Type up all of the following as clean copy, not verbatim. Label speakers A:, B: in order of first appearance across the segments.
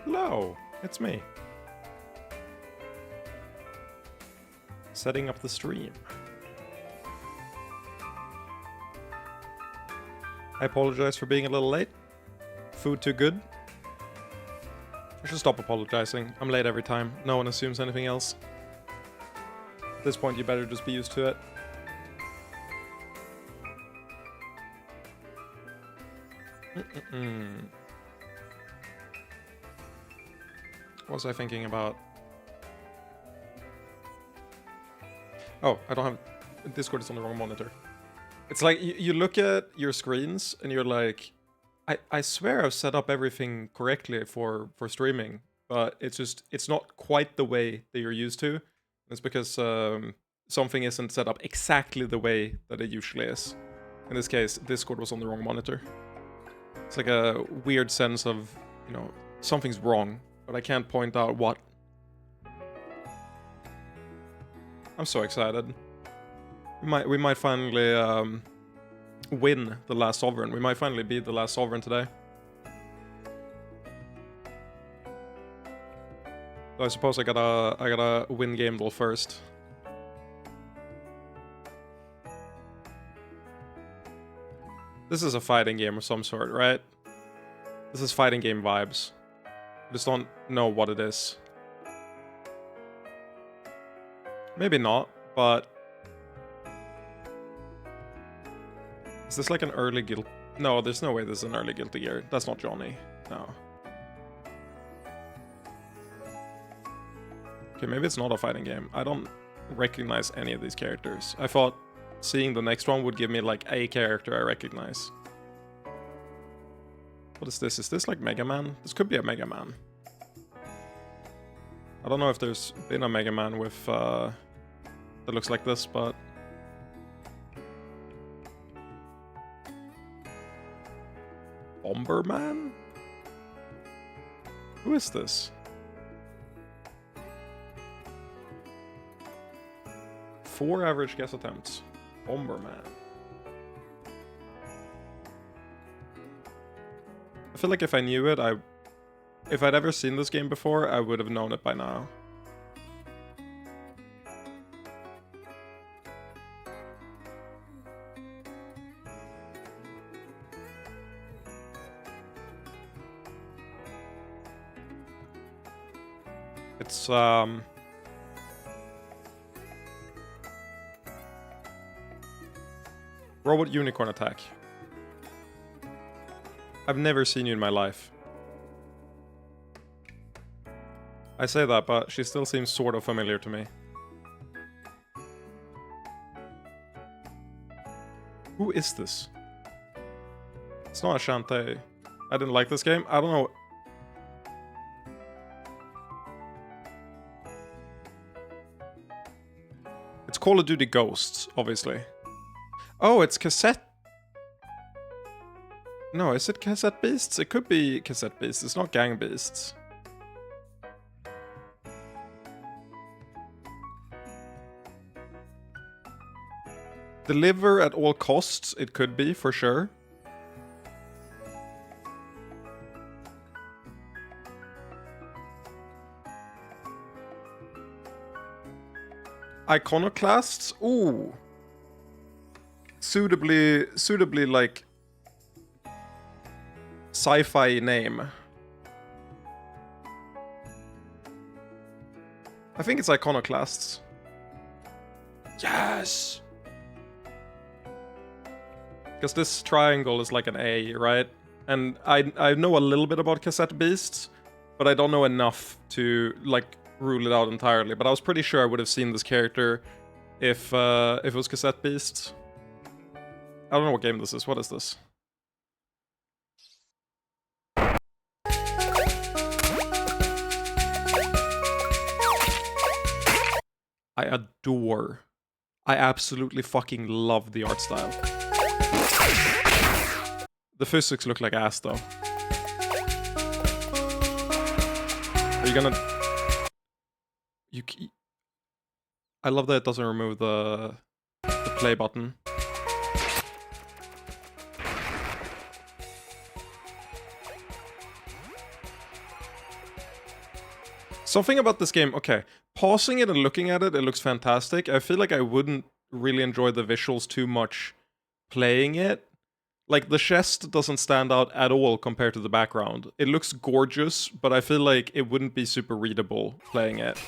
A: Hello, it's me. Setting up the stream. I apologize for being a little late. Food too good. I should stop apologizing. I'm late every time. No one assumes anything else. At this point, you better just be used to it. What was I thinking about? Oh, I don't have... Discord is on the wrong monitor. It's like, you look at your screens and you're like, I swear I've set up everything correctly for streaming, but it's not quite the way that you're used to. It's because something isn't set up exactly the way that it usually is. In this case, Discord was on the wrong monitor. It's like a weird sense of, you know, something's wrong, but I can't point out what. I'm so excited. We might finally win the last sovereign. We might finally beat the last sovereign today. So I suppose I gotta win game ball first. This is a fighting game of some sort, right? This is fighting game vibes. I just don't know what it is. Maybe not, but... Is this like an early guild? No, there's no way this is an early Guilty Gear. That's not Johnny. No. Okay, maybe it's not a fighting game. I don't recognize any of these characters. I thought seeing the next one would give me like a character I recognize. What is this? Is this like Mega Man? This could be a Mega Man. I don't know if there's been a Mega Man with that looks like this, but... Bomberman? Who is this? 4 average guess attempts. Bomberman. I feel like if I knew it, if I'd ever seen this game before, I would have known it by now. It's Robot Unicorn Attack. I've never seen you in my life. I say that, but she still seems sort of familiar to me. Who is this? It's not Shantae. I didn't like this game. I don't know. It's Call of Duty Ghosts, obviously. Oh, it's Cassette. No, is it Cassette Beasts? It could be Cassette Beasts. It's not Gang Beasts. Deliver at all costs, it could be, for sure. Iconoclasts? Ooh. Suitably like sci-fi name. I think it's Iconoclasts. Yes! Because this triangle is like an A, right? And I know a little bit about Cassette Beasts, but I don't know enough to like rule it out entirely. But I was pretty sure I would have seen this character if it was Cassette Beasts. I don't know what game this is. What is this? I absolutely fucking love the art style. The physics look like ass, though. Are you gonna... I love that it doesn't remove the play button. Something about this game, okay, pausing it and looking at it, it looks fantastic. I feel like I wouldn't really enjoy the visuals too much playing it. Like, the chest doesn't stand out at all compared to the background. It looks gorgeous, but I feel like it wouldn't be super readable playing it.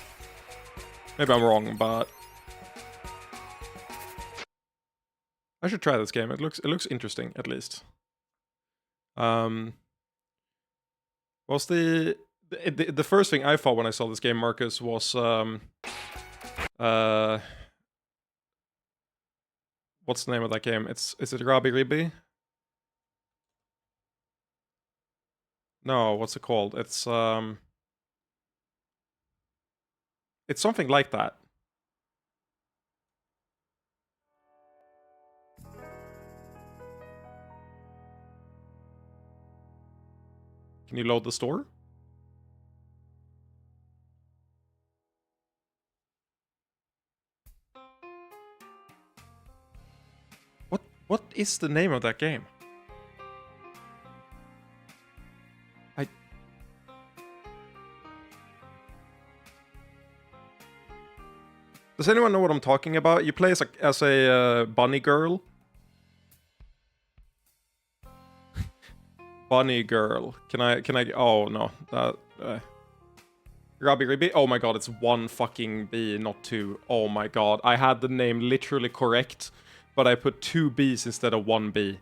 A: Maybe I'm wrong, but I should try this game. It looks interesting, at least. Was the first thing I thought when I saw this game, Marcus, was what's the name of that game? Is it Rabi-Ribi? No, what's it called? It's something like that. Can you load the store? What is the name of that game? Does anyone know what I'm talking about? You play as a bunny girl. Bunny girl. Can I? Oh no, that. Rabi-Ribi. Oh my god, it's one fucking B, not two. Oh my god, I had the name literally correct, but I put 2 B's instead of 1 B.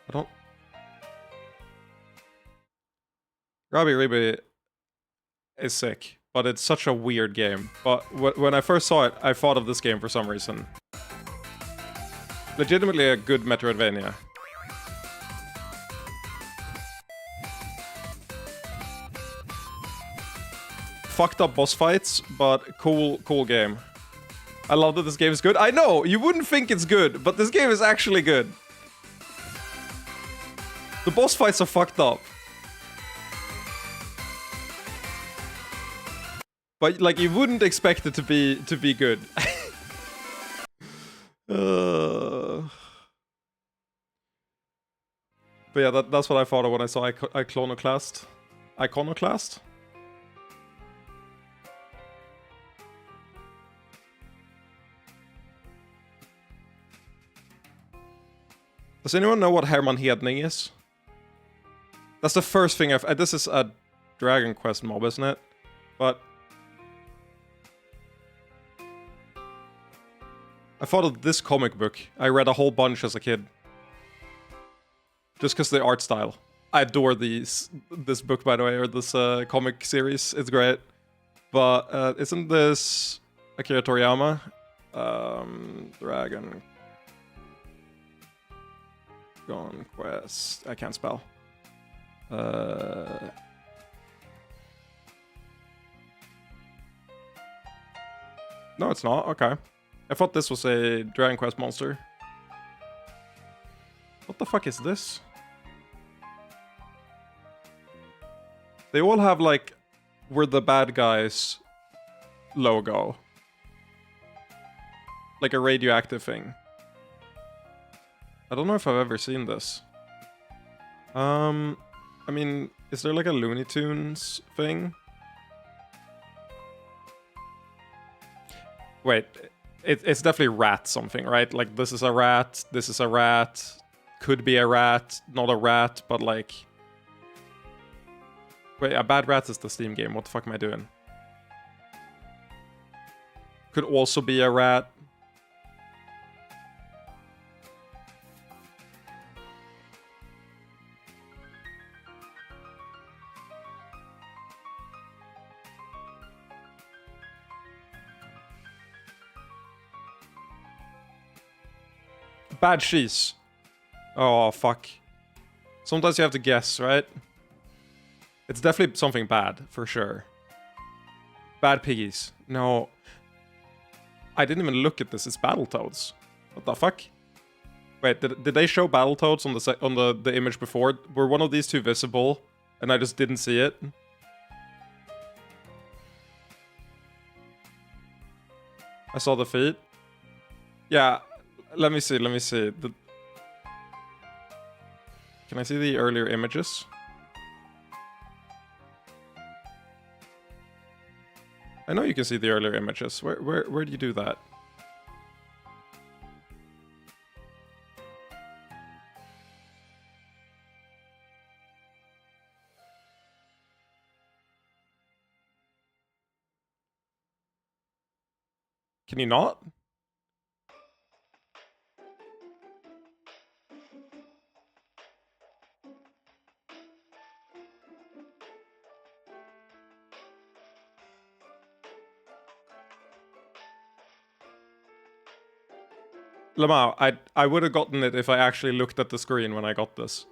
A: I don't. Rabi-Ribi is sick, but it's such a weird game. But when I first saw it, I thought of this game for some reason. Legitimately a good Metroidvania. Fucked up boss fights, but cool game. I love that this game is good. I know, you wouldn't think it's good, but this game is actually good. The boss fights are fucked up. But like, you wouldn't expect it to be good. But yeah, that's what I thought of when I saw Iconoclast. Iconoclast? Does anyone know what Hermann Hedning is? That's the first thing this is a Dragon Quest mob, isn't it? But I thought of this comic book. I read a whole bunch as a kid. Just because the art style. I adore this book, by the way, or this comic series. It's great. But isn't this Akira Toriyama? Dragon Quest. I can't spell. No, it's not. Okay. I thought this was a Dragon Quest monster. What the fuck is this? They all have, like, we're the bad guys logo. Like a radioactive thing. I don't know if I've ever seen this. I mean, is there like a Looney Tunes thing? Wait, it's definitely rat something, right? Like, this is a rat, could be a rat, not a rat, but like... Wait, a bad rat is the Steam game, what the fuck am I doing? Could also be a rat. Bad cheese. Oh, fuck. Sometimes you have to guess, right? It's definitely something bad, for sure. Bad piggies. No. I didn't even look at this. It's Battletoads. What the fuck? Wait, did they show Battletoads on the image before? Were one of these two visible, and I just didn't see it? I saw the feet. Yeah. Let me see. Can I see the earlier images? I know you can see the earlier images. Where do you do that? Can you not? Lamau, I would have gotten it if I actually looked at the screen when I got this.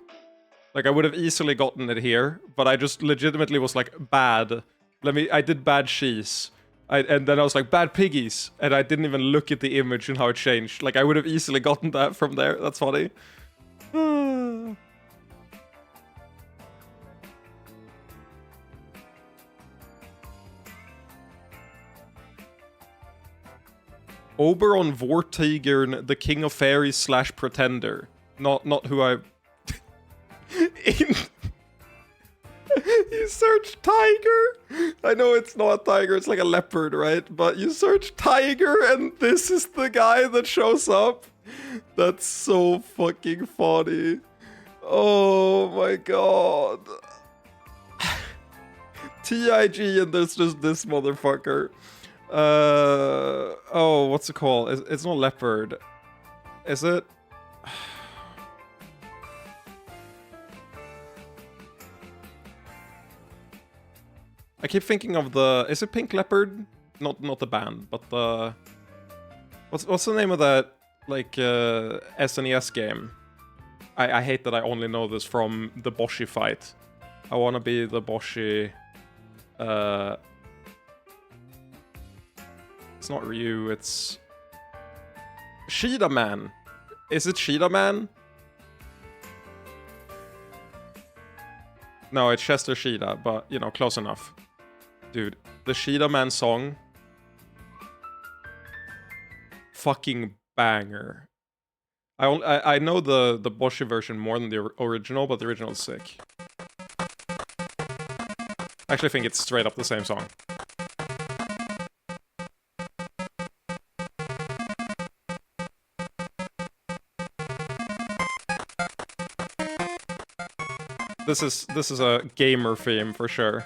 A: Like, I would have easily gotten it here, but I just legitimately was like, bad. I did bad cheese. And then I was like, bad piggies. And I didn't even look at the image and how it changed. Like, I would have easily gotten that from there. That's funny. Oberon Vortigern, the King of Fairies / Pretender. Not who I... You search tiger? I know it's not a tiger, it's like a leopard, right? But you search tiger and this is the guy that shows up? That's so fucking funny. Oh my god. TIG and there's just this motherfucker. Oh, what's it called? It's not leopard. Is it? I keep thinking of the... Is it Pink Leopard? Not the band, but the... What's the name of that, like, SNES game? I hate that I only know this from the Boshi fight. I wanna be the Boshi... It's not Ryu, it's... Shida Man! Is it Shida Man? No, it's Chester Shida, but, you know, close enough. Dude, the Shida Man song... Fucking banger. I know the Boshi version more than the original, but the original is sick. I actually think it's straight up the same song. This is a gamer theme for sure.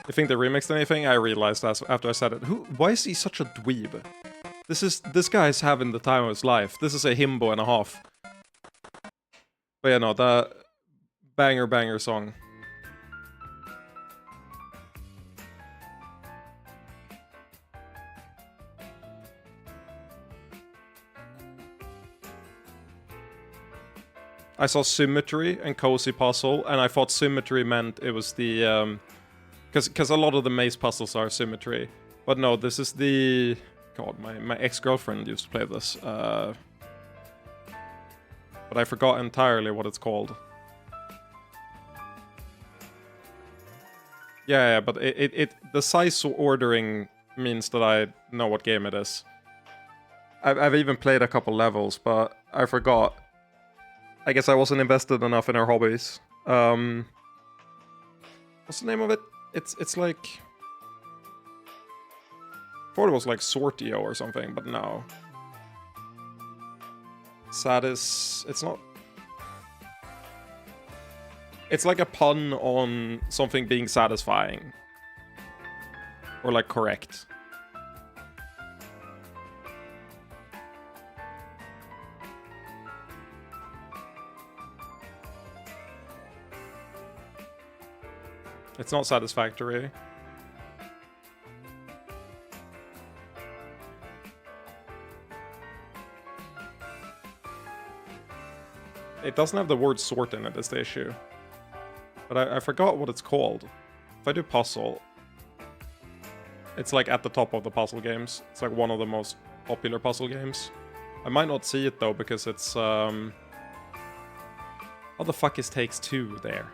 A: You think they remixed anything? I realized that after I said it. Why is he such a dweeb? This guy's having the time of his life. This is a himbo and a half. But yeah, no, that banger song. I saw Symmetry and Cozy Puzzle, and I thought Symmetry meant it was the, because a lot of the maze puzzles are Symmetry. But no, this is the... God, my ex-girlfriend used to play this. But I forgot entirely what it's called. Yeah, but the size ordering means that I know what game it is. I've even played a couple levels, but I forgot. I guess I wasn't invested enough in her hobbies. What's the name of it? It's like... I thought it was like Sortio or something, but no. It's not... It's like a pun on something being satisfying. Or like correct. It's not satisfactory. It doesn't have the word sort in it, is the issue. But I forgot what it's called. If I do puzzle... It's like at the top of the puzzle games. It's like one of the most popular puzzle games. I might not see it though, because it's... How the fuck is Takes Two there?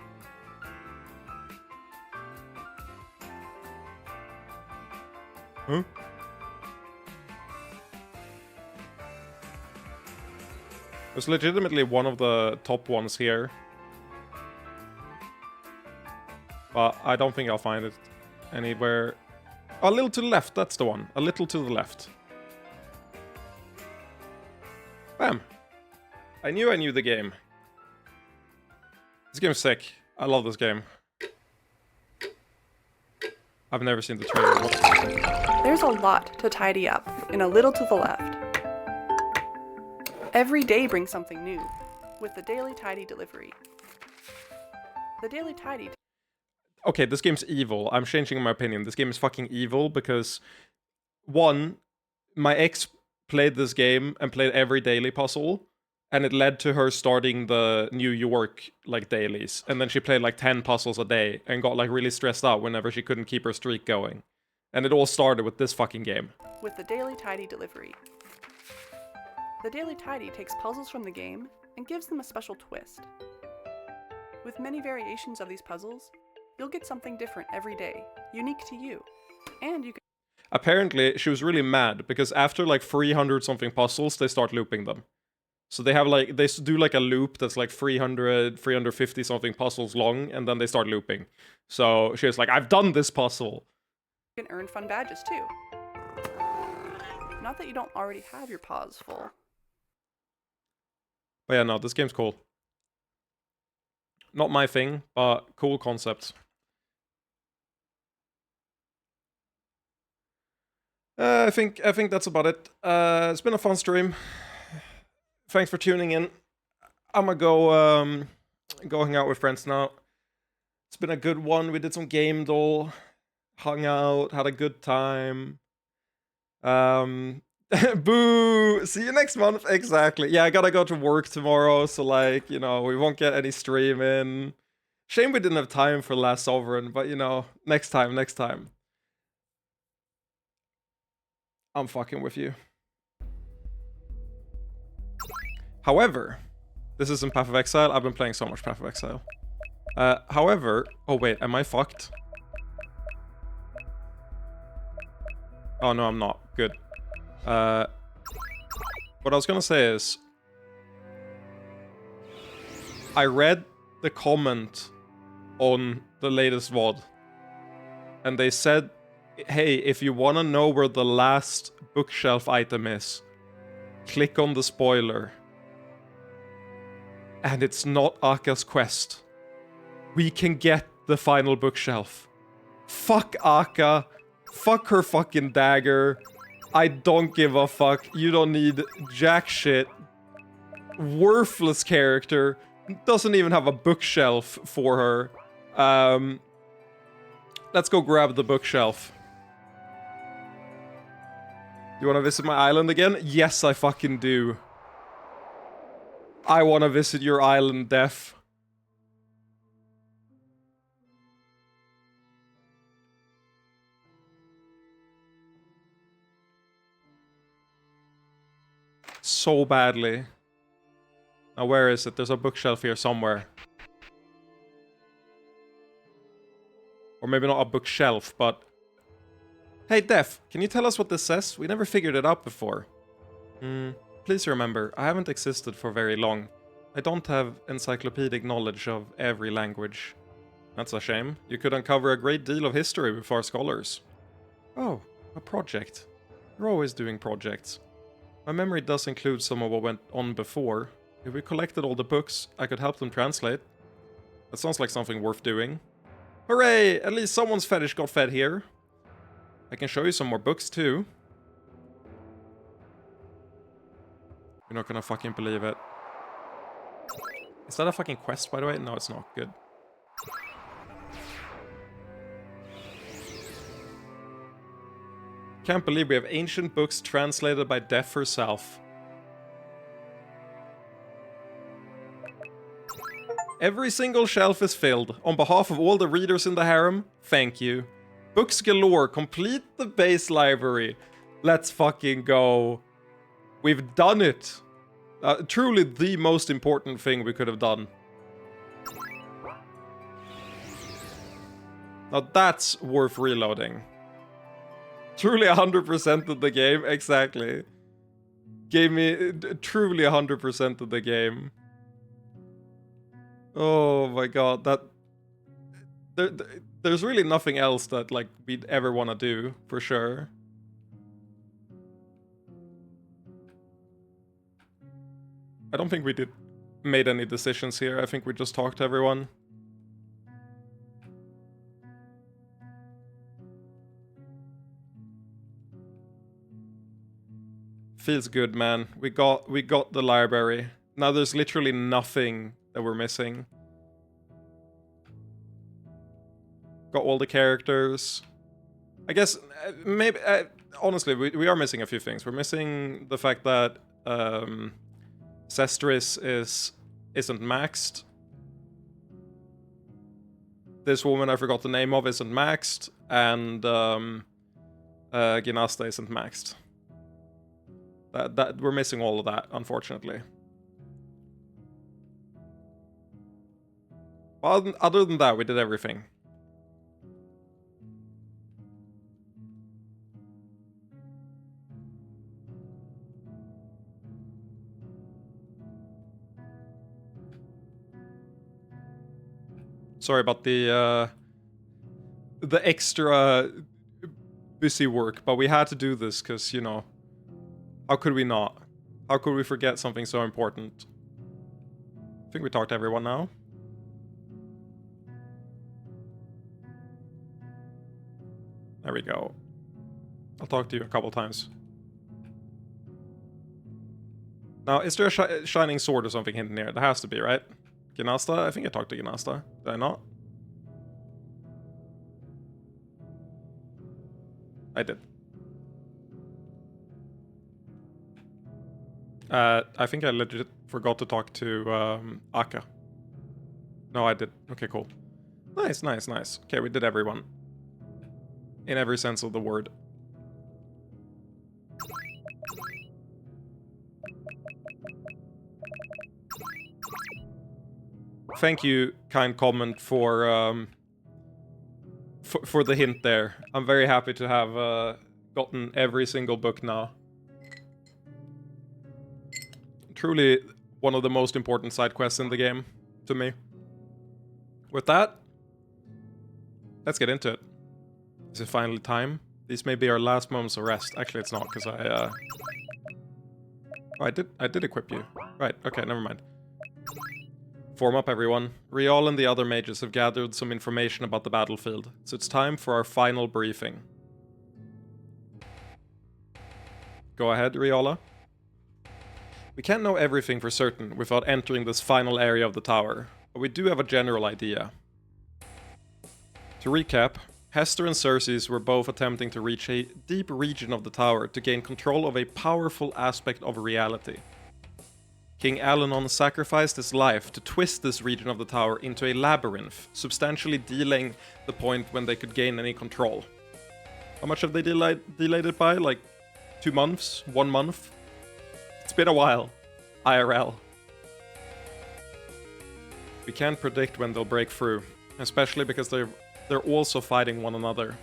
A: Huh? was legitimately one of the top ones here. But I don't think I'll find it anywhere. A little to the left, that's the one. A little to the left. Bam! I knew the game. This game's sick. I love this game. I've never seen the trailer.
B: There's a lot to tidy up in a little to the left. Every day brings something new with the Daily Tidy delivery. The Daily Tidy...
A: Okay, this game's evil. I'm changing my opinion. This game is fucking evil because, one, my ex played this game and played every daily puzzle, and it led to her starting the New York, like, dailies. And then she played, like, 10 puzzles a day and got, like, really stressed out whenever she couldn't keep her streak going. And it all started with this fucking game.
B: With the Daily Tidy delivery. The Daily Tidy takes puzzles from the game and gives them a special twist. With many variations of these puzzles, you'll get something different every day, unique to you. And you can...
A: Apparently, she was really mad because after like 300 something puzzles, they start looping them. So they have like, they do like a loop that's like 350 something puzzles long, and then they start looping. So she was like, I've done this puzzle.
B: You can earn fun badges too. Not that you don't already have your paws full.
A: But yeah, no, this game's cool. Not my thing, but cool concept. I think that's about it. It's been a fun stream. Thanks for tuning in. I'm gonna go hang out with friends now. It's been a good one. We did some game doll, hung out, had a good time. Boo! See you next month. Exactly. Yeah, I gotta go to work tomorrow, so like, you know, we won't get any streaming. Shame we didn't have time for Last Sovereign, but you know, next time. I'm fucking with you. However, this isn't Path of Exile. I've been playing so much Path of Exile. However... Oh wait, am I fucked? Oh no, I'm not. Good. What I was gonna say is... I read the comment on the latest VOD. And they said, hey, if you wanna know where the last bookshelf item is, click on the spoiler. And it's not Aka's quest. We can get the final bookshelf. Fuck Aka. Fuck her fucking dagger. I don't give a fuck. You don't need jack shit. Worthless character. Doesn't even have a bookshelf for her. Let's go grab the bookshelf. You wanna visit my island again? Yes, I fucking do. I wanna visit your island, Def. So badly. Now where is it? There's a bookshelf here somewhere. Or maybe not a bookshelf, but... Hey Def, can you tell us what this says? We never figured it out before. Please remember, I haven't existed for very long. I don't have encyclopedic knowledge of every language. That's a shame. You could uncover a great deal of history with our scholars. Oh, a project. You're always doing projects. My memory does include some of what went on before. If we collected all the books, I could help them translate. That sounds like something worth doing. Hooray! At least someone's fetish got fed here. I can show you some more books too. You're not gonna fucking believe it. Is that a fucking quest, by the way? No, it's not. Good. Can't believe we have ancient books translated by Def herself. Every single shelf is filled. On behalf of all the readers in the harem, thank you. Books galore. Complete the base library. Let's fucking go. We've done it. Truly the most important thing we could have done. Now that's worth reloading. Truly 100% of the game, exactly. gave me truly 100% of the game. Oh my god, that... There's really nothing else that like we'd ever want to do, for sure. I don't think we made any decisions here. I think we just talked to everyone. Feels good, man. We got the library. Now there's literally nothing that we're missing. Got all the characters. I guess maybe honestly we are missing a few things. We're missing the fact that Sestris isn't maxed. This woman I forgot the name of isn't maxed, and Ginasta isn't maxed. That we're missing all of that, unfortunately. Well, other than that, we did everything. Sorry about the extra busy work, but we had to do this because, you know, how could we not? How could we forget something so important? I think we talked to everyone now. There we go. I'll talk to you a couple times. Now, is there a shining sword or something hidden here? There has to be, right? Ginasta? I think I talked to Ginasta. Did I not? I did. I think I legit forgot to talk to Akka. No, I did. Okay, cool. Nice, nice, nice. Okay, we did everyone. In every sense of the word. Thank you, kind comment, for the hint there. I'm very happy to have gotten every single book now. Truly one of the most important side quests in the game, to me. With that, let's get into it. Is it finally time? These may be our last moments of rest. Actually, it's not, because oh, I did equip you. Right, okay, never mind. Form up, everyone. Rial and the other mages have gathered some information about the battlefield, so it's time for our final briefing. Go ahead, Riala. We can't know everything for certain without entering this final area of the tower, but we do have a general idea. To recap, Hester and Xerxes were both attempting to reach a deep region of the tower to gain control of a powerful aspect of reality. King Alenon sacrificed his life to twist this region of the tower into a labyrinth, substantially delaying the point when they could gain any control. How much have they delayed it by? Like 2 months? 1 month? It's been a while. IRL. We can't predict when they'll break through, especially because they're also fighting one another.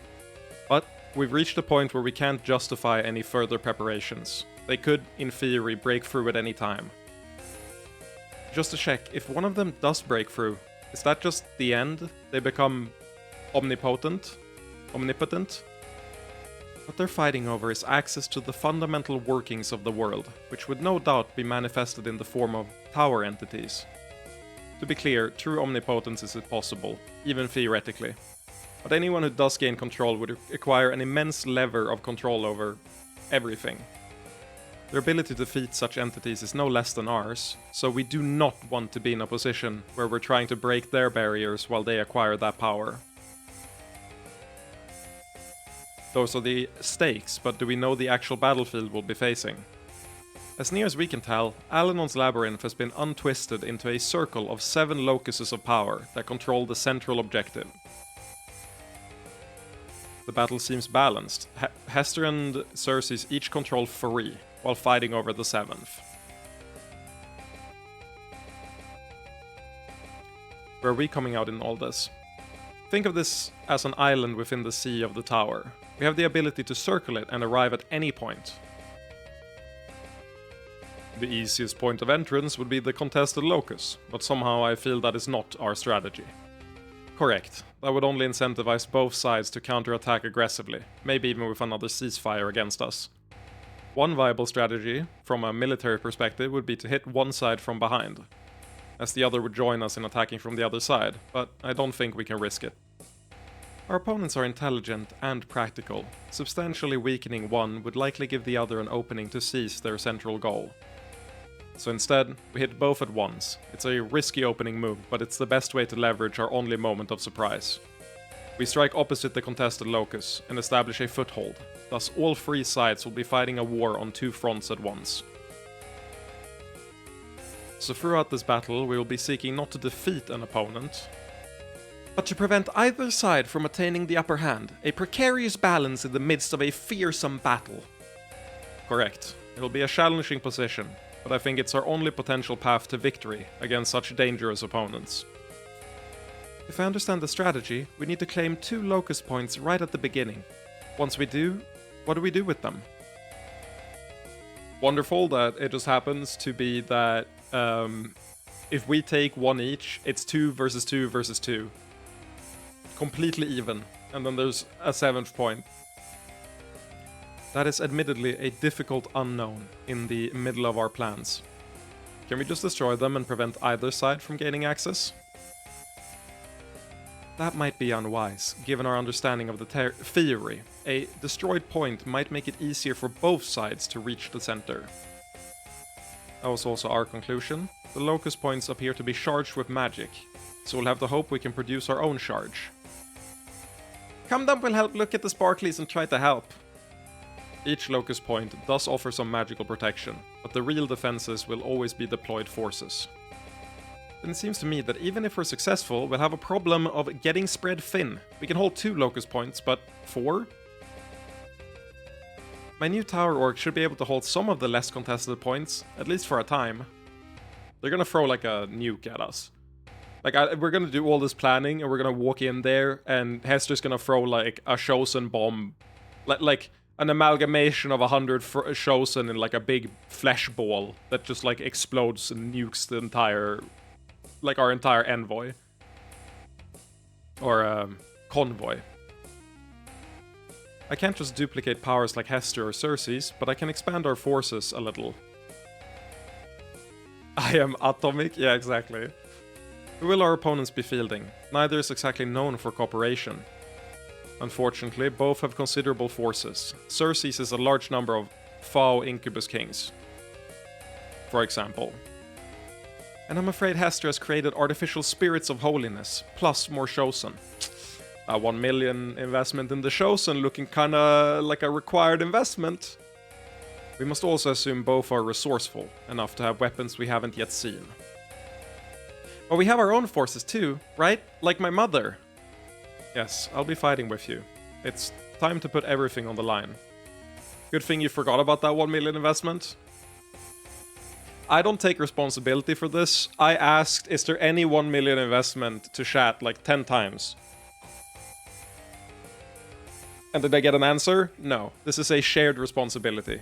A: But we've reached a point where we can't justify any further preparations. They could, in theory, break through at any time. Just to check, if one of them does break through, is that just the end? They become omnipotent? What they're fighting over is access to the fundamental workings of the world, which would no doubt be manifested in the form of tower entities. To be clear, true omnipotence is impossible, even theoretically. But anyone who does gain control would acquire an immense lever of control over everything. Their ability to defeat such entities is no less than ours, so we do not want to be in a position where we're trying to break their barriers while they acquire that power. Those are the stakes, but do we know the actual battlefield we'll be facing? As near as we can tell, Alenon's labyrinth has been untwisted into a circle of 7 locuses of power that control the central objective. The battle seems balanced. Hester and Xerxes each control 3, while fighting over the 7th. Where are we coming out in all this? Think of this as an island within the sea of the tower. We have the ability to circle it and arrive at any point. The easiest point of entrance would be the contested locus, but somehow I feel that is not our strategy. Correct. That would only incentivize both sides to counterattack aggressively, maybe even with another ceasefire against us. One viable strategy, from a military perspective, would be to hit one side from behind, as the other would join us in attacking from the other side, but I don't think we can risk it. Our opponents are intelligent and practical. Substantially weakening one would likely give the other an opening to seize their central goal. So instead, we hit both at once. It's a risky opening move, but it's the best way to leverage our only moment of surprise. We strike opposite the contested locus and establish a foothold, thus all three sides will be fighting a war on two fronts at once. So throughout this battle, we will be seeking not to defeat an opponent, but to prevent either side from attaining the upper hand, a precarious balance in the midst of a fearsome battle. Correct. It'll be a challenging position, but I think it's our only potential path to victory against such dangerous opponents. If I understand the strategy, we need to claim 2 locus points right at the beginning. Once we do, what do we do with them? Wonderful that it just happens to be that if we take 1 each, it's 2 versus 2 versus 2. Completely even, and then there's a 7th point. That is admittedly a difficult unknown in the middle of our plans. Can we just destroy them and prevent either side from gaining access? That might be unwise, given our understanding of the theory. A destroyed point might make it easier for both sides to reach the center. That was also our conclusion. The locus points appear to be charged with magic, so we'll have to hope we can produce our own charge. Comdump will help look at the sparklies and try to help. Each locus point does offer some magical protection, but the real defenses will always be deployed forces. Then it seems to me that even if we're successful, we'll have a problem of getting spread thin. We can hold 2 locus points, but 4? My new tower orc should be able to hold some of the less contested points, at least for a time. They're gonna throw like a nuke at us. Like, we're gonna do all this planning, and we're gonna walk in there, and Hester's gonna throw like a Chosen bomb. Like an amalgamation of 100 Chosen in like a big flesh ball that just like explodes and nukes the entire... like our entire envoy. Or convoy. I can't just duplicate powers like Hester or Cersei's, but I can expand our forces a little. I am atomic? Yeah, exactly. Who will our opponents be fielding? Neither is exactly known for cooperation. Unfortunately, both have considerable forces. Cersei's is a large number of Fao Incubus Kings, for example. And I'm afraid Hester has created artificial spirits of holiness, plus more Chosen. A 1 million investment in the Chosen looking kinda like a required investment. We must also assume both are resourceful, enough to have weapons we haven't yet seen. But we have our own forces too, right? Like my mother. Yes, I'll be fighting with you. It's time to put everything on the line. Good thing you forgot about that 1 million investment. I don't take responsibility for this. I asked, is there any 1 million investment to chat like 10 times? And did I get an answer? No. This is a shared responsibility.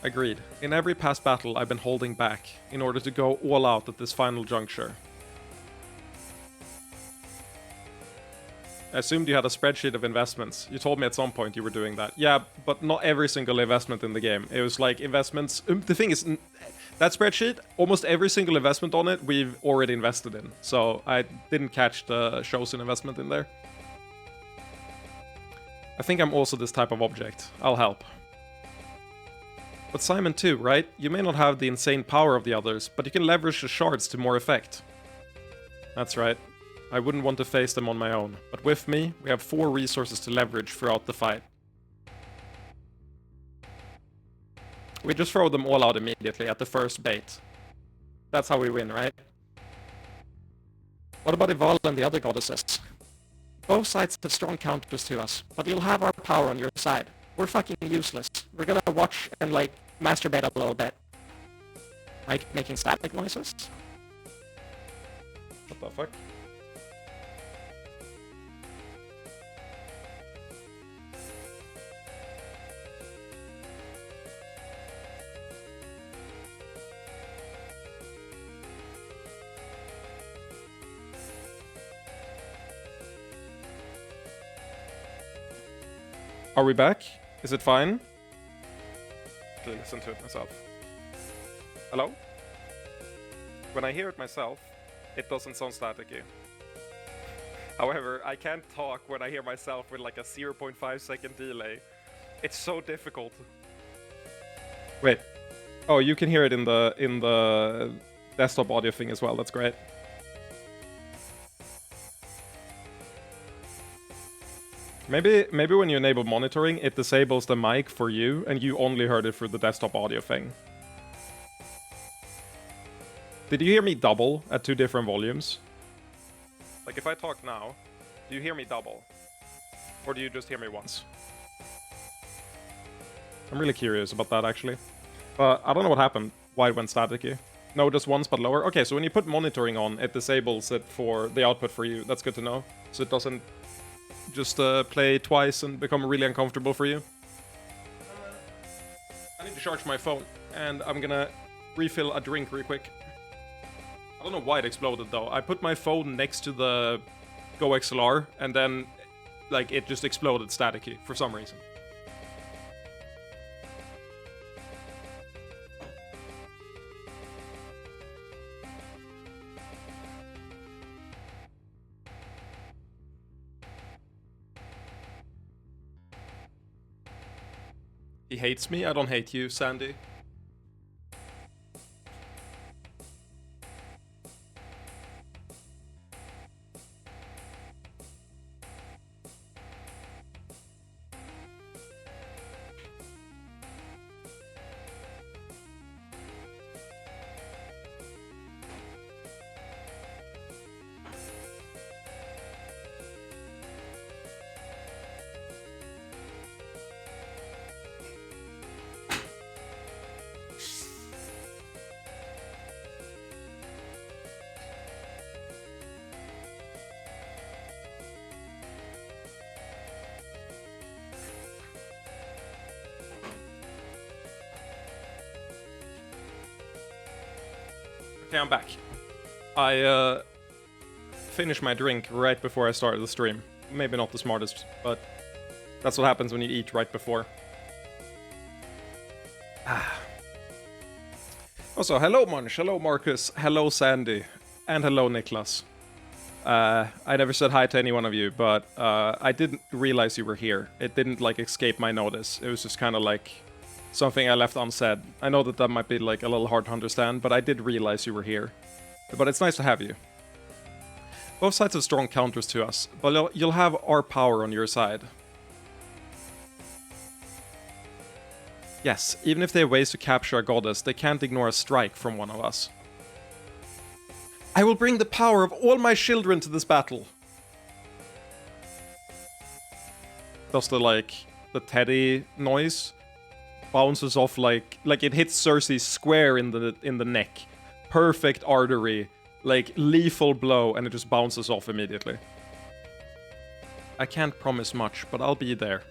A: Agreed. In every past battle, I've been holding back, in order to go all out at this final juncture. I assumed you had a spreadsheet of investments. You told me at some point you were doing that. Yeah, but not every single investment in the game. It was like investments... the thing is, that spreadsheet, almost every single investment on it, we've already invested in. So I didn't catch the Chosen investment in there. I think I'm also this type of object. I'll help. But Simon too, right? You may not have the insane power of the others, but you can leverage the shards to more effect. That's right. I wouldn't want to face them on my own, but with me, we have 4 resources to leverage throughout the fight. We just throw them all out immediately at the first bait. That's how we win, right? What about Ivala and the other goddesses? Both sides have strong counters to us, but you'll have our power on your side. We're fucking useless. We're gonna watch and, like, masturbate a little bit. Like, making static noises? What the fuck? Are we back? Is it fine? Okay, listen to it myself. Hello? When I hear it myself, it doesn't sound staticky. However, I can't talk when I hear myself with like a 0.5 second delay. It's so difficult. Wait. Oh, you can hear it in the desktop audio thing as well. That's great. Maybe when you enable monitoring, it disables the mic for you, and you only heard it through the desktop audio thing. Did you hear me double at 2 different volumes? Like, if I talk now, do you hear me double? Or do you just hear me once? I'm really curious about that, actually. But I don't know what happened. Why it went staticky. No, just once, but lower. Okay, so when you put monitoring on, it disables it for the output for you. That's good to know. So it doesn't just play twice and become really uncomfortable for you. I need to charge my phone, and I'm gonna refill a drink real quick. I don't know why it exploded though. I put my phone next to the Go XLR, and then like it just exploded staticky for some reason. He hates me? I don't hate you, Sandy. Okay, I'm back. I finished my drink right before I started the stream. Maybe not the smartest, but that's what happens when you eat right before. Also, hello Munch, hello Marcus, hello Sandy, and hello Niklas. I never said hi to any one of you, but I didn't realize you were here. It didn't like escape my notice. It was just kind of like something I left unsaid. I know that might be like a little hard to understand, but I did realize you were here. But it's nice to have you. Both sides have strong counters to us, but you'll have our power on your side. Yes, even if they have ways to capture a goddess, they can't ignore a strike from one of us. I will bring the power of all my children to this battle. Does the Teddy noise bounces off like it hits Cersei square in the neck. Perfect artery, like lethal blow, and it just bounces off immediately. I can't promise much, but I'll be there.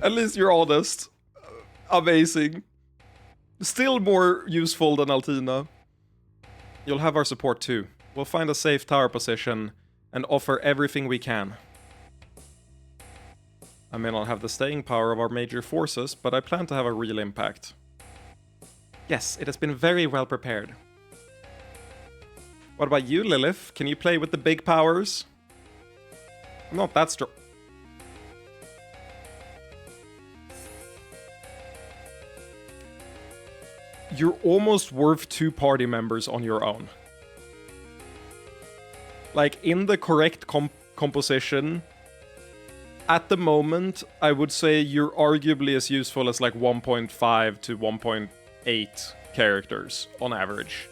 A: At least you're honest. Amazing. Still more useful than Altina. You'll have our support too. We'll find a safe tower position and offer everything we can. I may not have the staying power of our major forces, but I plan to have a real impact. Yes, it has been very well prepared. What about you, Lilith? Can you play with the big powers? I'm not that strong. You're almost worth 2 party members on your own. Like, in the correct composition, at the moment, I would say you're arguably as useful as like 1.5 to 1.8 characters on average.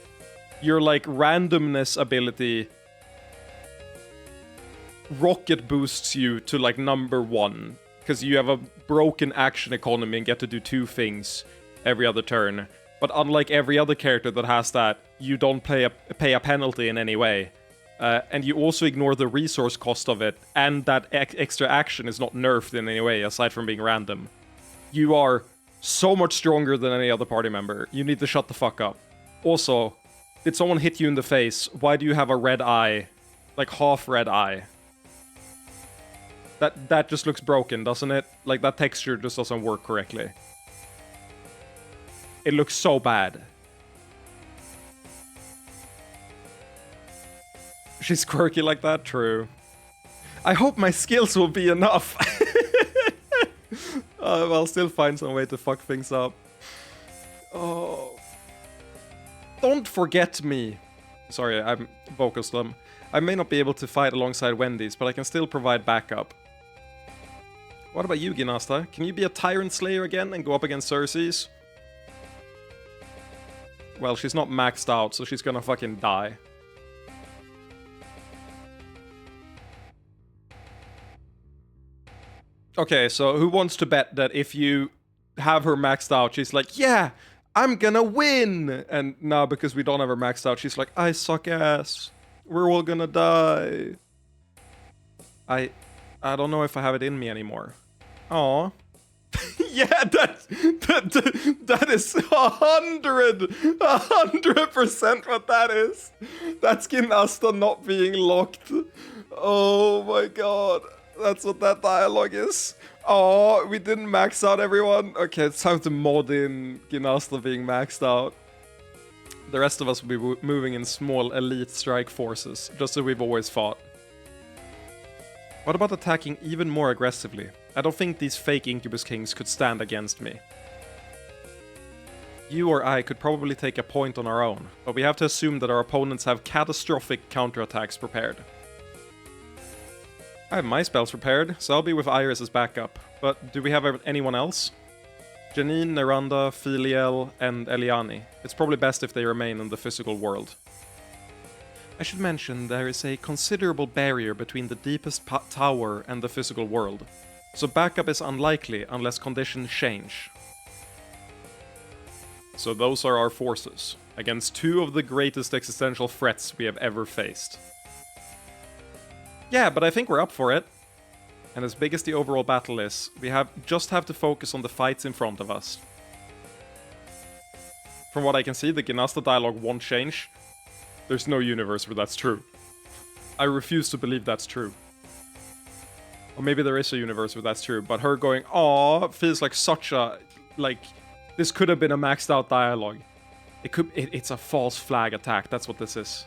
A: Your like randomness ability rocket boosts you to like number 1, because you have a broken action economy and get to do 2 things every other turn. But unlike every other character that has that, you don't pay a penalty in any way. And you also ignore the resource cost of it, and that extra action is not nerfed in any way, aside from being random. You are so much stronger than any other party member. You need to shut the fuck up. Also, did someone hit you in the face? Why do you have a red eye? Like half red eye. That just looks broken, doesn't it? Like, that texture just doesn't work correctly. It looks so bad. She's quirky like that? True. I hope my skills will be enough. I'll still find some way to fuck things up. Oh. Don't forget me. Sorry, I'm vocal slum. I may not be able to fight alongside Wendy's, but I can still provide backup. What about you, Ginasta? Can you be a Tyrant Slayer again and go up against Cersei's? Well, she's not maxed out, so she's gonna fucking die. Okay, so who wants to bet that if you have her maxed out, she's like, yeah, I'm gonna win! And now, because we don't have her maxed out, she's like, I suck ass. We're all gonna die. I don't know if I have it in me anymore. Aw. Yeah, that is 100% what that is. That's Ginasta not being locked. Oh my god. That's what that dialogue is. Oh, we didn't max out everyone. Okay, it's time to mod in Ginasta being maxed out. The rest of us will be moving in small elite strike forces, just as we've always fought. What about attacking even more aggressively? I don't think these fake Incubus Kings could stand against me. You or I could probably take a point on our own, but we have to assume that our opponents have catastrophic counterattacks prepared. I have my spells prepared, so I'll be with Iris as backup. But do we have anyone else? Janine, Neranda, Filiel, and Eliani. It's probably best if they remain in the physical world. I should mention there is a considerable barrier between the deepest tower and the physical world, so backup is unlikely unless conditions change. So those are our forces, against two of the greatest existential threats we have ever faced. Yeah, but I think we're up for it. And as big as the overall battle is, we just have to focus on the fights in front of us. From what I can see, the Ginasta dialogue won't change. There's no universe where that's true. I refuse to believe that's true. Or maybe there is a universe where that's true, but her going, "Aw," feels like such a... like, this could have been a maxed out dialogue. It's a false flag attack, that's what this is.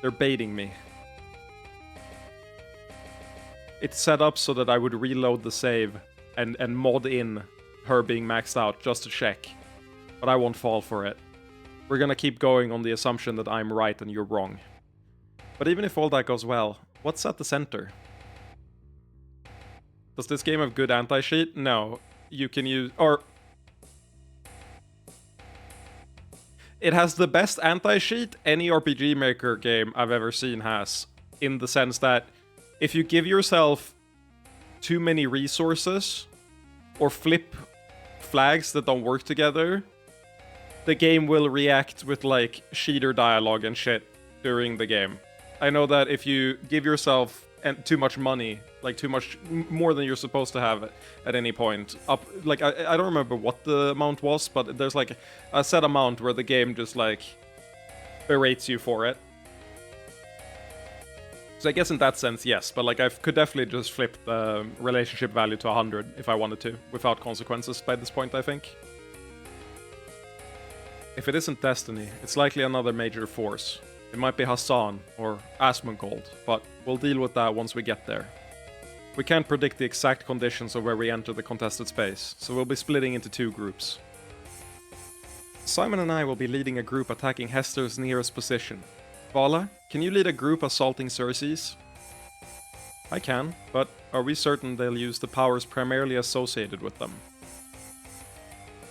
A: They're baiting me. It's set up so that I would reload the save and mod in her being maxed out just to check. But I won't fall for it. We're gonna keep going on the assumption that I'm right and you're wrong. But even if all that goes well, what's at the center? Does this game have good anti-cheat? No. You can use... or... it has the best anti-cheat any RPG Maker game I've ever seen has. In the sense that if you give yourself too many resources or flip flags that don't work together, the game will react with like cheater dialogue and shit during the game. I know that if you give yourself too much money, like too much more than you're supposed to have at any point, up like I don't remember what the amount was, but there's like a set amount where the game just like berates you for it. So I guess in that sense, yes, but like I could definitely just flip the relationship value to 100 if I wanted to, without consequences by this point, I think. If it isn't Destiny, it's likely another major force. It might be Hassan or Asmongold, but we'll deal with that once we get there. We can't predict the exact conditions of where we enter the contested space, so we'll be splitting into two groups. Simon and I will be leading a group attacking Hester's nearest position. Vala, can you lead a group assaulting Cersei's? I can, but are we certain they'll use the powers primarily associated with them?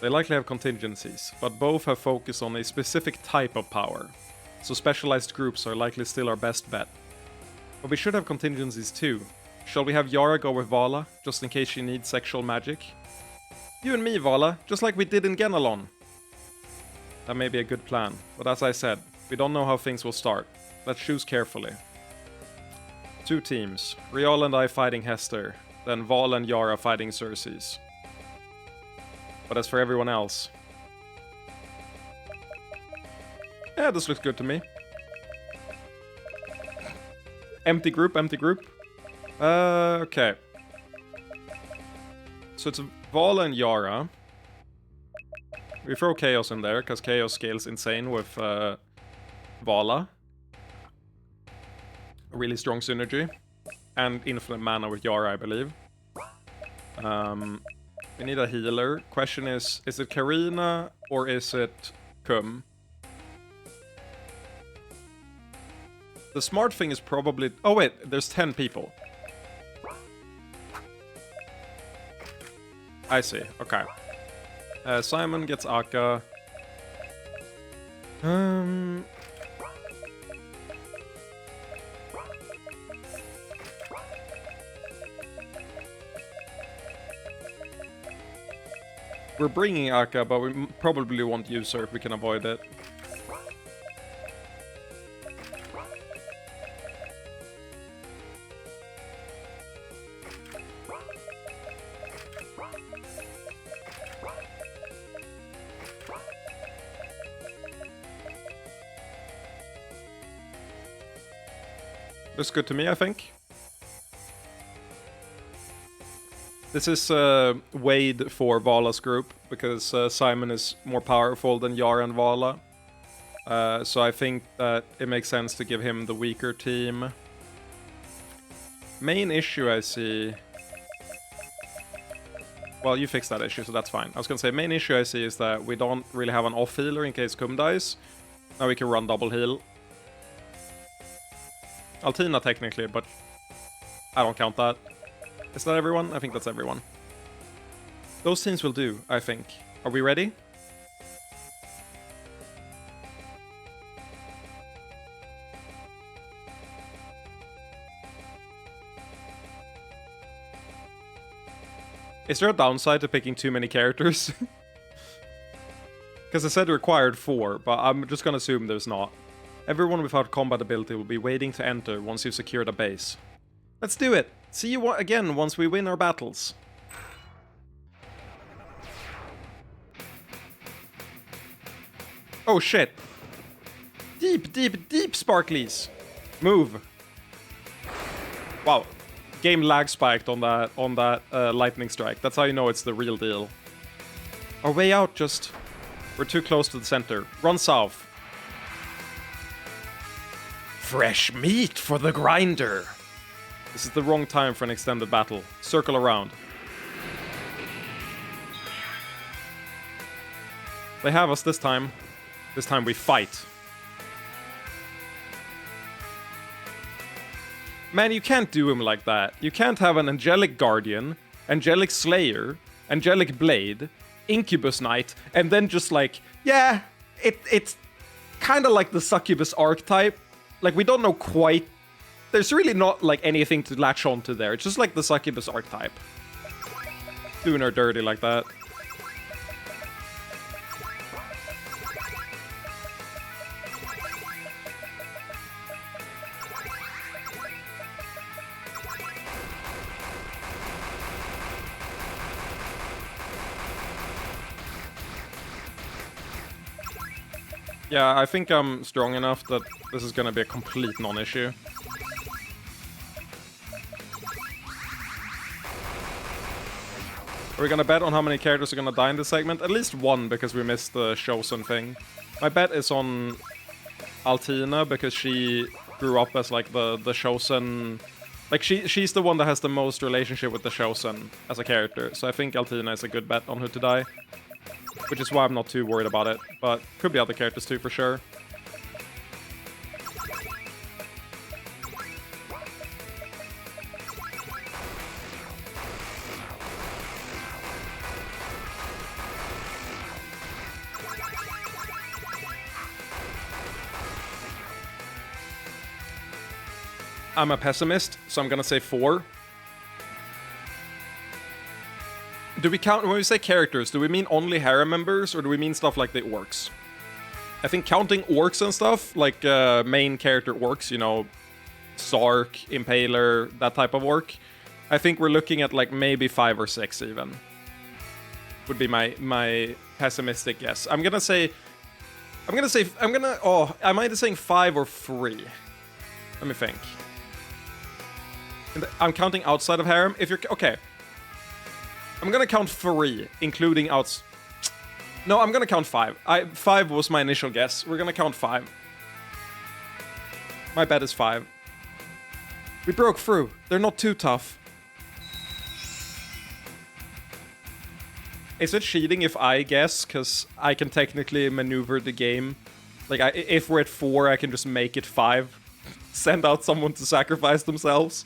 A: They likely have contingencies, but both have focus on a specific type of power, so specialized groups are likely still our best bet. But we should have contingencies too. Shall we have Yara go with Vala, just in case she needs sexual magic? You and me, Vala, just like we did in Genelon. That may be a good plan, but as I said, we don't know how things will start. Let's choose carefully. Two teams, Rial and I fighting Hester, then Val and Yara fighting Cersei's. But as for everyone else... yeah, this looks good to me. Empty group, empty group. Okay. So it's Vala and Yara. We throw Chaos in there, because Chaos scales insane with Vala. Really strong synergy. And infinite mana with Yara, I believe. We need a healer. Question is it Karina or is it Kum? The smart thing is probably... Oh wait, there's 10 people. I see, okay. Simon gets Akka. We're bringing Akka, but we probably won't use her if we can avoid it. Looks good to me, I think. This is Wade for Vala's group, because Simon is more powerful than Yara and Vala. So I think that it makes sense to give him the weaker team. Main issue I see... Well, you fixed that issue, so that's fine. I was gonna say, main issue I see is that we don't really have an off healer in case Kum dies. Now we can run double heal. Altina technically, but I don't count that. Is that everyone? I think that's everyone. Those teams will do, I think. Are we ready? Is there a downside to picking too many characters? Because I said required 4, but I'm just gonna assume there's not. Everyone without combat ability will be waiting to enter once you've secured a base. Let's do it! See you again once we win our battles. Oh shit! Deep, deep, deep sparklies! Move! Wow. Game lag spiked on that lightning strike. That's how you know it's the real deal. Our way out just... We're too close to the center. Run south. Fresh meat for the grinder! This is the wrong time for an extended battle. Circle around. They have us this time. This time we fight. Man, you can't do him like that. You can't have an Angelic Guardian, Angelic Slayer, Angelic Blade, Incubus Knight, and then just like, yeah, it's kind of like the Succubus archetype. Like, we don't know quite. There's really not like anything to latch onto there. It's just like the Succubus archetype. Doing her dirty like that. Yeah, I think I'm strong enough that this is gonna be a complete non-issue. Are we gonna bet on how many characters are gonna die in this segment? At least one, because we missed the Chosen thing. My bet is on Altina, because she grew up as like the Chosen... Like, she's the one that has the most relationship with the Chosen as a character. So I think Altina is a good bet on who to die. Which is why I'm not too worried about it. But could be other characters too, for sure. I'm a pessimist, so I'm gonna say 4. Do we count, when we say characters, do we mean only harem members, or do we mean stuff like the orcs? I think counting orcs and stuff, like main character orcs, you know, Sark, Impaler, that type of orc, I think we're looking at like maybe 5 or 6 even. Would be my pessimistic guess. I'm gonna, oh, I'm either saying 5 or 3. Let me think. I'm counting outside of harem. If you're... Okay. I'm gonna count 3, including outs... No, I'm gonna count 5. 5 was my initial guess. We're gonna count 5. My bet is 5. We broke through. They're not too tough. Is it cheating if I guess? Because I can technically maneuver the game. Like, if we're at 4, I can just make it 5. Send out someone to sacrifice themselves.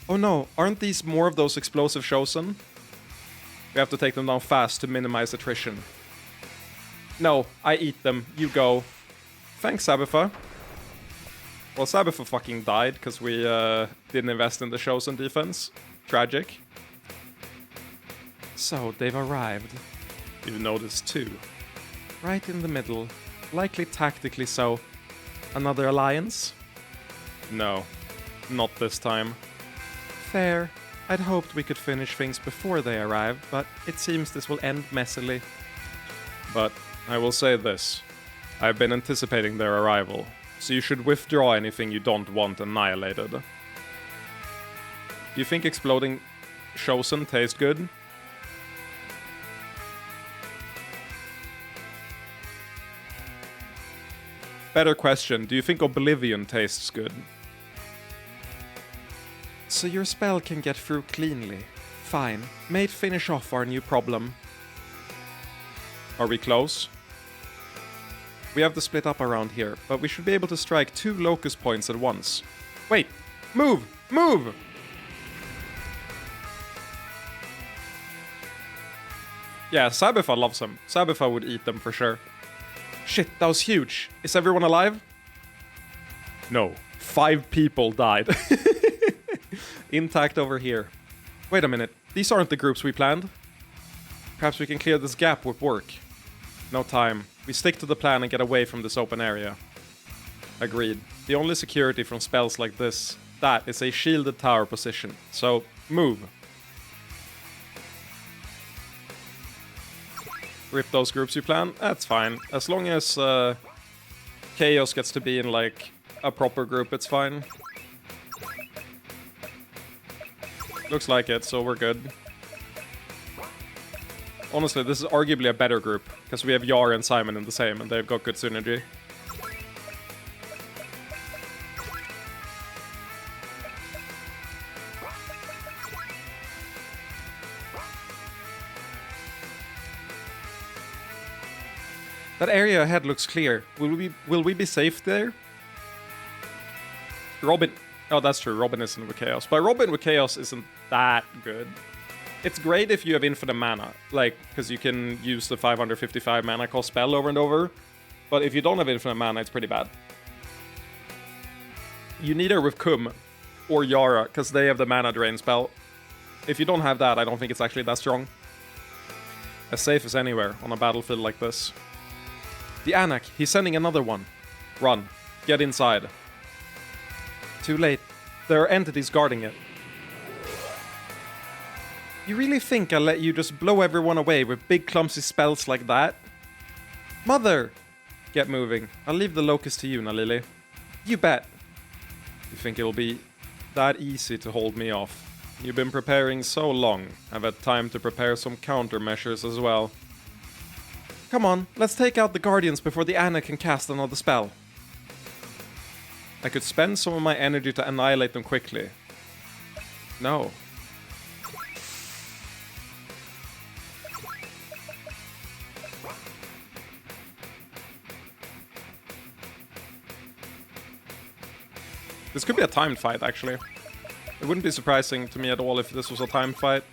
A: Oh no, aren't these more of those explosive Chosen? We have to take them down fast to minimize attrition. No, I eat them. You go. Thanks, Sabitha. Well, Sabitha fucking died because we didn't invest in the Chosen defense. Tragic. So, they've arrived. You've noticed too. Right in the middle. Likely tactically so. Another alliance? No. Not this time. Fair. I'd hoped we could finish things before they arrive, but it seems this will end messily. But I will say this. I've been anticipating their arrival, so you should withdraw anything you don't want annihilated. Do you think exploding Chosen tastes good? Better question, do you think Oblivion tastes good? So your spell can get through cleanly. Fine. May it finish off our new problem. Are we close? We have to split up around here, but we should be able to strike 2 locus points at once. Wait! Move! Move! Yeah, Sabitha loves them. Sabitha would eat them for sure. Shit, that was huge. Is everyone alive? No. 5 people died. Intact over here. Wait a minute. These aren't the groups we planned. Perhaps we can clear this gap with work. No time. We stick to the plan and get away from this open area. Agreed. The only security from spells like this, that is a shielded tower position. So, move. Rip those groups you plan? That's fine. As long as Chaos gets to be in, like, a proper group, it's fine. Looks like it, so we're good. Honestly, this is arguably a better group, because we have Yar and Simon in the same, and they've got good synergy. That area ahead looks clear. Will we be safe there? Robin... Oh, that's true. Robin isn't with Chaos. But Robin with Chaos isn't that good. It's great if you have infinite mana. Like, because you can use the 555 mana cost spell over and over. But if you don't have infinite mana, it's pretty bad. You need her with Kum or Yara, because they have the mana drain spell. If you don't have that, I don't think it's actually that strong. As safe as anywhere on a battlefield like this. The Anak, he's sending another one. Run. Get inside. Too late. There are entities guarding it. You really think I'll let you just blow everyone away with big clumsy spells like that? Mother! Get moving. I'll leave the locust to you, Nalili. You bet. You think it'll be that easy to hold me off? You've been preparing so long. I've had time to prepare some countermeasures as well. Come on, let's take out the Guardians before the Anak can cast another spell. I could spend some of my energy to annihilate them quickly. No. This could be a timed fight, actually. It wouldn't be surprising to me at all if this was a timed fight.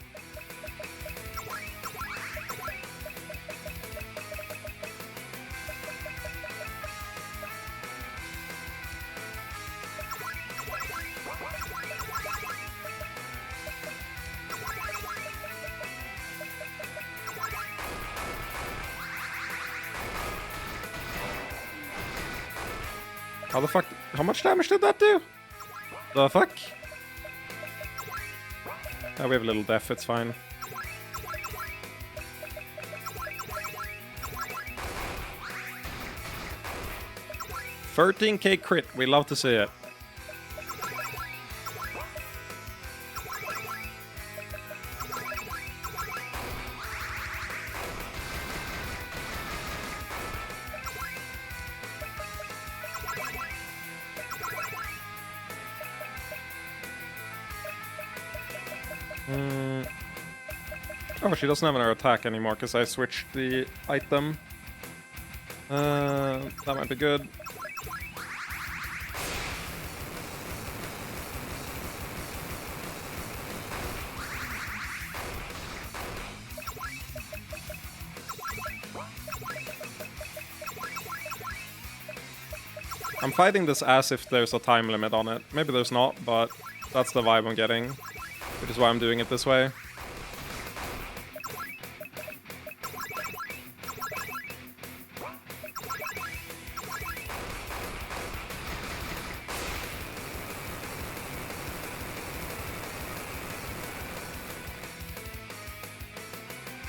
A: How the fuck? How much damage did that do? The fuck? Oh, we have a little death, it's fine. $13k crit, we love to see it. Oh, she doesn't have another attack anymore because I switched the item. That might be good. I'm fighting this as if there's a time limit on it. Maybe there's not, but that's the vibe I'm getting, which is why I'm doing it this way.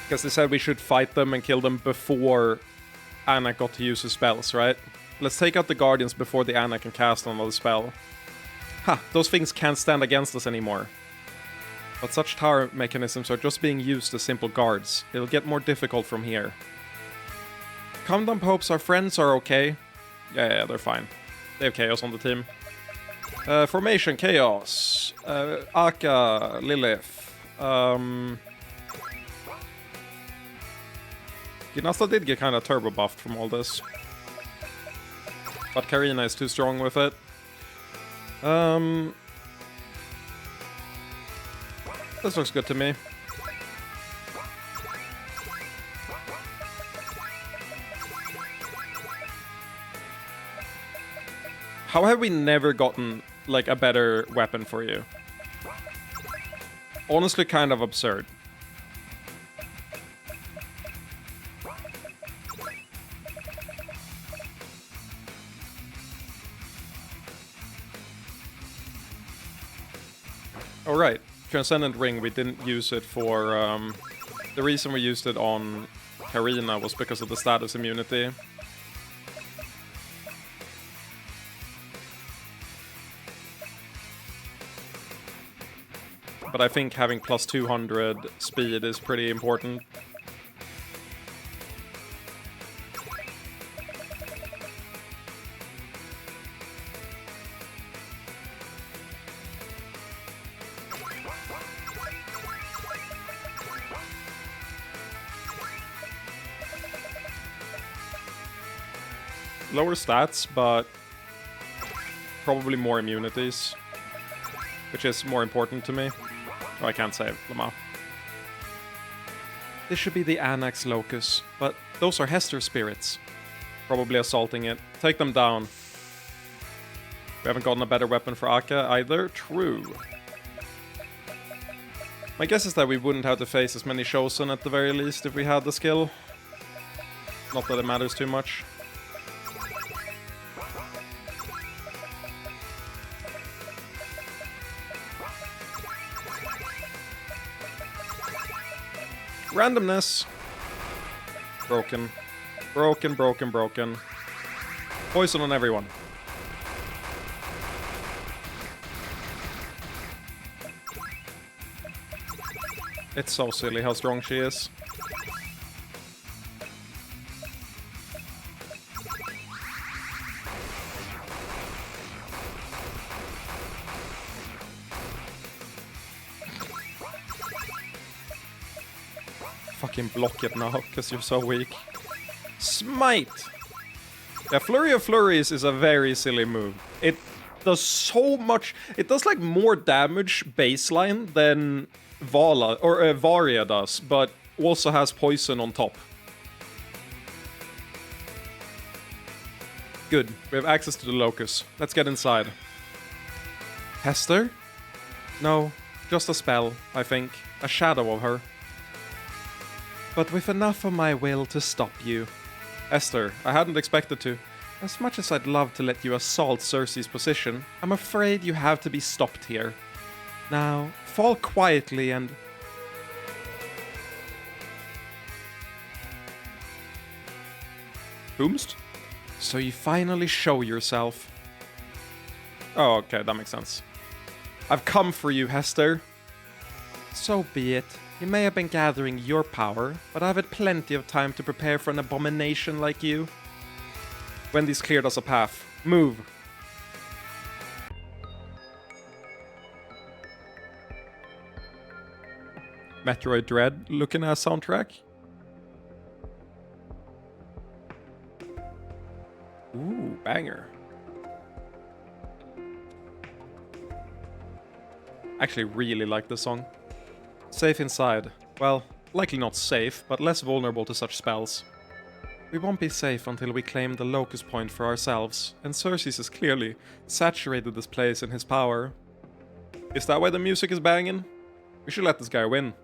A: Because they said we should fight them and kill them before Anna got to use her spells, right? Let's take out the Guardians before the Anna can cast another spell. Ha! Those things can't stand against us anymore. But such tower mechanisms are just being used as simple guards. It'll get more difficult from here. Calm down, Popes. Our friends are okay. Yeah, they're fine. They have Chaos on the team. Formation, Chaos. Aka, Lilith. Ginasta did get kind of turbo buffed from all this. But Karina is too strong with it. This looks good to me. How have we never gotten, like, a better weapon for you? Honestly, kind of absurd. Oh, right. Transcendent Ring, we didn't use it for... the reason we used it on Karina was because of the status immunity. But I think having plus 200 speed is pretty important. Lower stats, but probably more immunities, which is more important to me. Oh, I can't save Lamar. This should be the Annex Locus, but those are Hester spirits. Probably assaulting it. Take them down. We haven't gotten a better weapon for Aka either. True. My guess is that we wouldn't have to face as many Chosen at the very least if we had the skill. Not that it matters too much. Randomness. Broken. Broken, broken, broken. Poison on everyone. It's so silly how strong she is. Fucking block it now, because you're so weak. Smite! Yeah, Flurry of Flurries is a very silly move. It does so much... It does, like, more damage baseline than Vala, or Varia does, but also has poison on top. Good. We have access to the Locus. Let's get inside. Hester? No, just a spell, I think. A shadow of her. But with enough of my will to stop you. Esther, I hadn't expected to. As much as I'd love to let you assault Cersei's position, I'm afraid you have to be stopped here. Now, fall quietly and... Boomst? So you finally show yourself. Oh, okay, that makes sense. I've come for you, Hester. So be it. You may have been gathering your power, but I've had plenty of time to prepare for an abomination like you. Wendy's cleared us a path. Move. Metroid Dread looking ass soundtrack. Ooh, banger. Actually really like this song. Safe inside. Well, likely not safe, but less vulnerable to such spells. We won't be safe until we claim the locus point for ourselves, and Xerxes has clearly saturated this place in his power. Is that why the music is banging? We should let this guy win.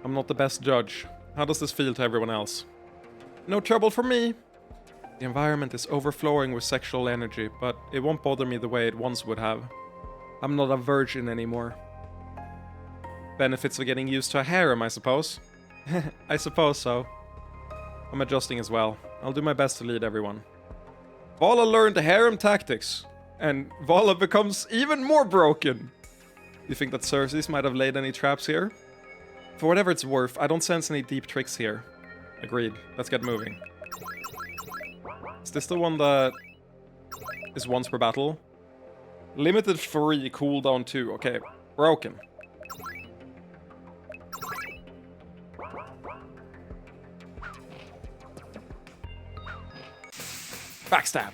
A: I'm not the best judge. How does this feel to everyone else? No trouble for me! The environment is overflowing with sexual energy, but it won't bother me the way it once would have. I'm not a virgin anymore. Benefits of getting used to a harem, I suppose. I suppose so. I'm adjusting as well. I'll do my best to lead everyone. Vala learned harem tactics, and Vala becomes even more broken. You think that Xerxes might have laid any traps here? For whatever it's worth, I don't sense any deep tricks here. Agreed. Let's get moving. Is this the one that is once per battle? Limited free cooldown 2. Okay, broken. Backstab.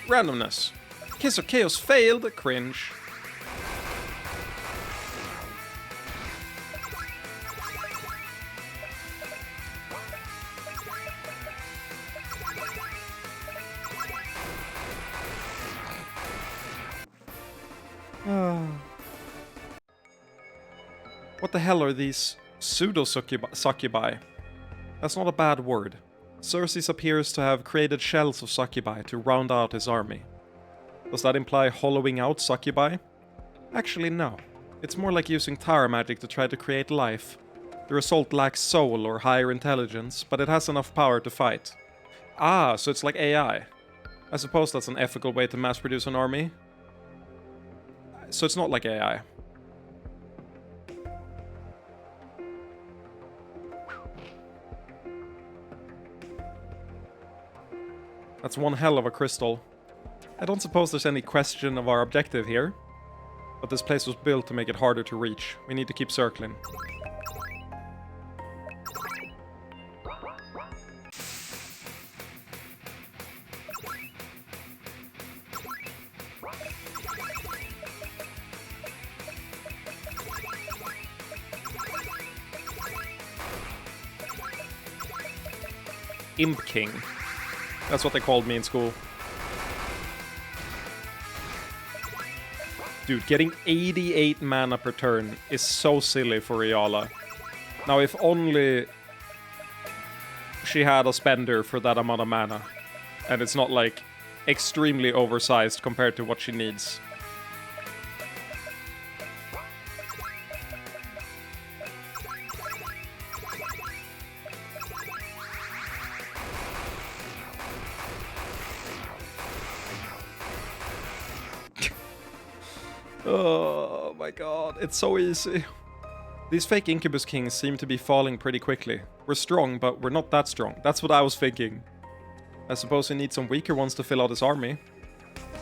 A: Randomness. Kiss of Chaos failed. Cringe. What the hell are these pseudo-succubi? That's not a bad word. Xerxes appears to have created shells of succubi to round out his army. Does that imply hollowing out succubi? Actually, no. It's more like using tower magic to try to create life. The result lacks soul or higher intelligence, but it has enough power to fight. Ah, so it's like AI. I suppose that's an ethical way to mass-produce an army. So it's not like AI. That's one hell of a crystal. I don't suppose there's any question of our objective here. But this place was built to make it harder to reach. We need to keep circling. Imp King. That's what they called me in school. Dude, getting 88 mana per turn is so silly for Riala. Now, if only she had a spender for that amount of mana. And it's not, like, extremely oversized compared to what she needs. Oh my god, it's so easy. These fake Incubus Kings seem to be falling pretty quickly. We're strong, but we're not that strong. That's what I was thinking. I suppose we need some weaker ones to fill out his army.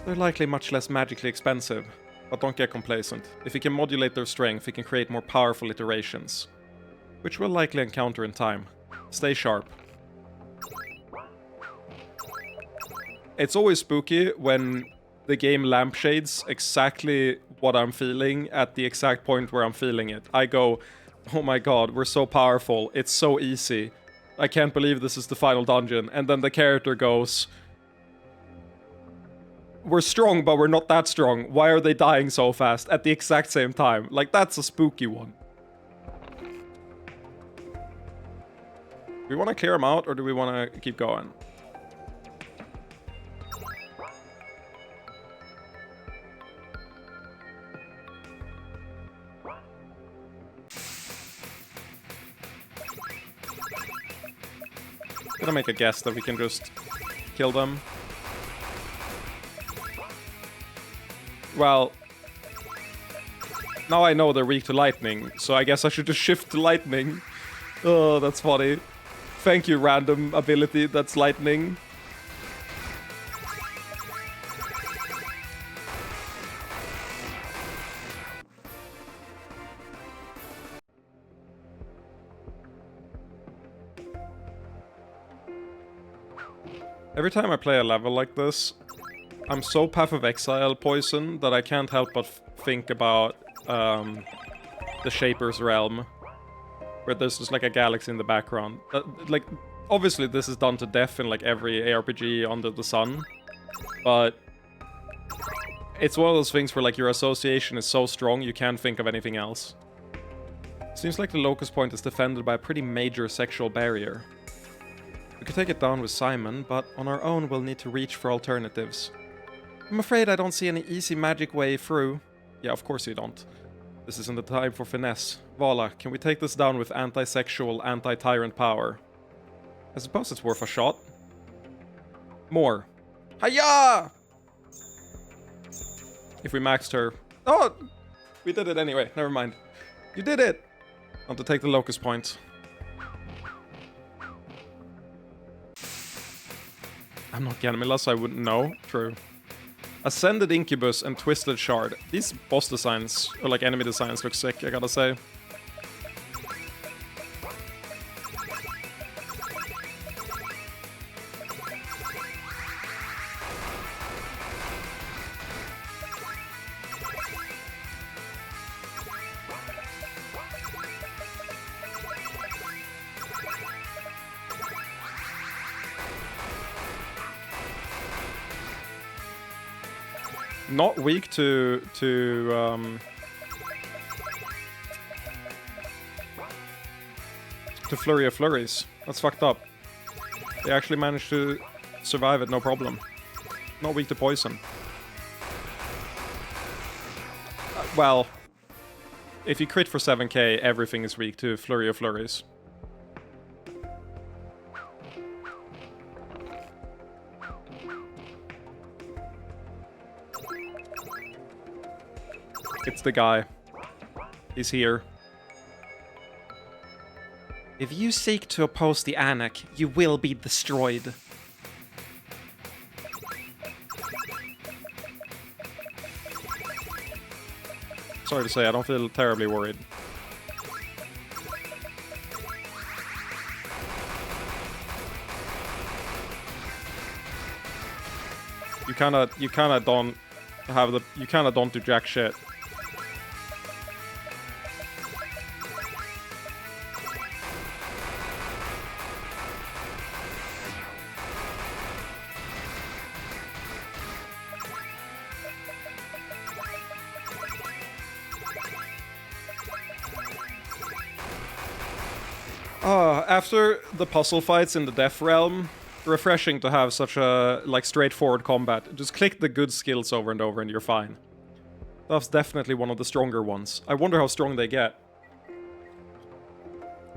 A: They're likely much less magically expensive, but don't get complacent. If we can modulate their strength, we can create more powerful iterations. Which we'll likely encounter in time. Stay sharp. It's always spooky when the game lampshades exactly what I'm feeling at the exact point where I'm feeling it. I go, oh my god, we're so powerful. It's so easy. I can't believe this is the final dungeon. And then the character goes, we're strong, but we're not that strong. Why are they dying so fast at the exact same time? Like, that's a spooky one. Do we want to clear them out, or do we want to keep going? I'm gonna make a guess that we can just kill them. Well, now I know they're weak to lightning, so I guess I should just shift to lightning. Oh, that's funny. Thank you, random ability that's lightning. Every time I play a level like this, I'm so Path of Exile poison that I can't help but think about the Shaper's Realm, where there's just like a galaxy in the background. Like, obviously this is done to death in like every ARPG under the sun, but it's one of those things where like your association is so strong you can't think of anything else. Seems like the Locust Point is defended by a pretty major sexual barrier. We could take it down with Simon, but on our own we'll need to reach for alternatives. I'm afraid I don't see any easy magic way through. Yeah, of course you don't. This isn't the time for finesse. Vala, can we take this down with anti-sexual, anti-tyrant power? I suppose it's worth a shot. More. Hiya! If we maxed her... Oh! We did it anyway, never mind. You did it! Want to take the Locust Point. I'm not Ganymede, so I wouldn't know. True. Ascended Incubus and Twisted Shard. These boss designs, or like enemy designs, look sick, I gotta say. Not weak to Flurry of Flurries. That's fucked up. They actually managed to survive it, no problem. Not weak to poison. Well, if you crit for 7k, everything is weak to Flurry of Flurries. It's the guy. He's here. If you seek to oppose the Anak, you will be destroyed. Sorry to say, I don't feel terribly worried. You kinda don't have the... You kinda don't do jack shit. After the puzzle fights in the Death Realm, refreshing to have such a, like, straightforward combat. Just click the good skills over and over and you're fine. That's definitely one of the stronger ones. I wonder how strong they get.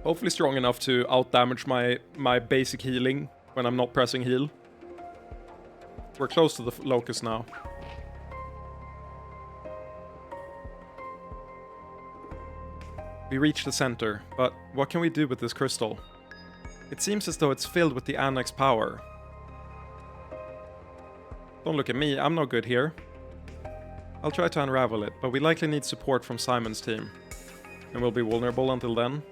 A: Hopefully strong enough to outdamage my basic healing when I'm not pressing heal. We're close to the Locust now. We reach the center, but what can we do with this crystal? It seems as though it's filled with the Anak's power. Don't look at me, I'm no good here. I'll try to unravel it, but we likely need support from Simon's team. And we'll be vulnerable until then?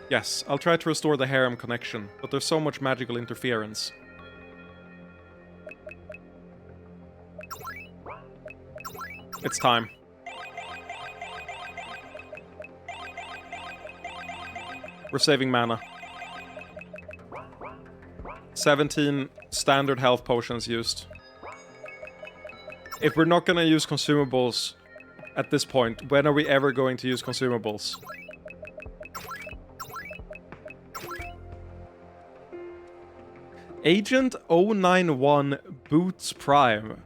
A: Yes, I'll try to restore the harem connection, but there's so much magical interference. It's time. We're saving mana. 17 standard health potions used. If we're not gonna use consumables at this point, when are we ever going to use consumables? Agent 091 Boots Prime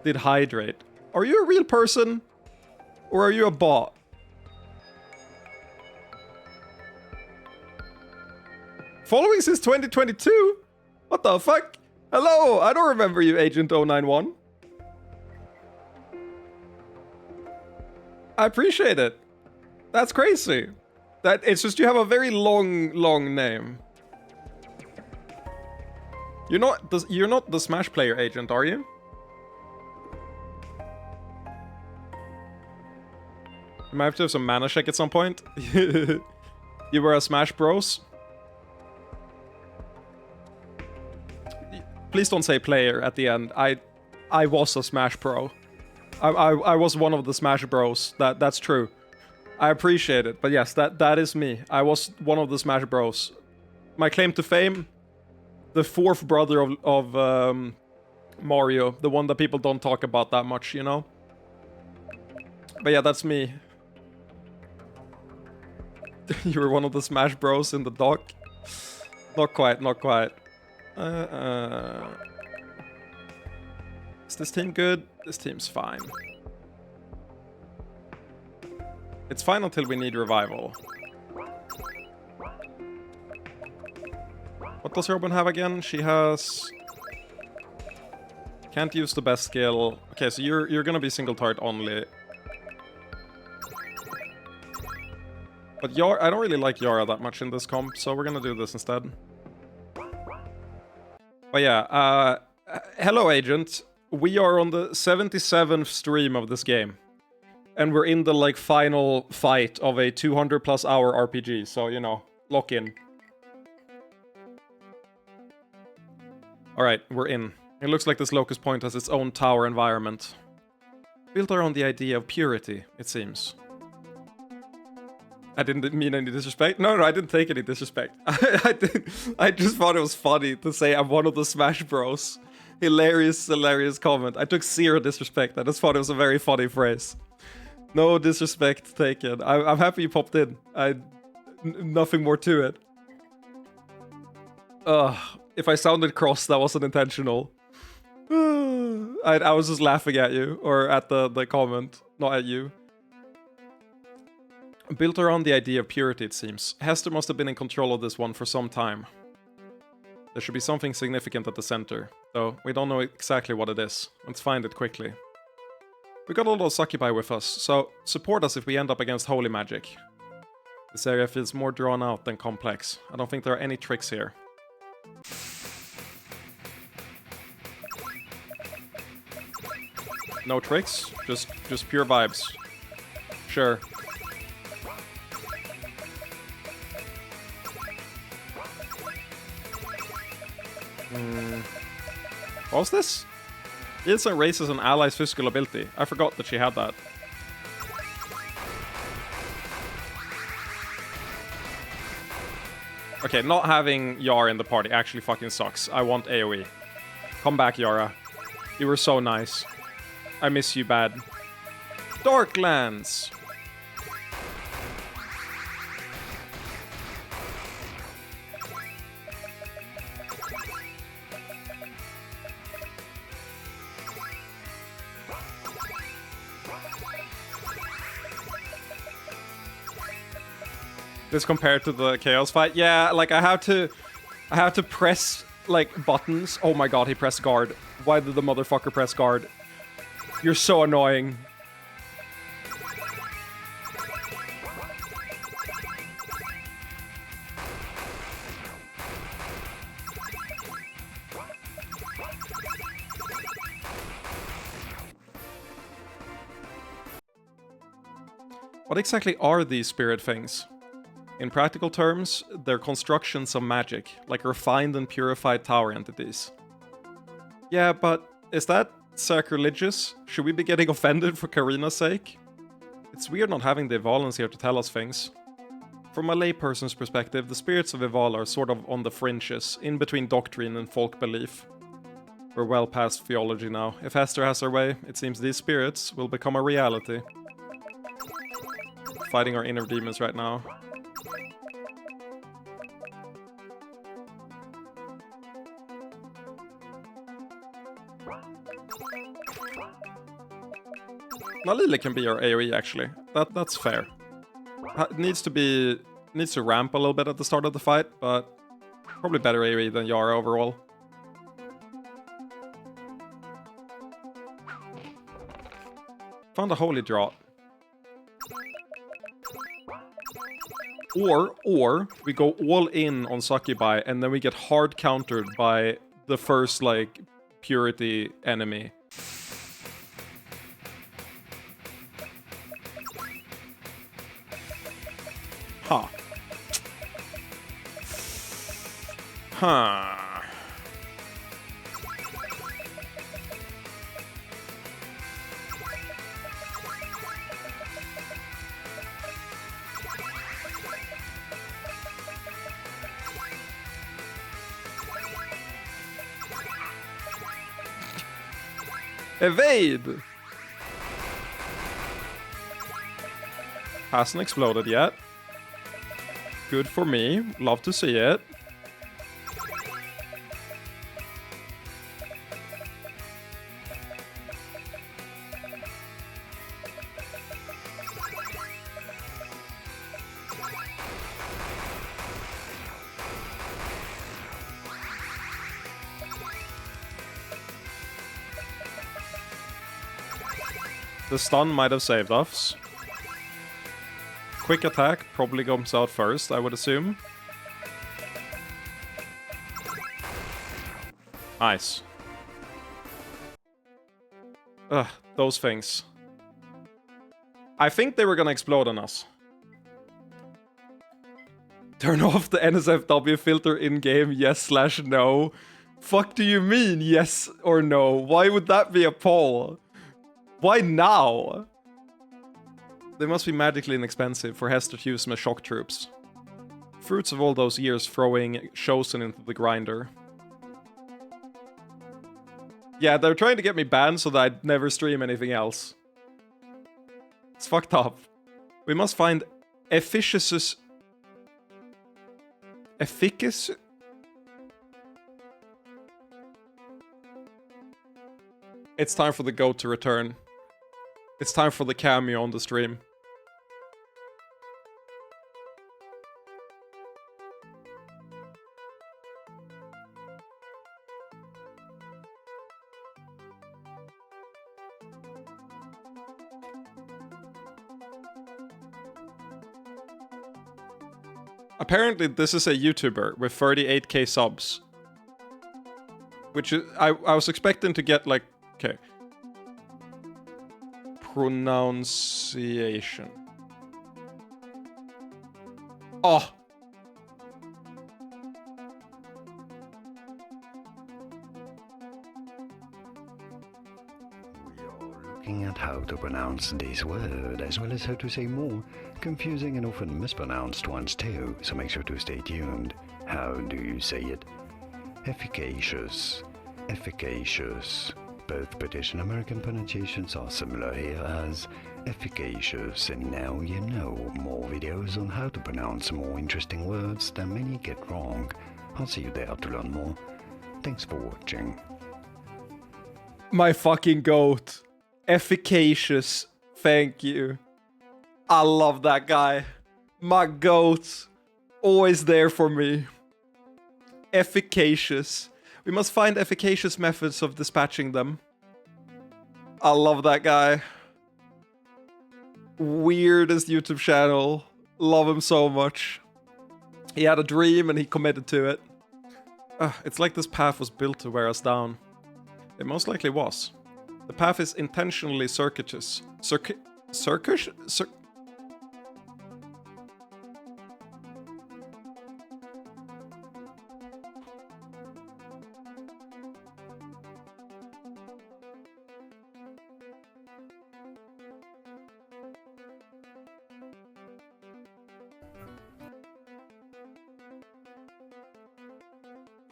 A: did hydrate. Are you a real person? Or are you a bot? Following since 2022? What the fuck? Hello, I don't remember you, Agent 091. I appreciate it. That's crazy. It's just you have a very long name. You're not the Smash player agent, are you? You might have to have some mana check at some point. You were a Smash Bros. Please don't say player at the end. I was a Smash Pro. I was one of the Smash Bros. That's true. I appreciate it, but yes, that is me. I was one of the Smash Bros. My claim to fame, the fourth brother of Mario, the one that people don't talk about that much, you know? But yeah, that's me. You were one of the Smash Bros in the dock? Not quite, not quite. Is this team good? This team's fine. It's fine until we need revival. What does Robin have again? She has... Can't use the best skill. Okay, so you're gonna be single target only. But Yara, I don't really like Yara that much in this comp, so we're gonna do this instead. But yeah, hello agent. We are on the 77th stream of this game. And we're in the, like, final fight of a 200+ hour RPG, so, you know, lock in. Alright, we're in. It looks like this Locust Point has its own tower environment. Built around the idea of purity, it seems. I didn't mean any disrespect. No, I didn't take any disrespect. I just thought it was funny to say I'm one of the Smash Bros. Hilarious comment. I took zero disrespect. I just thought it was a very funny phrase. No disrespect taken. I'm happy you popped in. Nothing more to it. If I sounded cross, that wasn't intentional. I was just laughing at you, or at the comment, not at you. Built around the idea of purity, it seems. Hester must have been in control of this one for some time. There should be something significant at the center, though we don't know exactly what it is. Let's find it quickly. We got a lot of Succubi with us, so support us if we end up against holy magic. This area feels more drawn out than complex. I don't think there are any tricks here. No tricks? Just pure vibes. Sure. What was this? Ilsa raises an ally's physical ability. I forgot that she had that. Okay, not having Yara in the party actually fucking sucks. I want AoE. Come back, Yara. You were so nice. I miss you bad. Darklands! This compared to the Chaos fight? Yeah, like I have to press like buttons. Oh my god, he pressed guard. Why did the motherfucker press guard? You're so annoying. What exactly are these spirit things? In practical terms, they're constructions of magic, like refined and purified tower entities. Yeah, but is that sacrilegious? Should we be getting offended for Karina's sake? It's weird not having the Evalans here to tell us things. From a layperson's perspective, the spirits of Eval are sort of on the fringes, in between doctrine and folk belief. We're well past theology now. If Hester has her way, it seems these spirits will become a reality. Fighting our inner demons right now. Nalili can be our AoE actually. That's fair. It needs to ramp a little bit at the start of the fight, but probably better AoE than Yara overall. Found a holy draught. Or we go all in on Succubi and then we get hard countered by the first, like, purity enemy. Huh. Huh. Evade! Hasn't exploded yet. Good for me. Love to see it. The stun might have saved us. Quick attack probably comes out first, I would assume. Nice. Ugh, those things. I think they were gonna explode on us. Turn off the NSFW filter in-game, yes/no. Fuck do you mean, yes or no? Why would that be a poll? Why now? They must be magically inexpensive for Hester to use them as shock troops. Fruits of all those years throwing Chosen into the grinder. Yeah, they're trying to get me banned so that I'd never stream anything else. It's fucked up. We must find efficacious... Efficacious? It's time for the goat to return. It's time for the cameo on the stream. Apparently this is a YouTuber with 38k subs. Which is, I was expecting to get like, okay. Pronunciation. Oh!
C: Looking at how to pronounce this word, as well as how to say more confusing and often mispronounced ones too, so make sure to stay tuned. How do you say it? Efficacious. Efficacious. Both British and American pronunciations are similar here as efficacious, and now you know more videos on how to pronounce more interesting words that many get wrong. I'll see you there to learn more. Thanks for watching.
A: My fucking goat. Efficacious. Thank you. I love that guy. My goat. Always there for me. Efficacious. We must find efficacious methods of dispatching them. I love that guy. Weirdest YouTube channel. Love him so much. He had a dream and he committed to it. It's like this path was built to wear us down. It most likely was. The path is intentionally circuitous.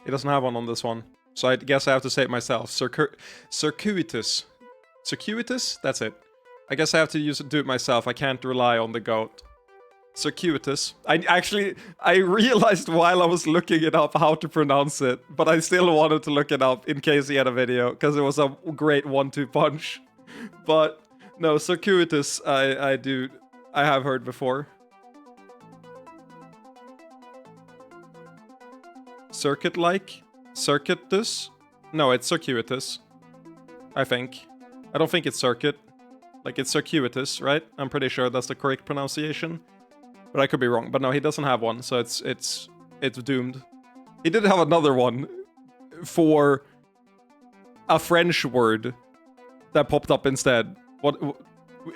A: He doesn't have one on this one, so I guess I have to say it myself. Circuitous. Circuitous? That's it. I guess I have to do it myself. I can't rely on the goat. Circuitous. I realized while I was looking it up how to pronounce it, but I still wanted to look it up in case he had a video, because it was a great 1-2 punch. But no, circuitous I have heard before. Circuit-like? Circuitous? No, it's circuitous. I think. I don't think it's circuit. Like, it's circuitous, right? I'm pretty sure that's the correct pronunciation. But I could be wrong. But no, he doesn't have one, so it's doomed. He did have another one. for a French word that popped up instead. What?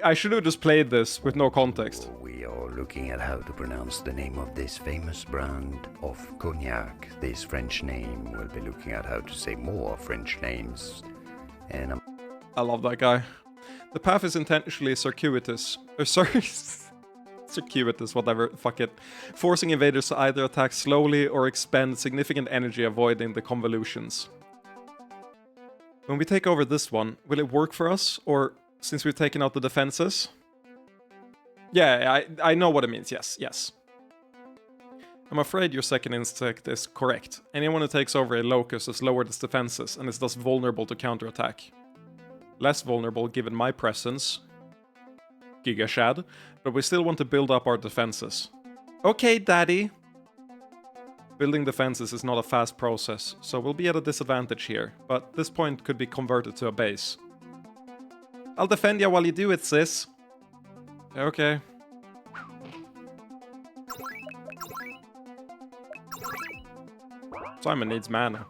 A: I should have just played this with no context.
C: We are looking at how to pronounce the name of this famous brand of cognac. This French name. We'll be looking at how to say more French names. And
A: I love that guy. The path is intentionally circuitous. Sorry. Circuitous, whatever, fuck it. Forcing invaders to either attack slowly or expend significant energy avoiding the convolutions. When we take over this one, will it work for us? Or since we've taken out the defenses? Yeah, I know what it means, yes. I'm afraid your second instinct is correct. Anyone who takes over a locus has lowered its defenses and is thus vulnerable to counterattack. Less vulnerable given my presence, Giga Shad, but we still want to build up our defenses. Okay, daddy. Building defenses is not a fast process, so we'll be at a disadvantage here, but this point could be converted to a base. I'll defend you while you do it, sis. Okay. Simon needs mana.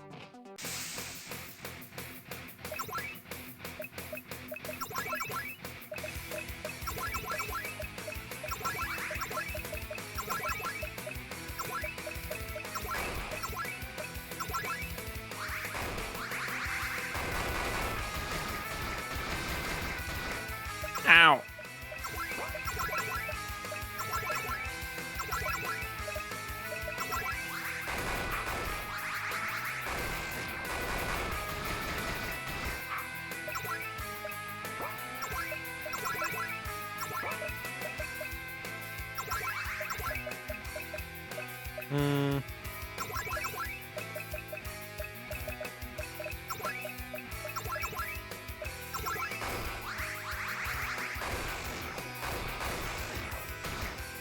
A: Ow.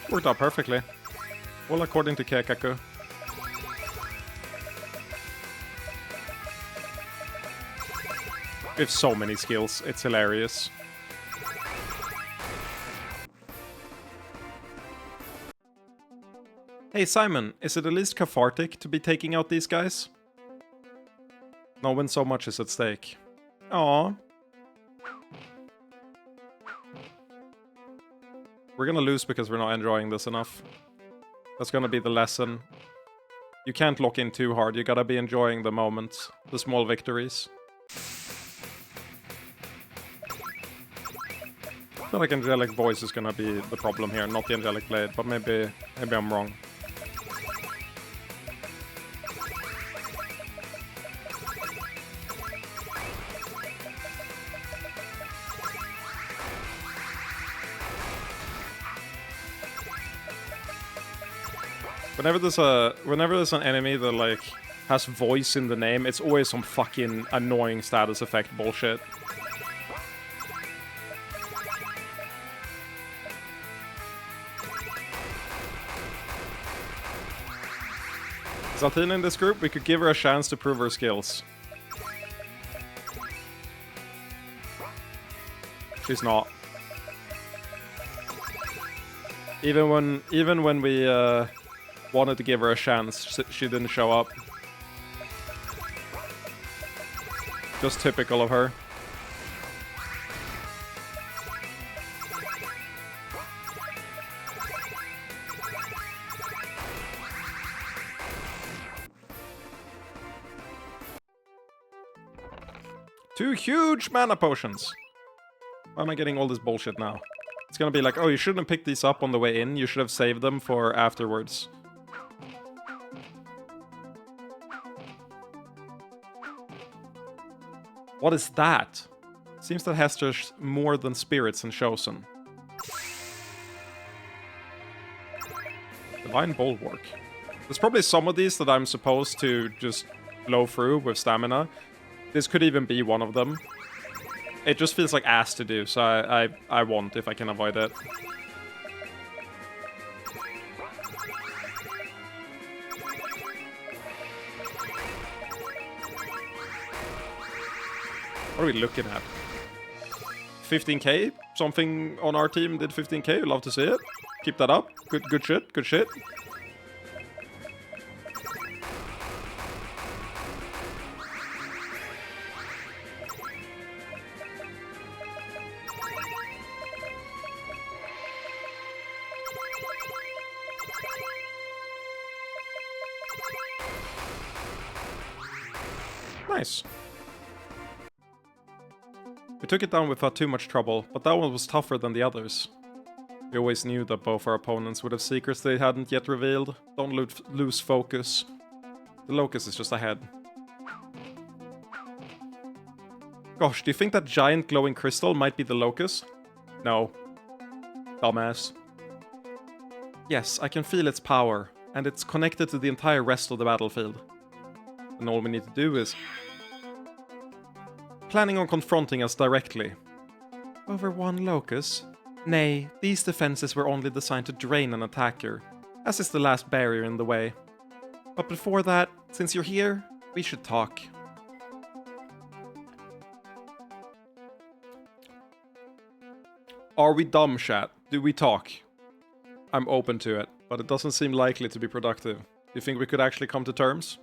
A: Worked out perfectly. All according to Keikaku. We have so many skills, it's hilarious. Hey Simon, is it at least cathartic to be taking out these guys? Not when so much is at stake. Aww. We're gonna lose because we're not enjoying this enough. That's gonna be the lesson. You can't lock in too hard, you gotta be enjoying the moments, the small victories. I feel like Angelic Voice is gonna be the problem here, not the Angelic Blade, but maybe I'm wrong. Whenever there's an enemy that like has voice in the name, it's always some fucking annoying status effect bullshit. Zaltina in this group, we could give her a chance to prove her skills. She's not. Even when we wanted to give her a chance, she didn't show up. Just typical of her. Two huge mana potions! Why am I getting all this bullshit now? It's gonna be like, oh, you shouldn't have picked these up on the way in, you should have saved them for afterwards. What is that? Seems that Hester's more than spirits and chosen. Divine Bulwark. There's probably some of these that I'm supposed to just blow through with stamina. This could even be one of them. It just feels like ass to do, so I won't if I can avoid it. What are we looking at? 15k? Something on our team did 15k. Love to see it. Keep that up. Good shit. Good shit. Nice. We took it down without too much trouble, but that one was tougher than the others. We always knew that both our opponents would have secrets they hadn't yet revealed. Don't lose focus. The Locust is just ahead. Gosh, do you think that giant glowing crystal might be the Locust? No. Dumbass. Yes, I can feel its power, and it's connected to the entire rest of the battlefield. And all we need to do is... planning on confronting us directly. Over one Locust? Nay, these defenses were only designed to drain an attacker, as is the last barrier in the way. But before that, since you're here, we should talk. Are we dumb, chat? Do we talk? I'm open to it, but it doesn't seem likely to be productive. Do you think we could actually come to terms?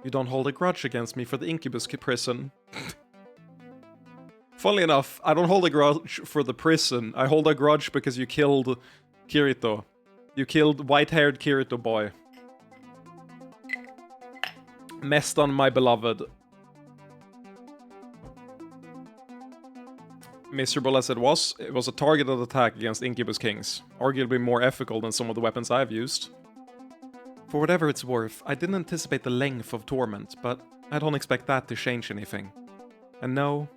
A: You don't hold a grudge against me for the Incubus prison. Funnily enough, I don't hold a grudge for the prison. I hold a grudge because you killed Kirito. You killed white-haired Kirito boy. Messed on my beloved. Miserable as it was a targeted attack against Incubus Kings. Arguably more ethical than some of the weapons I've used. For whatever it's worth, I didn't anticipate the length of torment, but I don't expect that to change anything. And no,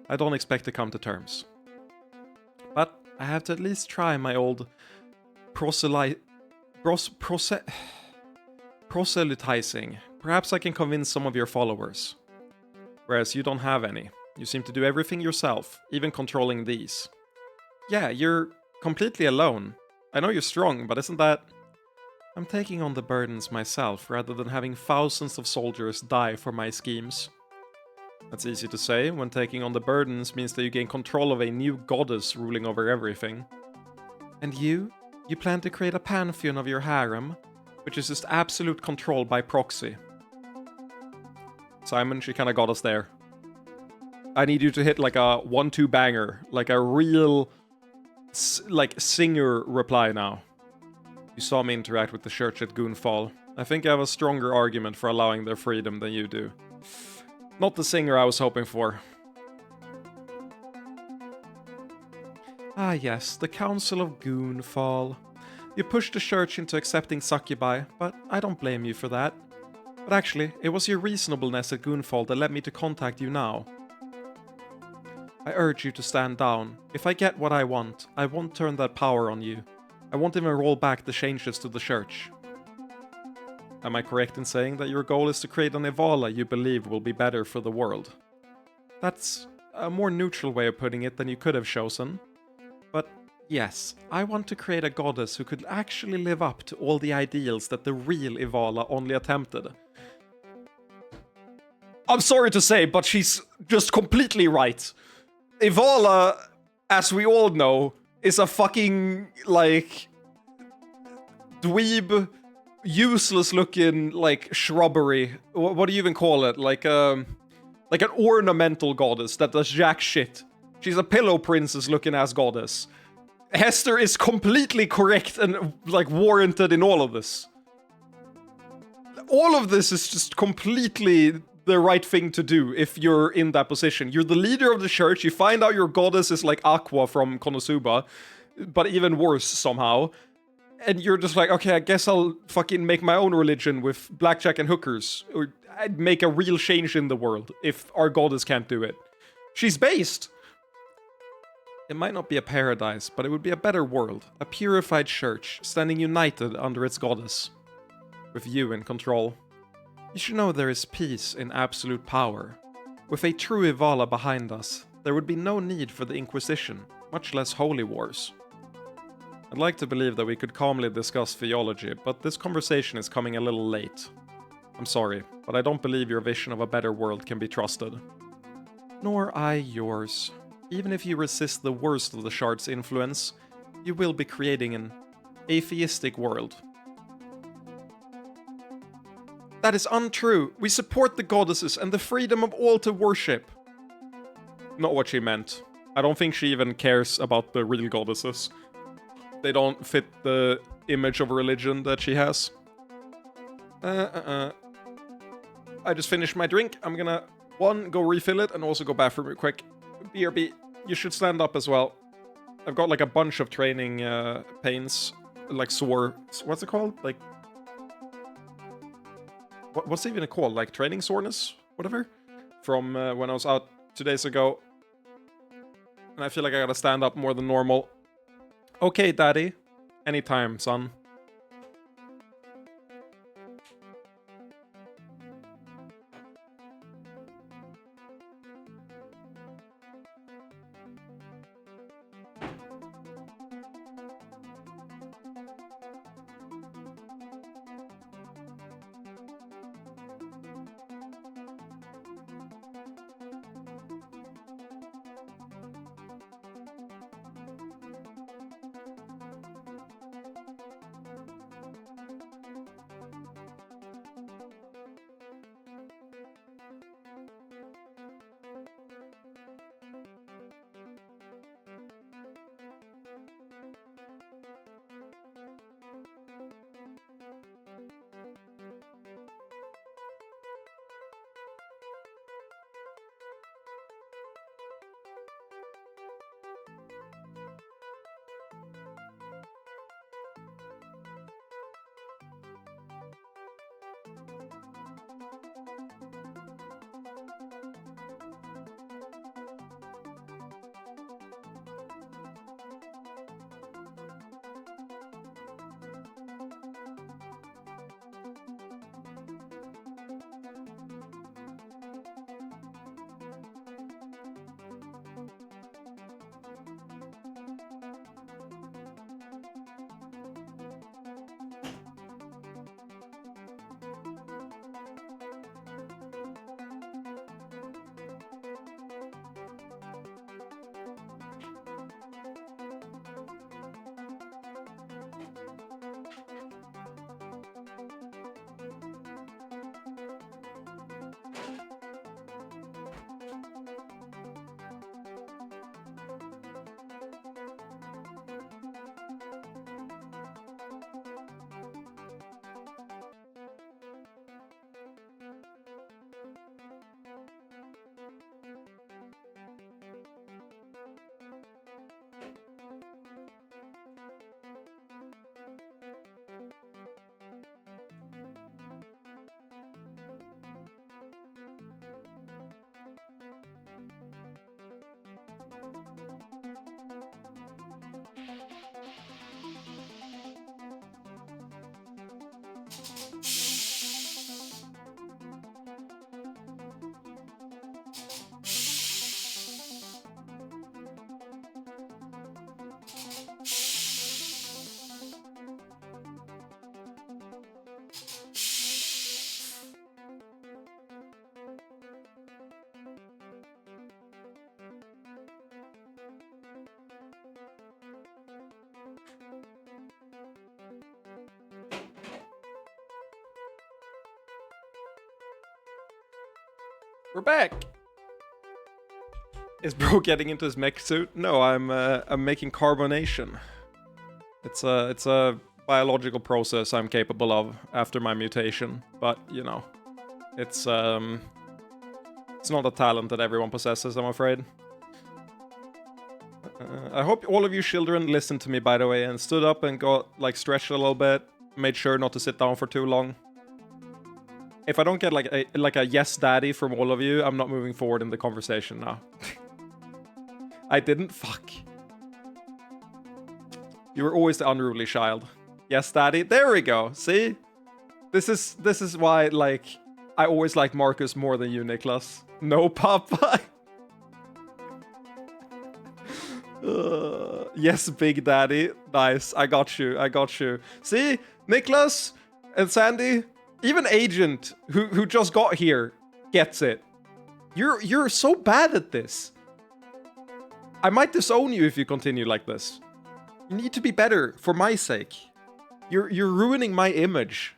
A: I don't expect to come to terms. But I have to at least try my old proselytizing. Perhaps I can convince some of your followers. Whereas you don't have any. You seem to do everything yourself, even controlling these. Yeah, you're completely alone. I know you're strong, but isn't that... I'm taking on the burdens myself, rather than having thousands of soldiers die for my schemes. That's easy to say, when taking on the burdens means that you gain control of a new goddess ruling over everything. And you? You plan to create a pantheon of your harem, which is just absolute control by proxy. Simon, she kinda got us there. I need you to hit like a 1-2 banger, like a real, like, singer reply now. You saw me interact with the church at Goonfall. I think I have a stronger argument for allowing their freedom than you do. Not the singer I was hoping for. Ah yes, the Council of Goonfall. You pushed the church into accepting succubi, but I don't blame you for that. But actually, it was your reasonableness at Goonfall that led me to contact you now. I urge you to stand down. If I get what I want, I won't turn that power on you. I won't even roll back the changes to the church. Am I correct in saying that your goal is to create an Evala you believe will be better for the world? That's a more neutral way of putting it than you could have chosen. But yes, I want to create a goddess who could actually live up to all the ideals that the real Evala only attempted. I'm sorry to say, but she's just completely right. Evala, as we all know, is a fucking, like, dweeb, useless-looking, like, shrubbery. What do you even call it? Like an ornamental goddess that does jack shit. She's a pillow princess-looking-ass goddess. Hester is completely correct and, like, warranted in all of this. All of this is just completely the right thing to do if you're in that position. You're the leader of the church, you find out your goddess is like Aqua from Konosuba, but even worse somehow, and you're just like, okay, I guess I'll fucking make my own religion with blackjack and hookers, or I'd make a real change in the world if our goddess can't do it. She's based! It might not be a paradise, but it would be a better world, a purified church, standing united under its goddess. With you in control. You should know there is peace in absolute power. With a true Evala behind us, there would be no need for the Inquisition, much less holy wars. I'd like to believe that we could calmly discuss theology, but this conversation is coming a little late. I'm sorry, but I don't believe your vision of a better world can be trusted. Nor I yours. Even if you resist the worst of the Shard's influence, you will be creating an atheistic world. That is untrue. We support the goddesses and the freedom of all to worship. Not what she meant. I don't think she even cares about the real goddesses. They don't fit the image of religion that she has. I just finished my drink. I'm gonna, one, go refill it and also go bathroom real quick. BRB, you should stand up as well. I've got like a bunch of training pains, like sore, what's it called? Like, what's it even called? Like training soreness? Whatever? From when I was out 2 days ago. And I feel like I gotta stand up more than normal. Okay, daddy. Anytime, son. We're back! Is bro getting into his mech suit? No, I'm making carbonation. It's a biological process I'm capable of after my mutation, but you know, it's not a talent that everyone possesses, I'm afraid. I hope all of you children listened to me, by the way, and stood up and got like stretched a little bit, made sure not to sit down for too long. If I don't get like a yes daddy from all of you, I'm not moving forward in the conversation now. I didn't. Fuck. You were always the unruly child. Yes daddy. There we go. See? This is why like I always liked Marcus more than you, Niklas. No papa. Yes, big daddy. Nice. I got you. I got you. See? Niklas and Sandy, even Agent, who just got here, gets it. You're so bad at this. I might disown you if you continue like this. You need to be better for my sake. You're ruining my image.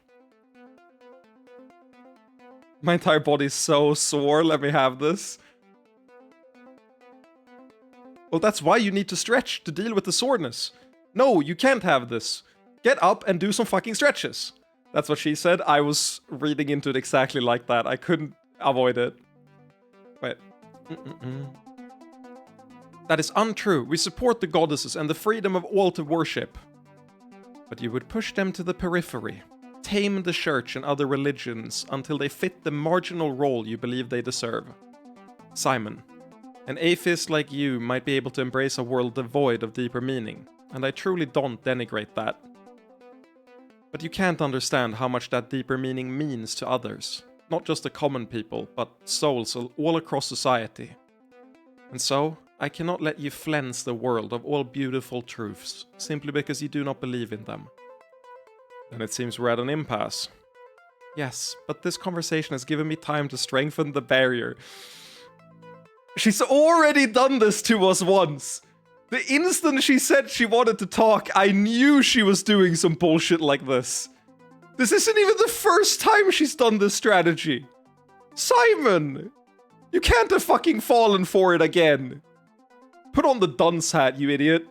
A: My entire body's so sore. Let me have this. Well, that's why you need to stretch to deal with the soreness. No, you can't have this. Get up and do some fucking stretches. That's what she said. I was reading into it exactly like that. I couldn't avoid it. Wait. That is untrue. We support the goddesses and the freedom of all to worship. But you would push them to the periphery, tame the church and other religions until they fit the marginal role you believe they deserve. Simon, an atheist like you might be able to embrace a world devoid of deeper meaning, and I truly don't denigrate that. But you can't understand how much that deeper meaning means to others, not just the common people, but souls all across society. And so, I cannot let you cleanse the world of all beautiful truths, simply because you do not believe in them. And it seems we're at an impasse. Yes, but this conversation has given me time to strengthen the barrier. She's already done this to us once! The instant she said she wanted to talk, I knew she was doing some bullshit like this. This isn't even the first time she's done this strategy. Simon! You can't have fucking fallen for it again. Put on the dunce hat, you idiot.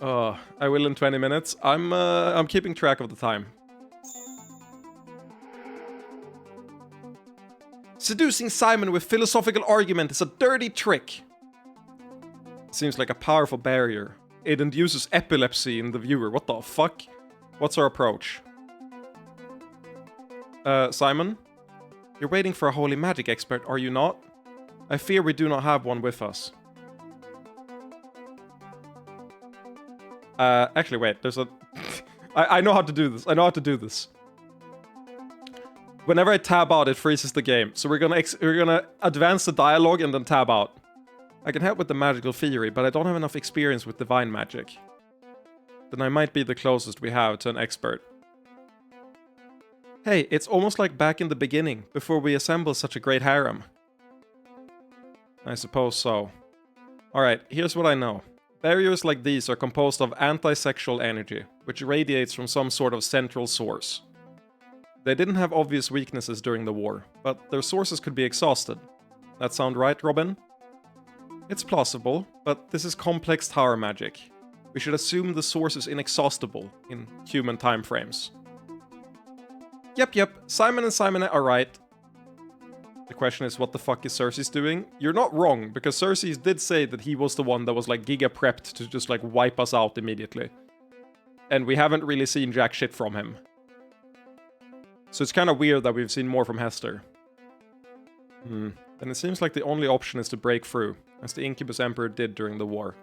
A: I will in 20 minutes. I'm keeping track of the time. Seducing Simon with philosophical argument is a dirty trick. Seems like a powerful barrier. It induces epilepsy in the viewer. What the fuck? What's our approach? Simon? You're waiting for a holy magic expert, are you not? I fear we do not have one with us. Actually, wait, there's a... I know how to do this. I know how to do this. Whenever I tab out, it freezes the game. So we're gonna advance the dialogue and then tab out. I can help with the magical theory, but I don't have enough experience with divine magic. Then I might be the closest we have to an expert. Hey, it's almost like back in the beginning, before we assembled such a great harem. I suppose so. Alright, here's what I know. Barriers like these are composed of anti-sexual energy, which radiates from some sort of central source. They didn't have obvious weaknesses during the war, but their sources could be exhausted. That sound right, Robin? It's plausible, but this is complex tower magic. We should assume the source is inexhaustible in human time frames. Yep, Simon and Simonette are right. The question is, what the fuck is Cersei's doing? You're not wrong, because Cersei did say that he was the one that was like giga prepped to just like wipe us out immediately. And we haven't really seen jack shit from him. So it's kind of weird that we've seen more from Hester. Then it seems like the only option is to break through, as the Incubus Emperor did during the war.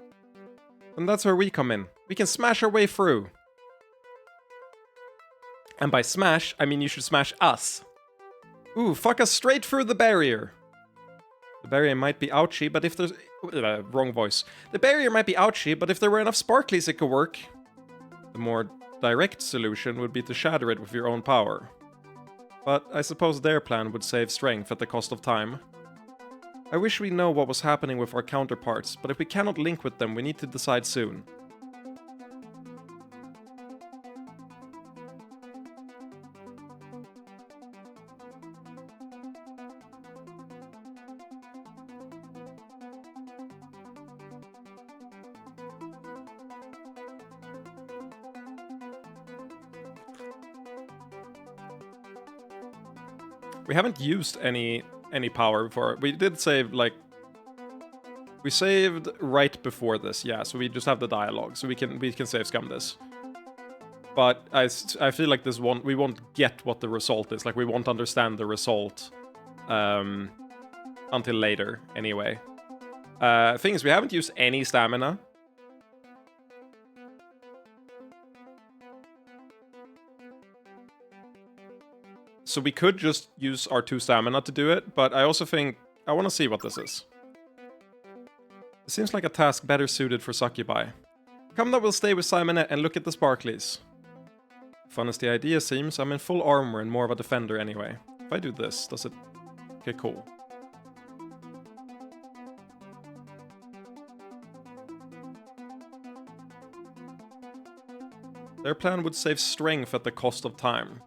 A: And that's where we come in. We can smash our way through. And by smash, I mean you should smash us. Ooh, fuck us straight through the barrier. The barrier might be ouchy, but if there's... wrong voice. The barrier might be ouchy, but if there were enough sparklies it could work. The more direct solution would be to shatter it with your own power. But I suppose their plan would save strength at the cost of time. I wish we know what was happening with our counterparts, but if we cannot link with them, we need to decide soon. We haven't used any power before. We did save, like... We saved right before this, yeah, so we just have the dialogue, so we can save scum this. But I feel like this one, we won't get what the result is, like we won't understand the result until later, anyway. Thing is, we haven't used any stamina. So we could just use our 2 stamina to do it, but I also think... I want to see what this is. It seems like a task better suited for succubi. Come that we'll stay with Simonette and look at the sparklies. Fun as the idea seems, I'm in full armor and more of a defender anyway. If I do this, does it... Okay, cool. Their plan would save strength at the cost of time.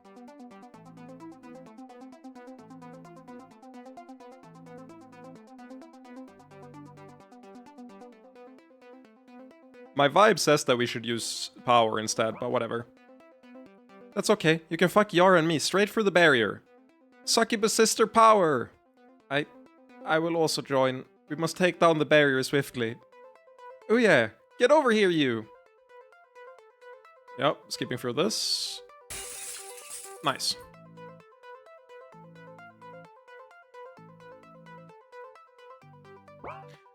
A: My vibe says that we should use power instead, but whatever. That's okay. You can fuck Yara and me straight through the barrier. Succubus sister power! I will also join. We must take down the barrier swiftly. Oh yeah, get over here, you! Yep, skipping through this. Nice.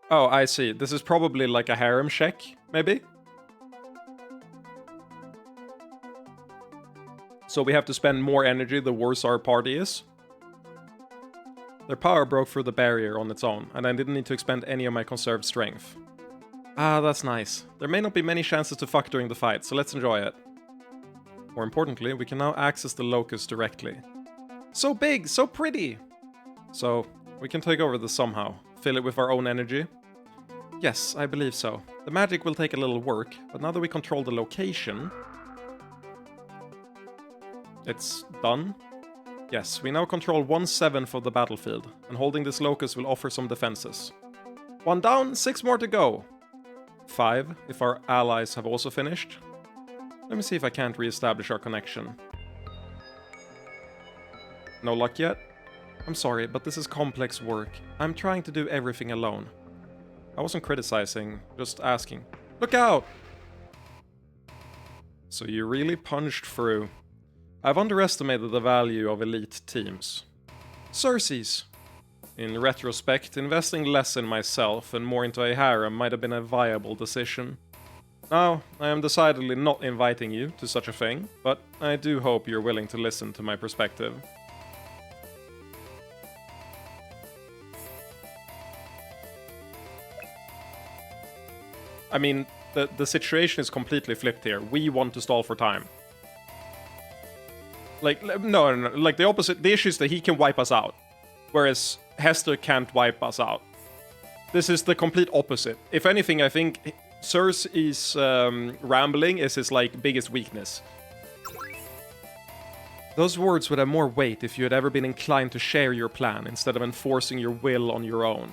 A: Oh, I see. This is probably like a harem check, maybe? So we have to spend more energy the worse our party is. Their power broke through the barrier on its own, and I didn't need to expend any of my conserved strength. Ah, that's nice. There may not be many chances to fuck during the fight, so let's enjoy it. More importantly, we can now access the locust directly. So big, so pretty! So, we can take over this somehow. Fill it with our own energy. Yes, I believe so. The magic will take a little work, but now that we control the location... It's done. Yes, we now control 1/7 of the battlefield, and holding this locust will offer some defenses. 1 down, 6 more to go. 5, if our allies have also finished. Let me see if I can't re-establish our connection. No luck yet? I'm sorry, but this is complex work. I'm trying to do everything alone. I wasn't criticizing, just asking. Look out! So you really punched through. I've underestimated the value of elite teams. Circes! In retrospect, investing less in myself and more into a harem might have been a viable decision. Now, I am decidedly not inviting you to such a thing, but I do hope you're willing to listen to my perspective. I mean, the situation is completely flipped here. We want to stall for time. Like, no, like the opposite. The issue is that he can wipe us out, whereas Hester can't wipe us out. This is the complete opposite. If anything, I think Circe's rambling is his, like, biggest weakness. Those words would have more weight if you had ever been inclined to share your plan instead of enforcing your will on your own.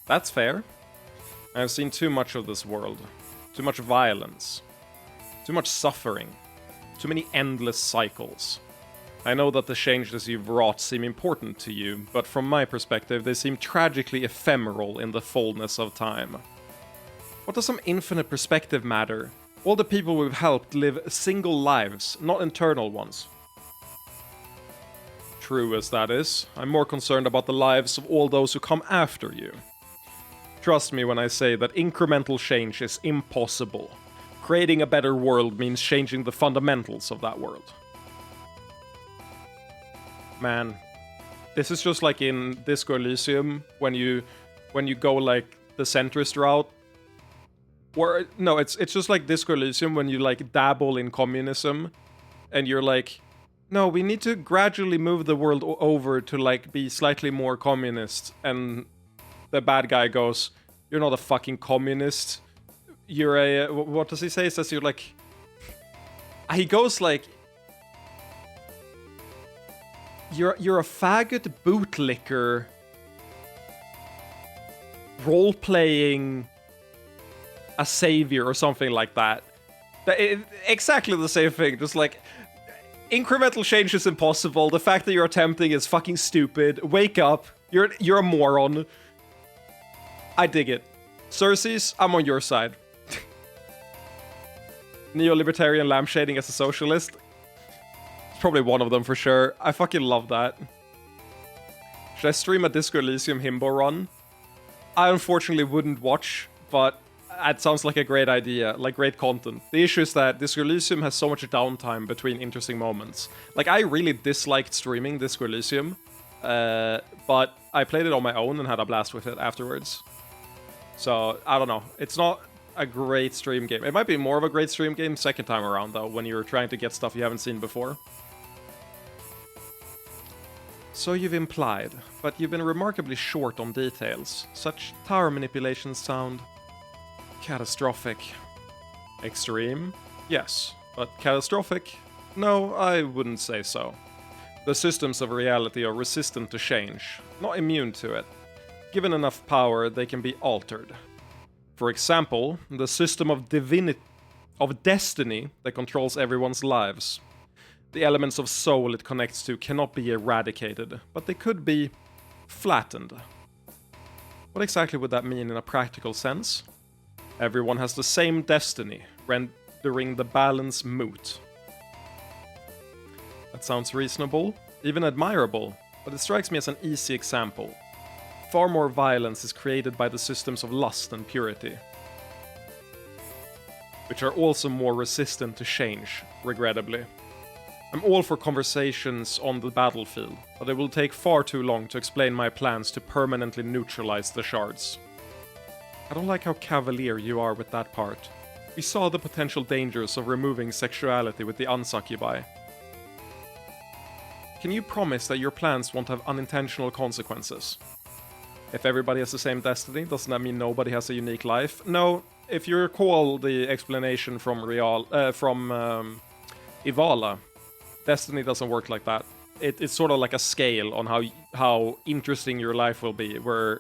A: That's fair. I've seen too much of this world. Too much violence. Too much suffering. Too many endless cycles. I know that the changes you've wrought seem important to you, but from my perspective, they seem tragically ephemeral in the fullness of time. What does some infinite perspective matter? All the people we've helped live single lives, not eternal ones. True as that is, I'm more concerned about the lives of all those who come after you. Trust me when I say that incremental change is impossible. Creating a better world means changing the fundamentals of that world. Man, this is just like in Disco Elysium when you go like the centrist route. Or no, it's just like Disco Elysium when you like dabble in communism and you're like, no, we need to gradually move the world over to like be slightly more communist, and the bad guy goes, you're not a fucking communist. You're a... What does he say? He says you're like... He goes like... You're a faggot bootlicker... role-playing... a savior or something like that. Exactly the same thing, just like... Incremental change is impossible, the fact that you're attempting is fucking stupid, wake up, you're a moron. I dig it. Circes, I'm on your side. Neo-libertarian lampshading as a socialist. It's probably one of them for sure. I fucking love that. Should I stream a Disco Elysium himbo run? I unfortunately wouldn't watch, but that sounds like a great idea, like great content. The issue is that Disco Elysium has so much downtime between interesting moments. Like, I really disliked streaming Disco Elysium, but I played it on my own and had a blast with it afterwards. So, I don't know. It's not a great stream game. It might be more of a great stream game second time around, though, when you're trying to get stuff you haven't seen before. So you've implied, but you've been remarkably short on details. Such tower manipulations sound... catastrophic. Extreme? Yes. But catastrophic? No, I wouldn't say so. The systems of reality are resistant to change, not immune to it. Given enough power, they can be altered. For example, the system of divinity... of destiny that controls everyone's lives. The elements of soul it connects to cannot be eradicated, but they could be flattened. What exactly would that mean in a practical sense? Everyone has the same destiny, rendering the balance moot. That sounds reasonable, even admirable, but it strikes me as an easy example. Far more violence is created by the systems of lust and purity, which are also more resistant to change, regrettably. I'm all for conversations on the battlefield, but it will take far too long to explain my plans to permanently neutralize the shards. I don't like how cavalier you are with that part. We saw the potential dangers of removing sexuality with the unsuccubi. Can you promise that your plans won't have unintentional consequences? If everybody has the same destiny, doesn't that mean nobody has a unique life? No, if you recall the explanation from Ivala, destiny doesn't work like that. It's sort of like a scale on how interesting your life will be, where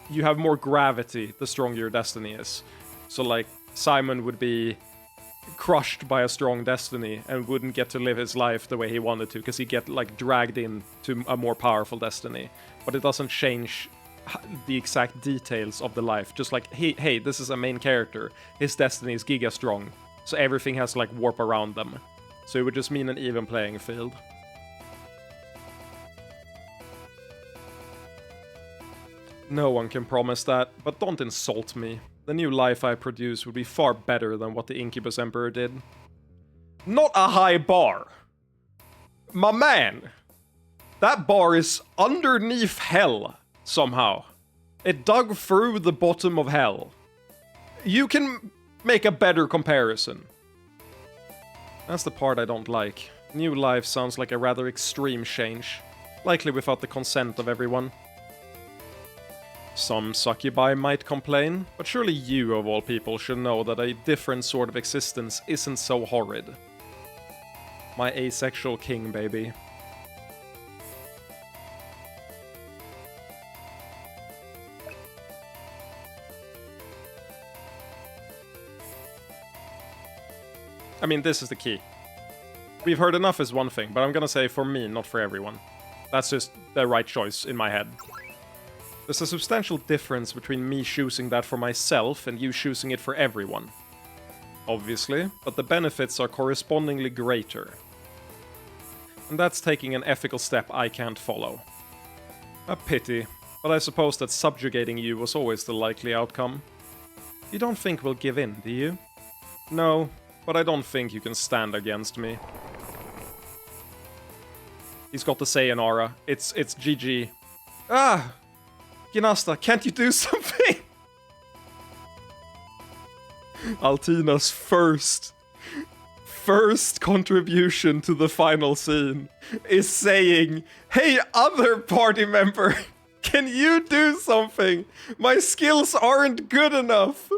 A: you have more gravity the stronger your destiny is. So like, Simon would be crushed by a strong destiny and wouldn't get to live his life the way he wanted to, because he'd get like dragged into a more powerful destiny. But it doesn't change the exact details of the life. Just like, hey, this is a main character. His destiny is giga strong, so everything has to like warp around them. So it would just mean an even playing field. No one can promise that, but don't insult me. The new life I produce would be far better than what the Incubus Emperor did. Not a high bar! My man! That bar is underneath hell, somehow. It dug through the bottom of hell. You can make a better comparison. That's the part I don't like. New life sounds like a rather extreme change, likely without the consent of everyone. Some succubi might complain, but surely you, of all people, should know that a different sort of existence isn't so horrid. My asexual king, baby. I mean, this is the key. We've heard enough is one thing, but I'm gonna say for me, not for everyone. That's just the right choice in my head. There's a substantial difference between me choosing that for myself and you choosing it for everyone. Obviously, but the benefits are correspondingly greater. And that's taking an ethical step I can't follow. A pity, but I suppose that subjugating you was always the likely outcome. You don't think we'll give in, do you? No, but I don't think you can stand against me. He's got the sayonara. It's GG. Ah! Ginasta, can't you do something? Altina's first contribution to the final scene is saying, "Hey, other party member, can you do something? My skills aren't good enough."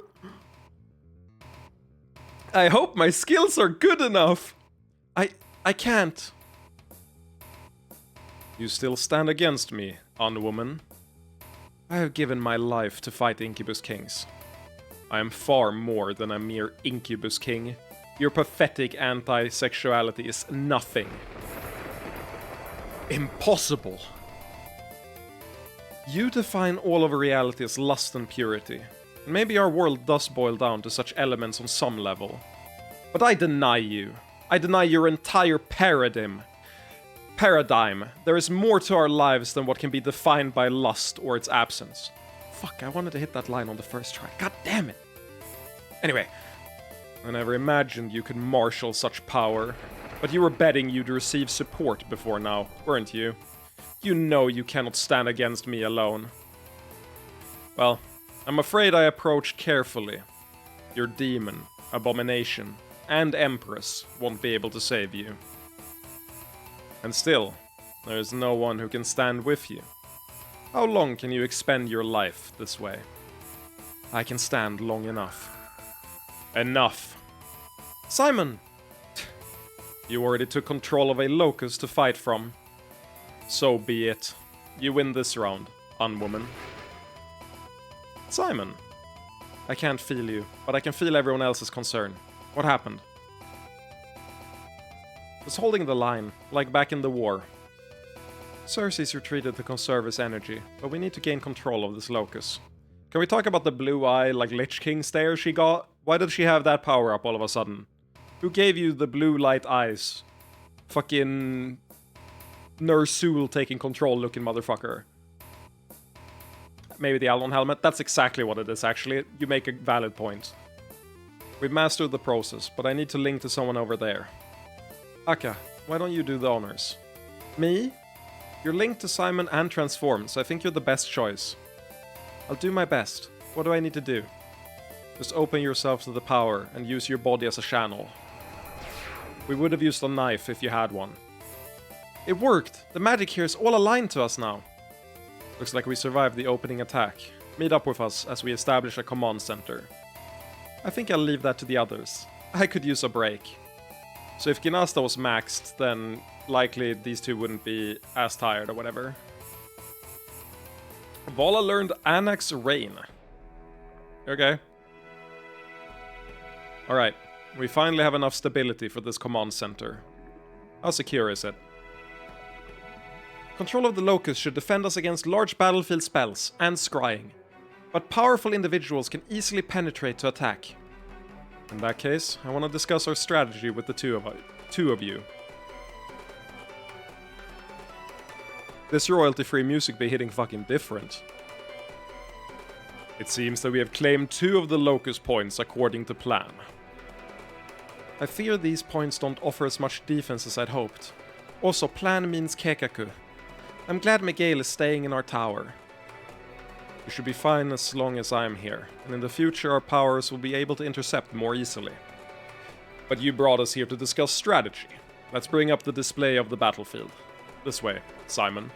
A: I hope my skills are good enough. I can't. You still stand against me, unwoman. I have given my life to fight Incubus Kings. I am far more than a mere Incubus King. Your pathetic anti-sexuality is nothing. Impossible. You define all of reality as lust and purity. And maybe our world does boil down to such elements on some level. But I deny you. I deny your entire paradigm. There is more to our lives than what can be defined by lust or its absence. Fuck, I wanted to hit that line on the first try. God damn it. Anyway, I never imagined you could marshal such power. But you were betting you'd receive support before now, weren't you? You know you cannot stand against me alone. Well, I'm afraid I approached carefully. Your demon, abomination, and empress won't be able to save you. And still, there is no one who can stand with you. How long can you expend your life this way? I can stand long enough. Enough! Simon! You already took control of a locus to fight from. So be it. You win this round, unwoman. Simon! I can't feel you, but I can feel everyone else's concern. What happened? Was holding the line, like back in the war. Cersei's retreated to conserve his energy, but we need to gain control of this locus. Can we talk about the blue eye, like Lich King stare she got? Why did she have that power up all of a sudden? Who gave you the blue light eyes? Fucking Ner'zhul taking control looking motherfucker. Maybe the Alon helmet? That's exactly what it is, actually. You make a valid point. We've mastered the process, but I need to link to someone over there. Akka, why don't you do the honors? Me? You're linked to Simon and Transform, so I think you're the best choice. I'll do my best. What do I need to do? Just open yourself to the power and use your body as a channel. We would have used a knife if you had one. It worked! The magic here is all aligned to us now. Looks like we survived the opening attack. Meet up with us as we establish a command center. I think I'll leave that to the others. I could use a break. So if Gnasta was maxed, then likely these two wouldn't be as tired or whatever. Vala learned Annex Rain. Okay. Alright, we finally have enough stability for this command center. How secure is it? Control of the locus should defend us against large battlefield spells and scrying, but powerful individuals can easily penetrate to attack. In that case, I want to discuss our strategy with the two of you. This royalty-free music be hitting fucking different. It seems that we have claimed 2 of the locus points according to plan. I fear these points don't offer as much defense as I'd hoped. Also, plan means Kekaku. I'm glad Miguel is staying in our tower. We should be fine as long as I'm here, and in the future our powers will be able to intercept more easily. But you brought us here to discuss strategy. Let's bring up the display of the battlefield. This way, Simon.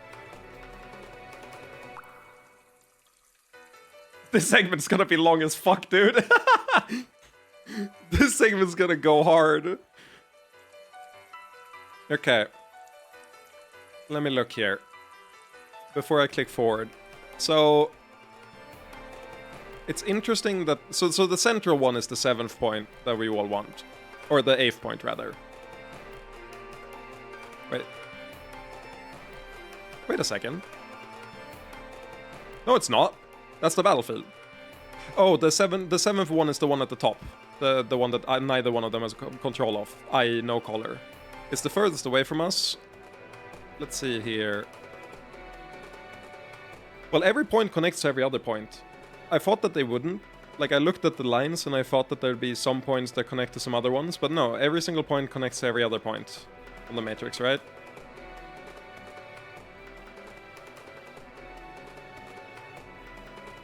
A: This segment's gonna be long as fuck, dude. This segment's gonna go hard. Okay. Let me look here. Before I click forward. So... it's interesting that... So the central one is the 7th point that we all want. Or the 8th point, rather. Wait a second. No, it's not. That's the battlefield. Oh, the 7th one is the one at the top. The one that neither one of them has control of. I.e. no color. It's the furthest away from us. Let's see here. Well, every point connects to every other point. I thought that they wouldn't. Like, I looked at the lines and I thought that there'd be some points that connect to some other ones, but no, every single point connects to every other point on the matrix, right?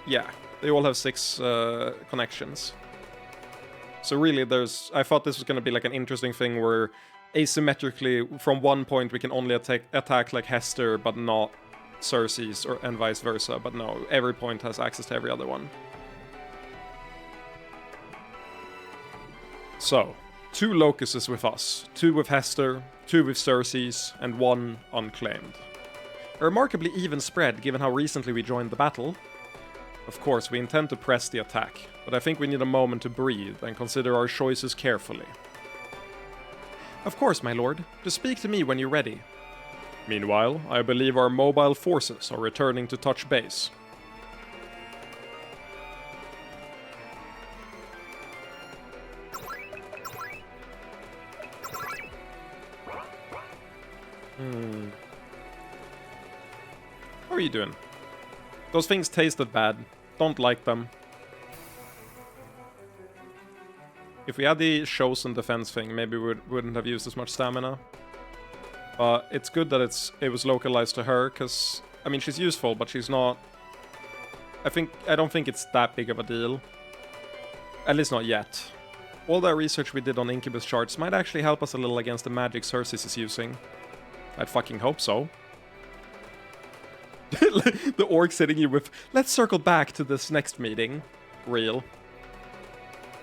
A: Yeah, they all have 6 connections. So really, I thought this was going to be like an interesting thing where asymmetrically, from one point we can only attack like Hester, but not Cersei's, and vice versa. But no, every point has access to every other one. So, 2 locuses with us, 2 with Hester, 2 with Cersei's, and 1 unclaimed. A remarkably even spread given how recently we joined the battle. Of course, we intend to press the attack, but I think we need a moment to breathe and consider our choices carefully. Of course, my lord. Just speak to me when you're ready. Meanwhile, I believe our mobile forces are returning to touch base. How are you doing? Those things tasted bad. Don't like them. If we had the chosen defense thing, maybe we wouldn't have used as much stamina. But it's good that it was localized to her, because, I mean, she's useful, but she's not... I don't think it's that big of a deal. At least not yet. All that research we did on Incubus charts might actually help us a little against the magic Cersei is using. I'd fucking hope so. The orc sitting here with, let's circle back to this next meeting. Real.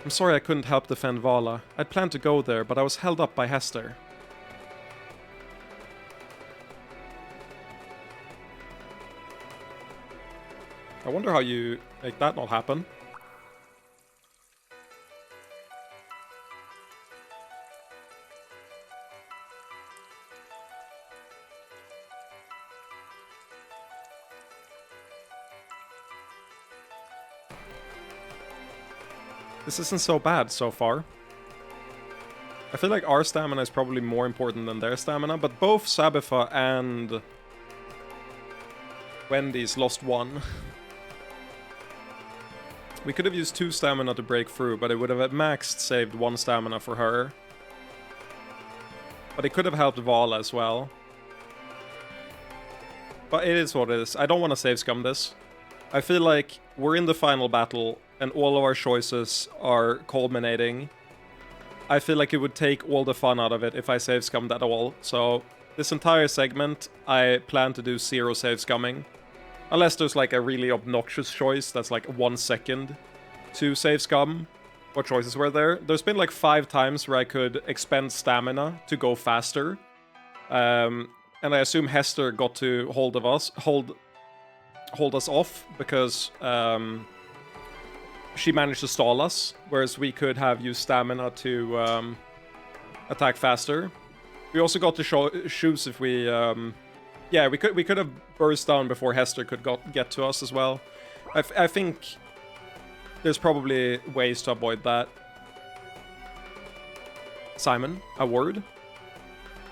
A: I'm sorry I couldn't help defend Vala. I'd planned to go there, but I was held up by Hester. I wonder how you make that not happen. This isn't so bad so far. I feel like our stamina is probably more important than their stamina, but both Sabitha and Wendy's lost 1. We could have used 2 stamina to break through, but it would have at max saved 1 stamina for her. But it could have helped Vala as well. But it is what it is. I don't want to save scum this. I feel like we're in the final battle, and all of our choices are culminating. I feel like it would take all the fun out of it if I save scummed at all. So this entire segment, I plan to do 0 save scumming. Unless there's like a really obnoxious choice that's like 1 second to save scum. What choices were there? There's been like 5 times where I could expend stamina to go faster. And I assume Hester got to hold us off because she managed to stall us, whereas we could have used stamina to attack faster. We also got to choose if we... yeah, we could have burst down before Hester could get to us as well. I think there's probably ways to avoid that. Simon, a word?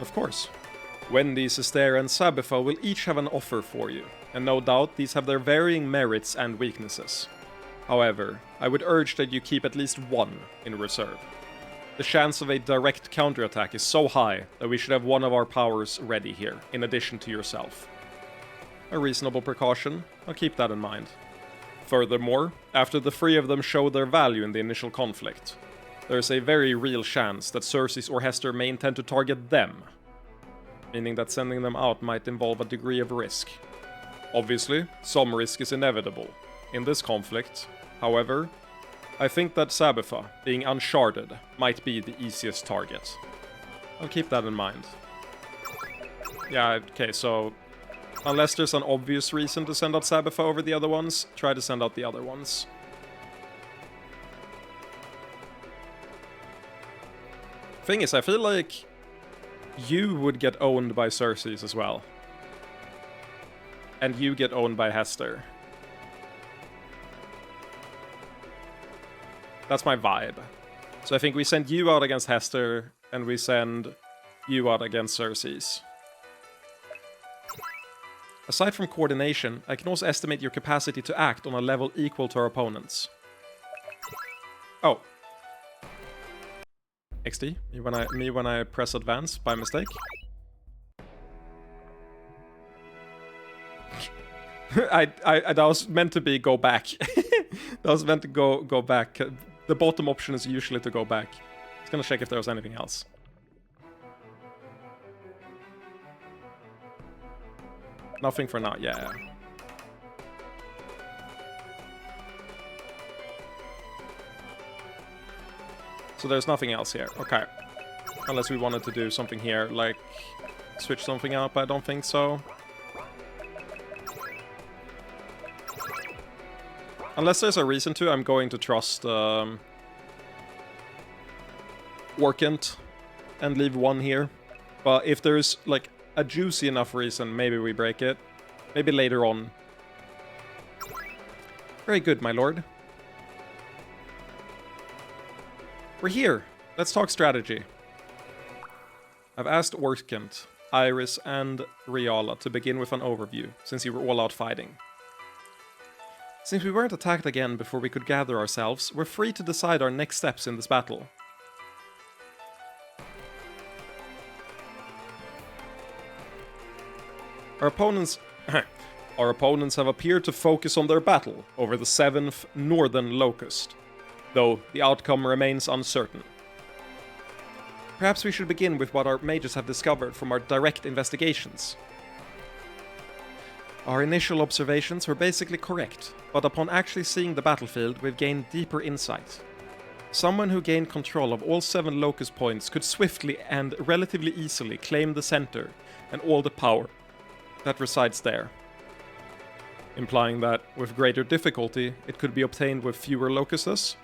A: Of course. Wendy, Sestera, and Sabitha will each have an offer for you, and no doubt these have their varying merits and weaknesses. However, I would urge that you keep at least 1 in reserve. The chance of a direct counterattack is so high that we should have one of our powers ready here, in addition to yourself. A reasonable precaution, I'll keep that in mind. Furthermore, after the 3 of them showed their value in the initial conflict, there is a very real chance that Xerxes or Hester may intend to target them, meaning that sending them out might involve a degree of risk. Obviously, some risk is inevitable in this conflict. However, I think that Sabitha, being uncharted, might be the easiest target. I'll keep that in mind. Yeah, okay, so... unless there's an obvious reason to send out Sabitha over the other ones, try to send out the other ones. Thing is, I feel like you would get owned by Xerxes as well. And you get owned by Hester. That's my vibe. So I think we send you out against Hester, and we send you out against Xerxes. Aside from coordination, I can also estimate your capacity to act on a level equal to our opponents. Oh. XD? Me when I press advance by mistake? That was meant to be go back. That was meant to go back. The bottom option is usually to go back. Just gonna check if there was anything else. Nothing for now, yeah. So there's nothing else here, okay. Unless we wanted to do something here, like switch something up, I don't think so. Unless there's a reason to, I'm going to trust Orkant and leave 1 here. But if there's like a juicy enough reason, maybe we break it. Maybe later on. Very good, my lord. We're here. Let's talk strategy. I've asked Orkant, Iris, and Riala to begin with an overview, since you were all out fighting. Since we weren't attacked again before we could gather ourselves, we're free to decide our next steps in this battle. Our opponents have appeared to focus on their battle over the 7th Northern Locust, though the outcome remains uncertain. Perhaps we should begin with what our mages have discovered from our direct investigations. Our initial observations were basically correct, but upon actually seeing the battlefield, we've gained deeper insight. Someone who gained control of all 7 locus points could swiftly and relatively easily claim the center and all the power that resides there, implying that, with greater difficulty, it could be obtained with fewer locuses?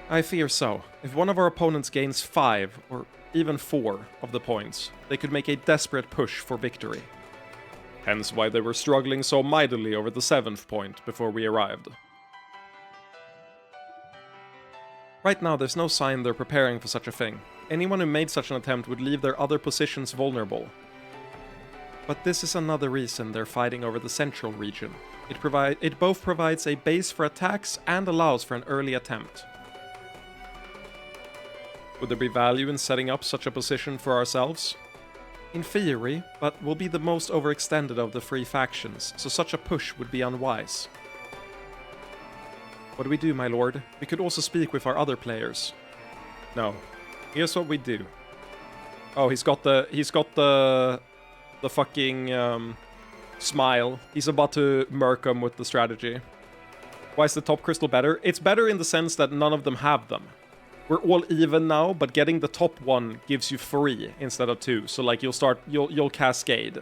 A: I fear so. If one of our opponents gains 5, or even 4, of the points, they could make a desperate push for victory. Hence why they were struggling so mightily over the 7th point before we arrived. Right now, there's no sign they're preparing for such a thing. Anyone who made such an attempt would leave their other positions vulnerable. But this is another reason they're fighting over the central region. It both provides a base for attacks and allows for an early attempt. Would there be value in setting up such a position for ourselves? In theory, but we'll be the most overextended of the three factions, so such a push would be unwise. What do we do, my lord? We could also speak with our other players. No. Here's what we do. Oh, he's got the fucking smile. He's about to murk him with the strategy. Why is the top crystal better? It's better in the sense that none of them have them. We're all even now, but getting the top one gives you 3 instead of 2. So like you'll cascade.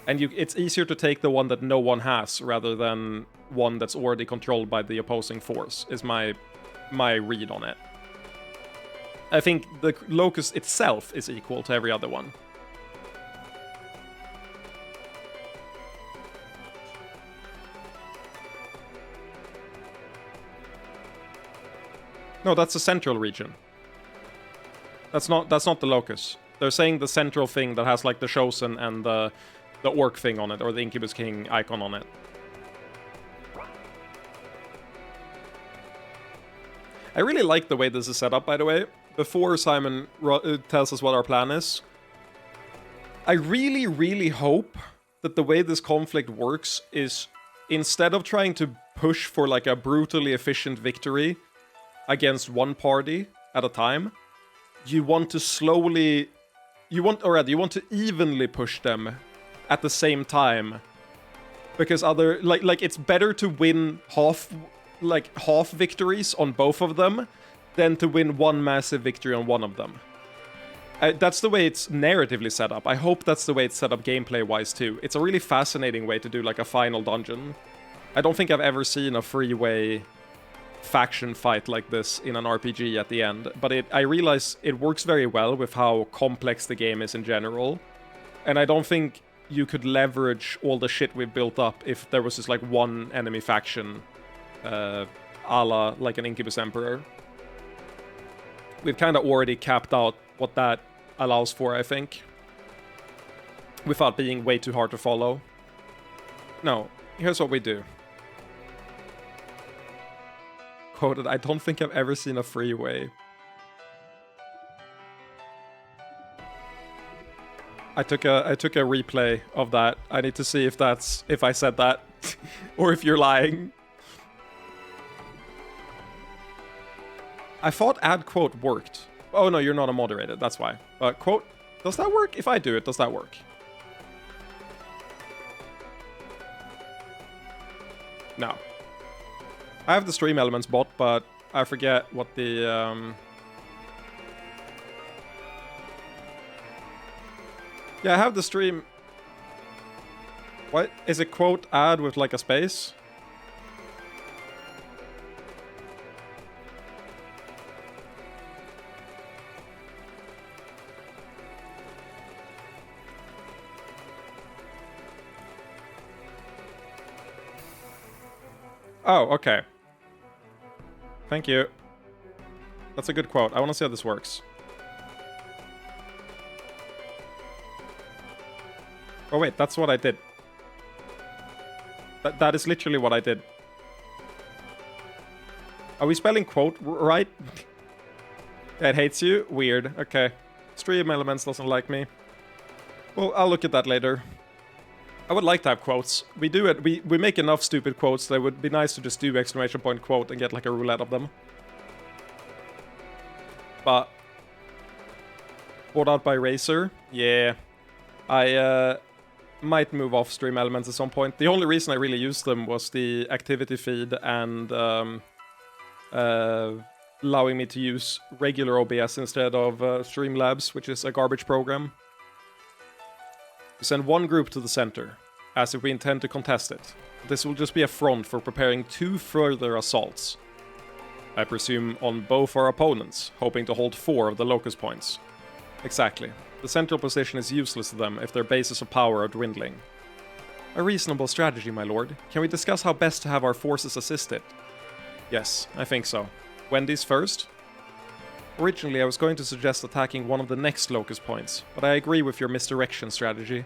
A: And it's easier to take the one that no one has rather than one that's already controlled by the opposing force, is my read on it. I think the Locust itself is equal to every other one. No, that's the central region. That's not the Locust. They're saying the central thing that has like the Chosen and the Orc thing on it, or the Incubus King icon on it. I really like the way this is set up, by the way. Before Simon tells us what our plan is, I really, really hope that the way this conflict works is, instead of trying to push for like a brutally efficient victory against one party at a time, you want to slowly... you want to evenly push them at the same time. Because like it's better to win half victories on both of them than to win one massive victory on one of them. That's the way it's narratively set up. I hope that's the way it's set up gameplay-wise too. It's a really fascinating way to do like a final dungeon. I don't think I've ever seen a freeway faction fight like this in an RPG at the end, but I realize it works very well with how complex the game is in general, and I don't think you could leverage all the shit we've built up if there was just like one enemy faction, a la like an Incubus Emperor. We've kind of already capped out what that allows for, I think, without being way too hard to follow. No, here's what we do. Quoted, I don't think I've ever seen a freeway. I took a replay of that. I need to see if I said that or if you're lying. I thought add quote worked. Oh no, you're not a moderator, that's why. Quote, does that work? If I do it, does that work? No. I have the Stream Elements bot, but I forget what the... Yeah, I have the stream... What? Is it quote add with like a space? Oh, okay. Thank you. That's a good quote. I want to see how this works. Oh wait, that's what I did. That is literally what I did. Are we spelling quote right? It hates you? Weird. Okay. Stream Elements doesn't like me. Well, I'll look at that later. I would like to have quotes. We do it. We make enough stupid quotes that it would be nice to just do exclamation point quote and get like a roulette of them. But bought out by Razer? Yeah. I might move off Stream Elements at some point. The only reason I really used them was the activity feed and allowing me to use regular OBS instead of Streamlabs, which is a garbage program. We send one group to the center, as if we intend to contest it. This will just be a front for preparing 2 further assaults. I presume on both our opponents, hoping to hold 4 of the locus points. Exactly. The central position is useless to them if their bases of power are dwindling. A reasonable strategy, my lord. Can we discuss how best to have our forces assist it? Yes, I think so. Wendy's first? Originally, I was going to suggest attacking one of the next locus points, but I agree with your misdirection strategy.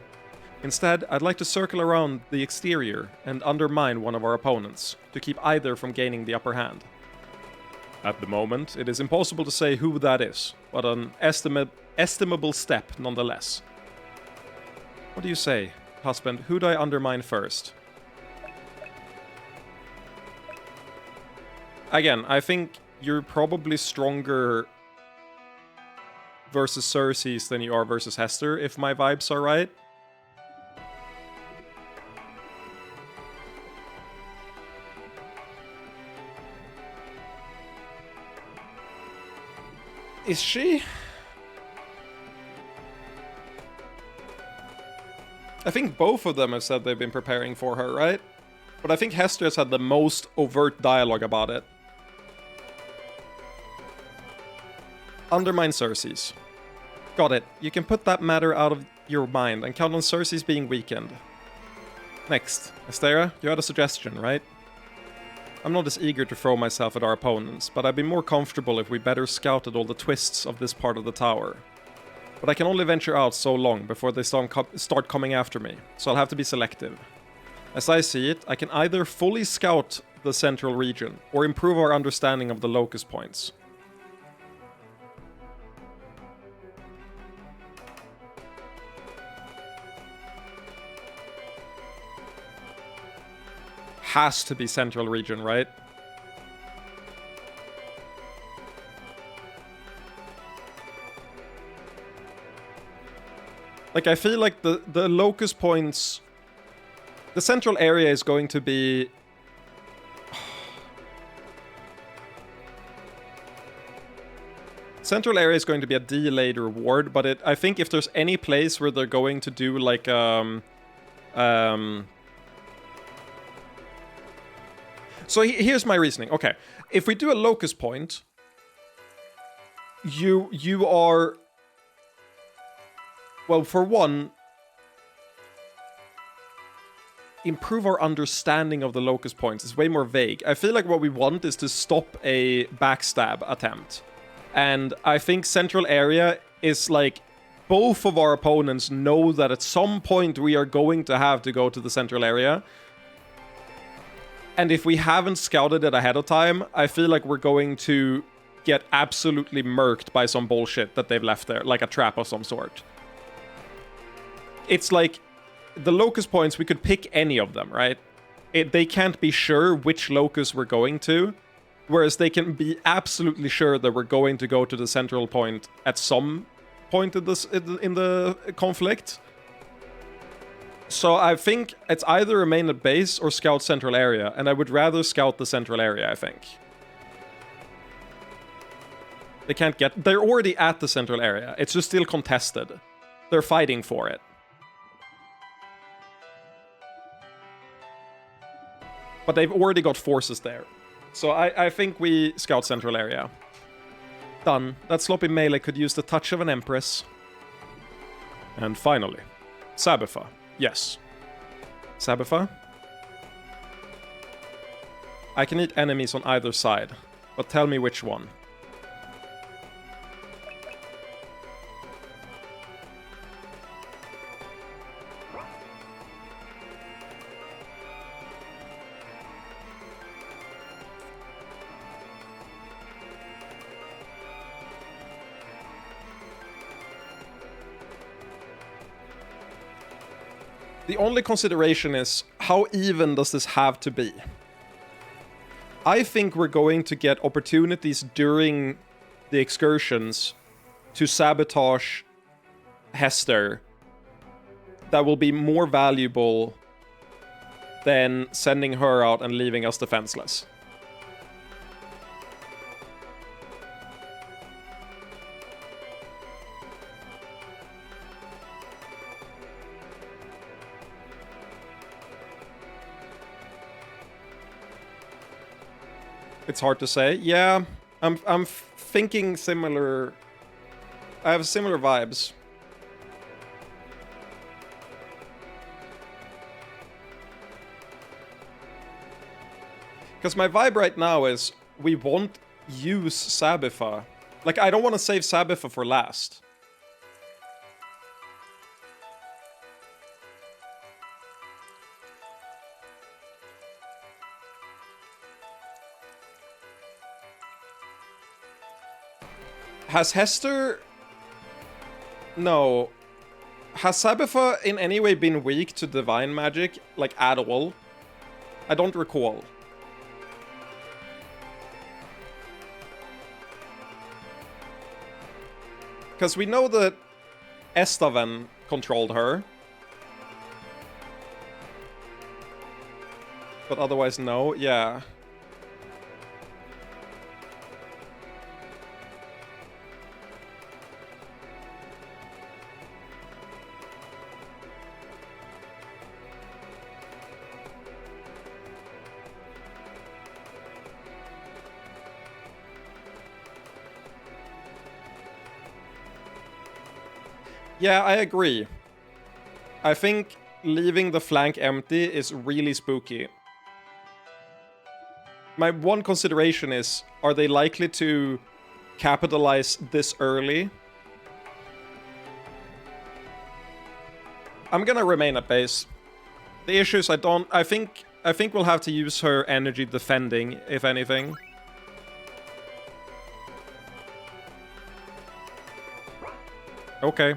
A: Instead, I'd like to circle around the exterior and undermine one of our opponents, to keep either from gaining the upper hand. At the moment, it is impossible to say who that is, but an estimable step nonetheless. What do you say, husband? Who do I undermine first? Again, I think you're probably stronger versus Cersei's than you are versus Hester, if my vibes are right. Is she? I think both of them have said they've been preparing for her, right? But I think Hester has had the most overt dialogue about it. Undermine Cersei's. Got it. You can put that matter out of your mind and count on Cersei's being weakened. Next, Estera, you had a suggestion, right? I'm not as eager to throw myself at our opponents, but I'd be more comfortable if we better scouted all the twists of this part of the tower. But I can only venture out so long before they start coming after me, so I'll have to be selective. As I see it, I can either fully scout the central region, or improve our understanding of the locus points. Has to be central region, right? Like, I feel like the locus points... The central area is going to be... Central area is going to be a delayed reward, but I think if there's any place where they're going to do, like, So here's my reasoning. Okay, if we do a locus point, you are... Well, for one, improve our understanding of the locus points. It's way more vague. I feel like what we want is to stop a backstab attempt. And I think central area is like... Both of our opponents know that at some point we are going to have to go to the central area. And if we haven't scouted it ahead of time, I feel like we're going to get absolutely murked by some bullshit that they've left there, like a trap of some sort. It's like, the locus points, we could pick any of them, right? They can't be sure which locus we're going to, whereas they can be absolutely sure that we're going to go to the central point at some point in the conflict. So I think it's either remain at base or scout central area, and I would rather scout the central area, I think. They can't get... They're already at the central area. It's just still contested. They're fighting for it. But they've already got forces there. So I think we scout central area. Done. That sloppy melee could use the touch of an empress. And finally, Sabitha. Yes. Sabitha? I can eat enemies on either side, but tell me which one. The only consideration is, how even does this have to be? I think we're going to get opportunities during the excursions to sabotage Hester that will be more valuable than sending her out and leaving us defenseless. It's hard to say. Yeah, I'm thinking similar. I have similar vibes. Because my vibe right now is we won't use Sabitha Like, I don't want to save Sabitha for last. Has Hester... No. Has Sabitha in any way been weak to divine magic, like, at all? I don't recall. Because we know that Estaven controlled her. But otherwise, no. Yeah. Yeah, I agree. I think leaving the flank empty is really spooky. My one consideration is, are they likely to capitalize this early? I'm gonna remain at base. The issue is I think we'll have to use her energy defending, if anything. Okay.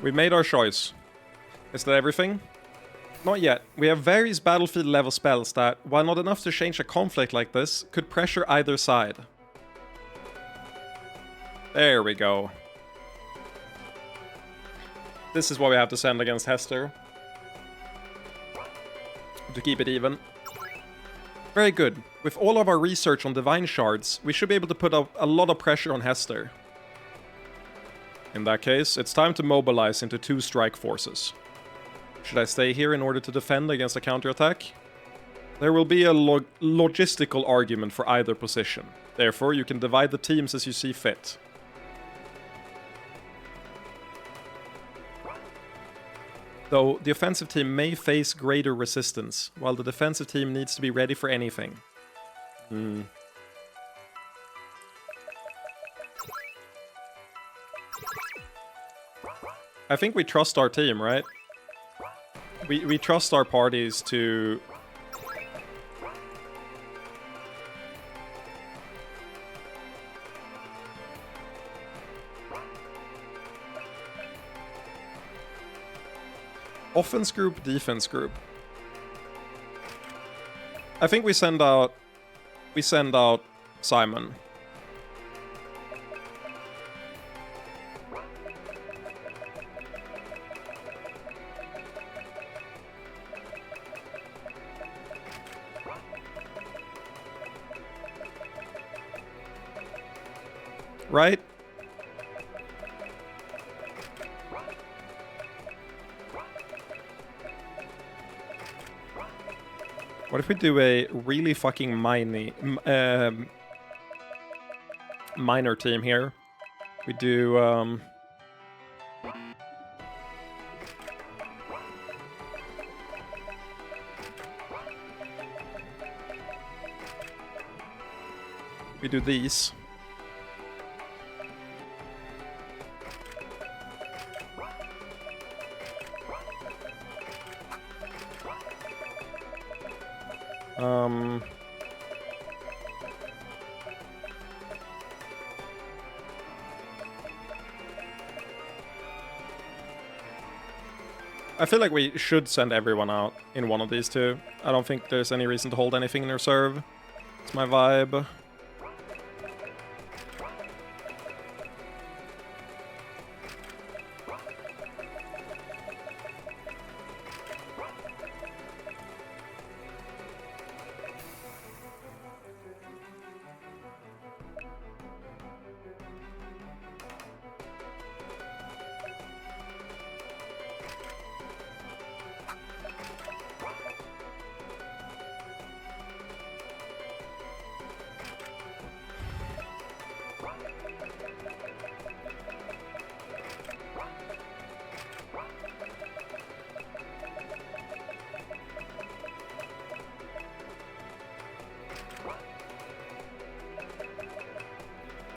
A: We made our choice. Is that everything? Not yet. We have various battlefield level spells that, while not enough to change a conflict like this, could pressure either side. There we go. This is what we have to send against Hester. To keep it even. Very good. With all of our research on divine shards, we should be able to put up a lot of pressure on Hester. In that case, it's time to mobilize into 2 strike forces. Should I stay here in order to defend against a counterattack? There will be a logistical argument for either position. Therefore, you can divide the teams as you see fit. Though, the offensive team may face greater resistance, while the defensive team needs to be ready for anything. I think we trust our team, right? We trust our parties to... Offense group, defense group. I think we send out Simon. Right? What if we do a really fucking minor team here? We do, we do these. I feel like we should send everyone out in one of these two. I don't think there's any reason to hold anything in reserve. It's my vibe.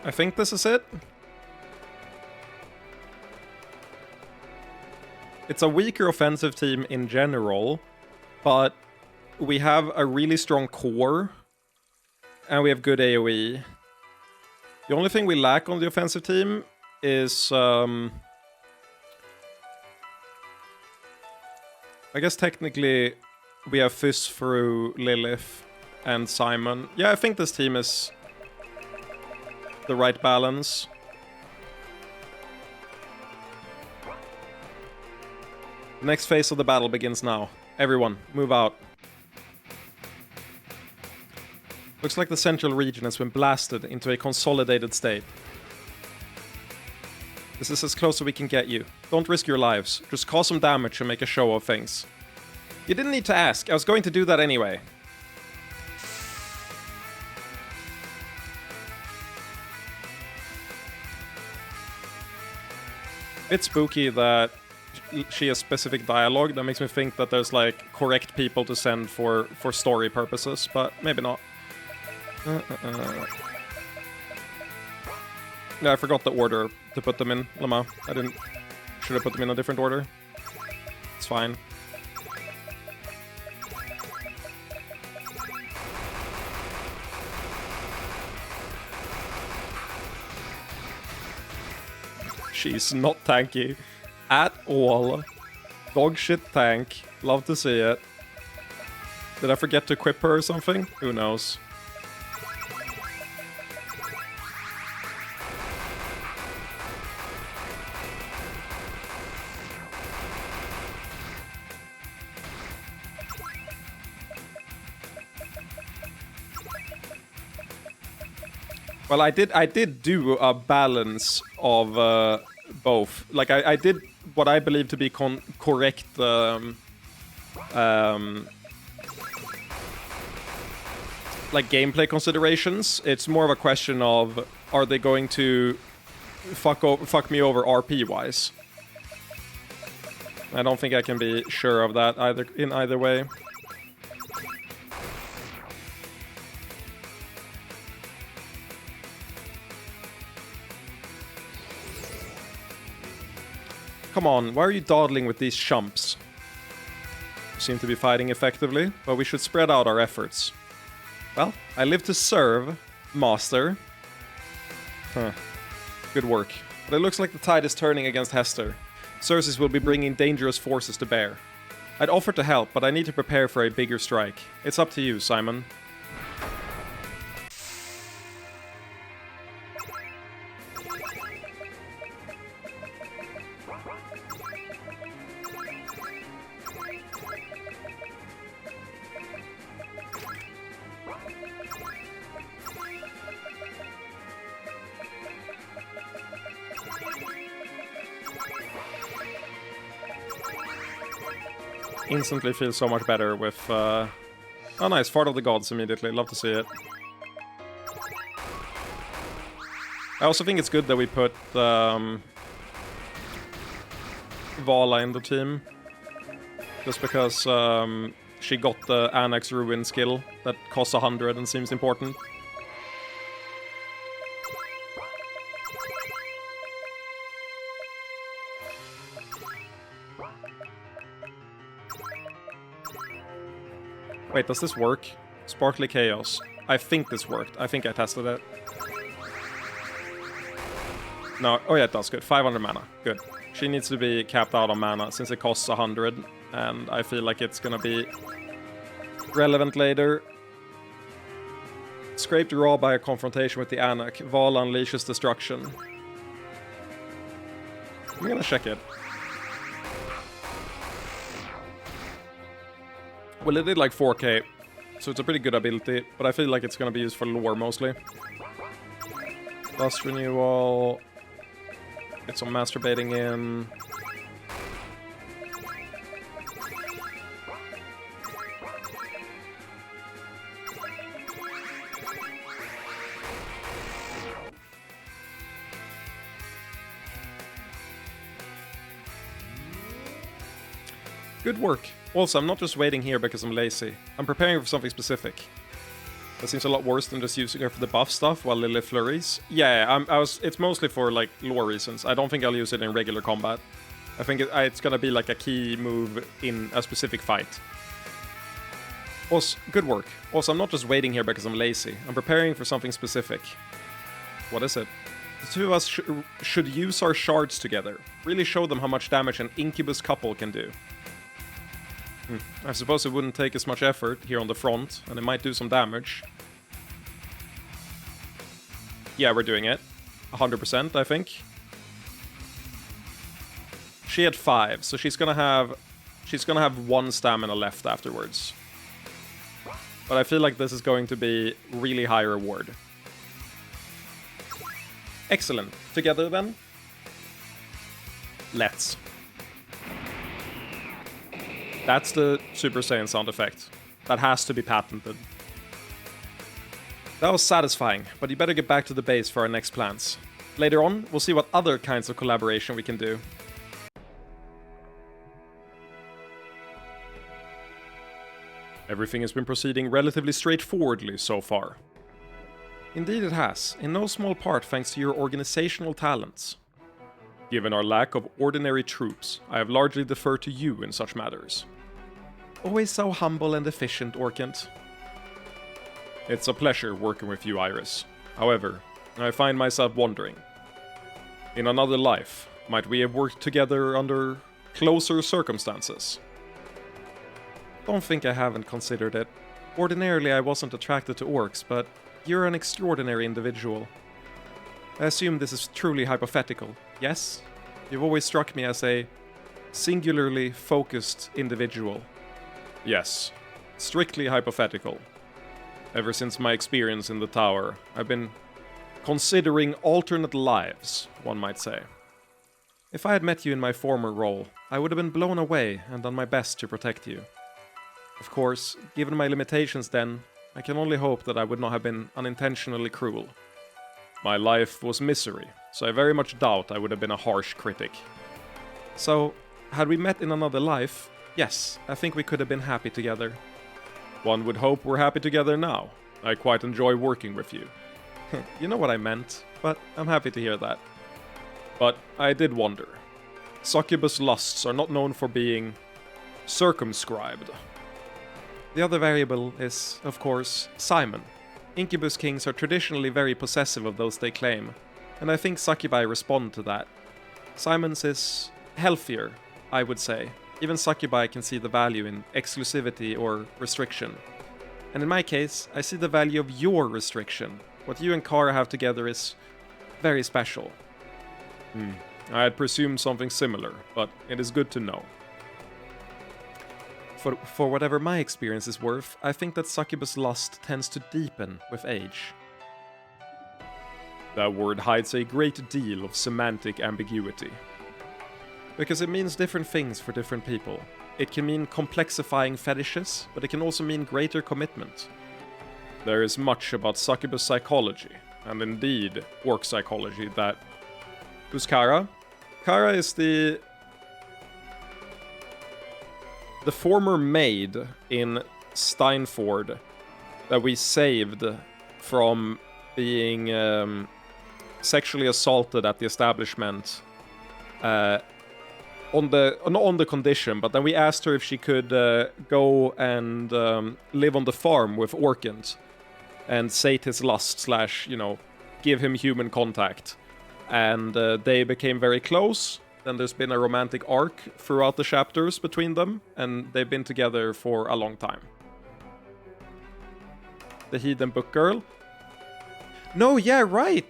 A: I think this is it. It's a weaker offensive team in general, but we have a really strong core, and we have good AoE. The only thing we lack on the offensive team is... I guess technically we have Fizz through Lilith and Simon. Yeah, I think this team is the right balance. The next phase of the battle begins now. Everyone, move out. Looks like the central region has been blasted into a consolidated state. This is as close as we can get you. Don't risk your lives. Just cause some damage and make a show of things. You didn't need to ask. I was going to do that anyway. It's spooky that she has specific dialogue. That makes me think that there's like correct people to send for story purposes, but maybe not. Yeah, I forgot the order to put them in, Lama. I didn't... Should have put them in a different order. It's fine. She's not tanky at all. Dog shit tank. Love to see it. Did I forget to equip her or something? Who knows? Well, I did do a balance of both. Like I did what I believe to be correct like gameplay considerations. It's more of a question of, are they going to fuck me over RP wise? I don't think I can be sure of that either way. Come on, why are you dawdling with these chumps? You seem to be fighting effectively, but we should spread out our efforts. Well, I live to serve, master. Huh. Good work. But it looks like the tide is turning against Hester. Xerxes will be bringing dangerous forces to bear. I'd offer to help, but I need to prepare for a bigger strike. It's up to you, Simon. Instantly feels so much better with... Oh nice, Fart of the Gods immediately. Love to see it. I also think it's good that we put Vala in the team. Just because she got the Annex Ruin skill that costs 100 and seems important. Wait, does this work? Sparkly Chaos. I think this worked. I think I tested it. No, oh yeah, it does. Good. 500 mana. Good. She needs to be capped out on mana since it costs 100, and I feel like it's gonna be relevant later. Scraped raw by a confrontation with the Anak. Vala unleashes destruction. I'm gonna check it. Well, it did like 4k, so it's a pretty good ability, but I feel like it's gonna be used for lore mostly. Dust renewal. Get some masturbating in. Good work. Also, I'm not just waiting here because I'm lazy. I'm preparing for something specific. That seems a lot worse than just using her for the buff stuff while Lily flurries. Yeah, it's mostly for like lore reasons. I don't think I'll use it in regular combat. I think it's gonna be like a key move in a specific fight. Also, good work. Also, I'm not just waiting here because I'm lazy. I'm preparing for something specific. What is it? The two of us should use our shards together. Really show them how much damage an incubus couple can do. I suppose it wouldn't take as much effort here on the front, and it might do some damage. Yeah, we're doing it. 100%, I think. She had 5, so she's gonna have 1 stamina left afterwards. But I feel like this is going to be really high reward. Excellent. Together then? Let's. That's the Super Saiyan sound effect. That has to be patented. That was satisfying, but you better get back to the base for our next plans. Later on, we'll see what other kinds of collaboration we can do. Everything has been proceeding relatively straightforwardly so far. Indeed it has, in no small part thanks to your organizational talents. Given our lack of ordinary troops, I have largely deferred to you in such matters. Always so humble and efficient, Orkant. It's a pleasure working with you, Iris. However, I find myself wondering. In another life, might we have worked together under closer circumstances? Don't think I haven't considered it. Ordinarily I wasn't attracted to orcs, but you're an extraordinary individual. I assume this is truly hypothetical, yes? You've always struck me as a singularly focused individual. Yes, strictly hypothetical. Ever since my experience in the tower, I've been considering alternate lives, one might say. If I had met you in my former role, I would have been blown away and done my best to protect you. Of course, given my limitations then, I can only hope that I would not have been unintentionally cruel. My life was misery, so I very much doubt I would have been a harsh critic. So, had we met in another life, yes, I think we could have been happy together. One would hope we're happy together now. I quite enjoy working with you. You know what I meant, but I'm happy to hear that. But I did wonder. Succubus lusts are not known for being circumscribed. The other variable is, of course, Simon. Incubus kings are traditionally very possessive of those they claim, and I think succubi respond to that. Simon's is healthier, I would say. Even succubi can see the value in exclusivity or restriction. And in my case, I see the value of your restriction. What you and Kara have together is very special. I had presumed something similar, but it is good to know. For whatever my experience is worth, I think that succubus lust tends to deepen with age. That word hides a great deal of semantic ambiguity. Because it means different things for different people. It can mean complexifying fetishes, but it can also mean greater commitment. There is much about succubus psychology, and indeed orc psychology, that... Who's Kara? Kara is the former maid in Steinford that we saved from being sexually assaulted at the establishment on the condition, but then we asked her if she could go and live on the farm with Orkant and sate his lust / give him human contact. And they became very close. Then there's been a romantic arc throughout the chapters between them, and they've been together for a long time. The Heathen Book Girl? No, yeah, right!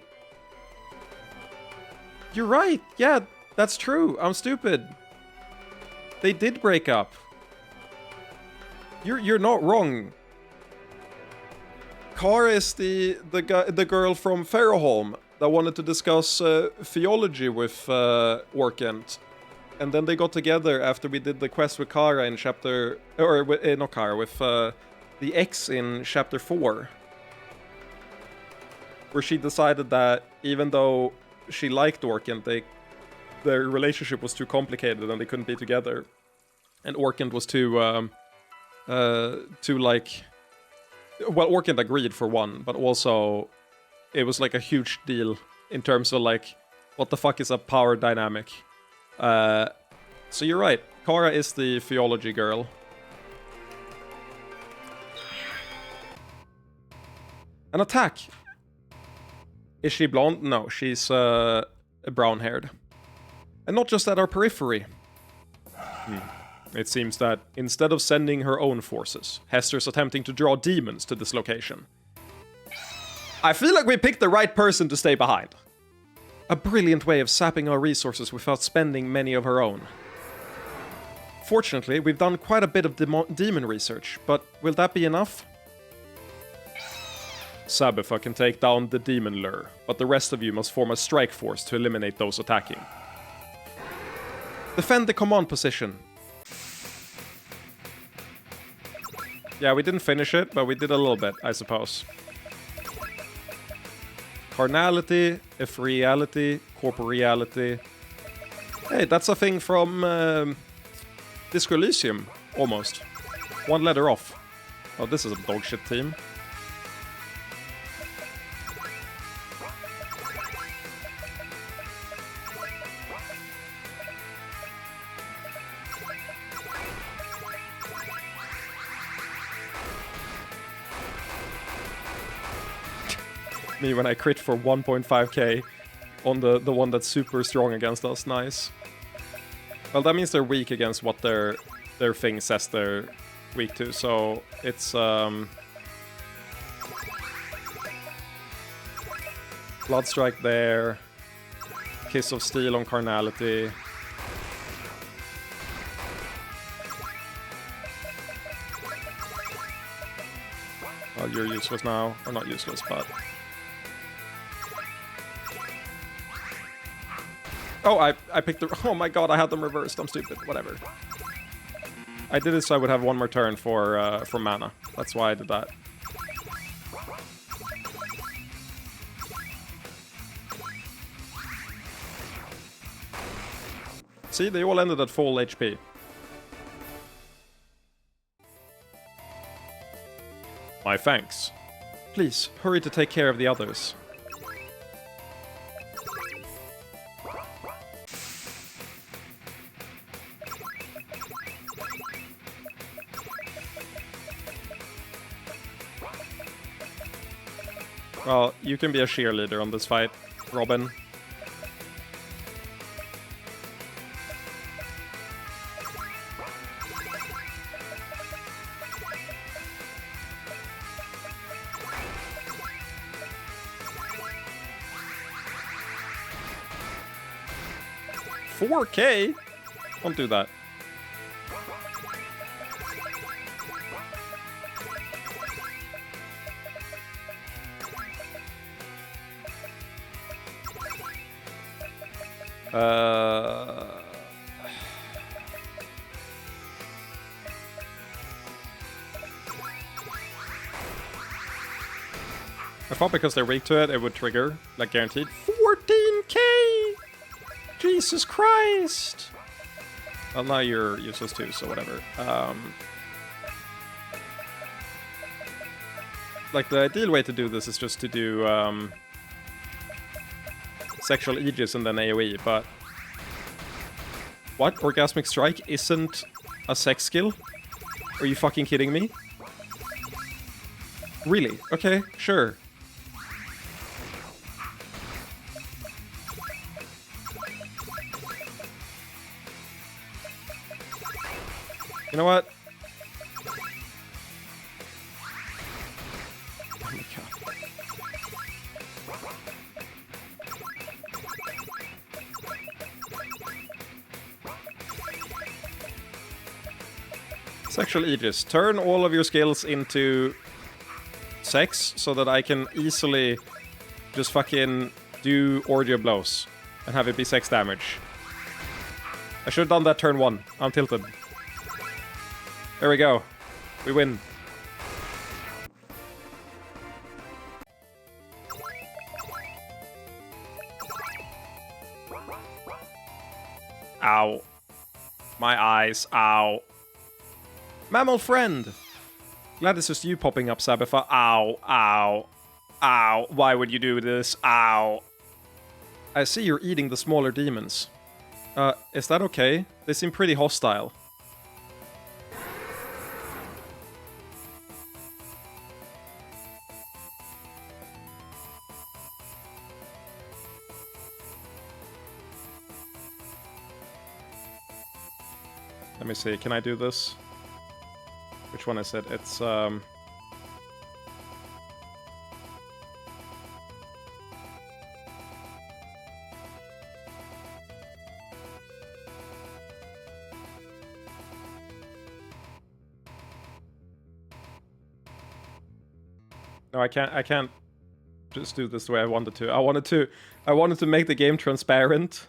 A: You're right, yeah, that's true, I'm stupid. They did break up. You're not wrong. Kara is the girl from Ferroholm that wanted to discuss theology with Orkant. And then they got together after we did the quest with Kara in chapter... Or, not Kara, with the X in chapter 4. Where she decided that even though she liked Orkant, their relationship was too complicated and they couldn't be together. And Orkant was too Well, Orchid agreed for one, but also it was like a huge deal in terms of like, what the fuck is a power dynamic? So you're right. Kara is the theology girl. An attack. Is she blonde? No, she's brown-haired. And not just at our periphery. It seems that instead of sending her own forces, Hester's attempting to draw demons to this location. I feel like we picked the right person to stay behind. A brilliant way of sapping our resources without spending many of her own. Fortunately, we've done quite a bit of demon research, but will that be enough? Sabitha can take down the demon lure, but the rest of you must form a strike force to eliminate those attacking. Defend the command position. Yeah, we didn't finish it, but we did a little bit, I suppose. Carnality, ethereality, corporeality. Hey, that's a thing from Disco Elysium, almost. One letter off. Oh, this is a dogshit team. Me when I crit for 1.5k on the one that's super strong against us. Nice. Well, that means they're weak against what their thing says they're weak to, so it's Bloodstrike there, Kiss of Steel on Carnality. Well, you're useless now, or not useless, but... Oh, I picked the... Oh my god, I had them reversed. I'm stupid. Whatever. I did it so I would have one more turn for mana. That's why I did that. See, they all ended at full HP. My thanks. Please, hurry to take care of the others. Well, you can be a cheerleader on this fight, Robin. $4K? Don't do that. I thought because they're weak to it, it would trigger, like guaranteed. 14K! Jesus Christ! Well, now you're useless too, so whatever. Like, the ideal way to do this is just to do, Sexual Aegis and then AoE, but... What? Orgasmic Strike isn't a sex skill? Are you fucking kidding me? Really? Okay, sure. You know what? Oh my god. Sexual Aegis. Turn all of your skills into sex so that I can easily just fucking do Orgy of Blows and have it be sex damage. I should have done that turn 1. I'm tilted. There we go. We win. Ow. My eyes. Ow. Mammal friend! Glad it's just you popping up, Sabifa. Ow, ow, ow. Why would you do this? Ow. I see you're eating the smaller demons. Is that okay? They seem pretty hostile. Let me see, can I do this? Which one is it? It's, No, I can't just do this the way I wanted to. I wanted to make the game transparent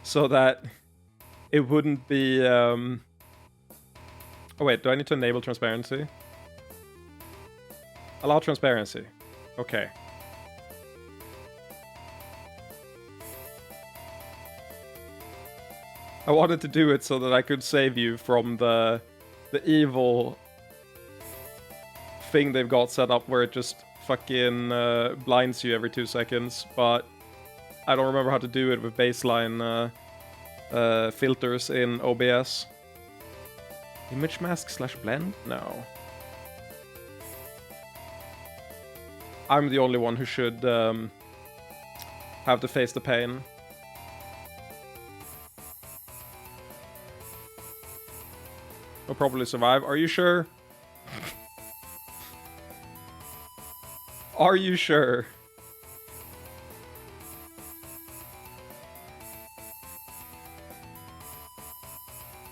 A: so that it wouldn't be, Oh wait, do I need to enable transparency? Allow transparency. Okay. I wanted to do it so that I could save you from the evil thing they've got set up where it just fucking blinds you every 2 seconds, but I don't remember how to do it with baseline filters in OBS. Image mask / blend? No. I'm the only one who should have to face the pain. I'll probably survive. Are you sure? Are you sure?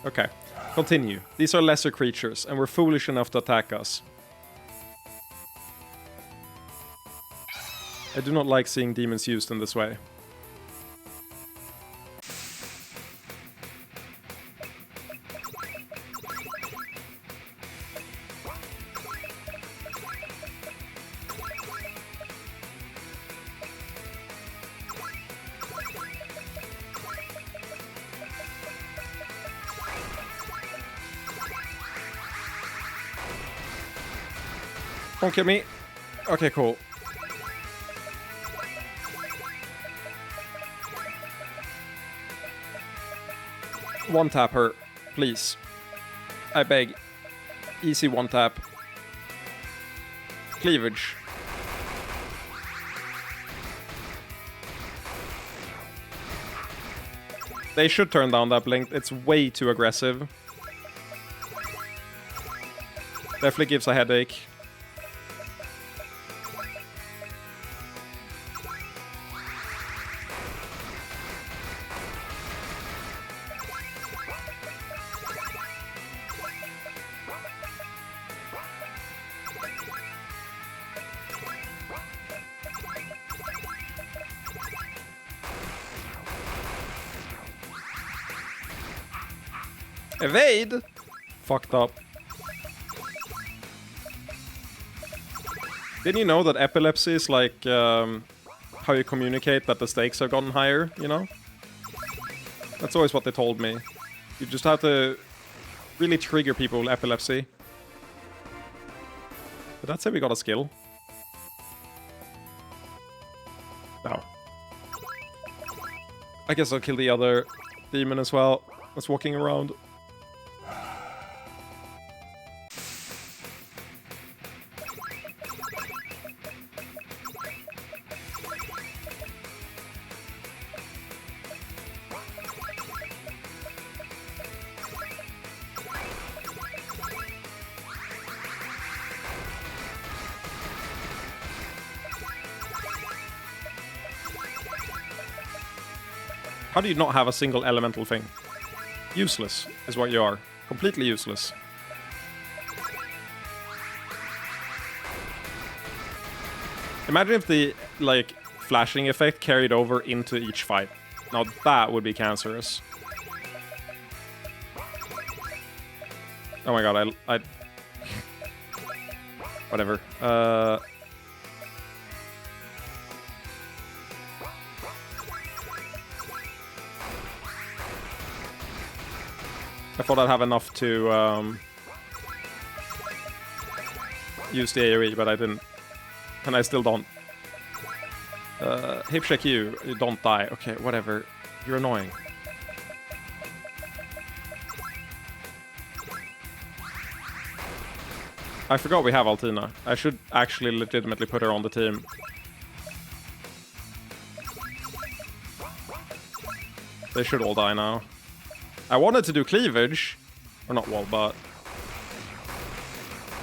A: Okay, continue. These are lesser creatures, and we're foolish enough to attack us. I do not like seeing demons used in this way. Don't kill me. Okay, cool. One tap her, please. I beg. Easy one tap. Cleavage. They should turn down that blink. It's way too aggressive. Definitely gives a headache. Evade! Fucked up. Didn't you know that epilepsy is like how you communicate that the stakes have gotten higher, you know? That's always what they told me. You just have to really trigger people with epilepsy. Did that say we got a skill? No. I guess I'll kill the other demon as well. That's walking around. How do you not have a single elemental thing? Useless is what you are. Completely useless. Imagine if the, like, flashing effect carried over into each fight. Now that would be cancerous. Oh my god, I... Whatever. I thought I'd have enough to use the AoE, but I didn't. And I still don't. Hip check you don't die. Okay, whatever. You're annoying. I forgot we have Altina. I should actually legitimately put her on the team. They should all die now. I wanted to do cleavage. Or not wall, but...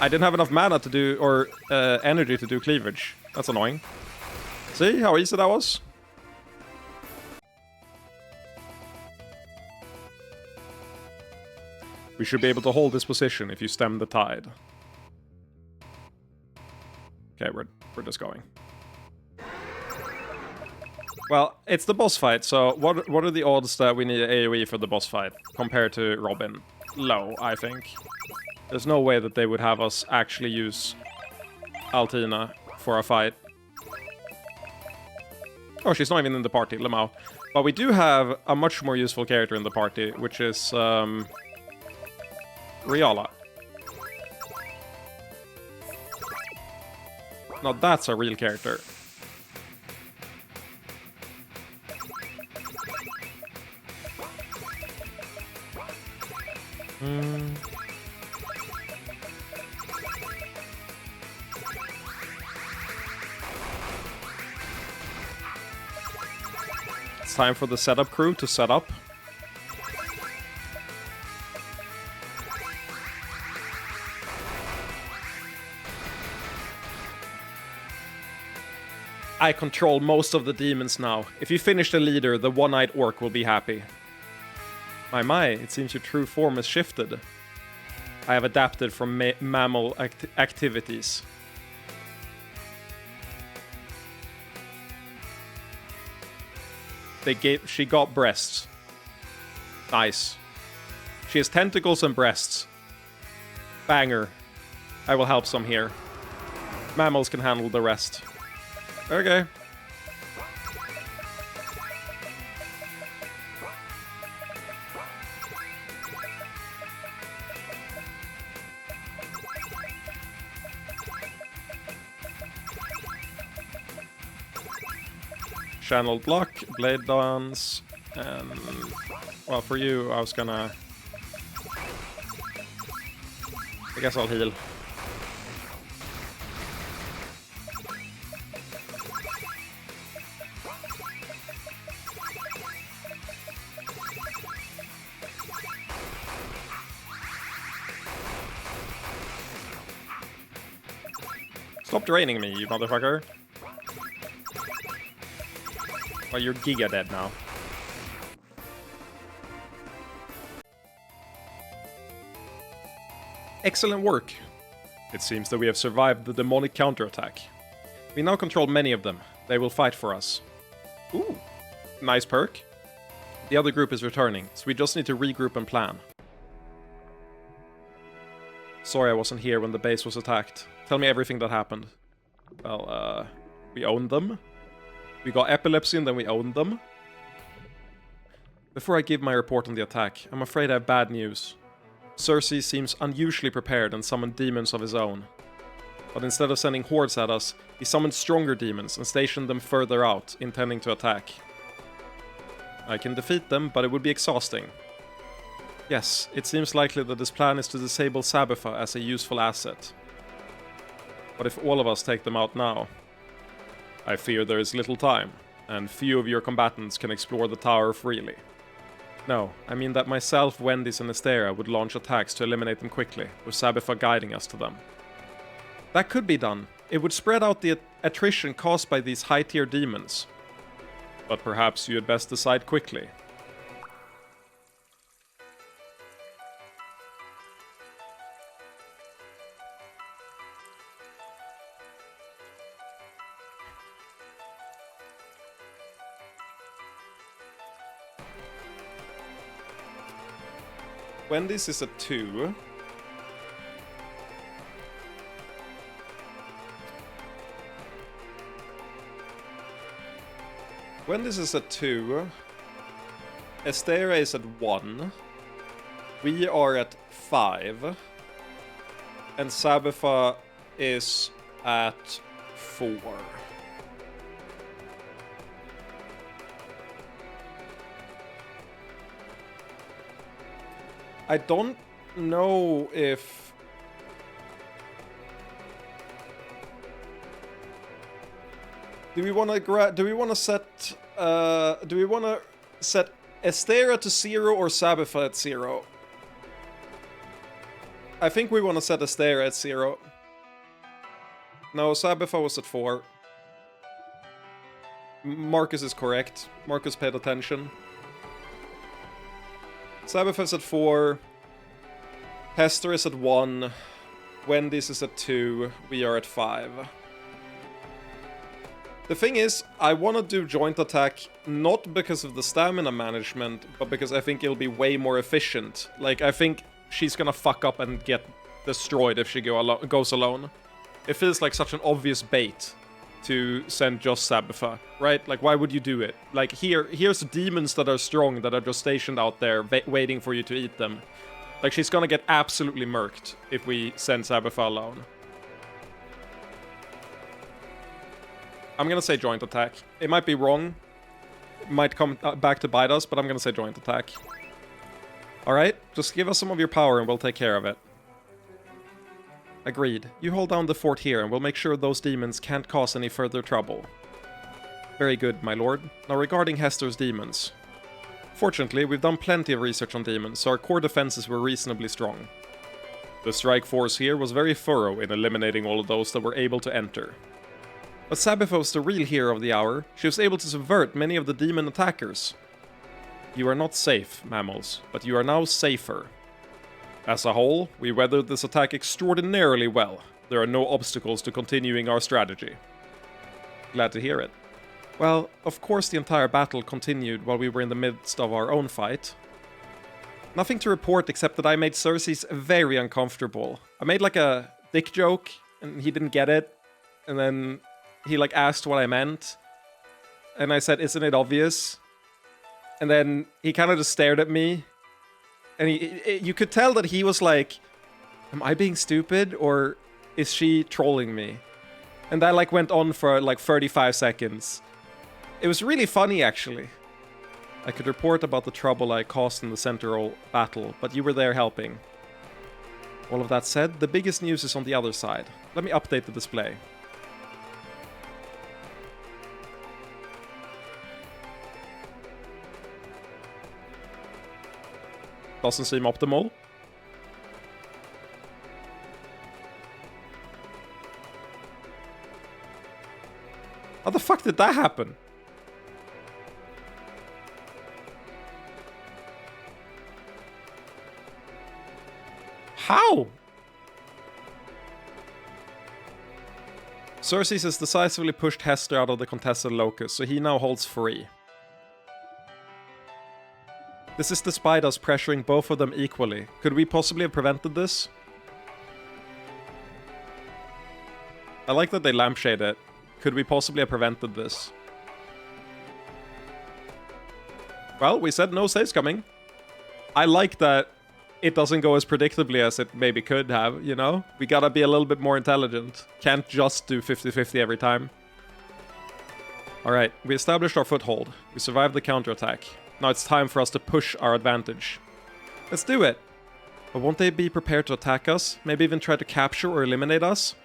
A: I didn't have enough mana to do... or energy to do cleavage. That's annoying. See how easy that was? We should be able to hold this position if you stem the tide. Okay, we're just going. Well, it's the boss fight, so what are the odds that we need AoE for the boss fight compared to Robin? Low, I think. There's no way that they would have us actually use Altina for a fight. Oh, she's not even in the party, Lamau. But we do have a much more useful character in the party, which is Riala. Now that's a real character. It's time for the setup crew to set up. I control most of the demons now. If you finish the leader, the one-eyed orc will be happy. My, it seems your true form has shifted. I have adapted from mammal activities. She got breasts. Nice. She has tentacles and breasts. Banger. I will help some here. Mammals can handle the rest. Okay. Channeled Lock, Blade Dance, and... well, for you, I was gonna... I guess I'll heal. Stop draining me, you motherfucker. Well, you're giga dead now. Excellent work. It seems that we have survived the demonic counterattack. We now control many of them. They will fight for us. Ooh, nice perk. The other group is returning, so we just need to regroup and plan. Sorry I wasn't here when the base was attacked. Tell me everything that happened. Well, we owned them. We got epilepsy and then we owned them. Before I give my report on the attack, I'm afraid I have bad news. Cersei seems unusually prepared and summoned demons of his own. But instead of sending hordes at us, he summoned stronger demons and stationed them further out, intending to attack. I can defeat them, but it would be exhausting. Yes, it seems likely that this plan is to disable Sabetha as a useful asset. What if all of us take them out now? I fear there is little time, and few of your combatants can explore the tower freely. No, I mean that myself, Wendy's and Estera would launch attacks to eliminate them quickly, with Sabetha guiding us to them. That could be done. It would spread out the attrition caused by these high-tier demons. But perhaps you had best decide quickly. Wendy's is a 2. Wendy's is at 2. Estera is at 1. We are at 5. And Sabetha is at 4. I don't know if... Do we want to set Estera to 0 or Sabitha at 0? I think we want to set Estera at 0. No, Sabitha was at 4. Marcus is correct. Marcus paid attention. Sabitha's at 4. Hester is at 1. Wendy's is at 2. We are at 5. The thing is, I want to do joint attack not because of the stamina management, but because I think it'll be way more efficient. Like, I think she's gonna fuck up and get destroyed if she goes alone. It feels like such an obvious bait to send just Sabitha, right? Like, why would you do it? Like, here's demons that are strong that are just stationed out there waiting for you to eat them. Like, she's gonna get absolutely murked if we send Sabitha alone. I'm gonna say joint attack. It might be wrong. It might come back to bite us, but I'm gonna say joint attack. Alright, just give us some of your power and we'll take care of it. Agreed. You hold down the fort here and we'll make sure those demons can't cause any further trouble. Very good, my lord. Now regarding Hester's demons. Fortunately, we've done plenty of research on demons, so our core defenses were reasonably strong. The strike force here was very thorough in eliminating all of those that were able to enter. But Sabitha was the real hero of the hour. She was able to subvert many of the demon attackers. You are not safe, mammals, but you are now safer. As a whole, we weathered this attack extraordinarily well. There are no obstacles to continuing our strategy. Glad to hear it. Well, of course the entire battle continued while we were in the midst of our own fight. Nothing to report except that I made Cersei very uncomfortable. I made like a dick joke, and he didn't get it. And then he like asked what I meant. And I said, isn't it obvious? And then he kind of just stared at me. And you could tell that he was like, am I being stupid or is she trolling me? And that like went on for like 35 seconds. It was really funny actually. I could report about the trouble I caused in the central battle, but you were there helping. All of that said, the biggest news is on the other side. Let me update the display. Doesn't seem optimal. How the fuck did that happen? How? Cersei has decisively pushed Hester out of the contested locus, so he now holds 3. This is despite us pressuring both of them equally. Could we possibly have prevented this? I like that they lampshade it. Could we possibly have prevented this? Well, we said no saves coming. I like that it doesn't go as predictably as it maybe could have, you know? We gotta be a little bit more intelligent. Can't just do 50-50 every time. Alright, we established our foothold. We survived the counterattack. Now it's time for us to push our advantage. Let's do it! But won't they be prepared to attack us? Maybe even try to capture or eliminate us?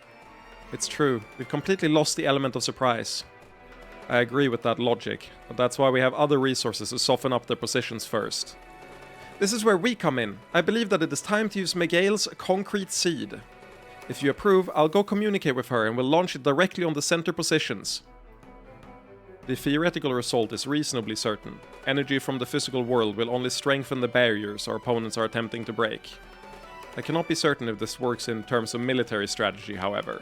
A: It's true, we've completely lost the element of surprise. I agree with that logic, but that's why we have other resources to soften up their positions first. This is where we come in. I believe that it is time to use Miguel's concrete seed. If you approve, I'll go communicate with her and we'll launch it directly on the center positions. The theoretical result is reasonably certain. Energy from the physical world will only strengthen the barriers our opponents are attempting to break. I cannot be certain if this works in terms of military strategy, however.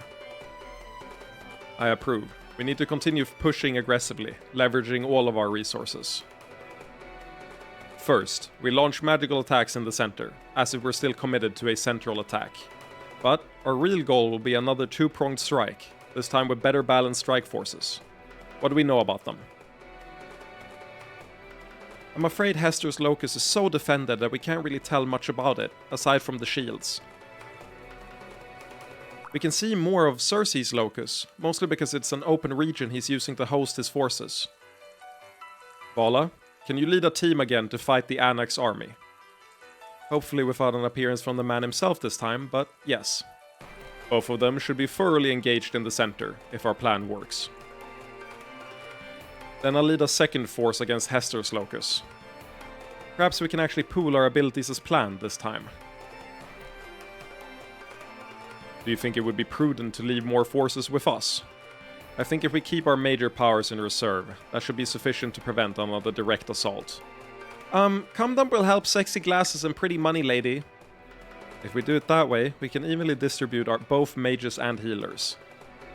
A: I approve. We need to continue pushing aggressively, leveraging all of our resources. First, we launch magical attacks in the center, as if we're still committed to a central attack. But our real goal will be another two-pronged strike, this time with better balanced strike forces. What do we know about them? I'm afraid Hester's locus is so defended that we can't really tell much about it, aside from the shields. We can see more of Cersei's locus, mostly because it's an open region he's using to host his forces. Vala, can you lead a team again to fight the Annex army? Hopefully without an appearance from the man himself this time, but yes. Both of them should be thoroughly engaged in the center, if our plan works. Then I'll lead a second force against Hester's locus. Perhaps we can actually pool our abilities as planned this time. Do you think it would be prudent to leave more forces with us? I think if we keep our major powers in reserve, that should be sufficient to prevent another direct assault. Comdump will help Sexy Glasses and Pretty Money Lady. If we do it that way, we can evenly distribute our both mages and healers.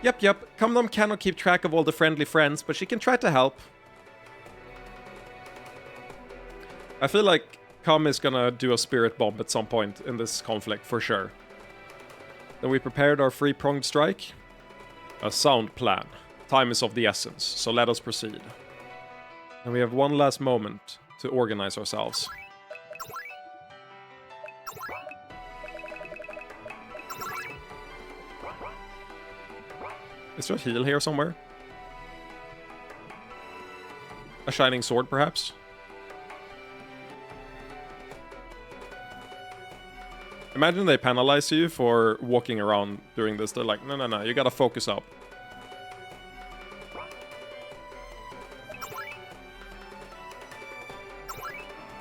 A: Yep, Comdump cannot keep track of all the friendly friends, but she can try to help. I feel like Com is gonna do a spirit bomb at some point in this conflict, for sure. Then we prepared our three-pronged strike. A sound plan. Time is of the essence, so let us proceed. And we have one last moment to organize ourselves. Is there a heal here somewhere? A shining sword, perhaps? Imagine they penalize you for walking around during this. They're like, no, you gotta focus up.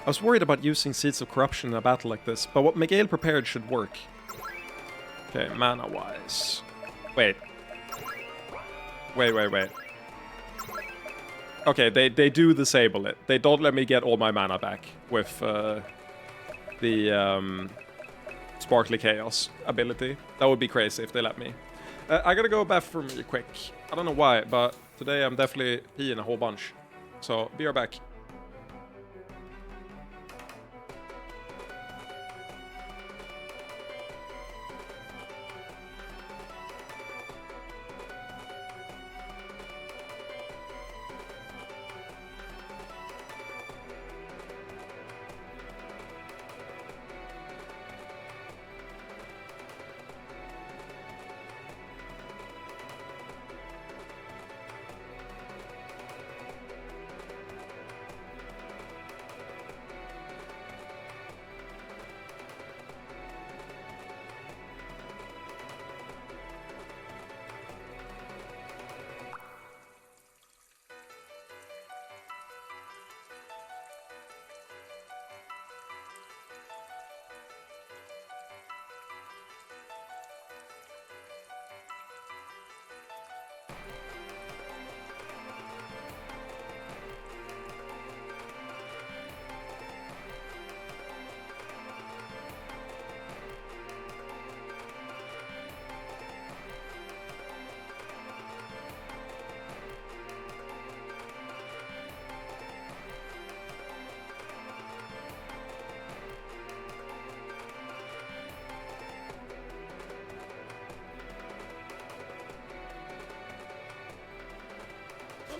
A: I was worried about using Seeds of Corruption in a battle like this, but what Miguel prepared should work. Okay, mana-wise. Wait. Okay, they do disable it. They don't let me get all my mana back with the Sparkly Chaos ability. That would be crazy if they let me. I gotta go bathroom real quick. I don't know why, but today I'm definitely peeing a whole bunch. So, be right back.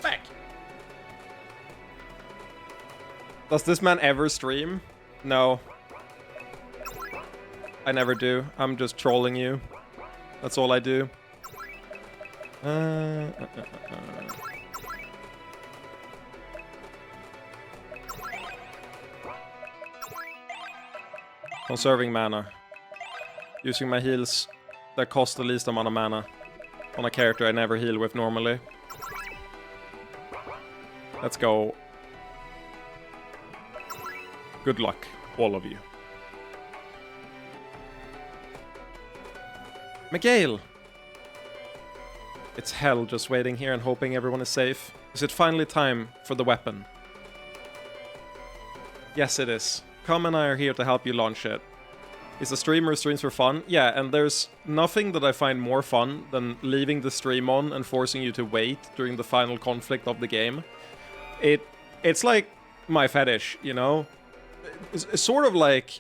A: Back. Does this man ever stream? No. I never do. I'm just trolling you. That's all I do. Conserving mana. Using my heals that cost the least amount of mana on a character I never heal with normally. Let's go. Good luck, all of you. Miguel! It's hell just waiting here and hoping everyone is safe. Is it finally time for the weapon? Yes, it is. Com and I are here to help you launch it. Is a streamer streams for fun? Yeah, and there's nothing that I find more fun than leaving the stream on and forcing you to wait during the final conflict of the game. It's like my fetish, you know? It's sort of like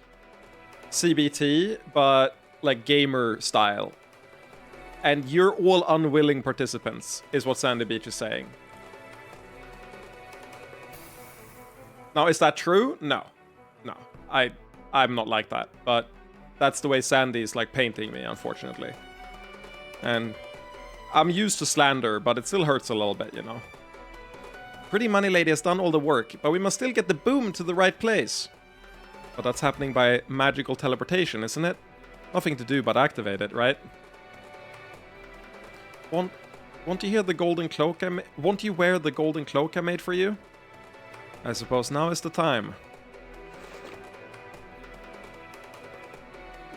A: CBT, but like gamer style. And you're all unwilling participants, is what Sandy Beach is saying. Now, is that true? No. No. I'm not like that, but that's the way Sandy's like painting me, unfortunately. And I'm used to slander, but it still hurts a little bit, you know. Pretty Money Lady has done all the work, but we must still get the boom to the right place. But that's happening by magical teleportation, isn't it? Nothing to do but activate it, right? Want you hear the golden cloak won't you wear the golden cloak I made for you? I suppose now is the time.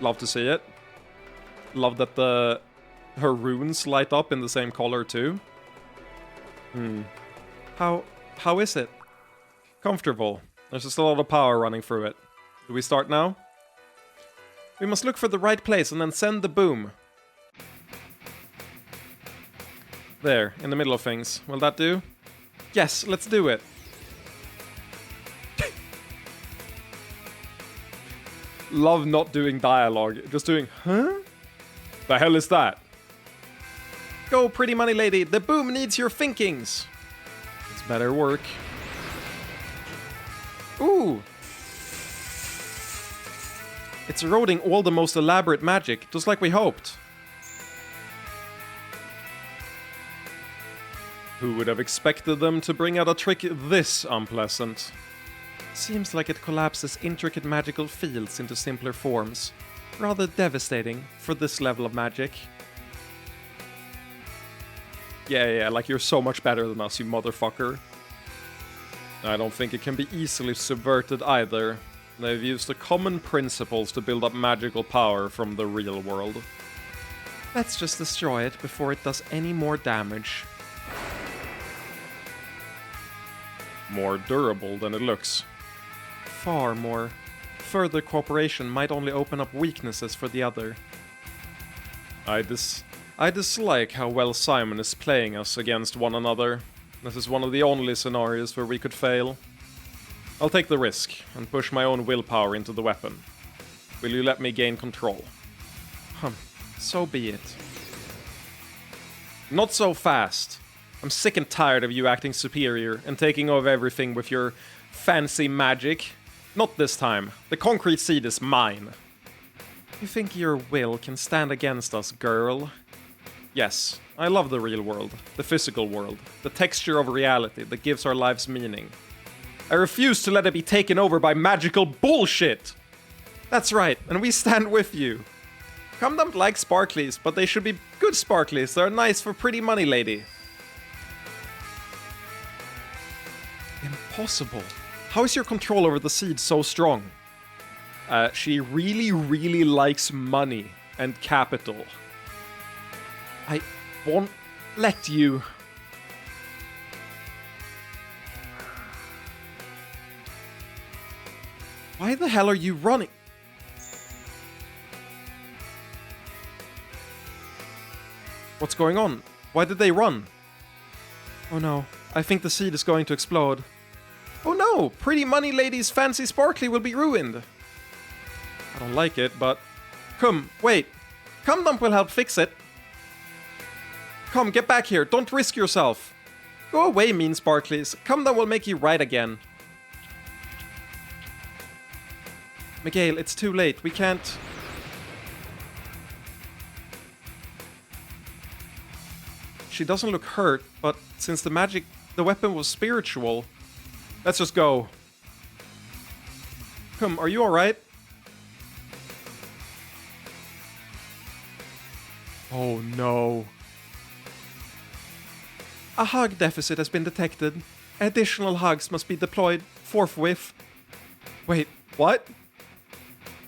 A: Love to see it. Love that her runes light up in the same color too. How is it? Comfortable. There's just a lot of power running through it. Do we start now? We must look for the right place and then send the boom. There, in the middle of things. Will that do? Yes, let's do it. Love not doing dialogue, just doing, huh? The hell is that? Go, Pretty Money Lady, the boom needs your thinkings. It's better work. Ooh! It's eroding all the most elaborate magic, just like we hoped. Who would have expected them to bring out a trick this unpleasant? Seems like it collapses intricate magical fields into simpler forms. Rather devastating for this level of magic. Yeah, like you're so much better than us, you motherfucker. I don't think it can be easily subverted either. They've used the common principles to build up magical power from the real world. Let's just destroy it before it does any more damage. More durable than it looks. Far more. Further cooperation might only open up weaknesses for the other. I dislike how well Simon is playing us against one another. This is one of the only scenarios where we could fail. I'll take the risk and push my own willpower into the weapon. Will you let me gain control? So be it. Not so fast. I'm sick and tired of you acting superior and taking over everything with your fancy magic. Not this time. The concrete seed is mine. You think your will can stand against us, girl? Yes, I love the real world, the physical world, the texture of reality that gives our lives meaning. I refuse to let it be taken over by magical bullshit! That's right, and we stand with you. Come don't like sparklies, but they should be good sparklies. They're nice for Pretty Money Lady. Impossible. How is your control over the seed so strong? She really, really likes money and capital. I won't let you. Why the hell are you running? What's going on? Why did they run? Oh no, I think the seed is going to explode. Oh no, Pretty Money Lady's fancy sparkly will be ruined. I don't like it, but... Come, wait. Cumdump will help fix it. Come, get back here, don't risk yourself. Go away, mean sparklies. Cumdump will make you right again. Miguel, it's too late, we can't... She doesn't look hurt, but since the weapon was spiritual... Let's just go. Come, are you alright? Oh no. A hug deficit has been detected. Additional hugs must be deployed forthwith. Wait, what?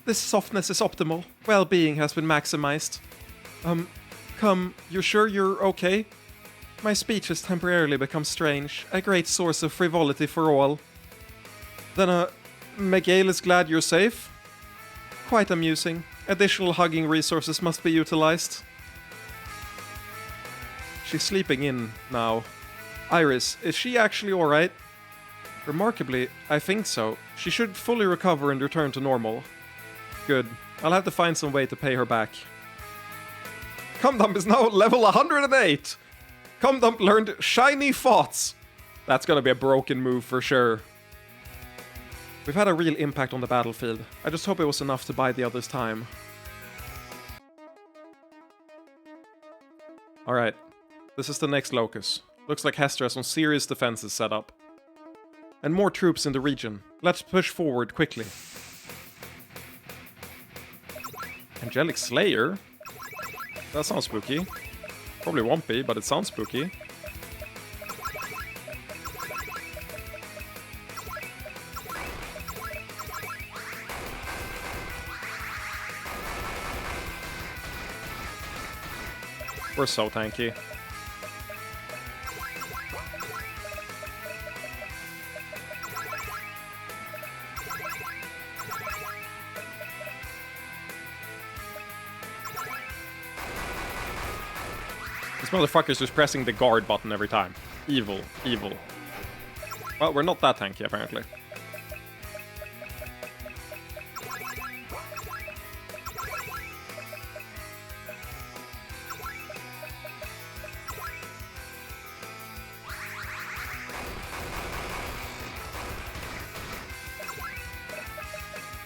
A: This softness is optimal. Well-being has been maximized. Come, you're sure you're okay? My speech has temporarily become strange, a great source of frivolity for all. Then, Miguel is glad you're safe? Quite amusing. Additional hugging resources must be utilized. She's sleeping in now. Iris, is she actually alright? Remarkably, I think so. She should fully recover and return to normal. Good. I'll have to find some way to pay her back. Cumdump is now level 108! Cumdump learned Shiny Thoughts! That's gonna be a broken move for sure. We've had a real impact on the battlefield. I just hope it was enough to buy the others time. Alright. This is the next locus. Looks like Hester has some serious defenses set up. And more troops in the region. Let's push forward quickly. Angelic Slayer? That sounds spooky. Probably won't be, but it sounds spooky. We're so tanky. This motherfucker's just pressing the guard button every time. Evil, evil. Well, we're not that tanky, apparently.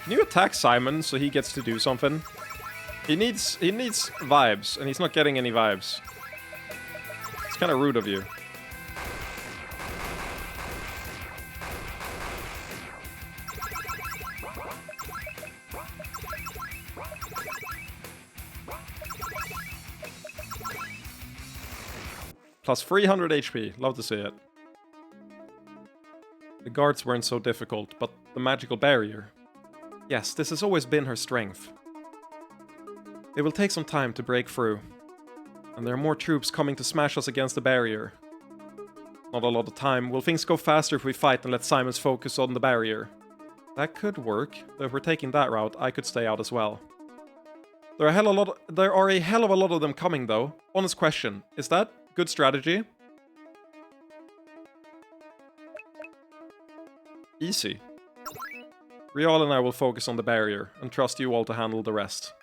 A: Can you attack Simon so he gets to do something? He needs vibes, and he's not getting any vibes. It's kind of rude of you. Plus 300 HP. Love to see it. The guards weren't so difficult, but the magical barrier. Yes, this has always been her strength. It will take some time to break through. And there are more troops coming to smash us against the barrier. Not a lot of time. Will things go faster if we fight and let Simons focus on the barrier? That could work, though if we're taking that route, I could stay out as well. There are a hell of a lot of them coming, though. Honest question, is that good strategy? Easy. Rial and I will focus on the barrier, and trust you all to handle the rest.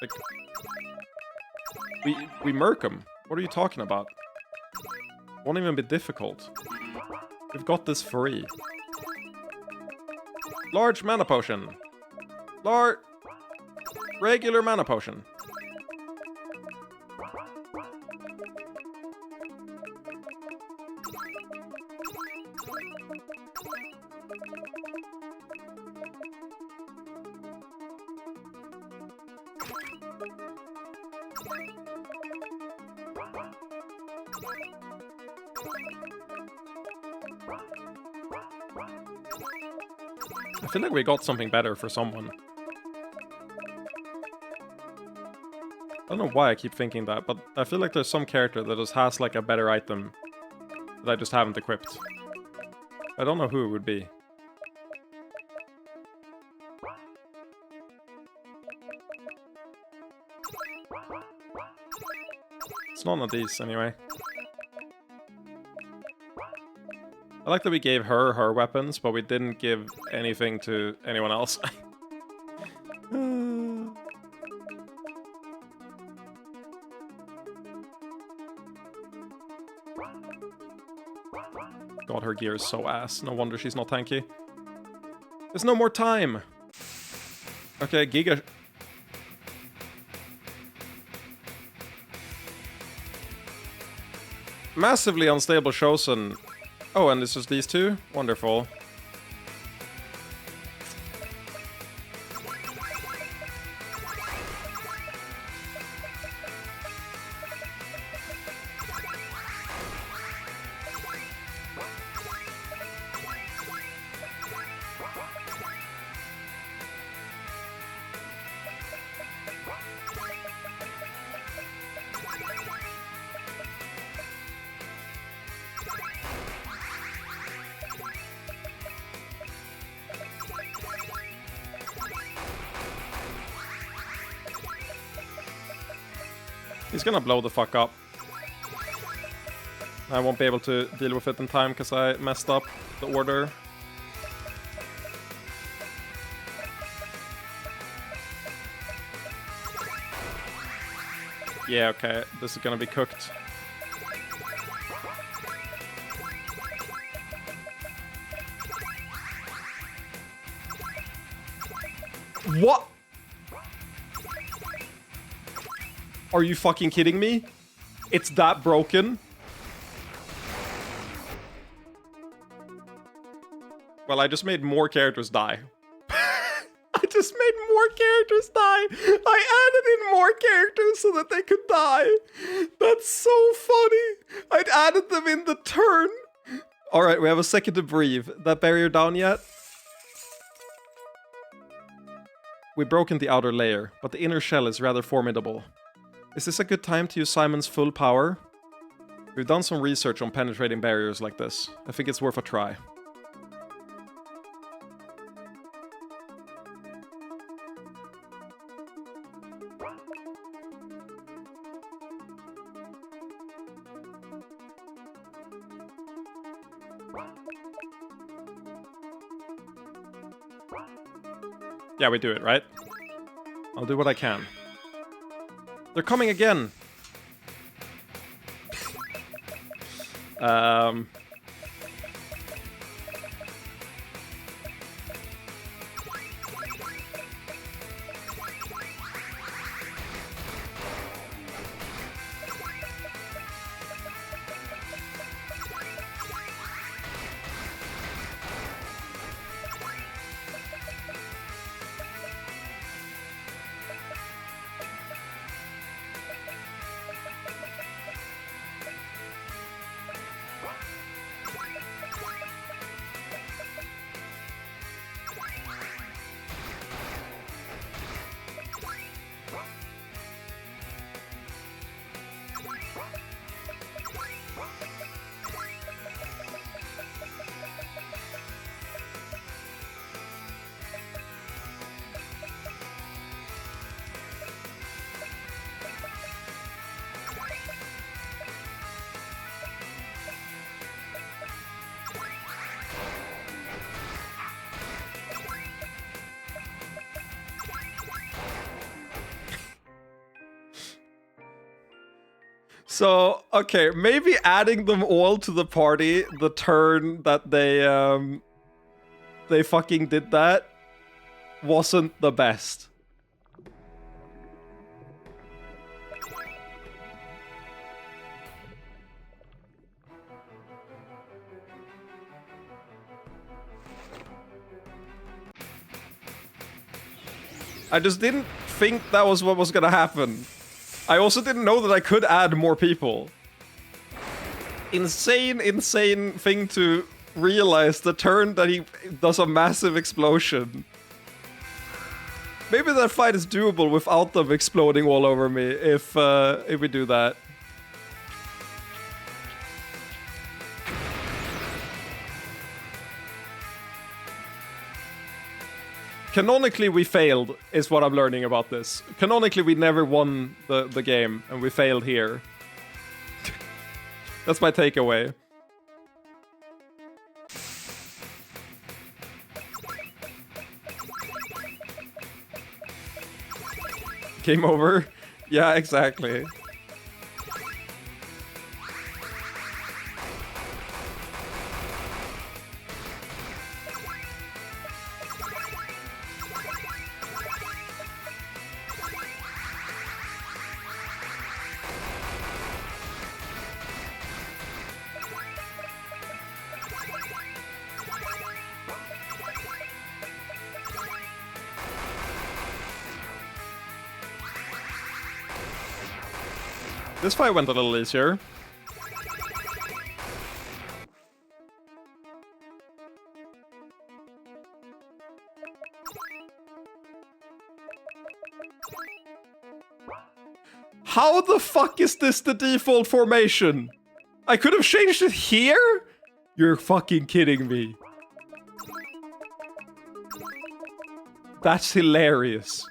A: Like, we murk them. What are you talking about? Won't even be difficult. We've got this free. Large mana potion. Regular mana potion. I feel like we got something better for someone. I don't know why I keep thinking that, but I feel like there's some character that just has like a better item that I just haven't equipped. I don't know who it would be. It's none of these, anyway. I like that we gave her weapons, but we didn't give anything to anyone else. God, her gear is so ass. No wonder she's not tanky. There's no more time! Okay, Giga... Massively unstable Chosen. Oh, and this is these two? Wonderful. He's gonna blow the fuck up. I won't be able to deal with it in time because I messed up the order. Yeah, okay, this is gonna be cooked. What? Are you fucking kidding me? It's that broken? Well, I just made more characters die. I just made more characters die. I added in more characters so that they could die. That's so funny. I'd added them in the turn. All right, we have a second to breathe. That barrier down yet? We've broken the outer layer, but the inner shell is rather formidable. Is this a good time to use Simon's full power? We've done some research on penetrating barriers like this. I think it's worth a try. Yeah, we do it, right? I'll do what I can. They're coming again! So, okay, maybe adding them all to the party the turn that they fucking did that wasn't the best. I just didn't think that was what was gonna happen. I also didn't know that I could add more people. Insane, insane thing to realize the turn that he does a massive explosion. Maybe that fight is doable without them exploding all over me if we do that. Canonically, we failed, is what I'm learning about this. Canonically, we never won the game, and we failed here. That's my takeaway. Game over? Yeah, exactly. This fight went a little easier. How the fuck is this the default formation? I could have changed it here? You're fucking kidding me. That's hilarious.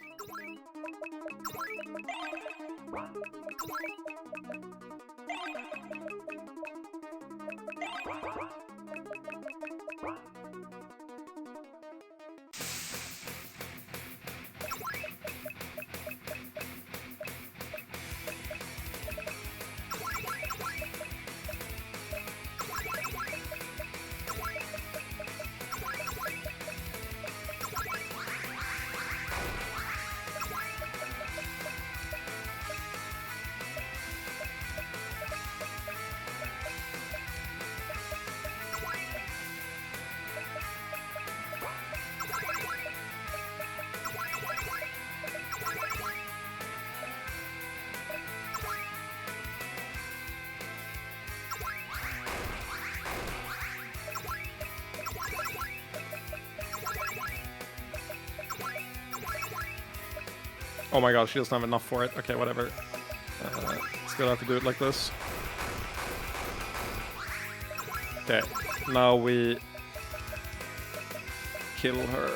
A: Oh my god, she doesn't have enough for it. Okay, whatever. Still have to do it like this. Okay, now we kill her.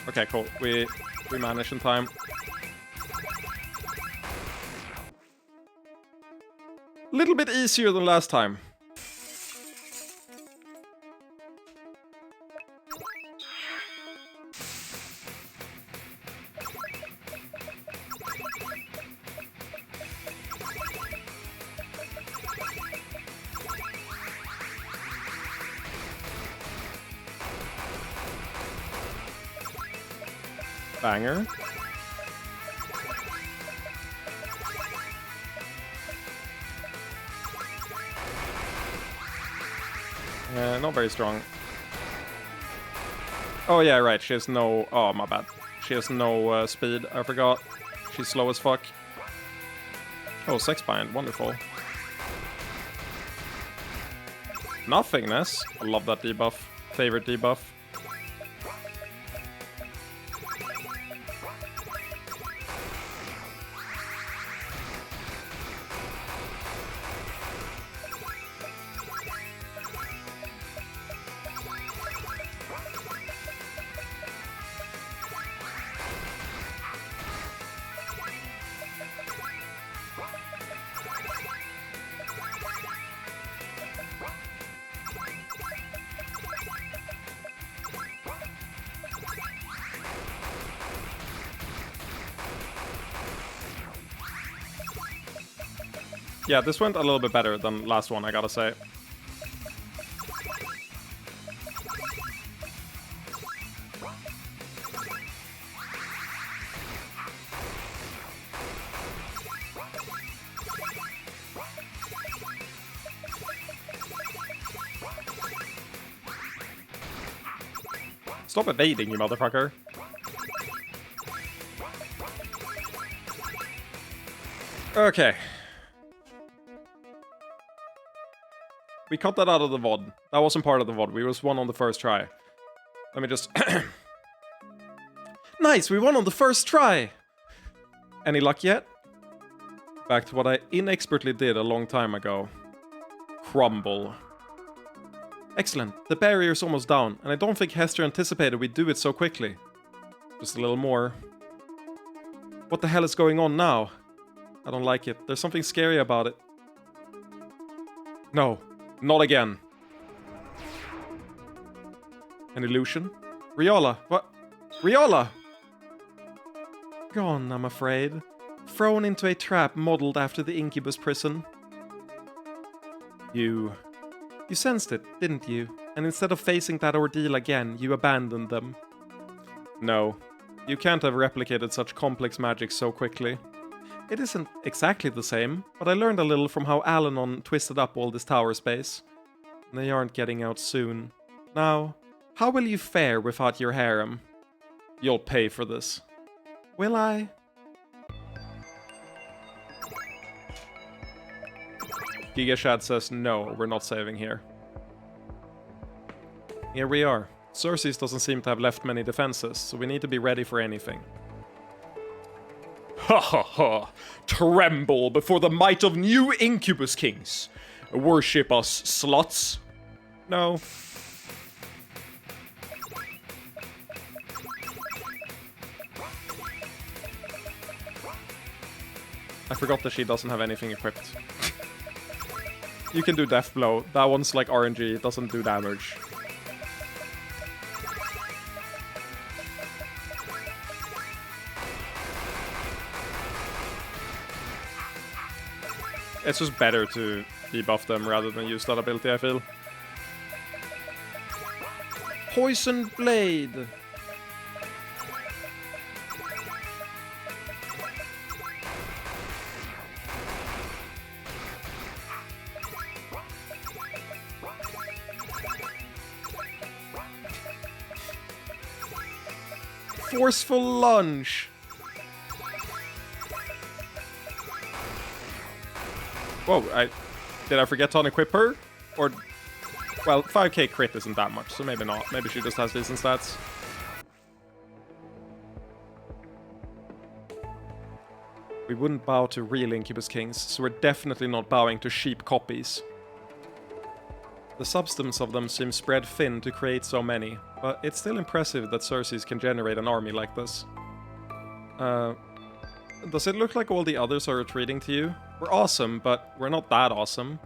A: Okay, cool. We managed in time. A little bit easier than last time. Banger. Not very strong. Oh yeah, right. She has no... Oh, my bad. She has no speed. I forgot. She's slow as fuck. Oh, Sex Bind. Wonderful. Nothingness. I love that debuff. Favorite debuff. Yeah, this went a little bit better than last one, I gotta say. Stop evading, you motherfucker. Okay. We cut that out of the VOD. That wasn't part of the VOD. We was won on the first try. Let me just... Nice! We won on the first try! Any luck yet? Back to what I inexpertly did a long time ago. Crumble. Excellent. The barrier's almost down, and I don't think Hester anticipated we'd do it so quickly. Just a little more. What the hell is going on now? I don't like it. There's something scary about it. No. Not again. An illusion? Riola, what? Riola! Gone, I'm afraid. Thrown into a trap modeled after the Incubus prison. You sensed it, didn't you? And instead of facing that ordeal again, you abandoned them. No. You can't have replicated such complex magic so quickly. It isn't exactly the same, but I learned a little from how Al-Anon twisted up all this tower space. They aren't getting out soon. Now, how will you fare without your harem? You'll pay for this. Will I? Gigashad says no, we're not saving here. Here we are. Xerxes doesn't seem to have left many defenses, so we need to be ready for anything. Ha ha ha! Tremble before the might of new Incubus Kings! Worship us, sluts! No. I forgot that she doesn't have anything equipped. You can do Death Blow. That one's like RNG, it doesn't do damage. It's just better to debuff them rather than use that ability, I feel. Poison Blade! Forceful Lunge! Whoa, Did I forget to unequip her? Or... Well, 5k crit isn't that much, so maybe not. Maybe she just has decent stats. We wouldn't bow to real Incubus Kings, so we're definitely not bowing to cheap copies. The substance of them seems spread thin to create so many, but it's still impressive that Xerxes can generate an army like this. Does it look like all the others are retreating to you? We're awesome, but we're not that awesome.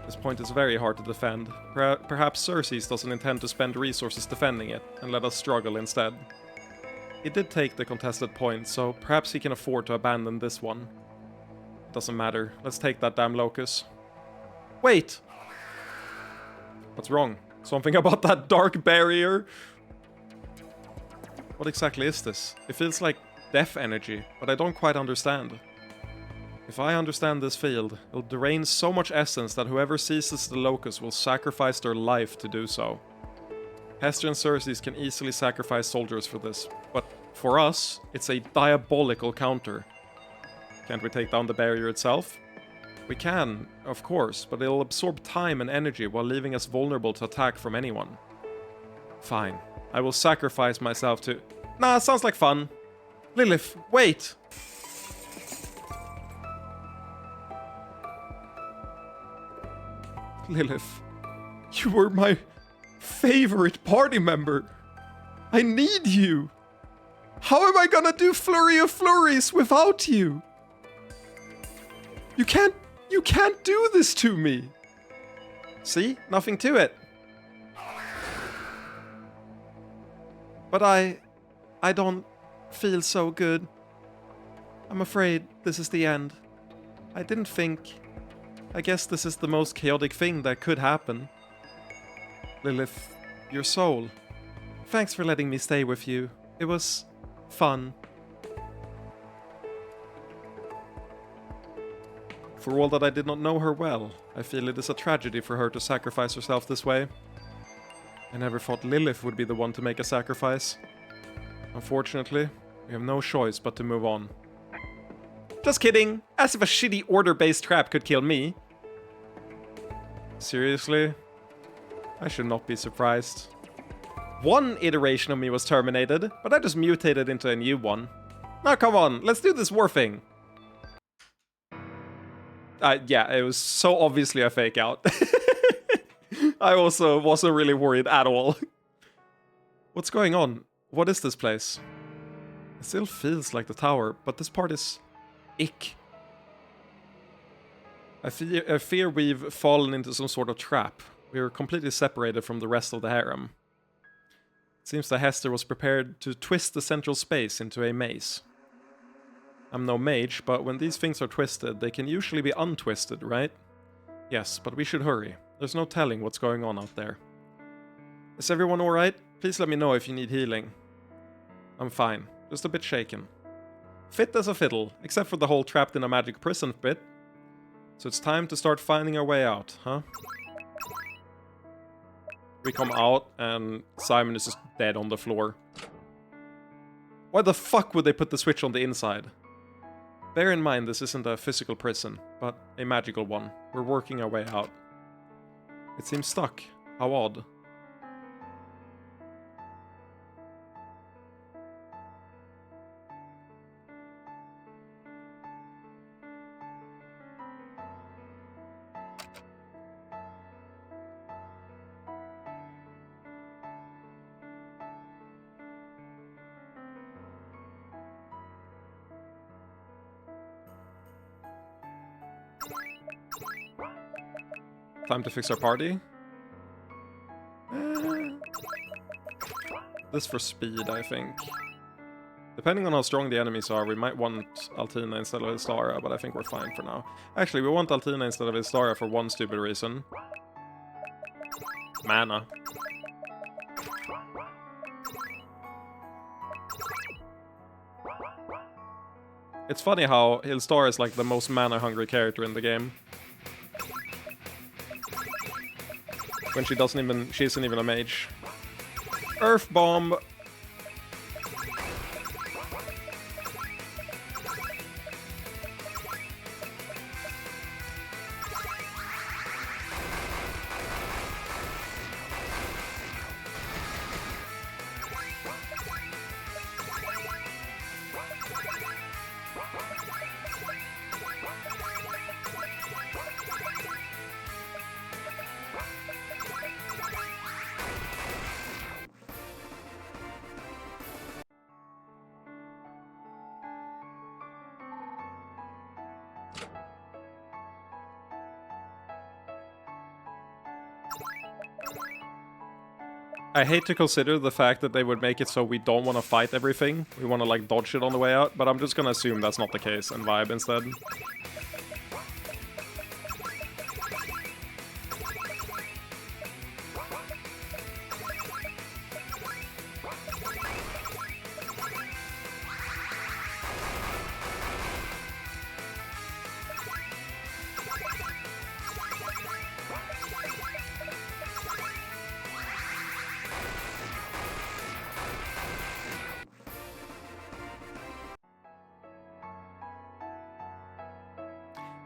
A: This point is very hard to defend. Perhaps Xerxes doesn't intend to spend resources defending it, and let us struggle instead. He did take the contested point, so perhaps he can afford to abandon this one. Doesn't matter. Let's take that damn locus. Wait! What's wrong? Something about that dark barrier? What exactly is this? It feels like death energy, but I don't quite understand. If I understand this field, it'll drain so much essence that whoever seizes the locus will sacrifice their life to do so. Hester and Xerxes can easily sacrifice soldiers for this, but for us, it's a diabolical counter. Can't we take down the barrier itself? We can, of course, but it'll absorb time and energy while leaving us vulnerable to attack from anyone. Fine. I will sacrifice myself to... Nah, sounds like fun. Lilith, wait! Lilith, you were my favorite party member. I need you. How am I gonna do Flurry of Flurries without you? You can't do this to me. See? Nothing to it. But I don't feel so good. I'm afraid this is the end. I didn't think... I guess this is the most chaotic thing that could happen. Lilith, your soul. Thanks for letting me stay with you. It was fun. For all that I did not know her well, I feel it is a tragedy for her to sacrifice herself this way. I never thought Lilith would be the one to make a sacrifice. Unfortunately, we have no choice but to move on. Just kidding! As if a shitty order-based trap could kill me. Seriously? I should not be surprised. One iteration of me was terminated, but I just mutated into a new one. Now come on, let's do this war thing! Yeah, it was so obviously a fake out. I also wasn't really worried at all. What's going on? What is this place? It still feels like the tower, but this part is... ick. I fear we've fallen into some sort of trap. We are completely separated from the rest of the harem. It seems that Hester was prepared to twist the central space into a maze. I'm no mage, but when these things are twisted, they can usually be untwisted, right? Yes, but we should hurry. There's no telling what's going on out there. Is everyone alright? Please let me know if you need healing. I'm fine, just a bit shaken. Fit as a fiddle, except for the whole trapped in a magic prison bit. So it's time to start finding our way out, huh? We come out and Simon is just dead on the floor. Why the fuck would they put the switch on the inside? Bear in mind this isn't a physical prison, but a magical one. We're working our way out. It seems stuck. How odd. Time to fix our party. This for speed, I think. Depending on how strong the enemies are, we might want Altina instead of Ystara, but I think we're fine for now. Actually, we want Altina instead of Ystara for one stupid reason. Mana. It's funny how Ystara is like the most mana-hungry character in the game. When she isn't even a mage. Earth Bomb! I hate to consider the fact that they would make it so we don't want to fight everything. We want to, like, dodge it on the way out, but I'm just gonna assume that's not the case and vibe instead.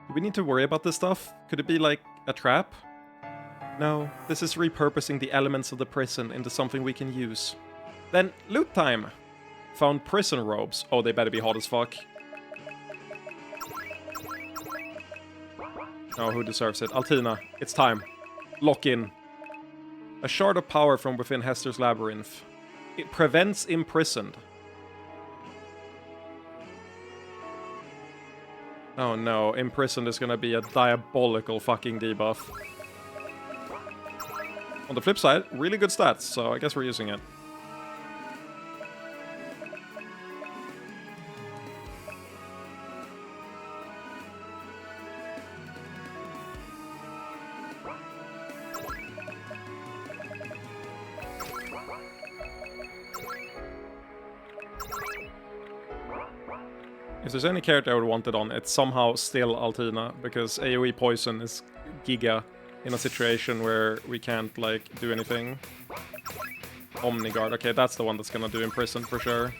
A: Do we need to worry about this stuff? Could it be like a trap? No, this is repurposing the elements of the prison into something we can use. Then, loot time! Found prison robes. Oh, they better be hot as fuck. Oh, who deserves it? Altina, it's time. Lock in. A shard of power from within Hester's labyrinth. It prevents imprisoned. Oh no, imprisoned is gonna be a diabolical fucking debuff. On the flip side, really good stats, so I guess we're using it. If there's any character I would want it on, it's somehow still Altina, because AoE poison is giga in a situation where we can't, like, do anything. Omniguard, okay, that's the one that's gonna do Imprison for sure.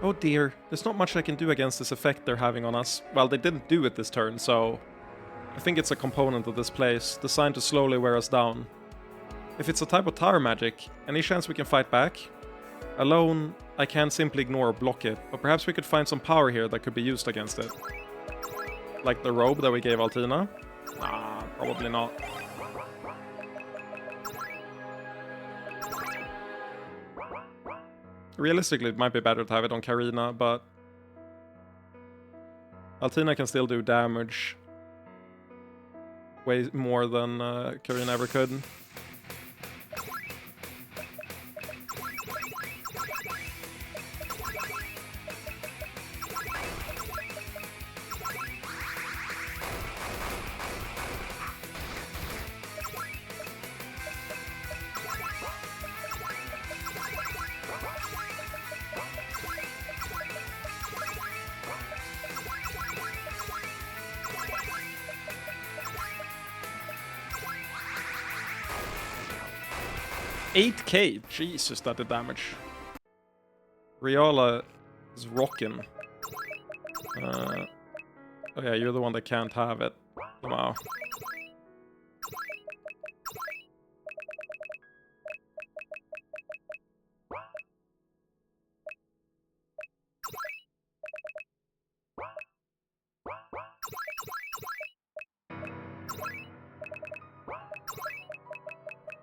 A: Oh dear, there's not much I can do against this effect they're having on us. Well, they didn't do it this turn, so... I think it's a component of this place, designed to slowly wear us down. If it's a type of tower magic, any chance we can fight back? Alone, I can't simply ignore or block it, but perhaps we could find some power here that could be used against it. Like the robe that we gave Altina? Nah, probably not. Realistically, it might be better to have it on Karina, but... Altina can still do damage way more than Karina ever could. $8K! Jesus, that did damage. Riala is rocking. Oh yeah, you're the one that can't have it. Wow.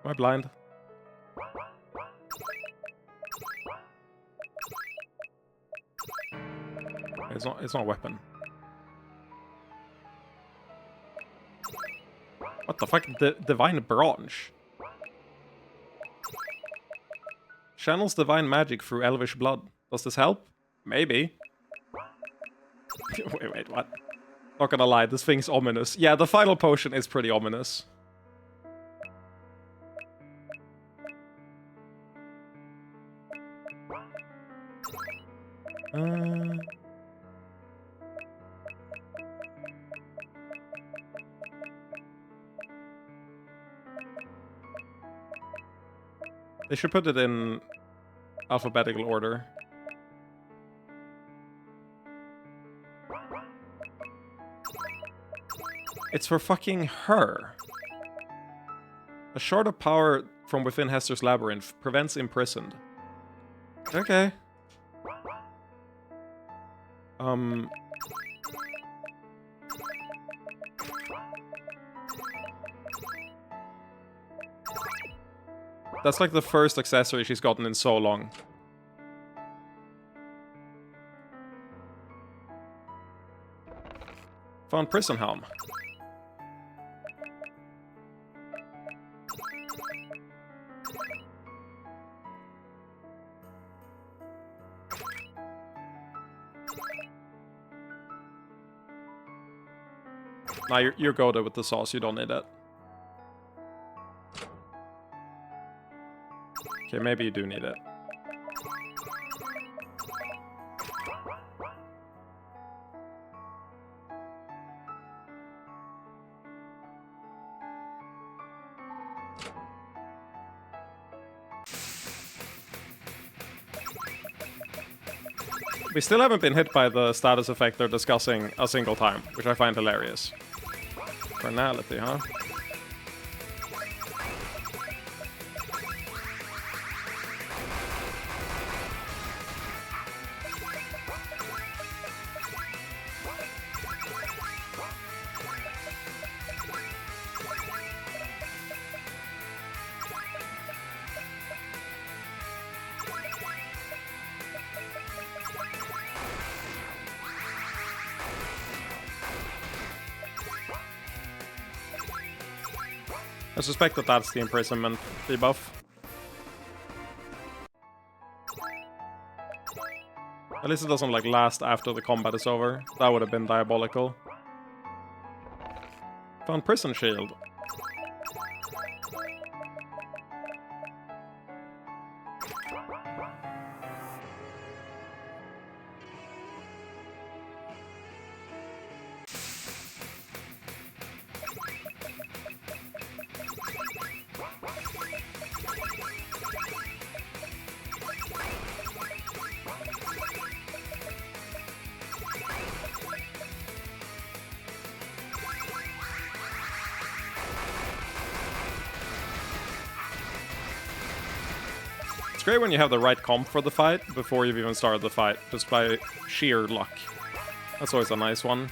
A: Am I blind? It's not a weapon. What the fuck? Divine Branch? Channels divine magic through elvish blood. Does this help? Maybe. wait, what? Not gonna lie, this thing's ominous. Yeah, the final potion is pretty ominous. They should put it in alphabetical order. It's for fucking her. A shard of power from within Hester's labyrinth. Prevents imprisoned. Okay. That's like the first accessory she's gotten in so long. Found Prison Helm. Nah, you're goated with the sauce, you don't need it. Okay, maybe you do need it. We still haven't been hit by the status effect they're discussing a single time, which I find hilarious. Carnality, huh? I suspect that that's the imprisonment debuff. At least it doesn't like last after the combat is over. That would have been diabolical. Found Prison Shield. It's great when you have the right comp for the fight before you've even started the fight, just by sheer luck. That's always a nice one.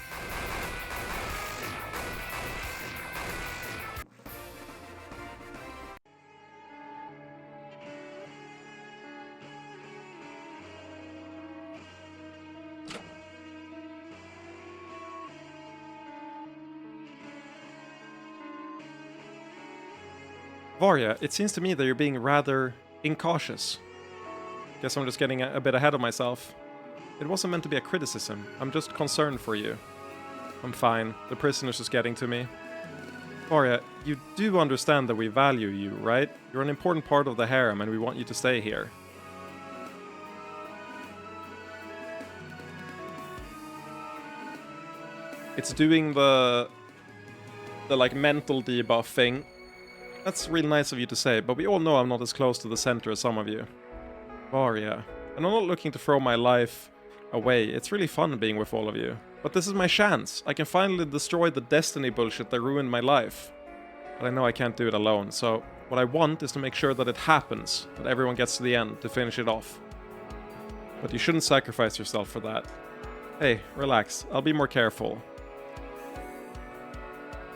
A: Varya, it seems to me that you're being rather incautious. Guess I'm just getting a bit ahead of myself. It wasn't meant to be a criticism. I'm just concerned for you. I'm fine. The prisoner's just getting to me. Varya, you do understand that we value you, right? You're an important part of the harem and we want you to stay here. It's doing the like mental debuff thing. That's real nice of you to say, but we all know I'm not as close to the center as some of you. Varya. And I'm not looking to throw my life away. It's really fun being with all of you. But this is my chance. I can finally destroy the destiny bullshit that ruined my life. But I know I can't do it alone, so what I want is to make sure that it happens, that everyone gets to the end to finish it off. But you shouldn't sacrifice yourself for that. Hey, relax. I'll be more careful.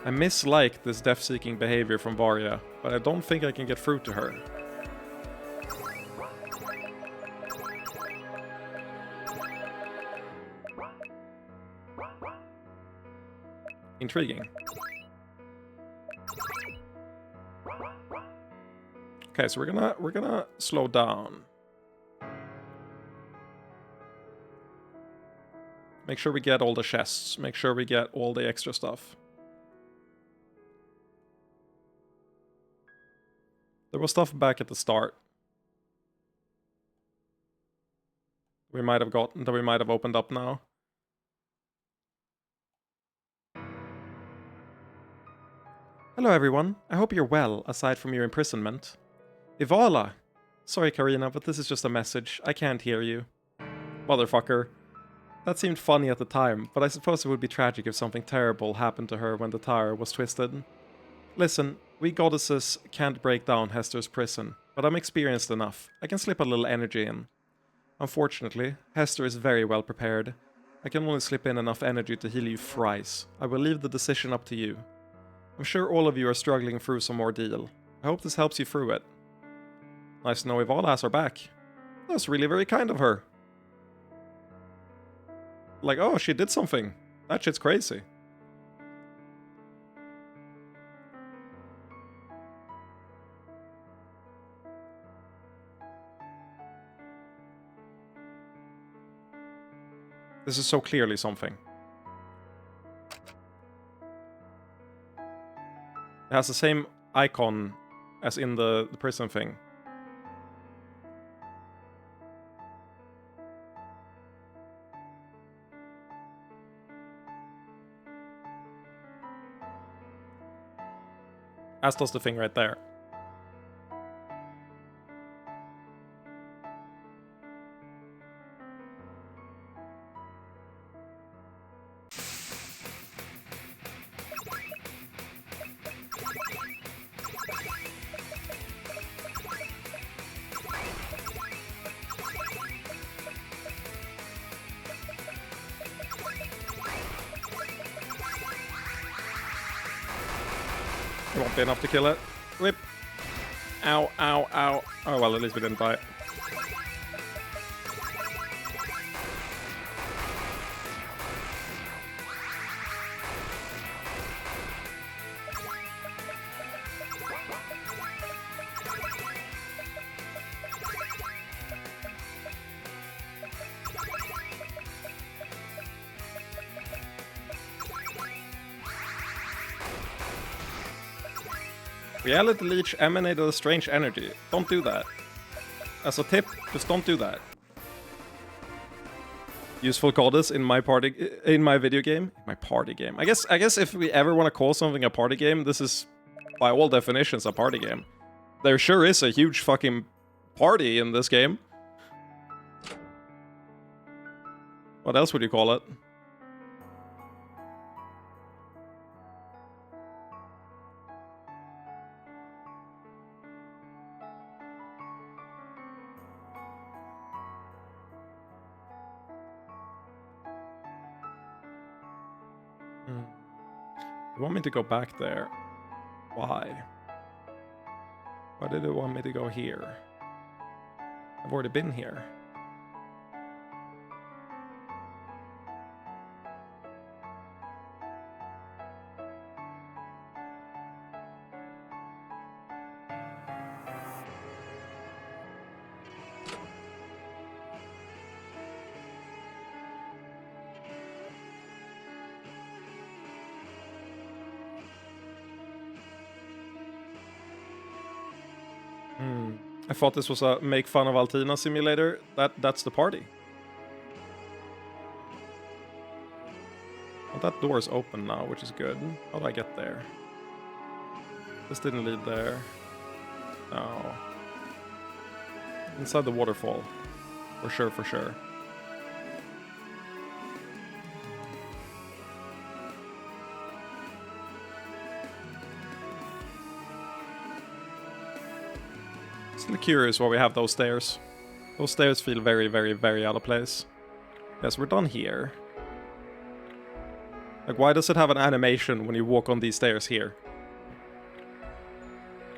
A: I mislike this death-seeking behavior from Varya, but I don't think I can get through to her. Intriguing. Okay, so we're gonna slow down. Make sure we get all the chests. Make sure we get all the extra stuff. There was stuff back at the start. We might have gotten, that we might have opened up now. Hello everyone, I hope you're well, aside from your imprisonment. Ivala! Sorry Karina, but this is just a message. I can't hear you. Motherfucker. That seemed funny at the time, but I suppose it would be tragic if something terrible happened to her when the tower was twisted. Listen, We goddesses can't break down Hester's prison, but I'm experienced enough. I can slip a little energy in. Unfortunately, Hester is very well prepared. I can only slip in enough energy to heal you thrice. I will leave the decision up to you. I'm sure all of you are struggling through some ordeal. I hope this helps you through it. Nice to know Ivala has our back. That was really very kind of her. Like, oh, she did something. That shit's crazy. This is so clearly something. It has the same icon as in the prison thing. As does the thing right there. It won't be enough to kill it. Whip. Ow, ow, ow. Oh well, at least we didn't die. Reality Leech emanated a strange energy. Don't do that. As a tip, just don't do that. Useful goddess in my video game. My party game. I guess if we ever want to call something a party game, this is by all definitions a party game. There sure is a huge fucking party in this game. What else would you call it? You want me to go back there? Why? Why did it want me to go here? I've already been here. I thought this was a make fun of Altina simulator. That's the party. Well, that door is open now, which is good. How do I get there? This didn't lead there. No. Inside the waterfall. For sure, for sure. Still curious why we have those stairs. Those stairs feel very, very, very out of place. Yes, we're done here. Like, why does it have an animation when you walk on these stairs here?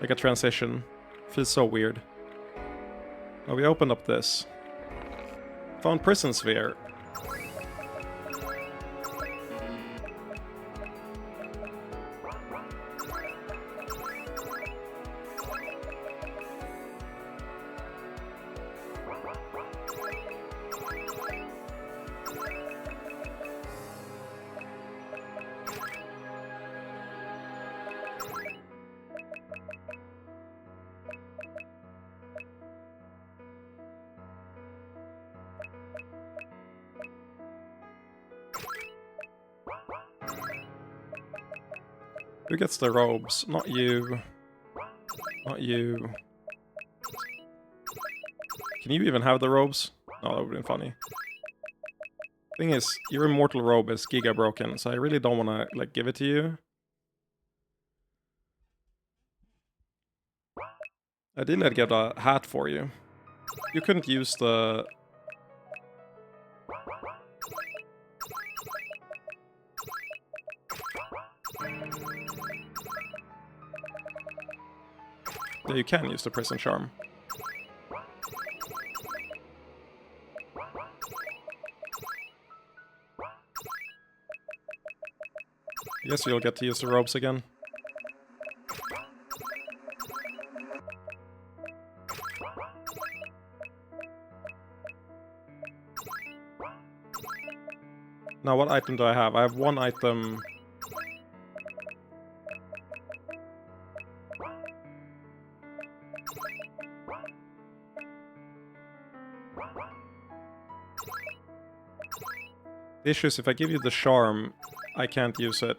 A: Like a transition. Feels so weird. Oh, we opened up this. Found prison sphere. Who gets the robes? Not you. Not you. Can you even have the robes? No, that would have been funny. Thing is, your immortal robe is giga broken, so I really don't want to, like, give it to you. Ideally, I'd get a hat for you. You couldn't use the... Yeah, you can use the prison charm. I guess you'll get to use the robes again. Now, what item do I have? I have one item... The issue is if I give you the charm, I can't use it.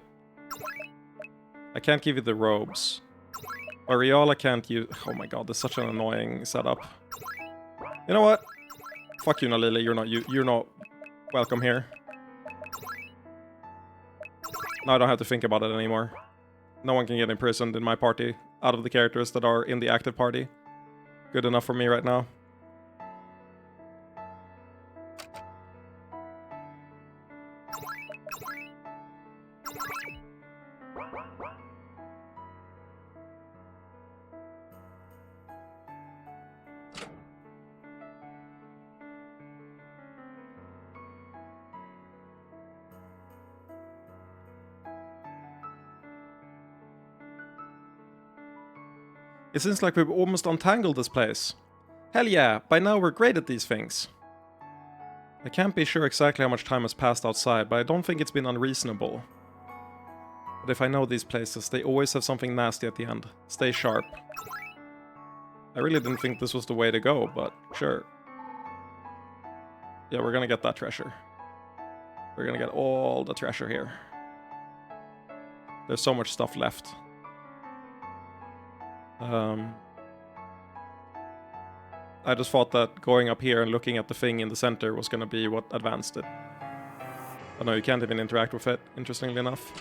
A: I can't give you the robes. Areala can't use... Oh my god, this is such an annoying setup. You know what? Fuck you, Nalili. You're not welcome here. Now I don't have to think about it anymore. No one can get imprisoned in my party out of the characters that are in the active party. Good enough for me right now. It seems like we've almost untangled this place. Hell yeah, by now we're great at these things. I can't be sure exactly how much time has passed outside, but I don't think it's been unreasonable. But if I know these places, they always have something nasty at the end. Stay sharp. I really didn't think this was the way to go, but sure. Yeah, we're gonna get that treasure. We're gonna get all the treasure here. There's so much stuff left. I just thought that going up here and looking at the thing in the center was gonna be what advanced it. Oh no, you can't even interact with it, interestingly enough.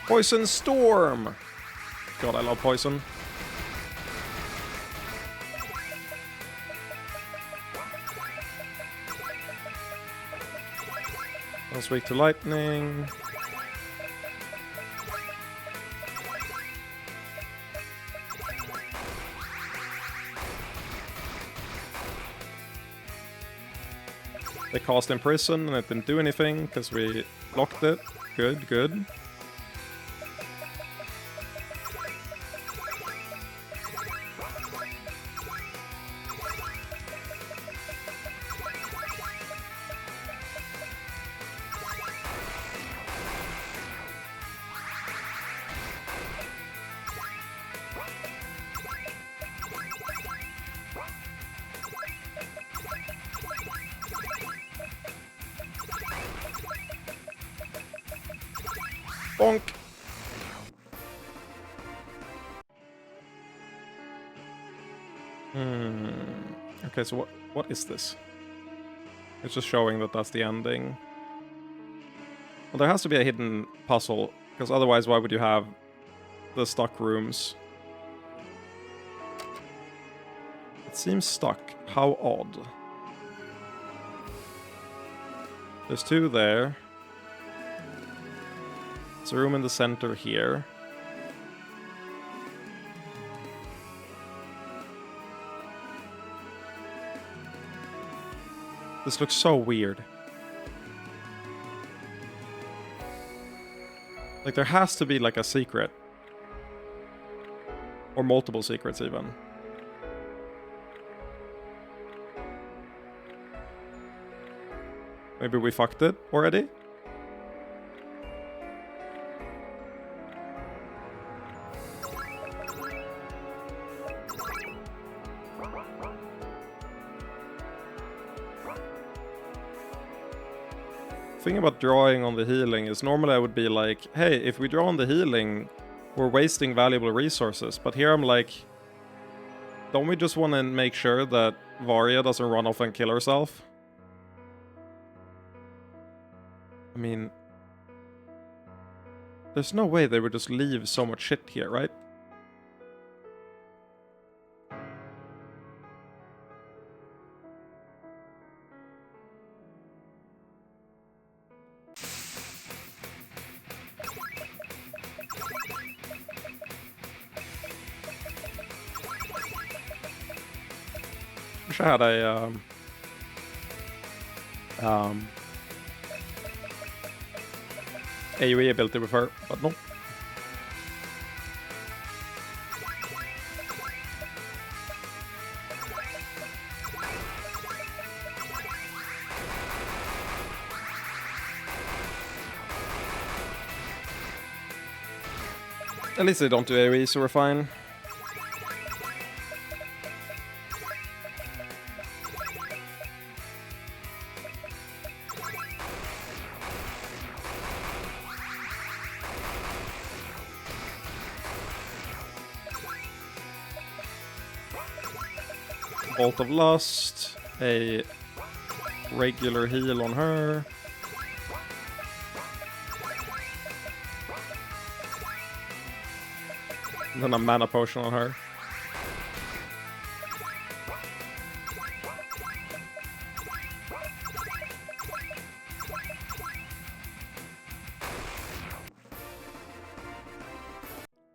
A: Poison Storm! God, I love poison. One's weak to lightning. They cast Imprison and it didn't do anything because we blocked it. Good, good. Bonk! Okay, so what is this? It's just showing that that's the ending. Well, there has to be a hidden puzzle, because otherwise why would you have the stuck rooms? It seems stuck. How odd. There's two there. There's a room in the center here. This looks so weird. Like, there has to be, like, a secret. Or multiple secrets, even. Maybe we fucked it already? thing about drawing on the healing is normally I would be like, hey, if we draw on the healing, we're wasting valuable resources. But here I'm like, don't we just want to make sure that Varia doesn't run off and kill herself? I mean, there's no way they would just leave so much shit here, right? Wish I had a AoE ability with her, but no. At least they don't do AoE, so we're fine. Bolt of Lust, a regular heal on her. And then a mana potion on her.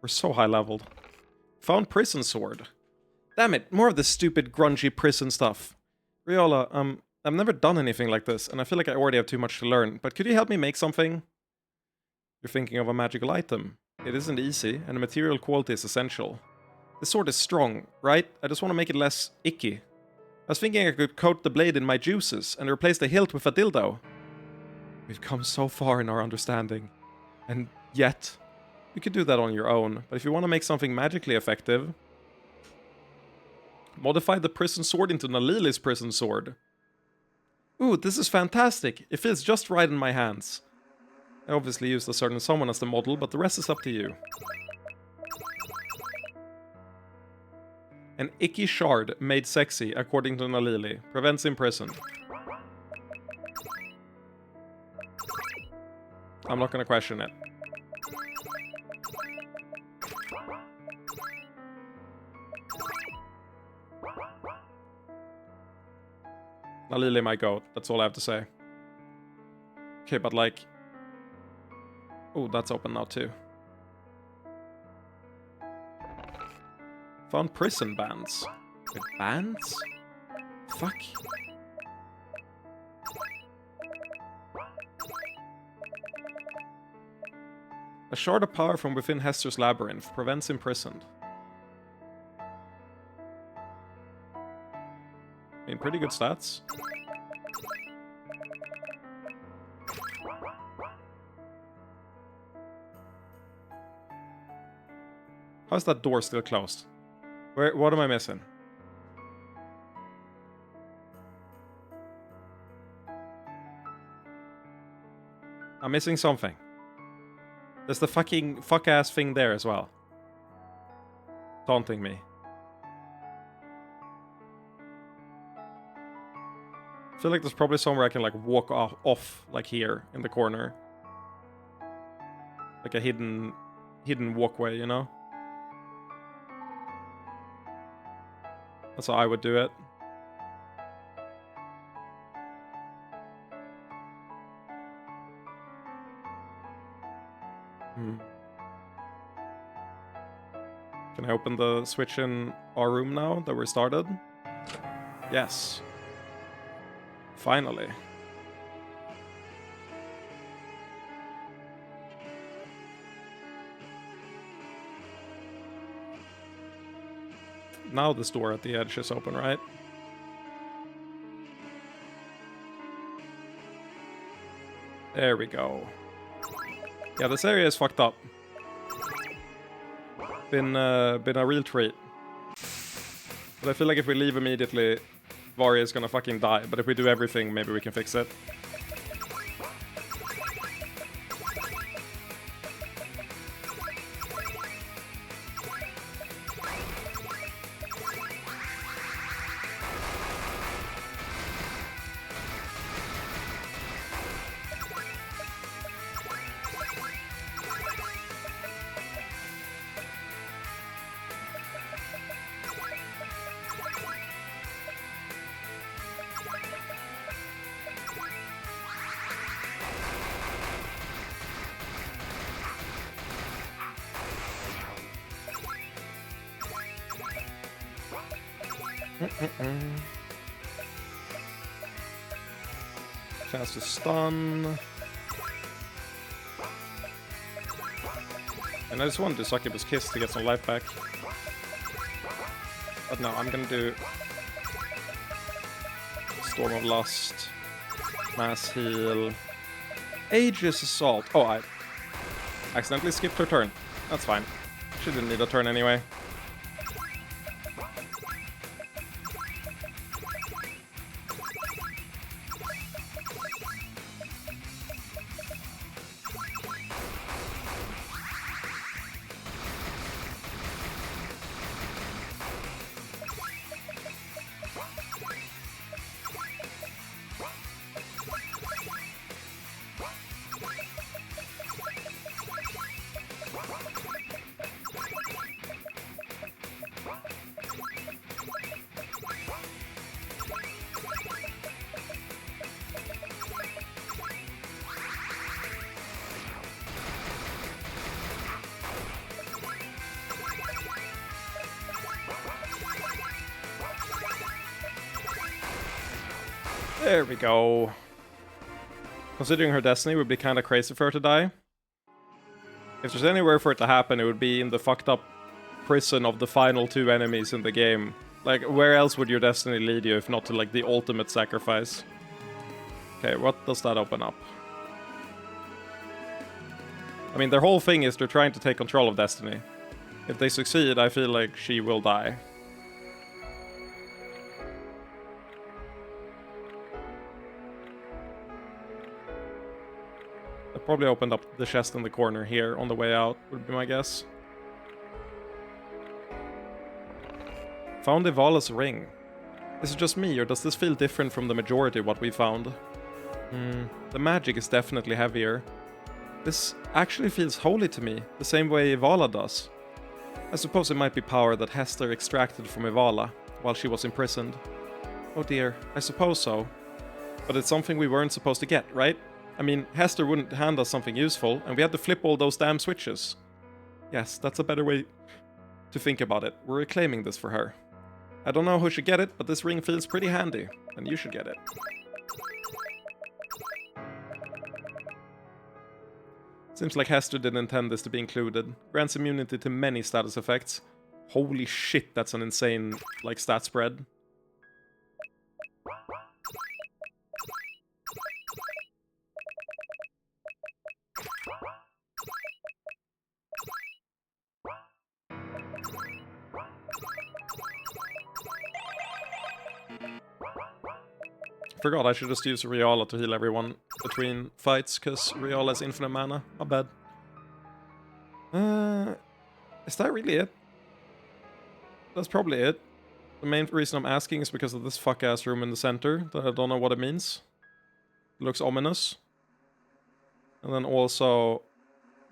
A: We're so high leveled. Found prison sword. Damn it, more of the stupid grungy prison stuff. Riola, I've never done anything like this, and I feel like I already have too much to learn, but could you help me make something? You're thinking of a magical item. It isn't easy, and the material quality is essential. This sword is strong, right? I just want to make it less icky. I was thinking I could coat the blade in my juices, and replace the hilt with a dildo. We've come so far in our understanding. And yet, you could do that on your own, but if you want to make something magically effective, modify the prison sword into Nalili's prison sword. Ooh, this is fantastic. It feels just right in my hands. I obviously used a certain someone as the model, but the rest is up to you. An icky shard made sexy, according to Nalili. Prevents imprisoned. I'm not gonna question it. Nalili my goat, that's all I have to say. Okay, but like... Oh, that's open now too. Found prison bands. Wait, bands? Fuck. A shard of power from within Hester's labyrinth prevents imprisoned. I mean, pretty good stats. How's that door still closed? What am I missing? I'm missing something. There's the fucking fuck-ass thing there as well. Taunting me. I feel like there's probably somewhere I can like walk off like here in the corner. Like a hidden walkway, you know? That's how I would do it. Can I open the switch in our room now that we're started? Yes. Finally. Now this door at the edge is open, right? There we go. Yeah, this area is fucked up. Been a real treat. But I feel like if we leave immediately, Varia is gonna fucking die. But if we do everything, maybe we can fix it. Chance to stun. And I just wanted to Succubus Kiss to get some life back. But no, I'm gonna do Storm of Lust, Mass Heal, Aegis Assault. Oh, I accidentally skipped her turn. That's fine. She didn't need a turn anyway. There we go. Considering her destiny, it would be kind of crazy for her to die. If there's anywhere for it to happen, it would be in the fucked up prison of the final two enemies in the game. Like, where else would your destiny lead you if not to, like, the ultimate sacrifice? Okay, what does that open up? I mean, their whole thing is they're trying to take control of destiny. If they succeed, I feel like she will die. Probably opened up the chest in the corner here on the way out, would be my guess. Found Ivala's ring. Is it just me, or does this feel different from the majority of what we found? The magic is definitely heavier. This actually feels holy to me, the same way Ivala does. I suppose it might be power that Hester extracted from Ivala while she was imprisoned. Oh dear, I suppose so. But it's something we weren't supposed to get, right? I mean, Hester wouldn't hand us something useful, and we had to flip all those damn switches. Yes, that's a better way to think about it. We're reclaiming this for her. I don't know who should get it, but this ring feels pretty handy, and you should get it. Seems like Hester didn't intend this to be included. Grants immunity to many status effects. Holy shit, that's an insane, like, stat spread. Forgot I should just use Riala to heal everyone between fights, because Riala has infinite mana. Not bad. Is that really it? That's probably it. The main reason I'm asking is because of this fuck-ass room in the center, that I don't know what it means. It looks ominous. And then also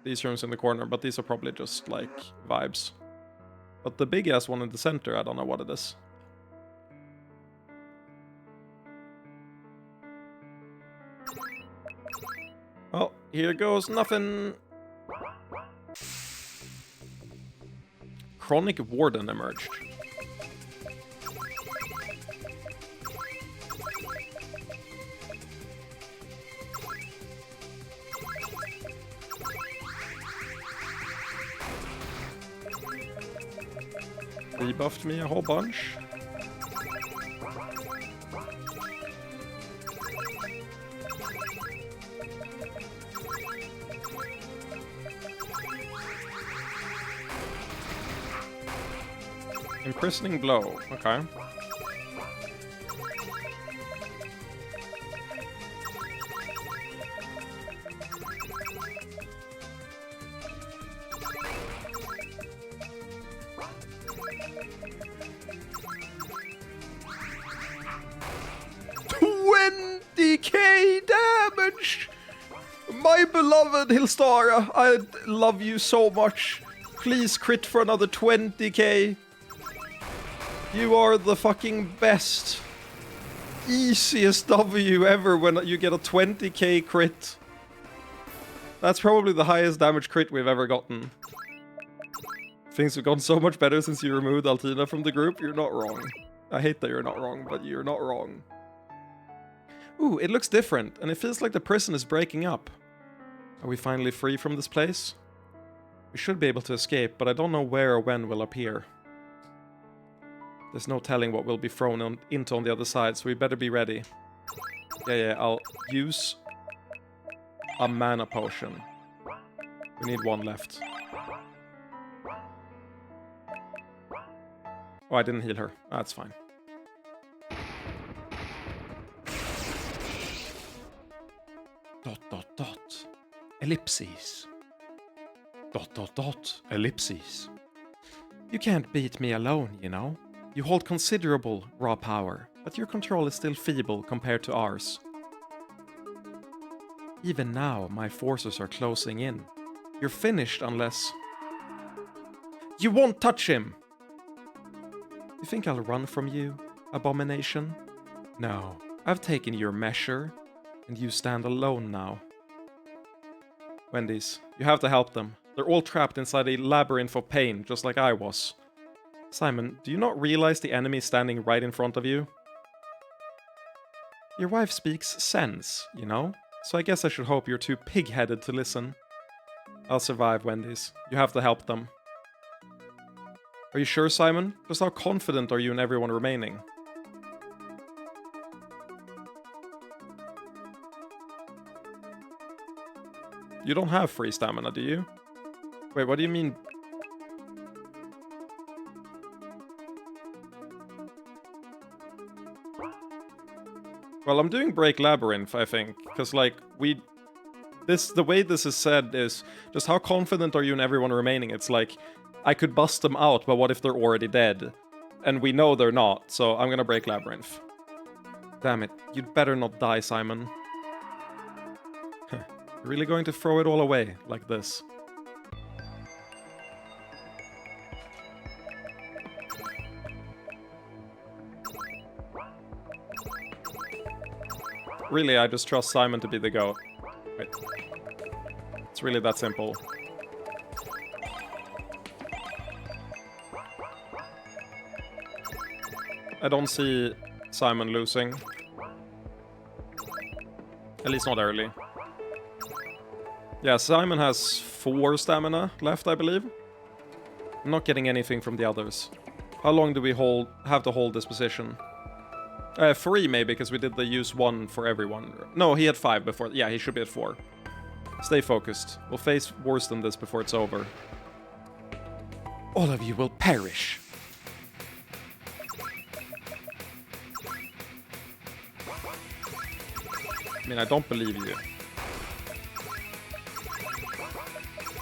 A: these rooms in the corner, but these are probably just, like, vibes. But the big-ass one in the center, I don't know what it is. Well, here goes nothing. Chronic Warden emerged. Rebuffed me a whole bunch. Imprisoning blow, okay. $20,000 damage! My beloved Hilstara, I love you so much. Please crit for another 20k. You are the fucking best. Easiest W ever when you get a 20k crit. That's probably the highest damage crit we've ever gotten. Things have gone so much better since you removed Altina from the group, you're not wrong. I hate that you're not wrong, but you're not wrong. Ooh, it looks different, and it feels like the prison is breaking up. Are we finally free from this place? We should be able to escape, but I don't know where or when we'll appear. There's no telling what we'll be thrown into on the other side, so we better be ready. Yeah, I'll use a mana potion. We need one left. Oh, I didn't heal her. That's fine. Dot. Ellipses. Dot. Ellipses. You can't beat me alone, you know. You hold considerable raw power, but your control is still feeble compared to ours. Even now, my forces are closing in. You're finished unless... You won't touch him! You think I'll run from you, abomination? No, I've taken your measure, and you stand alone now. Wendy's, you have to help them. They're all trapped inside a labyrinth of pain, just like I was. Simon, do you not realize the enemy is standing right in front of you? Your wife speaks sense, you know? So I guess I should hope you're too pig-headed to listen. I'll survive, Wendy's. You have to help them. Are you sure, Simon? Just how confident are you in everyone remaining? You don't have free stamina, do you? Wait, what do you mean? Well, I'm doing Break Labyrinth, I think, because, like, the way this is said is, just how confident are you in everyone remaining? It's like, I could bust them out, but what if they're already dead? And we know they're not, so I'm gonna Break Labyrinth. Damn it, you'd better not die, Simon. You're really going to throw it all away, like this? Really, I just trust Simon to be the GOAT. Wait. It's really that simple. I don't see Simon losing. At least not early. Yeah, Simon has 4 stamina left, I believe. I'm not getting anything from the others. How long do we have to hold this position? 3 maybe, because we did the use 1 for everyone. No, he had 5 before. Yeah, he should be at 4. Stay focused. We'll face worse than this before it's over. All of you will perish. I mean, I don't believe you.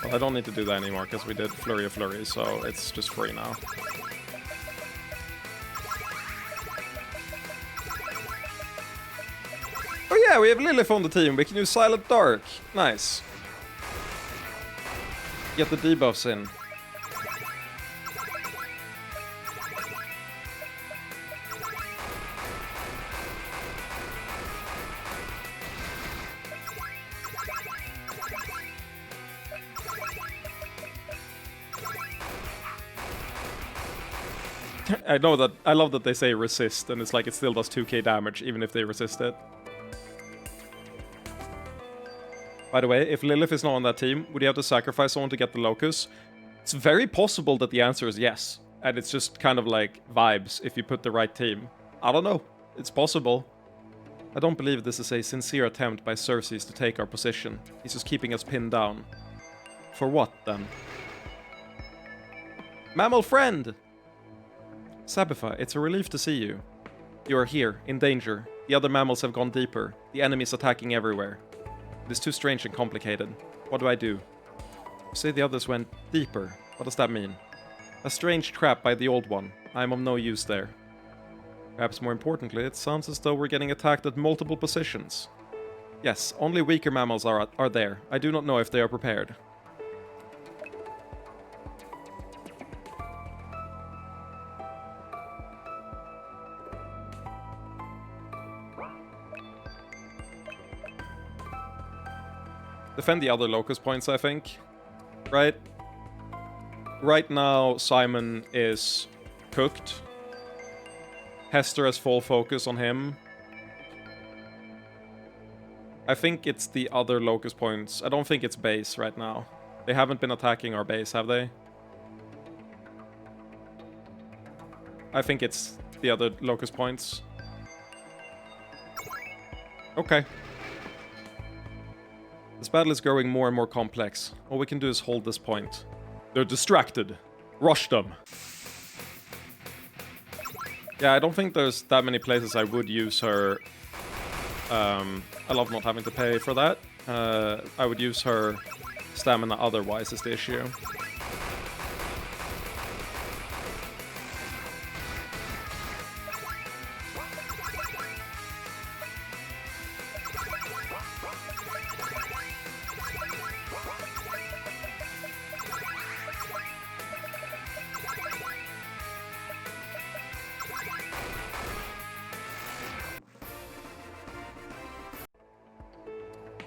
A: Well, I don't need to do that anymore, because we did Flurry of Flurries, so it's just free now. Oh yeah, we have Lilith on the team. We can use Silent Dark. Nice. Get the debuffs in. I know that. I love that they say resist, and it's like it still does 2k damage even if they resist it. By the way, if Lilith is not on that team, would you have to sacrifice someone to get the Locus? It's very possible that the answer is yes. And it's just kind of like vibes if you put the right team. I don't know. It's possible. I don't believe this is a sincere attempt by Xerxes to take our position. He's just keeping us pinned down. For what, then? Mammal friend! Sabitha, it's a relief to see you. You are here, in danger. The other mammals have gone deeper. The enemy is attacking everywhere. It is too strange and complicated. What do? You say the others went deeper. What does that mean? A strange trap by the old one. I am of no use there. Perhaps more importantly, it sounds as though we're getting attacked at multiple positions. Yes, only weaker mammals are there. I do not know if they are prepared. Defend the other locus points, I think. Right? Right now, Simon is cooked. Hester has full focus on him. I think it's the other locus points. I don't think it's base right now. They haven't been attacking our base, have they? I think it's the other locus points. Okay. This battle is growing more and more complex. All we can do is hold this point. They're distracted. Rush them. Yeah, I don't think there's that many places I would use her. I love not having to pay for that. I would use her stamina otherwise is the issue.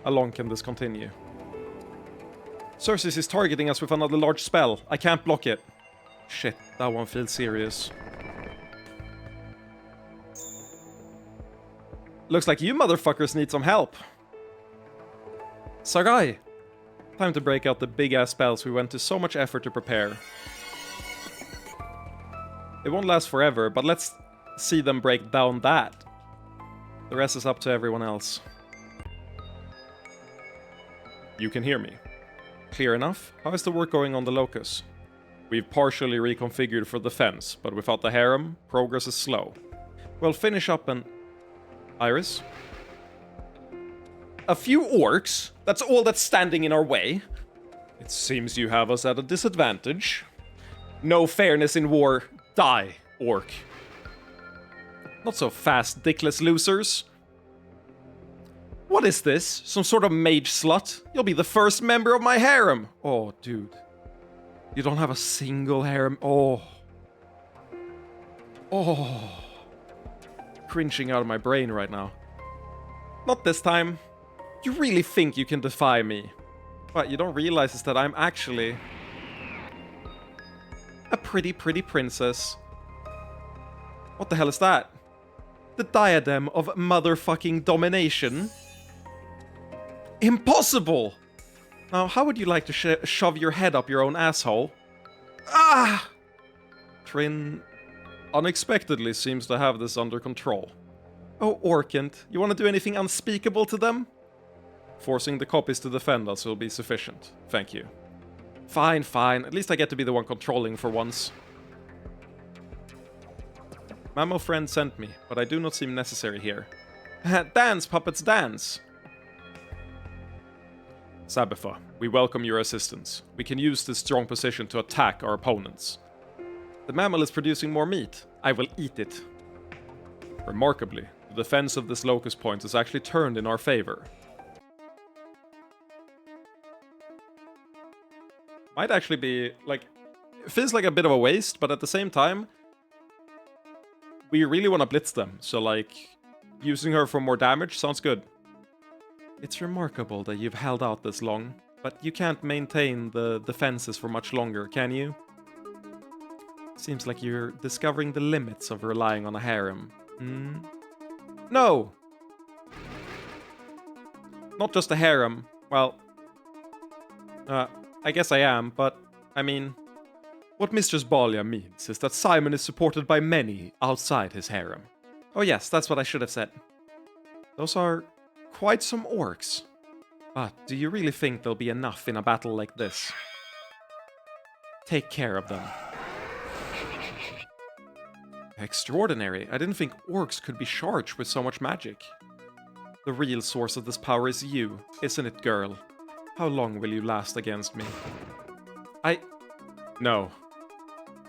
A: How long can this continue? Xerxes is targeting us with another large spell. I can't block it. Shit, that one feels serious. Looks like you motherfuckers need some help. Sagai! Time to break out the big-ass spells we went to so much effort to prepare. It won't last forever, but let's see them break down that. The rest is up to everyone else. You can hear me. Clear enough? How is the work going on the Locus? We've partially reconfigured for defense, but without the harem, progress is slow. We'll finish up and... Iris? A few orcs? That's all that's standing in our way? It seems you have us at a disadvantage. No fairness in war. Die, orc. Not so fast, dickless losers. What is this? Some sort of mage slut? You'll be the first member of my harem. Oh, dude. You don't have a single harem. Oh. Oh. Cringing out of my brain right now. Not this time. You really think you can defy me. What you don't realize is that I'm actually a pretty princess. What the hell is that? The diadem of motherfucking domination? Impossible! Now, how would you like to shove your head up your own asshole? Ah! Trin unexpectedly seems to have this under control. Oh, Orkant, you want to do anything unspeakable to them? Forcing the copies to defend us will be sufficient. Thank you. Fine, fine. At least I get to be the one controlling for once. Mammal friend sent me, but I do not seem necessary here. Dance, puppets, dance! Sabitha, we welcome your assistance. We can use this strong position to attack our opponents. The mammal is producing more meat. I will eat it. Remarkably, the defense of this locus point is actually turned in our favor. Might actually be, like... It feels like a bit of a waste, but at the same time... We really want to blitz them, so like... Using her for more damage sounds good. It's remarkable that you've held out this long, but you can't maintain the defenses for much longer, can you? Seems like you're discovering the limits of relying on a harem. Hmm? No! Not just a harem. Well... I guess I am, but, I mean... What Mistress Balia means is that Simon is supported by many outside his harem. Oh yes, that's what I should have said. Those are quite some orcs. But do you really think there'll be enough in a battle like this? Take care of them. Extraordinary. I didn't think orcs could be charged with so much magic. The real source of this power is you, isn't it, girl? How long will you last against me? No.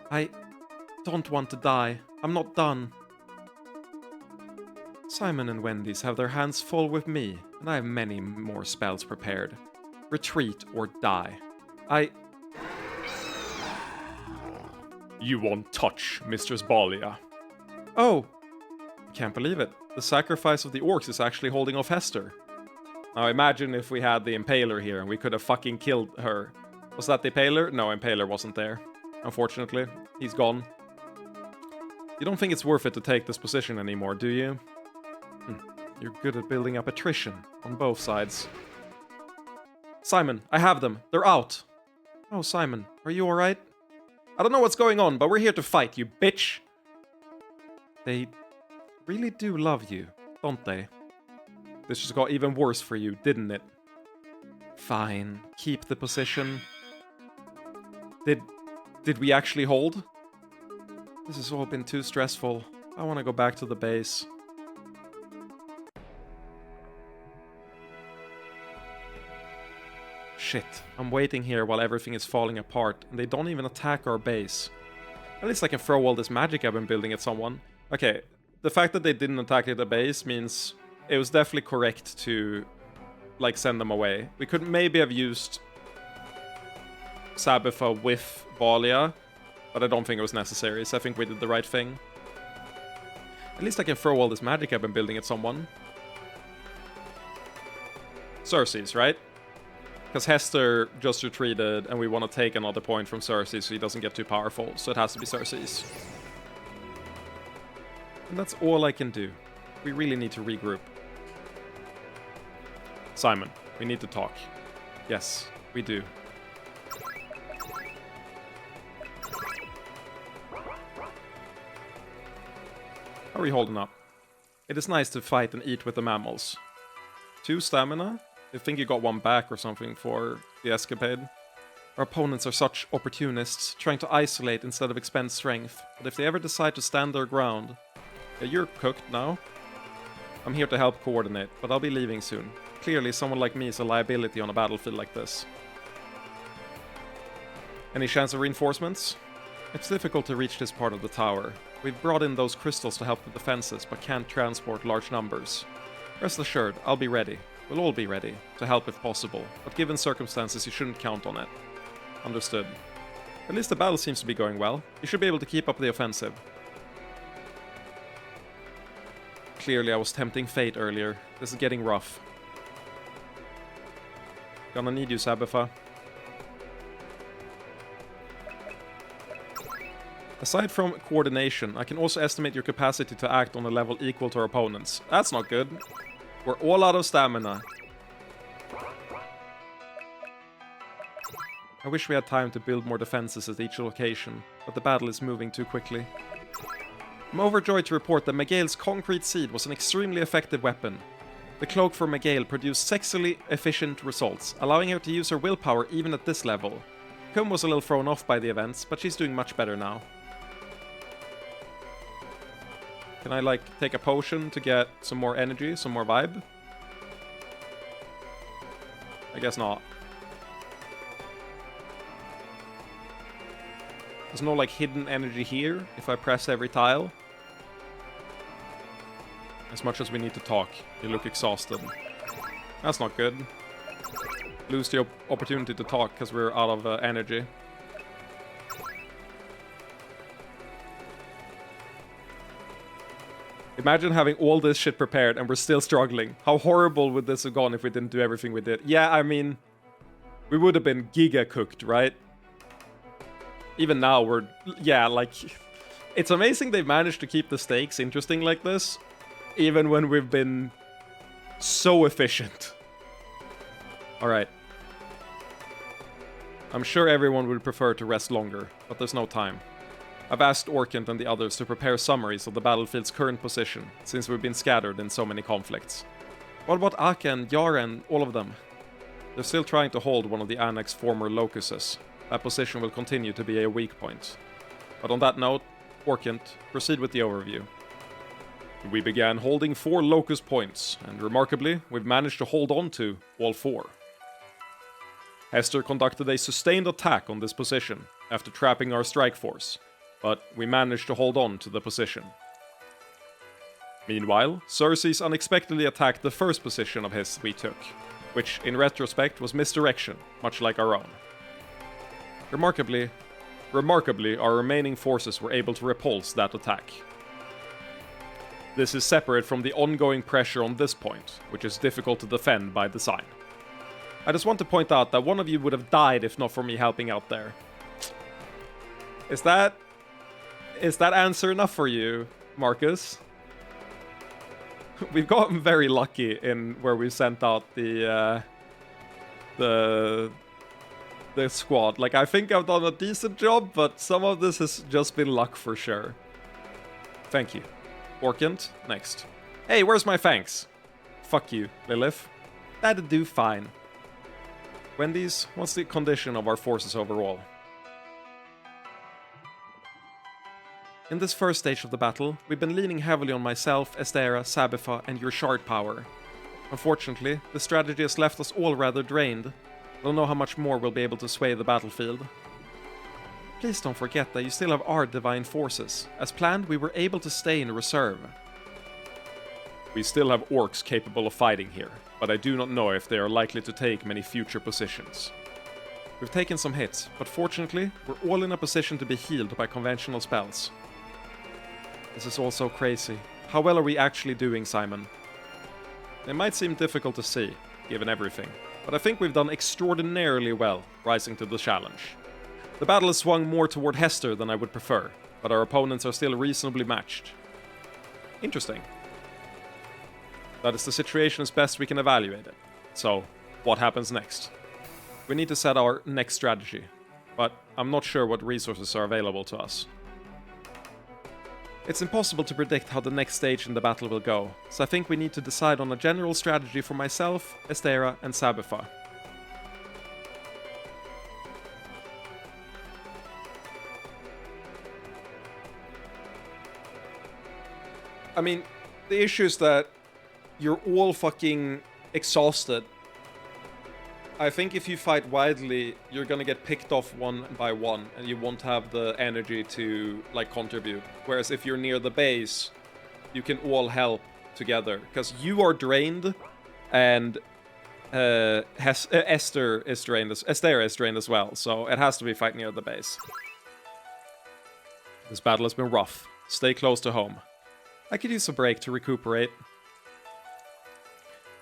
A: I don't want to die. I'm not done. Simon and Wendy's have their hands full with me, and I have many more spells prepared. Retreat or die. You won't touch Mistress Balia. Oh! I can't believe it. The sacrifice of the orcs is actually holding off Hester. Now imagine if we had the Impaler here and we could have fucking killed her. Was that the Impaler? No, Impaler wasn't there. Unfortunately. He's gone. You don't think it's worth it to take this position anymore, do you? You're good at building up attrition on both sides. Simon, I have them. They're out. Oh, Simon, are you alright? I don't know what's going on, but we're here to fight, you bitch. They really do love you, don't they? This just got even worse for you, didn't it? Fine, keep the position. Did we actually hold? This has all been too stressful. I want to go back to the base. Shit, I'm waiting here while everything is falling apart, and they don't even attack our base. At least I can throw all this magic I've been building at someone. Okay, the fact that they didn't attack at the base means it was definitely correct to, like, send them away. We could maybe have used Sabitha with Balia, but I don't think it was necessary, so I think we did the right thing. At least I can throw all this magic I've been building at someone. Xerxes, right? Because Hester just retreated, and we want to take another point from Xerxes so he doesn't get too powerful, so it has to be Xerxes. And that's all I can do. We really need to regroup. Simon, we need to talk. Yes, we do. How are we holding up? It is nice to fight and eat with the mammals. 2 stamina? I think you got 1 back or something for the escapade. Our opponents are such opportunists, trying to isolate instead of expend strength. But if they ever decide to stand their ground... Yeah, you're cooked now. I'm here to help coordinate, but I'll be leaving soon. Clearly, someone like me is a liability on a battlefield like this. Any chance of reinforcements? It's difficult to reach this part of the tower. We've brought in those crystals to help with defenses, but can't transport large numbers. Rest assured, I'll be ready. We'll all be ready, to help if possible, but given circumstances you shouldn't count on it. Understood. At least the battle seems to be going well. You should be able to keep up the offensive. Clearly I was tempting fate earlier. This is getting rough. Gonna need you, Sabitha. Aside from coordination, I can also estimate your capacity to act on a level equal to our opponents. That's not good. We're all out of stamina. I wish we had time to build more defenses at each location, but the battle is moving too quickly. I'm overjoyed to report that Miguel's Concrete Seed was an extremely effective weapon. The cloak for Miguel produced sexily efficient results, allowing her to use her willpower even at this level. Kum was a little thrown off by the events, but she's doing much better now. Can I, like, take a potion to get some more energy, some more vibe? I guess not. There's no, like, hidden energy here if I press every tile. As much as we need to talk, you look exhausted. That's not good. Lose the opportunity to talk because we're out of energy. Imagine having all this shit prepared and we're still struggling. How horrible would this have gone if we didn't do everything we did? Yeah, I mean, we would have been giga cooked, right? Even now, we're... Yeah, like... It's amazing they've managed to keep the stakes interesting like this, even when we've been so efficient. Alright. I'm sure everyone would prefer to rest longer, but there's no time. I've asked Orkant and the others to prepare summaries of the battlefield's current position, since we've been scattered in so many conflicts. What about Ake and Yara and all of them? They're still trying to hold one of the Annex's former locuses. That position will continue to be a weak point. But on that note, Orkant, proceed with the overview. We began holding 4 locus points, and remarkably, we've managed to hold on to all 4. Hester conducted a sustained attack on this position, after trapping our strike force, but we managed to hold on to the position. Meanwhile, Xerxes unexpectedly attacked the first position of his we took, which in retrospect was misdirection, much like our own. Remarkably, our remaining forces were able to repulse that attack. This is separate from the ongoing pressure on this point, which is difficult to defend by design. I just want to point out that one of you would have died if not for me helping out there. Is that... Is that answer enough for you, Marcus? We've gotten very lucky in where we sent out the squad. Like, I think I've done a decent job, but some of this has just been luck for sure. Thank you. Orkant, next. Hey, where's my thanks? Fuck you, Lilith. That'd do fine. Wendy's, what's the condition of our forces overall? In this first stage of the battle, we've been leaning heavily on myself, Estera, Sabitha, and your shard power. Unfortunately, the strategy has left us all rather drained. I don't know how much more we'll be able to sway the battlefield. Please don't forget that you still have our divine forces. As planned, we were able to stay in reserve. We still have orcs capable of fighting here, but I do not know if they are likely to take many future positions. We've taken some hits, but fortunately, we're all in a position to be healed by conventional spells. This is all so crazy. How well are we actually doing, Simon? It might seem difficult to see, given everything, but I think we've done extraordinarily well, rising to the challenge. The battle has swung more toward Hester than I would prefer, but our opponents are still reasonably matched. Interesting. That is the situation as best we can evaluate it. So, what happens next? We need to set our next strategy, but I'm not sure what resources are available to us. It's impossible to predict how the next stage in the battle will go, so I think we need to decide on a general strategy for myself, Estera, and Sabitha. I mean, the issue is that you're all fucking exhausted. I think if you fight widely, you're gonna get picked off one by one, and you won't have the energy to, like, contribute. Whereas if you're near the base, you can all help together. Because you are drained, and Esther is drained as well, so it has to be fight near the base. This battle has been rough. Stay close to home. I could use a break to recuperate.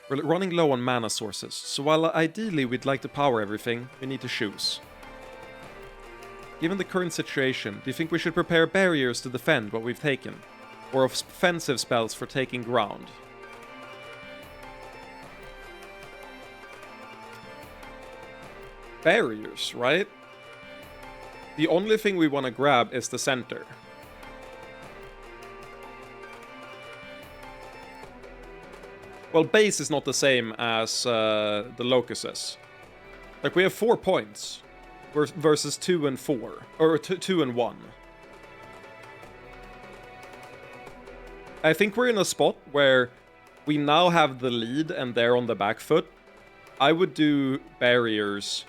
A: We're running low on mana sources, so while ideally we'd like to power everything, we need to choose. Given the current situation, do you think we should prepare barriers to defend what we've taken? Or offensive spells for taking ground? Barriers, right? The only thing we want to grab is the center. Well, base is not the same as the locuses. Like, we have 4 points versus 2 and 4. Or 2 and 1. I think we're in a spot where we now have the lead and they're on the back foot. I would do barriers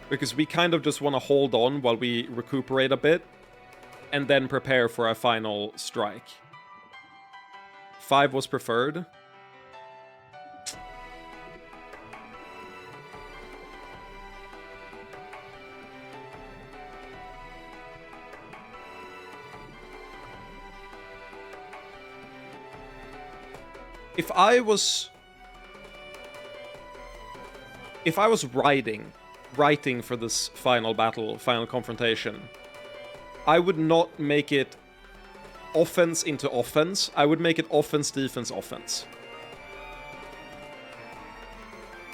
A: because we kind of just want to hold on while we recuperate a bit and then prepare for a final strike. 5 was preferred. If I was writing for this final battle, final confrontation, I would not make it offense into offense. I would make it offense, defense, offense.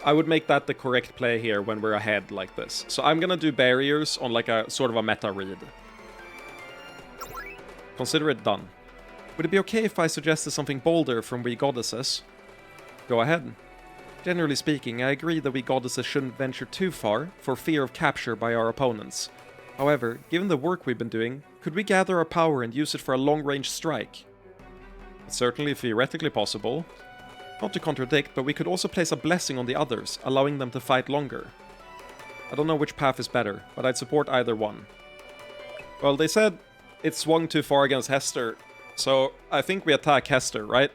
A: I would make that the correct play here when we're ahead like this. So I'm gonna do barriers on like a sort of a meta read. Consider it done. Would it be okay if I suggested something bolder from we goddesses? Go ahead. Generally speaking, I agree that we goddesses shouldn't venture too far for fear of capture by our opponents. However, given the work we've been doing, could we gather our power and use it for a long-range strike? It's certainly theoretically possible. Not to contradict, but we could also place a blessing on the others, allowing them to fight longer. I don't know which path is better, but I'd support either one. Well, they said it swung too far against Hester, so I think we attack Hester, right?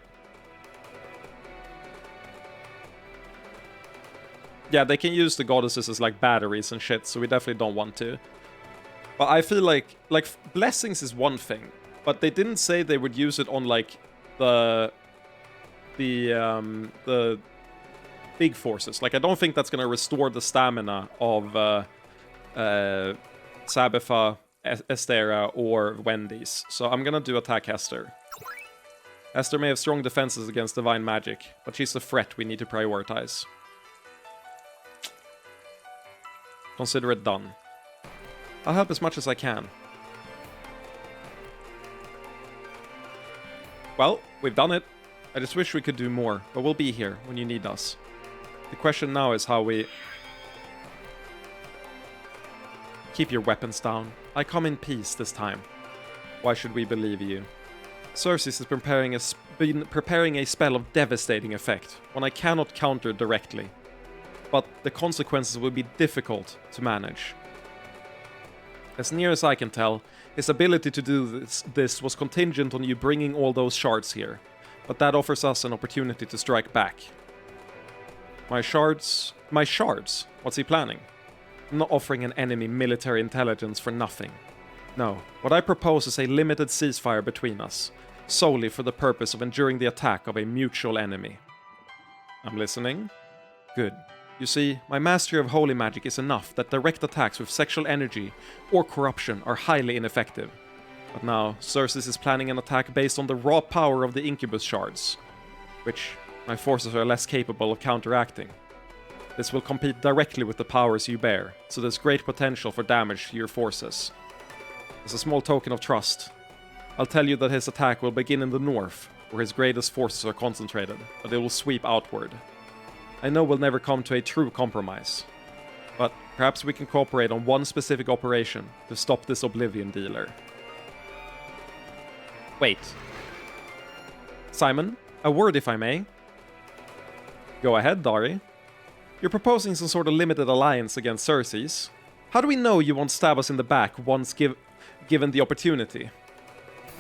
A: Yeah, they can use the goddesses as like batteries and shit, so we definitely don't want to. But I feel like blessings is one thing, but they didn't say they would use it on like the big forces. Like, I don't think that's gonna restore the stamina of Sabitha Estera or Wendy's. So I'm gonna do attack Hester. Hester may have strong defenses against divine magic, but she's a threat we need to prioritize. Consider it done. I'll help as much as I can. Well, we've done it. I just wish we could do more, but we'll be here when you need us. The question now is how we... Keep your weapons down. I come in peace this time. Why should we believe you? Xerxes has been preparing a spell of devastating effect, one I cannot counter directly. But the consequences will be difficult to manage. As near as I can tell, his ability to do this was contingent on you bringing all those shards here, but that offers us an opportunity to strike back. My shards? What's he planning? I'm not offering an enemy military intelligence for nothing. No, what I propose is a limited ceasefire between us, solely for the purpose of enduring the attack of a mutual enemy. I'm listening? Good. You see, my mastery of holy magic is enough that direct attacks with sexual energy or corruption are highly ineffective. But now, Xerxes is planning an attack based on the raw power of the Incubus shards, which my forces are less capable of counteracting. This will compete directly with the powers you bear, so there's great potential for damage to your forces. As a small token of trust, I'll tell you that his attack will begin in the north, where his greatest forces are concentrated, but it will sweep outward. I know we'll never come to a true compromise, but perhaps we can cooperate on one specific operation to stop this Oblivion dealer. Wait. Simon, a word if I may. Go ahead, Dari. You're proposing some sort of limited alliance against Xerxes. How do we know you won't stab us in the back once given the opportunity?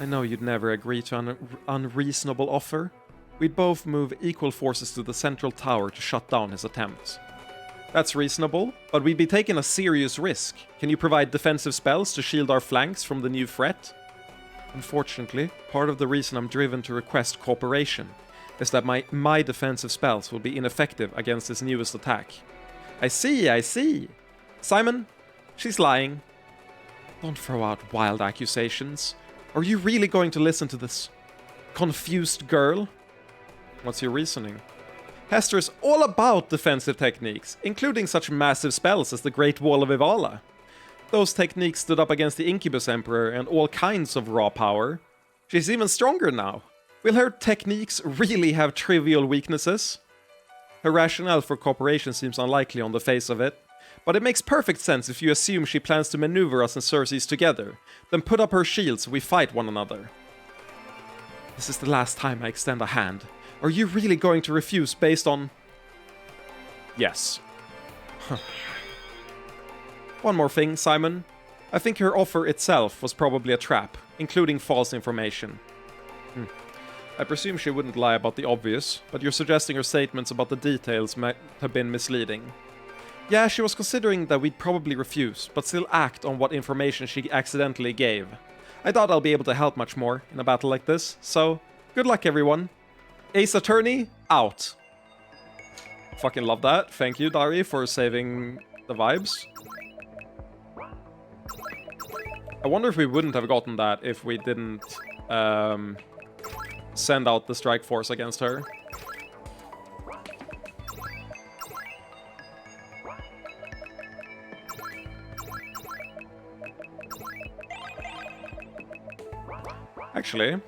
A: I know you'd never agree to an unreasonable offer. We'd both move equal forces to the central tower to shut down his attempts. That's reasonable, but we'd be taking a serious risk. Can you provide defensive spells to shield our flanks from the new threat? Unfortunately, part of the reason I'm driven to request cooperation is that my defensive spells will be ineffective against his newest attack. I see. Simon, she's lying. Don't throw out wild accusations. Are you really going to listen to this confused girl? What's your reasoning? Hester is all about defensive techniques, including such massive spells as the Great Wall of Ivala. Those techniques stood up against the Incubus Emperor and all kinds of raw power. She's even stronger now. Will her techniques really have trivial weaknesses? Her rationale for cooperation seems unlikely on the face of it, but it makes perfect sense if you assume she plans to maneuver us and Xerxes together, then put up her shield so we fight one another. This is the last time I extend a hand. Are you really going to refuse based on... Yes. One more thing, Simon. I think her offer itself was probably a trap, including false information. I presume she wouldn't lie about the obvious, but you're suggesting her statements about the details might have been misleading. Yeah, she was considering that we'd probably refuse, but still act on what information she accidentally gave. I doubt I'll be able to help much more in a battle like this, so good luck everyone. Ace Attorney, out. Fucking love that. Thank you, Dari, for saving the vibes. I wonder if we wouldn't have gotten that if we didn't send out the strike force against her. Actually...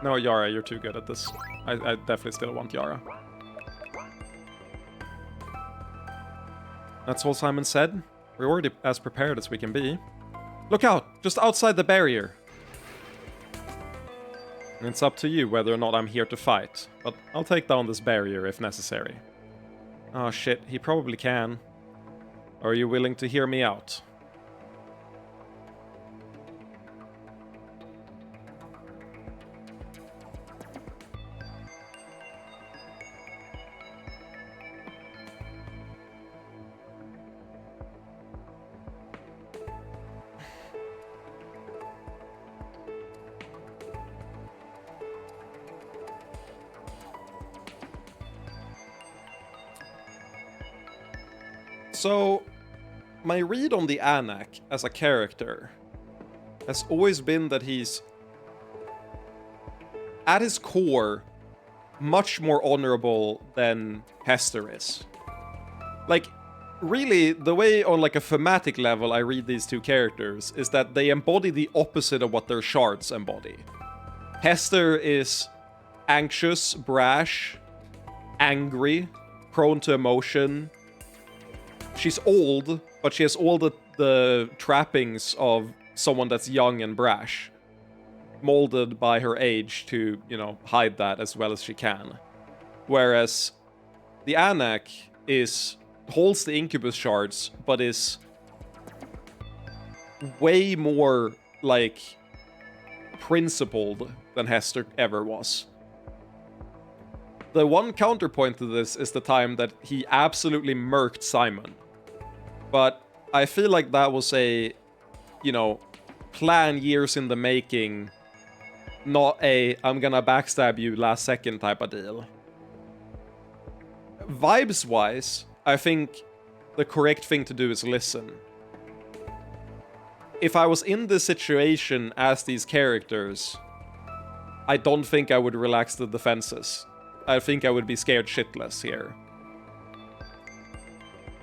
A: No, Yara, you're too good at this. I definitely still want Yara. That's all Simon said. We're already as prepared as we can be. Look out! Just outside the barrier! It's up to you whether or not I'm here to fight, but I'll take down this barrier if necessary. Oh shit, he probably can. Are you willing to hear me out? So, my read on the Anak as a character has always been that he's, at his core, much more honorable than Hester is. Like, really, the way on like a thematic level I read these two characters is that they embody the opposite of what their shards embody. Hester is anxious, brash, angry, prone to emotion. She's old, but she has all the trappings of someone that's young and brash, molded by her age to, you know, hide that as well as she can. Whereas the Anak holds the Incubus shards, but is way more, like, principled than Hester ever was. The one counterpoint to this is the time that he absolutely murked Simon. But I feel like that was a, you know, plan years in the making, not a I'm gonna backstab you last second type of deal. Vibes-wise, I think the correct thing to do is listen. If I was in this situation as these characters, I don't think I would relax the defenses. I think I would be scared shitless here.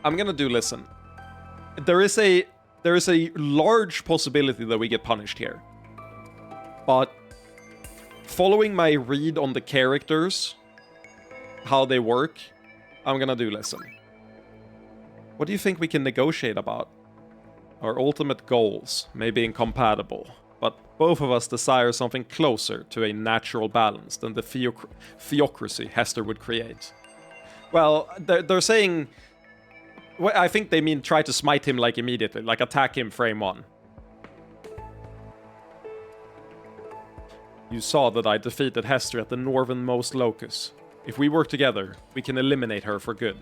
A: I'm gonna do listen. There is a large possibility that we get punished here. But following my read on the characters, how they work, I'm gonna do listen. What do you think we can negotiate about? Our ultimate goals may be incompatible, but both of us desire something closer to a natural balance than the theocracy Hester would create. Well, they're saying... Well, I think they mean try to smite him, like, immediately. Like, attack him frame 1. You saw that I defeated Hester at the northernmost locus. If we work together, we can eliminate her for good.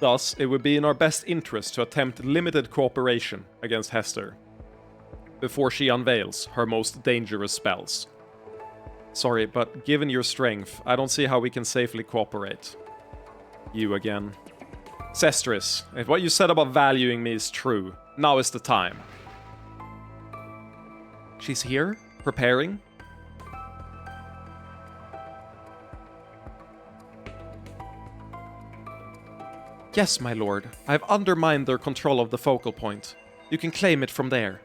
A: Thus, it would be in our best interest to attempt limited cooperation against Hester before she unveils her most dangerous spells. Sorry, but given your strength, I don't see how we can safely cooperate. You again. Sestris, if what you said about valuing me is true, now is the time. She's here? Preparing? Yes, my lord. I have undermined their control of the focal point. You can claim it from there.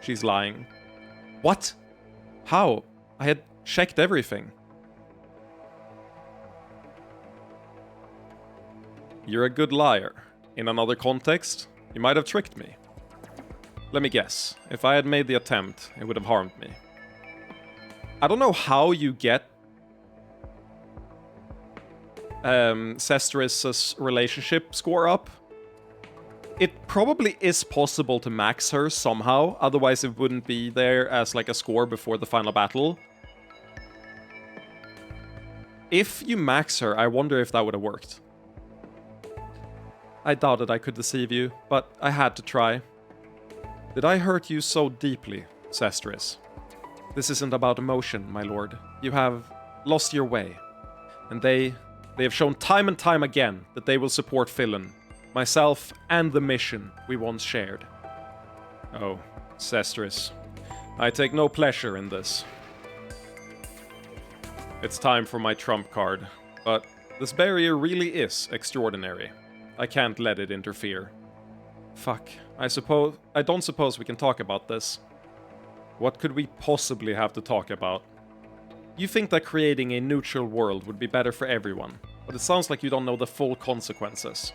A: She's lying. What? How? I had checked everything. You're a good liar. In another context, you might have tricked me. Let me guess. If I had made the attempt, it would have harmed me. I don't know how you get Sestris' relationship score up. It probably is possible to max her somehow, otherwise it wouldn't be there as like a score before the final battle. If you max her, I wonder if that would have worked. I doubted I could deceive you, but I had to try. Did I hurt you so deeply, Sestris? This isn't about emotion, my lord. You have lost your way. And they have shown time and time again that they will support Philin, myself, and the mission we once shared. Oh, Sestris. I take no pleasure in this. It's time for my trump card, but this barrier really is extraordinary. I can't let it interfere. Fuck. I don't suppose we can talk about this. What could we possibly have to talk about? You think that creating a neutral world would be better for everyone, but it sounds like you don't know the full consequences.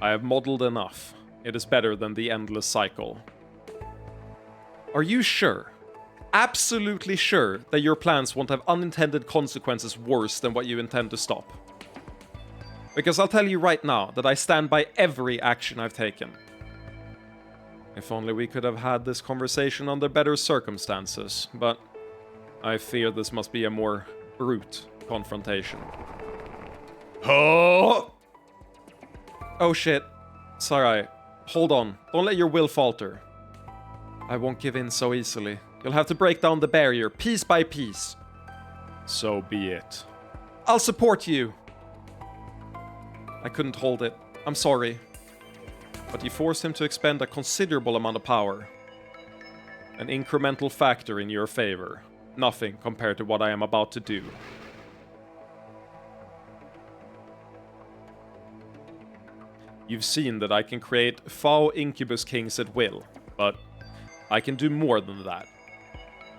A: I have modeled enough. It is better than the endless cycle. Are you sure? Absolutely sure that your plans won't have unintended consequences worse than what you intend to stop? Because I'll tell you right now that I stand by every action I've taken. If only we could have had this conversation under better circumstances, but I fear this must be a more brute confrontation. Oh shit. Sarai, hold on. Don't let your will falter. I won't give in so easily. You'll have to break down the barrier, piece by piece. So be it. I'll support you. I couldn't hold it. I'm sorry. But you forced him to expend a considerable amount of power. An incremental factor in your favor. Nothing compared to what I am about to do. You've seen that I can create foul incubus kings at will, but I can do more than that.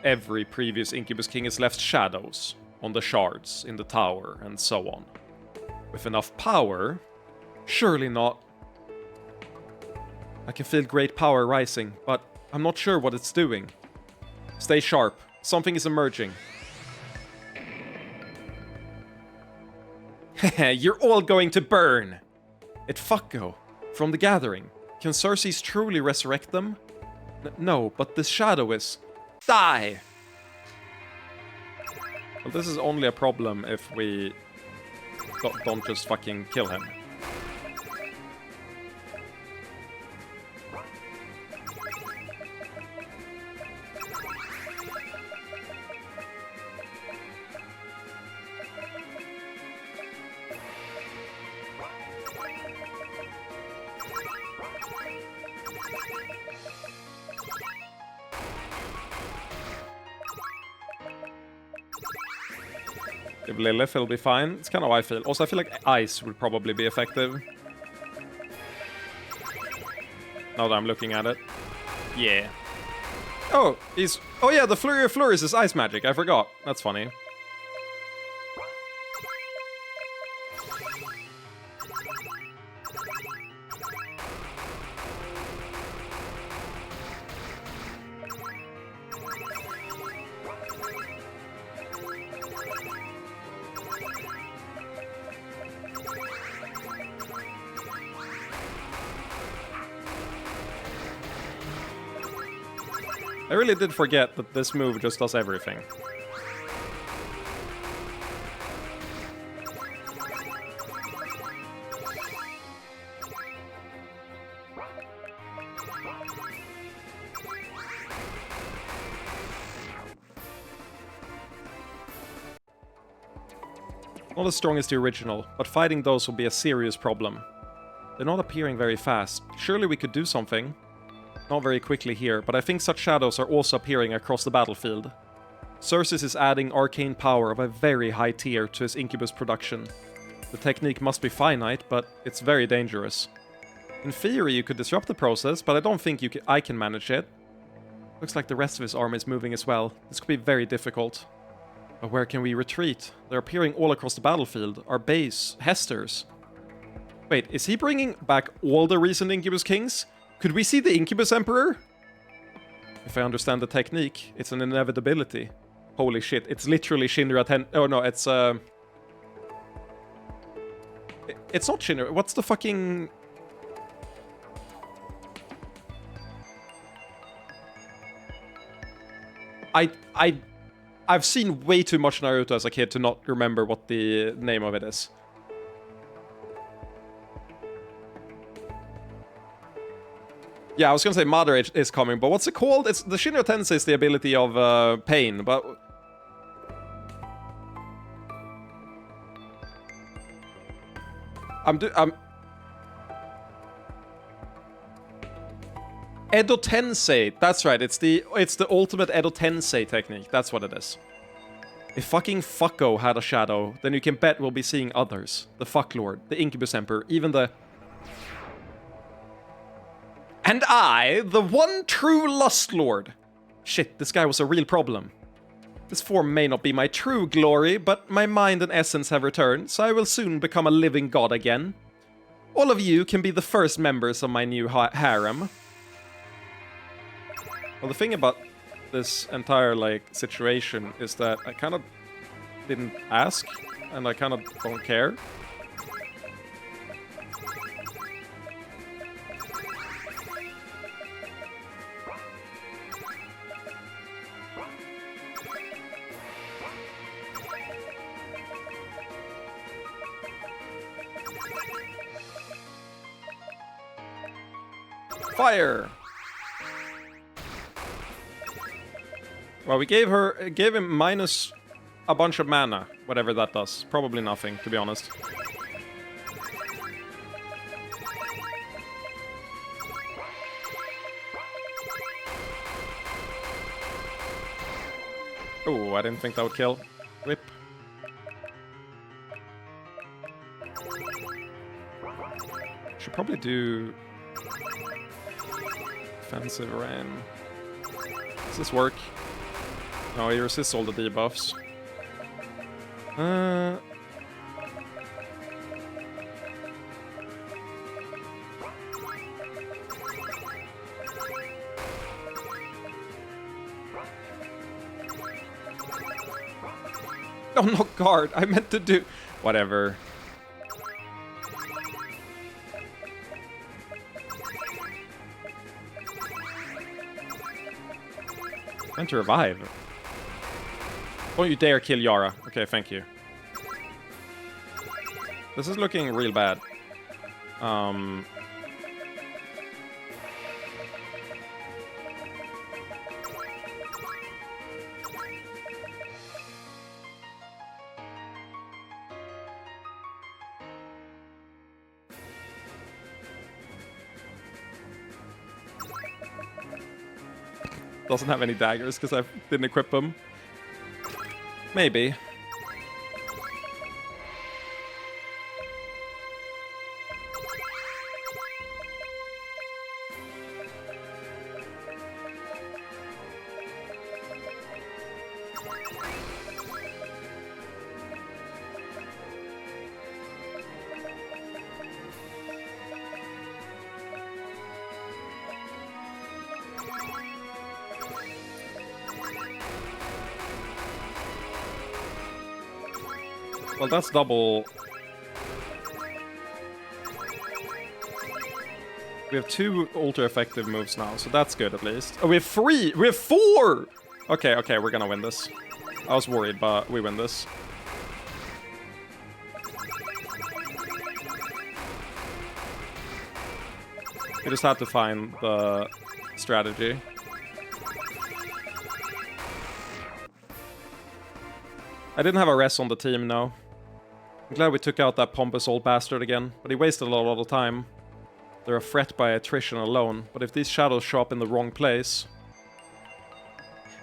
A: Every previous incubus king has left shadows on the shards, in the tower, and so on. With enough power, surely not. I can feel great power rising, but I'm not sure what it's doing. Stay sharp. Something is emerging. Heh, you're all going to burn! At Fucko, from the Gathering. Can Xerxes truly resurrect them? No, but this shadow is... Die! Well, this is only a problem if we don't just fucking kill him. If Lilith, it'll be fine. It's kind of how I feel. Also, I feel like ice would probably be effective. Now that I'm looking at it. Yeah. Oh, he's... Oh yeah, the Flurry of Flurries is ice magic. I forgot. That's funny. I really did forget that this move just does everything. Not as strong as the original, but fighting those will be a serious problem. They're not appearing very fast. Surely we could do something. Not very quickly here, but I think such shadows are also appearing across the battlefield. Xerxes is adding arcane power of a very high tier to his incubus production. The technique must be finite, but it's very dangerous. In theory, you could disrupt the process, but I don't think I can manage it. Looks like the rest of his army is moving as well. This could be very difficult. But where can we retreat? They're appearing all across the battlefield. Our base, Hester's. Wait, is he bringing back all the recent Incubus Kings? Could we see the Incubus Emperor? If I understand the technique, it's an inevitability. Holy shit, it's literally Shinra 10... Oh no, it's it's not Shinra. What's the fucking... I've seen way too much Naruto as a kid to not remember what the name of it is. Yeah, I was gonna say Mother is coming, but what's it called? It's the Shinra Tensei is the ability of pain, but... Edo Tensei, that's right, it's the ultimate Edo Tensei technique, that's what it is. If fucking Fucko had a shadow, then you can bet we'll be seeing others. The Fucklord, the Incubus Emperor, even the... And I, the one true Lust Lord. Shit, this guy was a real problem. This form may not be my true glory, but my mind and essence have returned, so I will soon become a living god again. All of you can be the first members of my new harem. Well, the thing about this entire, situation is that I kind of didn't ask, and I kind of don't care. Fire! Well, we gave him minus a bunch of mana, whatever that does. Probably nothing, to be honest. Oh, I didn't think that would kill. Rip. Should probably do defensive rain. Does this work? No, he resists all the debuffs. Oh, no guard. I meant to do... Whatever. Meant to revive. Don't you dare kill Yara. Okay, thank you. This is looking real bad. Doesn't have any daggers because I didn't equip them. Maybe. Well, that's double. We have 2 ultra-effective moves now, so that's good at least. Oh, we have 3! We have 4! Okay, okay, we're gonna win this. I was worried, but we win this. We just had to find the strategy. I didn't have a res on the team, no. I'm glad we took out that pompous old bastard again, but he wasted a lot of time. They're a threat by attrition alone, but if these shadows show up in the wrong place...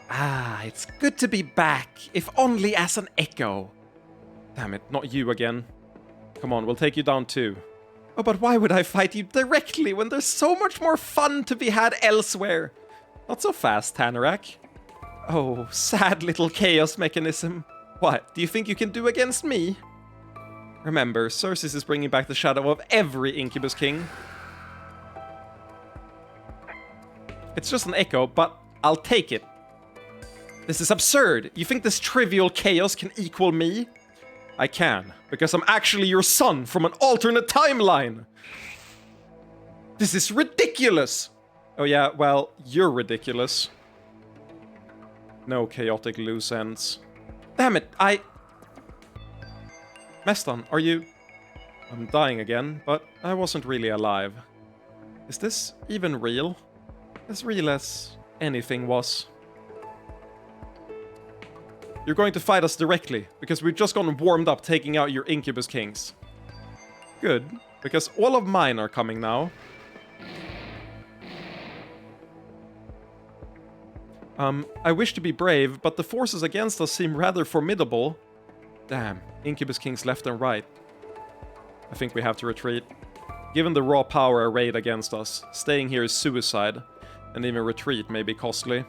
A: Ah, it's good to be back, if only as an echo. Damn it, not you again. Come on, we'll take you down too. Oh, but why would I fight you directly when there's so much more fun to be had elsewhere? Not so fast, Tanarak. Oh, sad little chaos mechanism. What, do you think you can do against me? Remember, Xerxes is bringing back the shadow of every Incubus King. It's just an echo, but I'll take it. This is absurd. You think this trivial chaos can equal me? I can, because I'm actually your son from an alternate timeline. This is ridiculous. Oh yeah, well, you're ridiculous. No chaotic loose ends. Damn it, Mestan, are you... I'm dying again, but I wasn't really alive. Is this even real? As real as anything was. You're going to fight us directly, because we've just gotten warmed up taking out your Incubus Kings. Good, because all of mine are coming now. I wish to be brave, but the forces against us seem rather formidable. Damn, Incubus Kings left and right. I think we have to retreat. Given the raw power arrayed against us, staying here is suicide, and even retreat may be costly.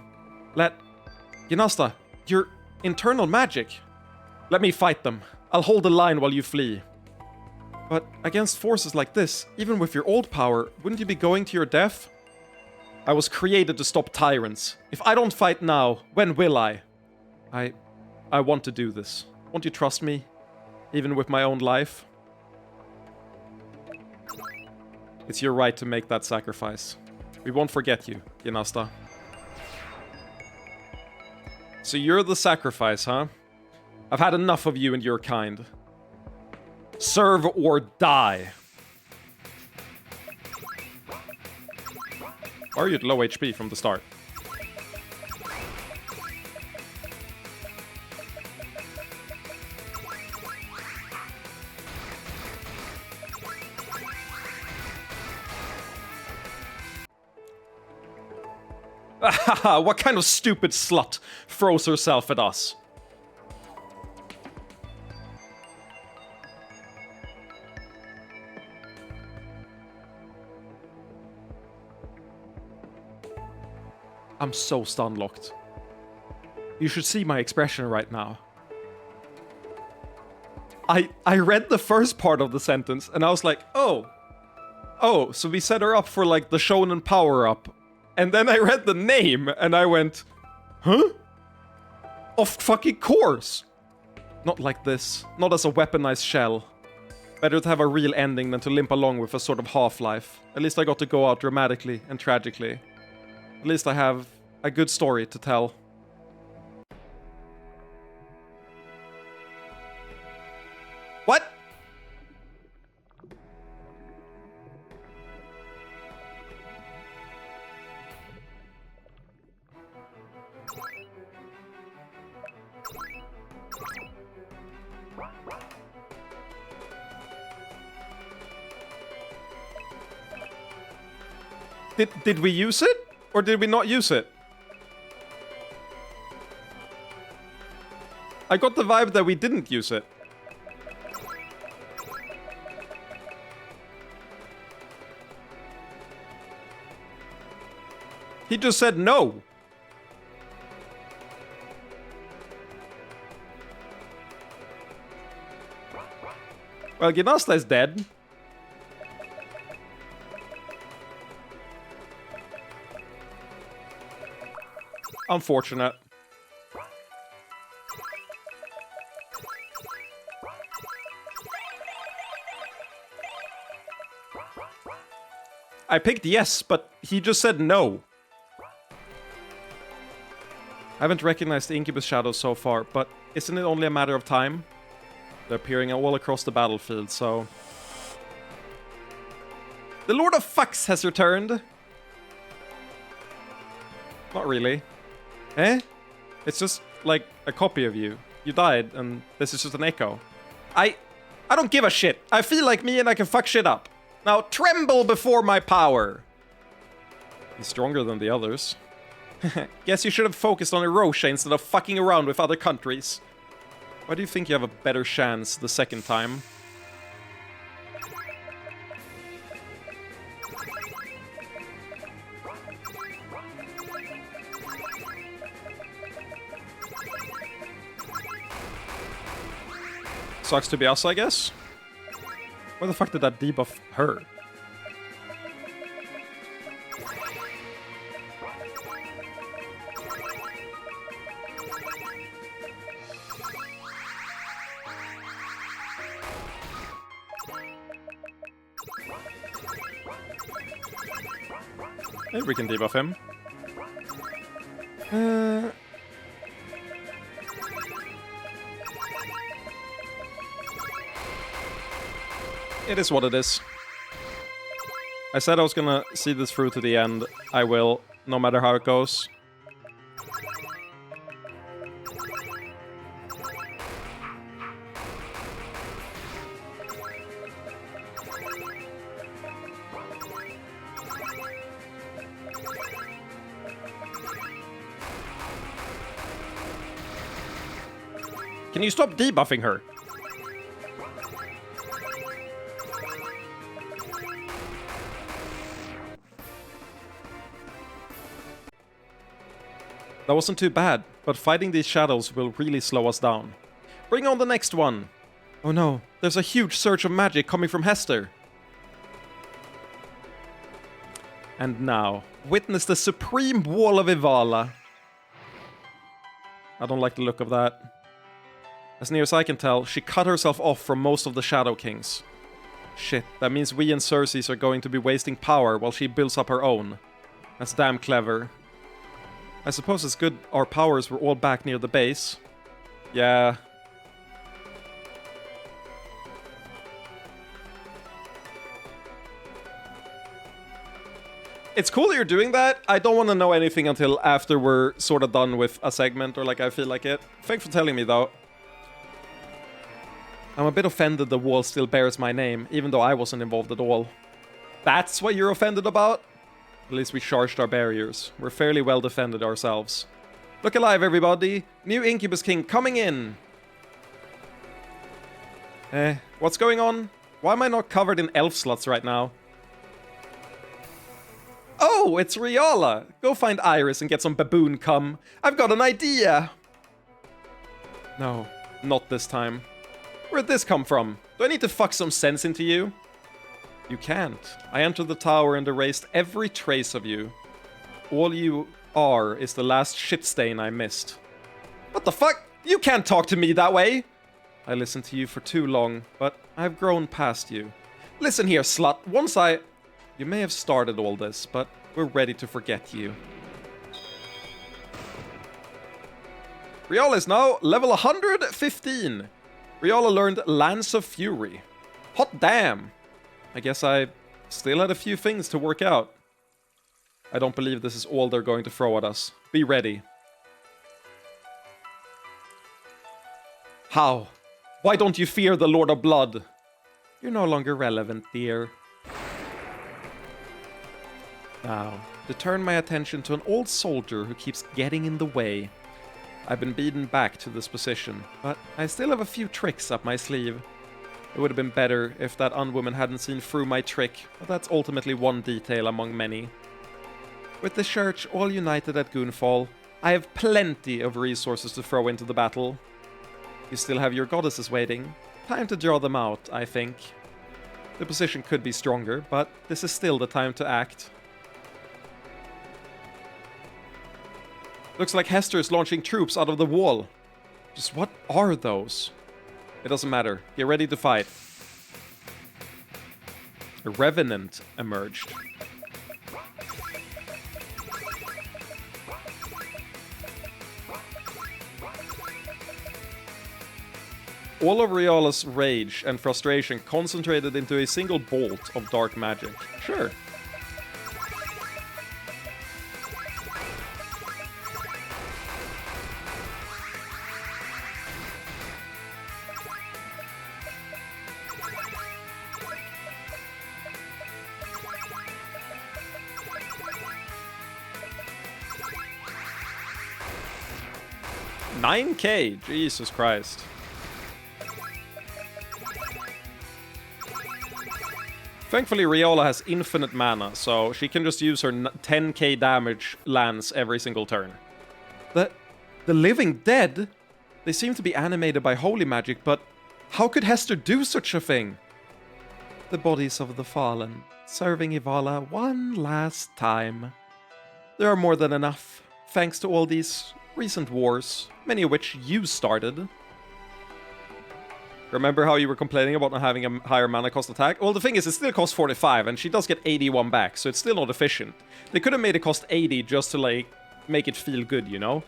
A: Ginasta, your internal magic. Let me fight them. I'll hold the line while you flee. But against forces like this, even with your old power, wouldn't you be going to your death? I was created to stop tyrants. If I don't fight now, when will I? I want to do this. Won't you trust me? Even with my own life? It's your right to make that sacrifice. We won't forget you, Ginasta. So you're the sacrifice, huh? I've had enough of you and your kind. Serve or die. Or are you at low HP from the start? What kind of stupid slut throws herself at us? I'm so stun-locked. You should see my expression right now. I read the first part of the sentence and I was like, oh, so we set her up for like the shonen power-up. And then I read the name and I went, huh? Of fucking course! Not like this. Not as a weaponized shell. Better to have a real ending than to limp along with a sort of half-life. At least I got to go out dramatically and tragically. At least I have a good story to tell. What? Did we use it? Or did we not use it? I got the vibe that we didn't use it. He just said no. Well, Ginasta is dead. Unfortunate. I picked yes, but he just said no. I haven't recognized the Incubus shadows so far, but isn't it only a matter of time? They're appearing all across the battlefield, so... The Lord of Fucks has returned! Not really. Eh? It's just, like, a copy of you. You died, and this is just an echo. I don't give a shit. I feel like me and I can fuck shit up. Now, tremble before my power! He's stronger than the others. Guess you should have focused on Erosha instead of fucking around with other countries. Why do you think you have a better chance the second time? Sucks to be us, I guess. Where the fuck did that debuff her? Maybe we can debuff him. It is what it is. I said I was gonna see this through to the end. I will, no matter how it goes. Can you stop debuffing her? That wasn't too bad, but fighting these shadows will really slow us down. Bring on the next one! Oh no, there's a huge surge of magic coming from Hester. And now, witness the supreme wall of Ivala. I don't like the look of that. As near as I can tell, she cut herself off from most of the Shadow Kings. Shit, that means we and Xerxes are going to be wasting power while she builds up her own. That's damn clever. I suppose it's good our powers were all back near the base. Yeah. It's cool that you're doing that. I don't want to know anything until after we're sort of done with a segment, or like I feel like it. Thanks for telling me, though. I'm a bit offended the wall still bears my name, even though I wasn't involved at all. That's what you're offended about? At least we charged our barriers. We're fairly well defended ourselves. Look alive, everybody! New Incubus King coming in! What's going on? Why am I not covered in elf sluts right now? Oh, it's Riala! Go find Iris and get some baboon cum. I've got an idea! No, not this time. Where'd this come from? Do I need to fuck some sense into you? You can't. I entered the tower and erased every trace of you. All you are is the last shit stain I missed. What the fuck? You can't talk to me that way! I listened to you for too long, but I've grown past you. Listen here, slut. Once You may have started all this, but we're ready to forget you. Riala is now level 115. Riala learned Lance of Fury. Hot damn! I guess I still had a few things to work out. I don't believe this is all they're going to throw at us. Be ready. How? Why don't you fear the Lord of Blood? You're no longer relevant, dear. Now, to turn my attention to an old soldier who keeps getting in the way. I've been beaten back to this position, but I still have a few tricks up my sleeve. It would have been better if that unwoman hadn't seen through my trick, but that's ultimately one detail among many. With the church all united at Goonfall, I have plenty of resources to throw into the battle. You still have your goddesses waiting. Time to draw them out, I think. The position could be stronger, but this is still the time to act. Looks like Hester is launching troops out of the wall. Just what are those? It doesn't matter. Get ready to fight. A revenant emerged. All of Riala's rage and frustration concentrated into a single bolt of dark magic. Sure. $9,000, Jesus Christ. Thankfully, Riala has infinite mana, so she can just use her 10k damage lance every single turn. The living dead? They seem to be animated by holy magic, but how could Hester do such a thing? The bodies of the fallen, serving Ivala one last time. There are more than enough, thanks to all these recent wars, many of which you started. Remember how you were complaining about not having a higher mana cost attack? Well, the thing is, it still costs 45, and she does get 81 back, so it's still not efficient. They could have made it cost 80 just to, like, make it feel good, you know?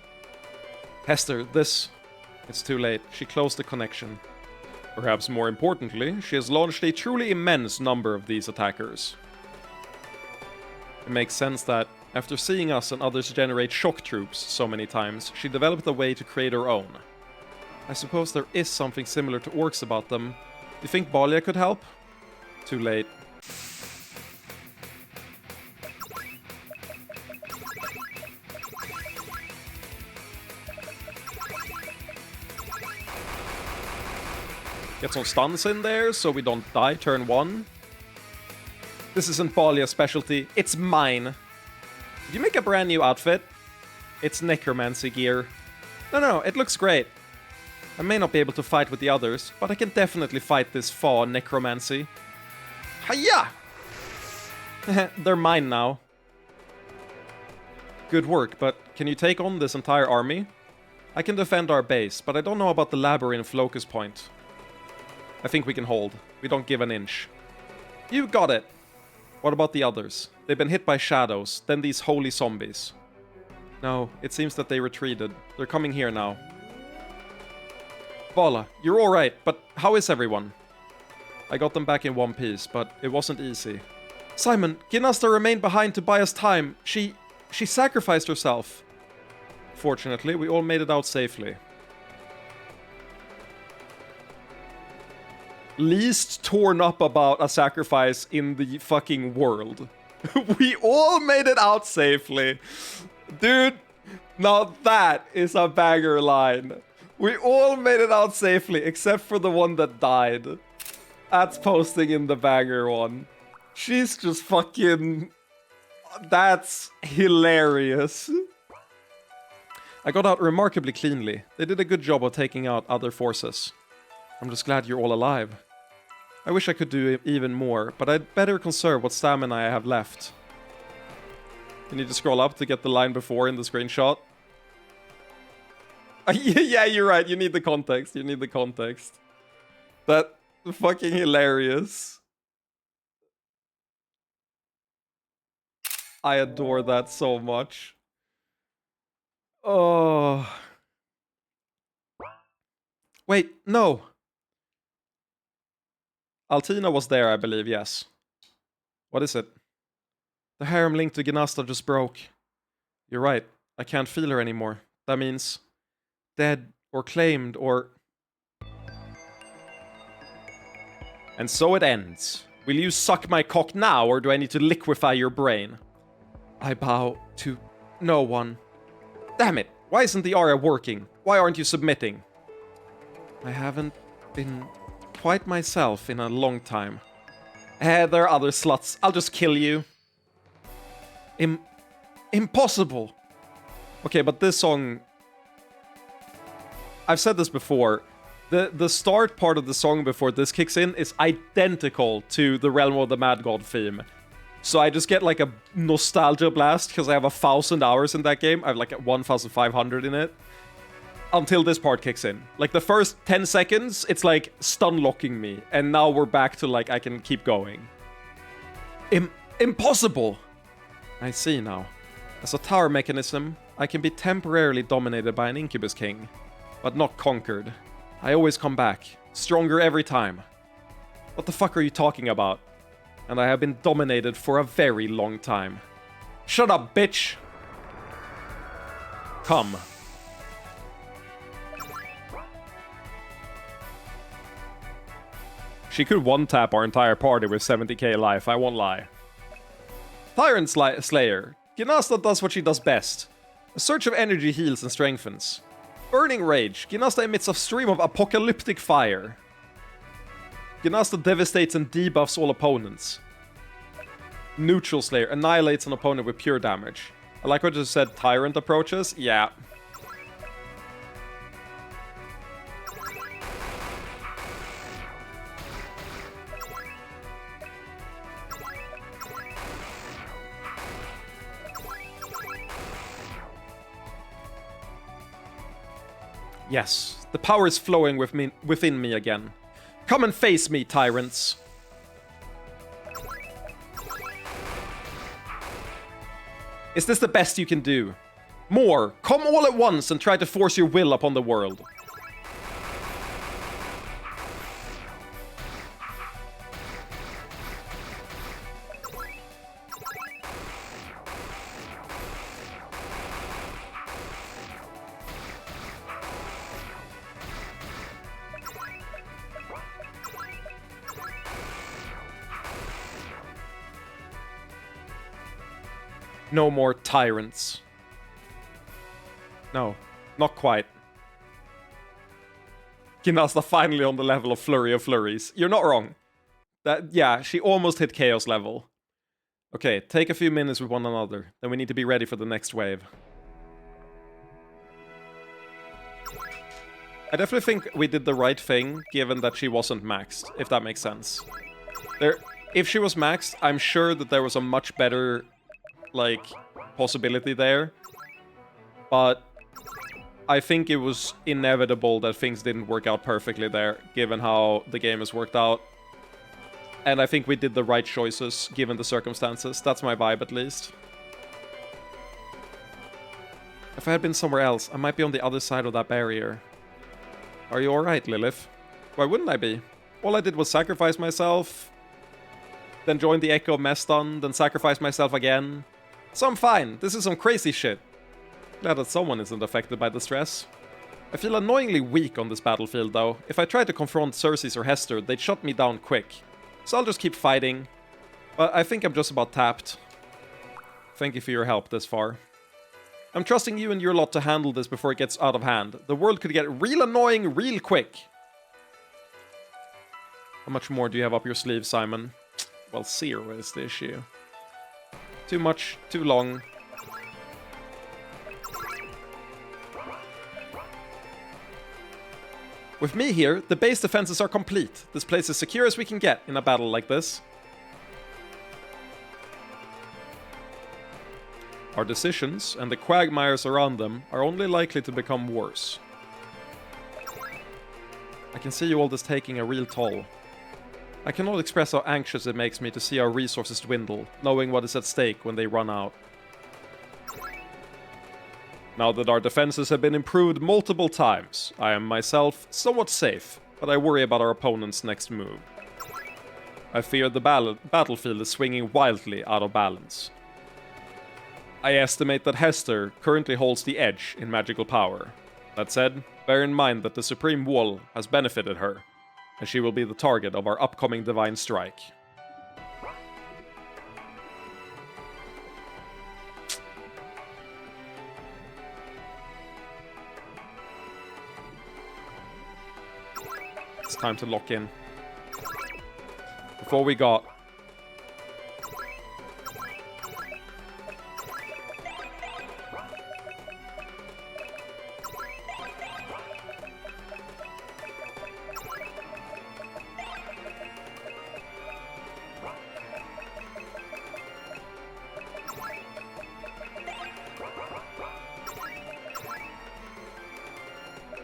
A: Hester, this... It's too late. She closed the connection. Perhaps more importantly, she has launched a truly immense number of these attackers. It makes sense that, after seeing us and others generate shock troops so many times, she developed a way to create her own. I suppose there is something similar to orcs about them. You think Balia could help? Too late. Get some stuns in there so we don't die turn 1. This isn't Balia's specialty, it's mine. Did you make a brand new outfit? It's necromancy gear. No, it looks great. I may not be able to fight with the others, but I can definitely fight this Fa necromancy. Hiya! They're mine now. Good work, but can you take on this entire army? I can defend our base, but I don't know about the labyrinth locus point. I think we can hold. We don't give an inch. You got it! What about the others? They've been hit by shadows, then these holy zombies. No, it seems that they retreated. They're coming here now. Vala, you're alright, but how is everyone? I got them back in one piece, but it wasn't easy. Simon, Ginasta remained behind to buy us time. She sacrificed herself. Fortunately, we all made it out safely. Least torn up about a sacrifice in the fucking world. We all made it out safely. Dude, now that is a banger line. We all made it out safely, except for the one that died. That's posting in the banger one. She's just fucking... That's hilarious. I got out remarkably cleanly. They did a good job of taking out other forces. I'm just glad you're all alive. I wish I could do even more, but I'd better conserve what stamina I have left. You need to scroll up to get the line before in the screenshot. Yeah, you're right. You need the context. You need the context. That fucking hilarious. I adore that so much. Oh. Wait, no. Altina was there, I believe, yes. What is it? The harem link to Gnasta just broke. You're right. I can't feel her anymore. That means... dead, or claimed, or... And so it ends. Will you suck my cock now, or do I need to liquefy your brain? I bow to no one. Damn it! Why isn't the aria working? Why aren't you submitting? I haven't been quite myself in a long time. There are other sluts. I'll just kill you. Impossible! Okay, but this song... I've said this before. The start part of the song before this kicks in is identical to the Realm of the Mad God theme. So I just get like a nostalgia blast because I have 1,000 hours in that game. I have like 1,500 in it. Until this part kicks in. Like the first 10 seconds, it's like stun locking me. And now we're back to like I can keep going. Impossible! I see now. As a tower mechanism, I can be temporarily dominated by an Incubus King. But not conquered. I always come back. Stronger every time. What the fuck are you talking about? And I have been dominated for a very long time. Shut up, bitch! Come. She could one-tap our entire party with 70k life, I won't lie. Tyrant Slayer. Gnasta does what she does best. A surge of energy heals and strengthens. Burning Rage. Gnasta emits a stream of apocalyptic fire. Gnasta devastates and debuffs all opponents. Neutral Slayer. Annihilates an opponent with pure damage. I like what you said, Tyrant approaches. Yeah. Yes, the power is flowing within me again. Come and face me, tyrants. Is this the best you can do? More! Come all at once and try to force your will upon the world. No more tyrants. No, not quite. Gnasta finally on the level of Flurry of Flurries. You're not wrong. Yeah, she almost hit Chaos level. Okay, take a few minutes with one another. Then we need to be ready for the next wave. I definitely think we did the right thing, given that she wasn't maxed, if that makes sense. If she was maxed, I'm sure that there was a much better... like, possibility there. But I think it was inevitable that things didn't work out perfectly there, given how the game has worked out. And I think we did the right choices, given the circumstances. That's my vibe, at least. If I had been somewhere else, I might be on the other side of that barrier. Are you alright, Lilith? Why wouldn't I be? All I did was sacrifice myself, then join the Echo of Meston, then sacrifice myself again. So I'm fine. This is some crazy shit. Glad that someone isn't affected by the stress. I feel annoyingly weak on this battlefield, though. If I tried to confront Xerxes or Hester, they'd shut me down quick. So I'll just keep fighting. But I think I'm just about tapped. Thank you for your help this far. I'm trusting you and your lot to handle this before it gets out of hand. The world could get real annoying real quick. How much more do you have up your sleeve, Simon? Well, 0 is the issue. Too much, too long. With me here, the base defenses are complete. This place is secure as we can get in a battle like this. Our decisions, and the quagmires around them, are only likely to become worse. I can see all this taking a real toll. I cannot express how anxious it makes me to see our resources dwindle, knowing what is at stake when they run out. Now that our defenses have been improved multiple times, I am myself somewhat safe, but I worry about our opponent's next move. I fear the battlefield is swinging wildly out of balance. I estimate that Hester currently holds the edge in magical power. That said, bear in mind that the Supreme Wall has benefited her, and she will be the target of our upcoming Divine Strike. It's time to lock in. Before we got...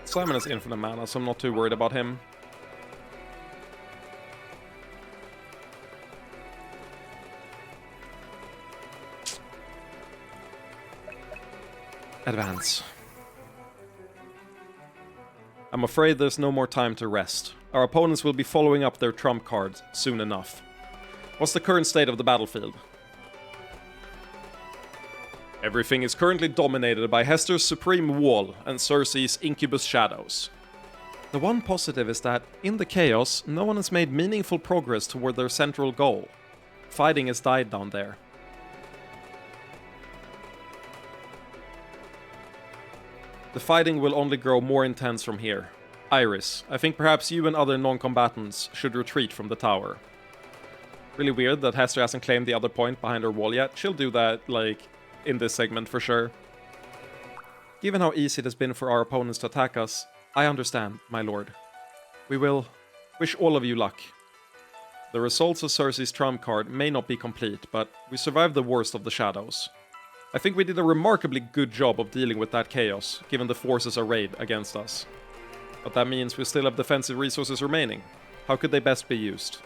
A: Simon has infinite mana, so I'm not too worried about him. Advance. I'm afraid there's no more time to rest. Our opponents will be following up their trump cards soon enough. What's the current state of the battlefield? Everything is currently dominated by Hester's Supreme Wall and Cersei's Incubus Shadows. The one positive is that, in the chaos, no one has made meaningful progress toward their central goal. Fighting has died down there. The fighting will only grow more intense from here. Iris, I think perhaps you and other non-combatants should retreat from the tower. Really weird that Hester hasn't claimed the other point behind her wall yet. She'll do that, like, in this segment for sure. Given how easy it has been for our opponents to attack us, I understand, my lord. We will wish all of you luck. The results of Cersei's trump card may not be complete, but we survived the worst of the shadows. I think we did a remarkably good job of dealing with that chaos, given the forces arrayed against us. But that means we still have defensive resources remaining. How could they best be used?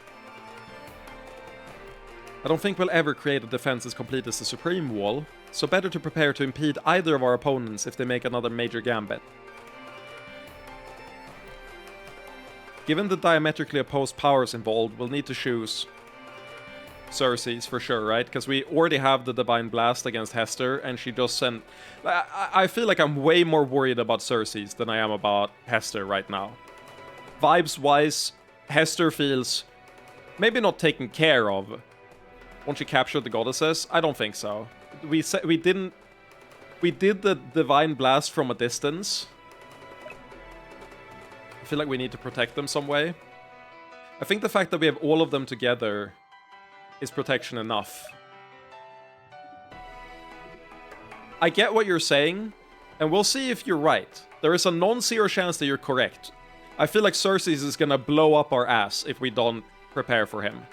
A: I don't think we'll ever create a defense as complete as the Supreme Wall, so better to prepare to impede either of our opponents if they make another major gambit. Given the diametrically opposed powers involved, we'll need to choose Cersei's for sure, right? Because we already have the Divine Blast against Hester, and she just sent... I feel like I'm way more worried about Cersei's than I am about Hester right now. Vibes-wise, Hester feels maybe not taken care of. Won't she capture the goddesses? I don't think so. We did the Divine Blast from a distance. I feel like we need to protect them some way. I think the fact that we have all of them together is protection enough. I get what you're saying, and we'll see if you're right. There is a non-zero chance that you're correct. I feel like Cersei's is gonna blow up our ass if we don't prepare for him.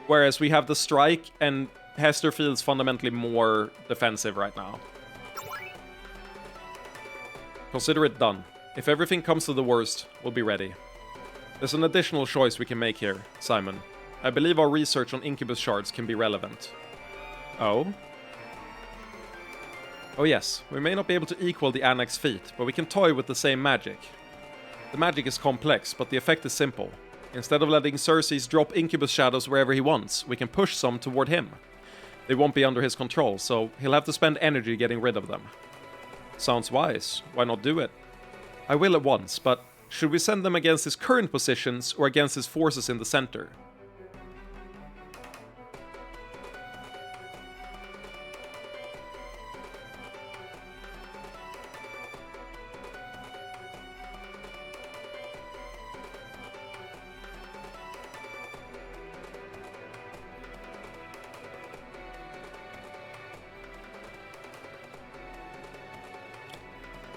A: Whereas we have the strike, and Hester feels fundamentally more defensive right now. Consider it done. If everything comes to the worst, we'll be ready. There's an additional choice we can make here, Simon. I believe our research on Incubus shards can be relevant. Oh? Oh yes, we may not be able to equal the Annex feat, but we can toy with the same magic. The magic is complex, but the effect is simple. Instead of letting Cersei's drop Incubus shadows wherever he wants, we can push some toward him. They won't be under his control, so he'll have to spend energy getting rid of them. Sounds wise. Why not do it? I will at once, but should we send them against his current positions or against his forces in the center?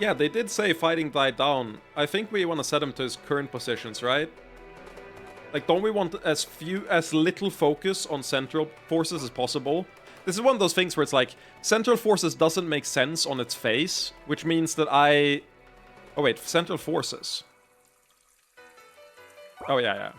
A: Yeah, they did say fighting died down. I think we want to set him to his current positions, right? Like, don't we want as little focus on central forces as possible? This is one of those things where it's like, central forces doesn't make sense on its face, which means that oh wait, central forces. Oh yeah.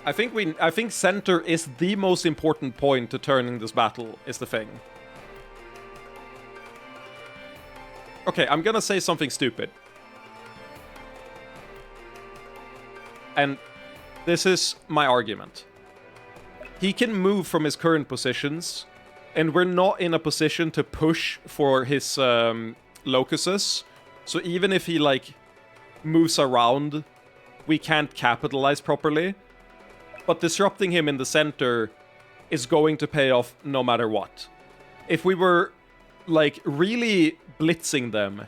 A: I think center is the most important point to turning this battle, is the thing. Okay, I'm gonna say something stupid. And this is my argument. He can move from his current positions, and we're not in a position to push for his locuses. So even if he, like, moves around, we can't capitalize properly. But disrupting him in the center is going to pay off no matter what. If we were, like, really blitzing them,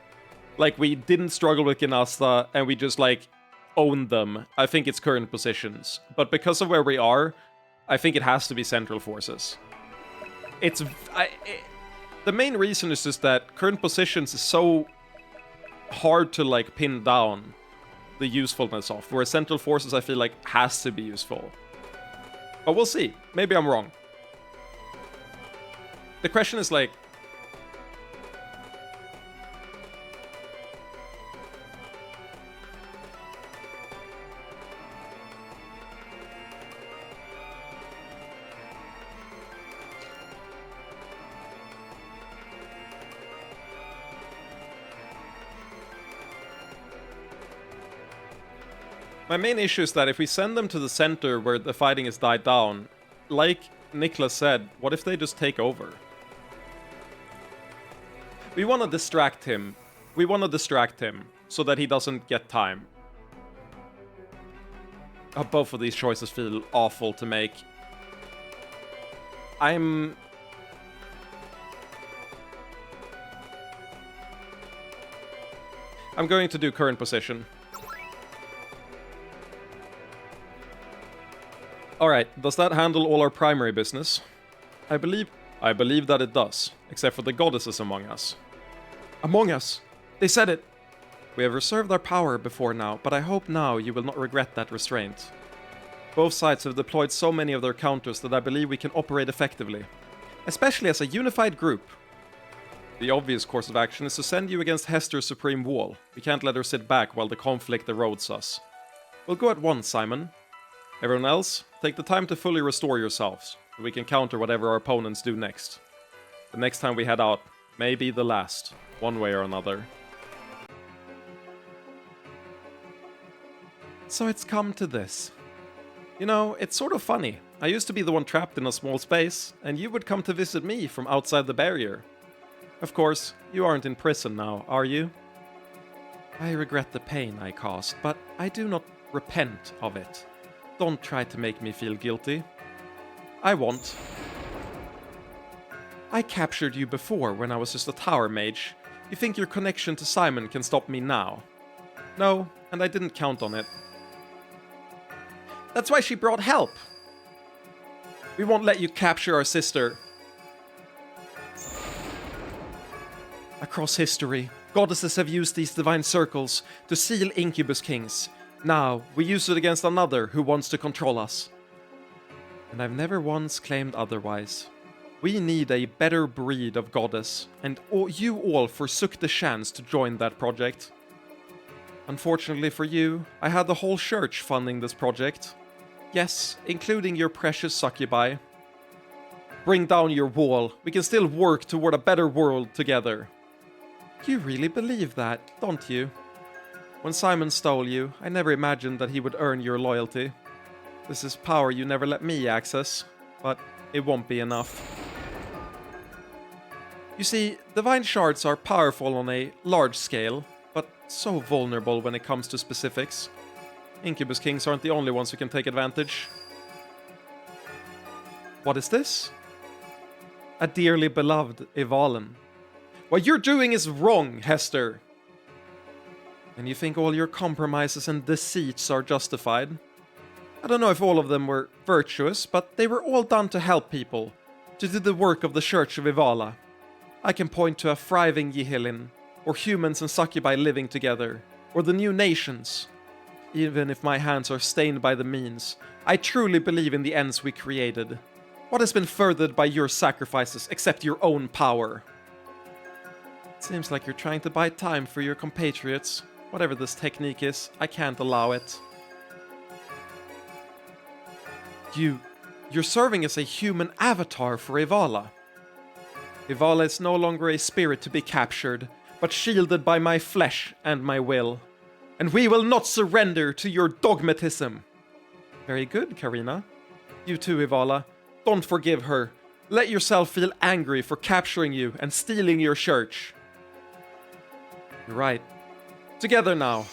A: like we didn't struggle with Ginasta and we just, like, owned them, I think it's current positions. But because of where we are, I think it has to be central forces. The main reason is just that current positions is so hard to, like, pin down the usefulness of, whereas central forces I feel like has to be useful. But we'll see. Maybe I'm wrong. The question is like... My main issue is that if we send them to the center where the fighting has died down, like Nicholas said, what if they just take over? We want to distract him. We want to distract him so that he doesn't get time. Both of these choices feel awful to make. I'm going to do current position. Alright, does that handle all our primary business? I believe that it does, except for the goddesses among us. Among us? They said it! We have reserved our power before now, but I hope now you will not regret that restraint. Both sides have deployed so many of their counters that I believe we can operate effectively, especially as a unified group. The obvious course of action is to send you against Hester's supreme wall. We can't let her sit back while the conflict erodes us. We'll go at once, Simon. Everyone else, take the time to fully restore yourselves, so we can counter whatever our opponents do next. The next time we head out may be the last, one way or another. So it's come to this. You know, it's sort of funny. I used to be the one trapped in a small space, and you would come to visit me from outside the barrier. Of course, you aren't in prison now, are you? I regret the pain I caused, but I do not repent of it. Don't try to make me feel guilty. I won't. I captured you before when I was just a tower mage. You think your connection to Simon can stop me now? No, and I didn't count on it. That's why she brought help. We won't let you capture our sister. Across history, goddesses have used these divine circles to seal incubus kings. Now, we use it against another who wants to control us. And I've never once claimed otherwise. We need a better breed of goddess, and you all forsook the chance to join that project. Unfortunately for you, I had the whole church funding this project. Yes, including your precious succubi. Bring down your wall. We can still work toward a better world together. You really believe that, don't you? When Simon stole you, I never imagined that he would earn your loyalty. This is power you never let me access, but it won't be enough. You see, divine shards are powerful on a large scale, but so vulnerable when it comes to specifics. Incubus kings aren't the only ones who can take advantage. What is this? A dearly beloved Ivalen. What you're doing is wrong, Hester. And you think all your compromises and deceits are justified? I don't know if all of them were virtuous, but they were all done to help people, to do the work of the Church of Ivala. I can point to a thriving Yihilin, or humans and succubi living together, or the new nations. Even if my hands are stained by the means, I truly believe in the ends we created. What has been furthered by your sacrifices except your own power? It seems like you're trying to buy time for your compatriots. Whatever this technique is, I can't allow it. You're serving as a human avatar for Ivala. Ivala is no longer a spirit to be captured, but shielded by my flesh and my will. And we will not surrender to your dogmatism. Very good, Karina. You too, Ivala. Don't forgive her. Let yourself feel angry for capturing you and stealing your church. You're right. Together now.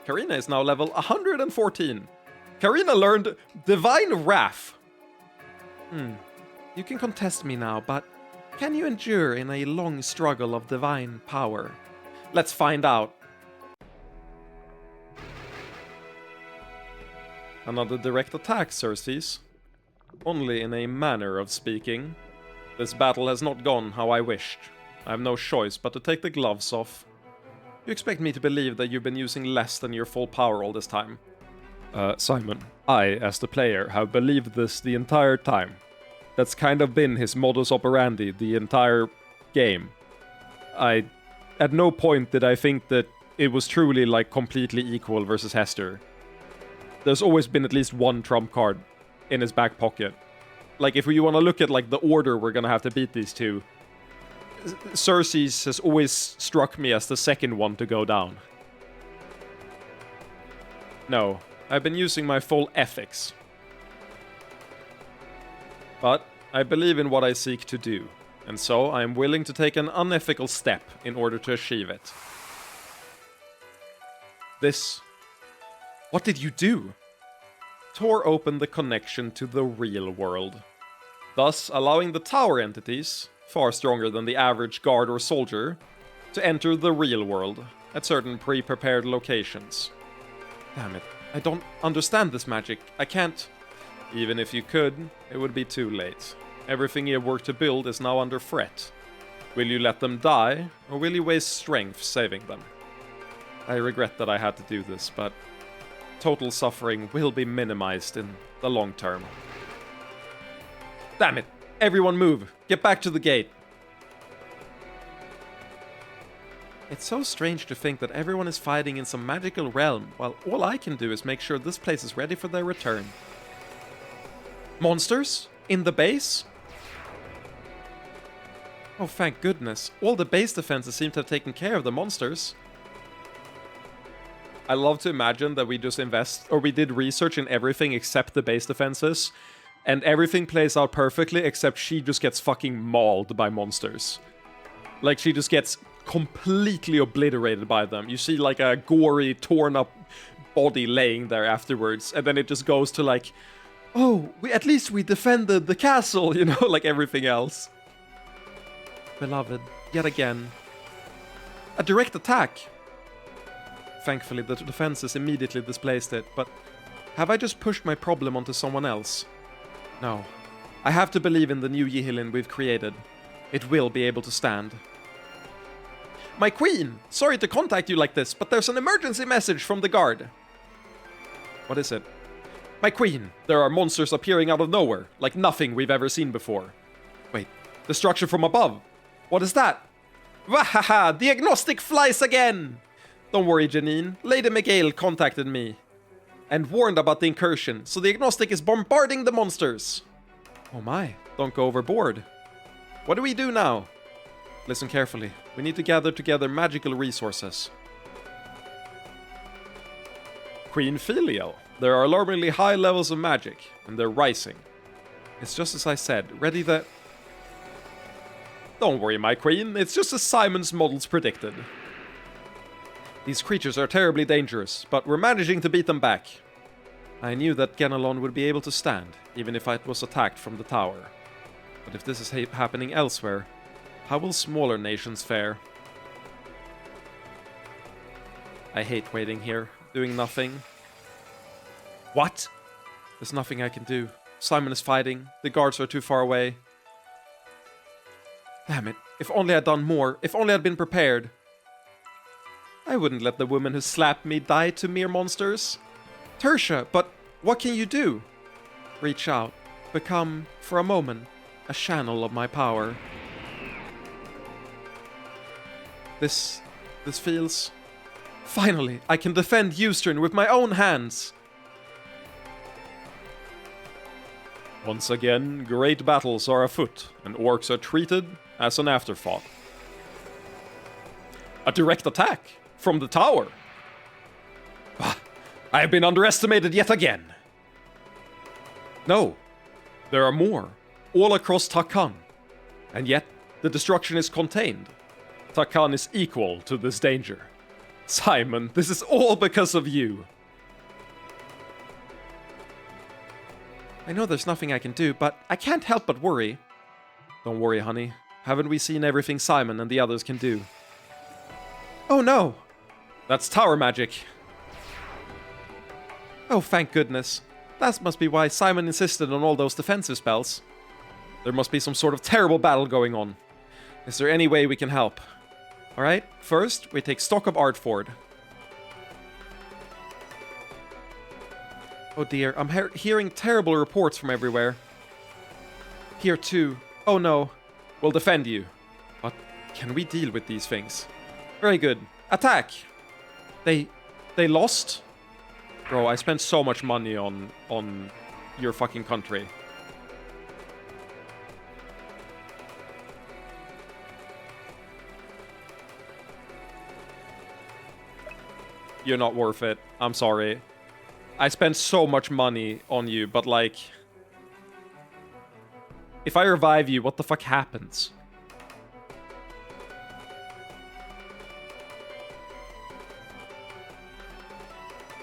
A: Karina is now level 114. Karina learned Divine Wrath. You can contest me now, but can you endure in a long struggle of divine power? Let's find out. Another direct attack, Xerxes. Only in a manner of speaking. This battle has not gone how I wished. I have no choice but to take the gloves off. You expect me to believe that you've been using less than your full power all this time? Simon, I, as the player, have believed this the entire time. That's kind of been his modus operandi the entire game. At no point did I think that it was truly, like, completely equal versus Hester. There's always been at least one trump card in his back pocket. Like, if we want to look at, like, the order we're gonna have to beat these two, Xerxes has always struck me as the second one to go down. No, I've been using my full ethics. But I believe in what I seek to do, and so I am willing to take an unethical step in order to achieve it. This... What did you do? Tore open the connection to the real world, thus allowing the tower entities, far stronger than the average guard or soldier, to enter the real world at certain pre-prepared locations. Damn it, I don't understand this magic. I can't... Even if you could, it would be too late. Everything you have worked to build is now under threat. Will you let them die, or will you waste strength saving them? I regret that I had to do this, but total suffering will be minimized in the long term. Damn it! Everyone move! Get back to the gate! It's so strange to think that everyone is fighting in some magical realm, while all I can do is make sure this place is ready for their return. Monsters? In the base? Oh, thank goodness. All the base defenses seem to have taken care of the monsters. I love to imagine that we just we did research in everything except the base defenses, and everything plays out perfectly except she just gets fucking mauled by monsters. Like, she just gets completely obliterated by them. You see, like, a gory, torn up body laying there afterwards, and then it just goes to, like, oh, at least we defended the castle, you know, like everything else. Beloved, yet again. A direct attack. Thankfully, the defenses immediately displaced it, but have I just pushed my problem onto someone else? No. I have to believe in the new Yihilin we've created. It will be able to stand. My queen! Sorry to contact you like this, but there's an emergency message from the guard. What is it? My queen, there are monsters appearing out of nowhere, like nothing we've ever seen before. Wait, destruction from above? What is that? Wahaha, the agnostic flies again! Don't worry, Janine. Lady Miguel contacted me and warned about the incursion, so the agnostic is bombarding the monsters. Oh my, don't go overboard. What do we do now? Listen carefully. We need to gather together magical resources. Queen Filial. There are alarmingly high levels of magic, and they're rising. It's just as I said, ready the... Don't worry, my queen, it's just as Simon's models predicted. These creatures are terribly dangerous, but we're managing to beat them back. I knew that Genelon would be able to stand, even if it was attacked from the tower. But if this is happening elsewhere, how will smaller nations fare? I hate waiting here, doing nothing. What? There's nothing I can do. Simon is fighting, the guards are too far away. Damn it, if only I'd done more, if only I'd been prepared. I wouldn't let the woman who slapped me die to mere monsters. Tertia, but what can you do? Reach out, become, for a moment, a channel of my power. This feels... Finally, I can defend Eustern with my own hands! Once again, great battles are afoot, and orcs are treated as an afterthought. A direct attack from the tower! Bah, I have been underestimated yet again! No, there are more, all across Takan. And yet, the destruction is contained. Takan is equal to this danger. Simon, this is all because of you. I know there's nothing I can do, but I can't help but worry. Don't worry, honey. Haven't we seen everything Simon and the others can do? Oh no! That's tower magic. Oh, thank goodness. That must be why Simon insisted on all those defensive spells. There must be some sort of terrible battle going on. Is there any way we can help? Alright, first, we take stock of Ardford. Oh dear, I'm hearing terrible reports from everywhere. Here too. Oh no. We'll defend you. But can we deal with these things? Very good. Attack! They lost? Bro, I spent so much money on your fucking country. You're not worth it. I'm sorry. I spent so much money on you, but like... If I revive you, what the fuck happens?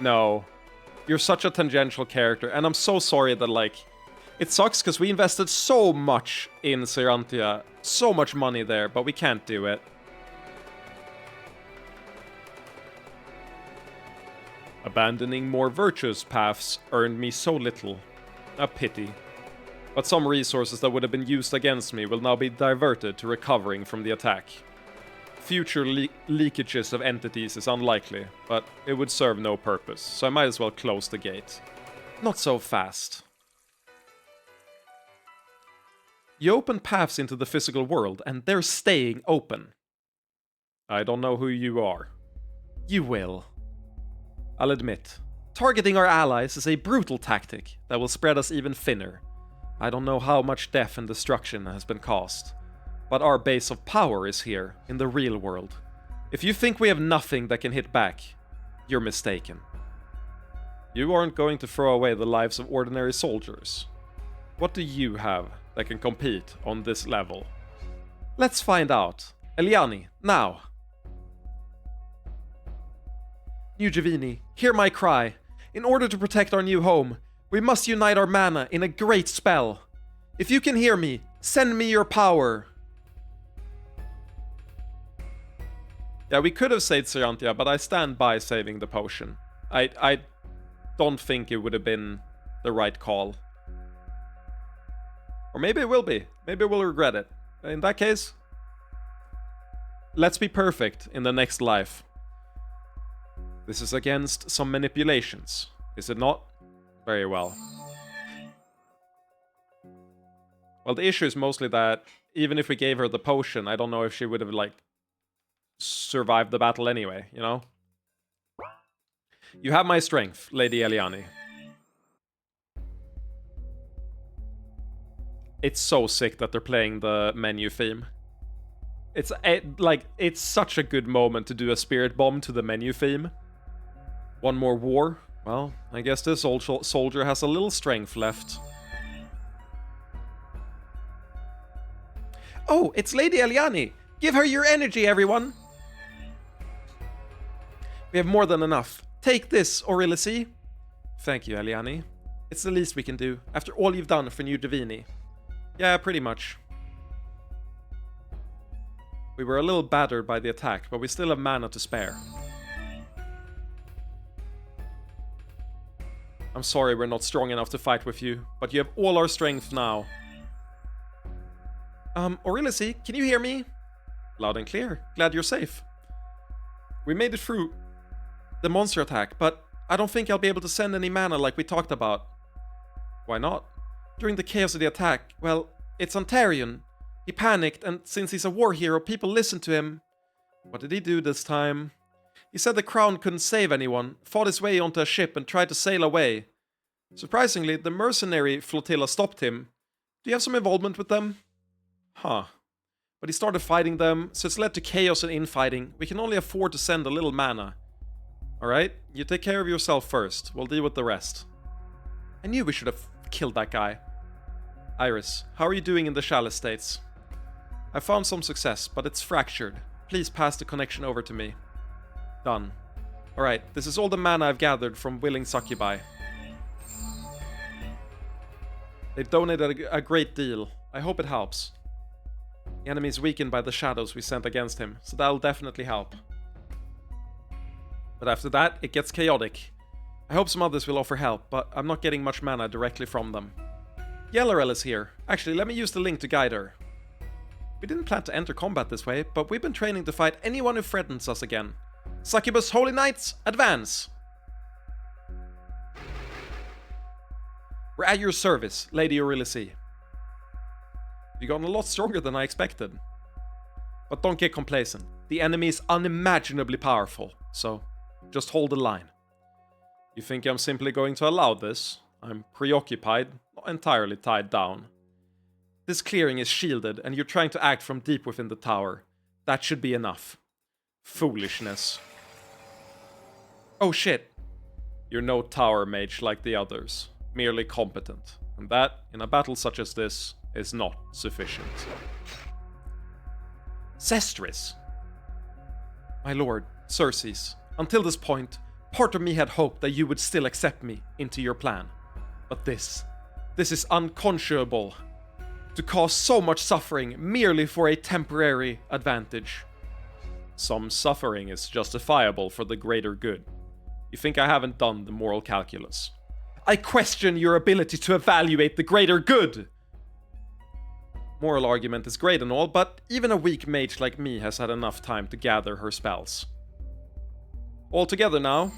A: No. You're such a tangential character, and I'm so sorry that, like... It sucks, because we invested so much in Serantia. So much money there, but we can't do it. Abandoning more virtuous paths earned me so little. A pity. But some resources that would have been used against me will now be diverted to recovering from the attack. Future leakages of entities is unlikely, but it would serve no purpose, so I might as well close the gate. Not so fast. You open paths into the physical world, and they're staying open. I don't know who you are. You will. I'll admit, targeting our allies is a brutal tactic that will spread us even thinner. I don't know how much death and destruction has been caused, but our base of power is here, in the real world. If you think we have nothing that can hit back, you're mistaken. You aren't going to throw away the lives of ordinary soldiers. What do you have that can compete on this level? Let's find out. Eliani, now! New Javini, hear my cry. In order to protect our new home, we must unite our mana in a great spell. If you can hear me, send me your power. Yeah, we could have saved Serantia, but I stand by saving the potion. I don't think it would have been the right call. Or maybe it will be. Maybe we'll regret it. In that case, let's be perfect in the next life. This is against some manipulations, is it not? Very well. Well, the issue is mostly that even if we gave her the potion, I don't know if she would have, like, survived the battle anyway, you know? You have my strength, Lady Eliani. It's so sick that they're playing the menu theme. It's such a good moment to do a spirit bomb to the menu theme. One more war? Well, I guess this old soldier has a little strength left. Oh, it's Lady Eliani! Give her your energy, everyone! We have more than enough. Take this, Aurelici. Thank you, Eliani. It's the least we can do, after all you've done for New Divini. Yeah, pretty much. We were a little battered by the attack, but we still have mana to spare. I'm sorry we're not strong enough to fight with you, but you have all our strength now. Aurelius, can you hear me? Loud and clear. Glad you're safe. We made it through the monster attack, but I don't think I'll be able to send any mana like we talked about. Why not? During the chaos of the attack, well, it's Antarion. He panicked, and since he's a war hero, people listened to him. What did he do this time? He said the crown couldn't save anyone, fought his way onto a ship and tried to sail away. Surprisingly, the mercenary flotilla stopped him. Do you have some involvement with them? Huh. But he started fighting them, so it's led to chaos and infighting. We can only afford to send a little mana. Alright, you take care of yourself first. We'll deal with the rest. I knew we should have killed that guy. Iris, how are you doing in the Chalice States? I found some success, but it's fractured. Please pass the connection over to me. Done. Alright, this is all the mana I've gathered from willing succubi. They donated a great deal. I hope it helps. The enemy is weakened by the shadows we sent against him, so that'll definitely help. But after that, it gets chaotic. I hope some others will offer help, but I'm not getting much mana directly from them. Yellarel is here. Actually, let me use the link to guide her. We didn't plan to enter combat this way, but we've been training to fight anyone who threatens us again. Succubus Holy Knights, advance! We're at your service, Lady Aurelius. You've gotten a lot stronger than I expected. But don't get complacent. The enemy is unimaginably powerful, so just hold the line. You think I'm simply going to allow this? I'm preoccupied, not entirely tied down. This clearing is shielded, and you're trying to act from deep within the tower. That should be enough. Foolishness. Oh shit. You're no tower mage like the others. Merely competent. And that, in a battle such as this, is not sufficient. Sestris! My lord, Xerxes, until this point, part of me had hoped that you would still accept me into your plan. But this is unconscionable. To cause so much suffering merely for a temporary advantage. Some suffering is justifiable for the greater good. You think I haven't done the moral calculus? I question your ability to evaluate the greater good! Moral argument is great and all, but even a weak mage like me has had enough time to gather her spells. All together now.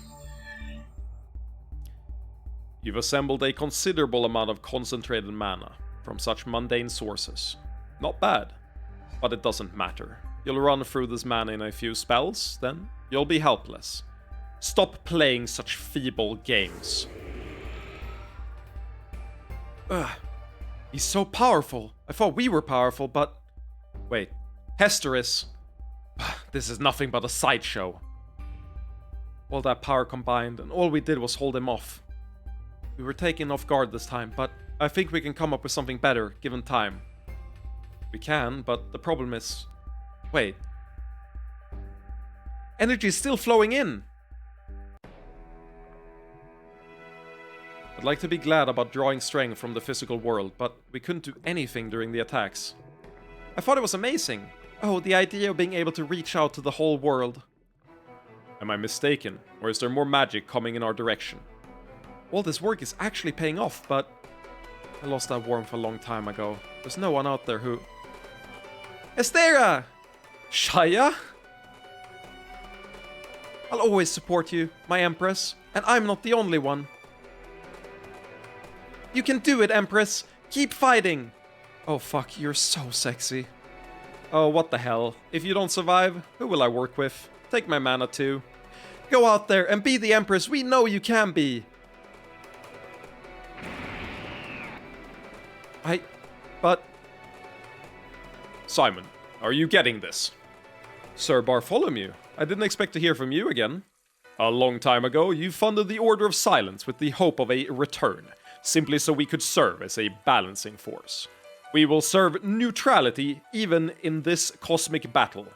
A: You've assembled a considerable amount of concentrated mana from such mundane sources. Not bad, but it doesn't matter. You'll run through this mana in a few spells, then you'll be helpless. Stop playing such feeble games. Ugh. He's so powerful. I thought we were powerful, but... Wait. Hesteris. This is nothing but a sideshow. All that power combined, and all we did was hold him off. We were taken off guard this time, but I think we can come up with something better, given time. We can, but the problem is... Wait. Energy is still flowing in! I'd like to be glad about drawing strength from the physical world, but we couldn't do anything during the attacks. I thought it was amazing. Oh, the idea of being able to reach out to the whole world. Am I mistaken, or is there more magic coming in our direction? All this work is actually paying off, but... I lost that warmth a long time ago. There's no one out there who... Estera! Shaya? I'll always support you, my Empress, and I'm not the only one. You can do it, Empress! Keep fighting! Oh fuck, you're so sexy. Oh, what the hell. If you don't survive, who will I work with? Take my mana too. Go out there and be the Empress we know you can be! But... Simon, are you getting this? Sir Bartholomew, I didn't expect to hear from you again. A long time ago, you funded the Order of Silence with the hope of a return, simply so we could serve as a balancing force. We will serve neutrality even in this cosmic battle.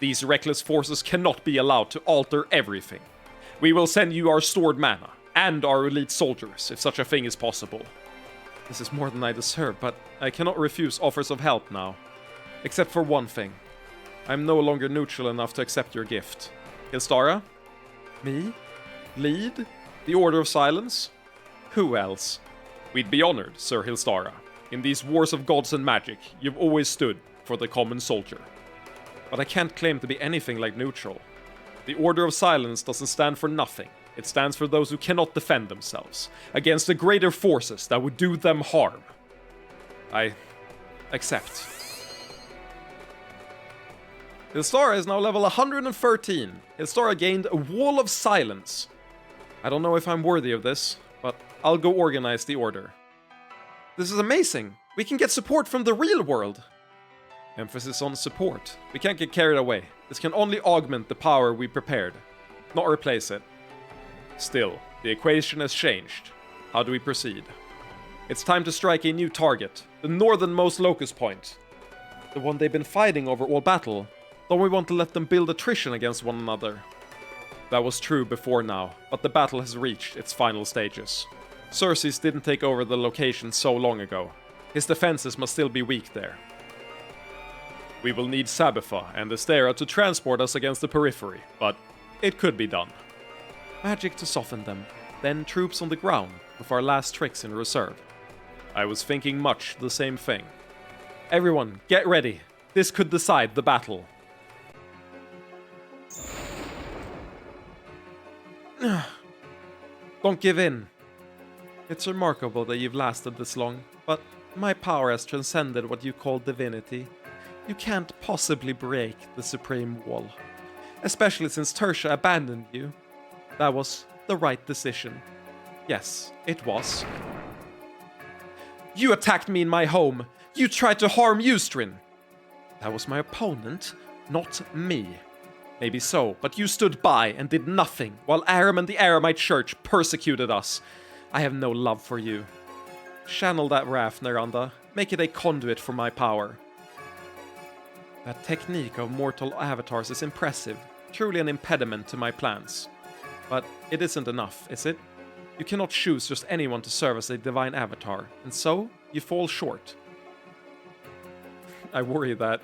A: These reckless forces cannot be allowed to alter everything. We will send you our stored mana, and our elite soldiers, if such a thing is possible. This is more than I deserve, but I cannot refuse offers of help now. Except for one thing. I am no longer neutral enough to accept your gift. Hilstara? Me? Lead? The Order of Silence? Who else? We'd be honored, Sir Hilstara. In these wars of gods and magic, you've always stood for the common soldier. But I can't claim to be anything like neutral. The Order of Silence doesn't stand for nothing. It stands for those who cannot defend themselves against the greater forces that would do them harm. I accept. Hilstara is now level 113. Hilstara gained a Wall of Silence. I don't know if I'm worthy of this, but I'll go organize the order. This is amazing! We can get support from the real world! Emphasis on support. We can't get carried away. This can only augment the power we prepared, not replace it. Still, the equation has changed. How do we proceed? It's time to strike a new target, the northernmost locust point. The one they've been fighting over all battle. Don't we want to let them build attrition against one another? That was true before now, but the battle has reached its final stages. Xerxes didn't take over the location so long ago. His defenses must still be weak there. We will need Sabetha and Estera to transport us against the periphery, but it could be done. Magic to soften them, then troops on the ground with our last tricks in reserve. I was thinking much the same thing. Everyone, get ready. This could decide the battle. Don't give in. It's remarkable that you've lasted this long, but my power has transcended what you call divinity. You can't possibly break the Supreme Wall. Especially since Tertia abandoned you. That was the right decision. Yes, it was. You attacked me in my home. You tried to harm Eustrin. That was my opponent, not me. Maybe so, but you stood by and did nothing, while Aram and the Aramite Church persecuted us. I have no love for you. Channel that wrath, Neranda. Make it a conduit for my power. That technique of mortal avatars is impressive, truly an impediment to my plans. But it isn't enough, is it? You cannot choose just anyone to serve as a divine avatar, and so you fall short. I worry that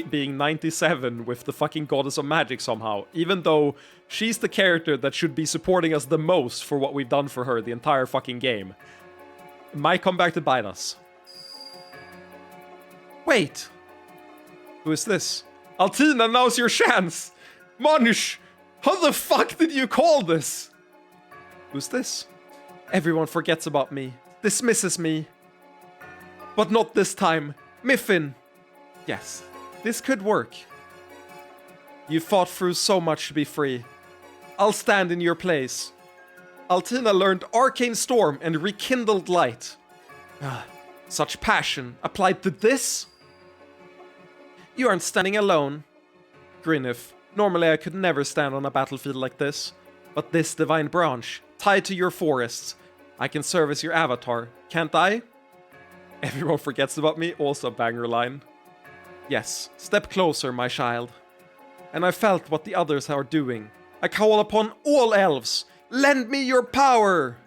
A: being 97 with the fucking goddess of magic somehow, even though she's the character that should be supporting us the most for what we've done for her the entire fucking game, might come back to bite us. Wait! Who is this? Altina, now's your chance! Manush! How the fuck did you call this? Who's this? Everyone forgets about me, dismisses me. But not this time. Miffin! Yes, this could work. You fought through so much to be free. I'll stand in your place. Altina learned Arcane Storm and Rekindled Light. Such passion applied to this? You aren't standing alone. Grinif, normally I could never stand on a battlefield like this. But this divine branch, tied to your forests, I can serve as your avatar, can't I? Everyone forgets about me, also banger line. Yes, step closer, my child. And I felt what the others are doing. I call upon all elves, lend me your power!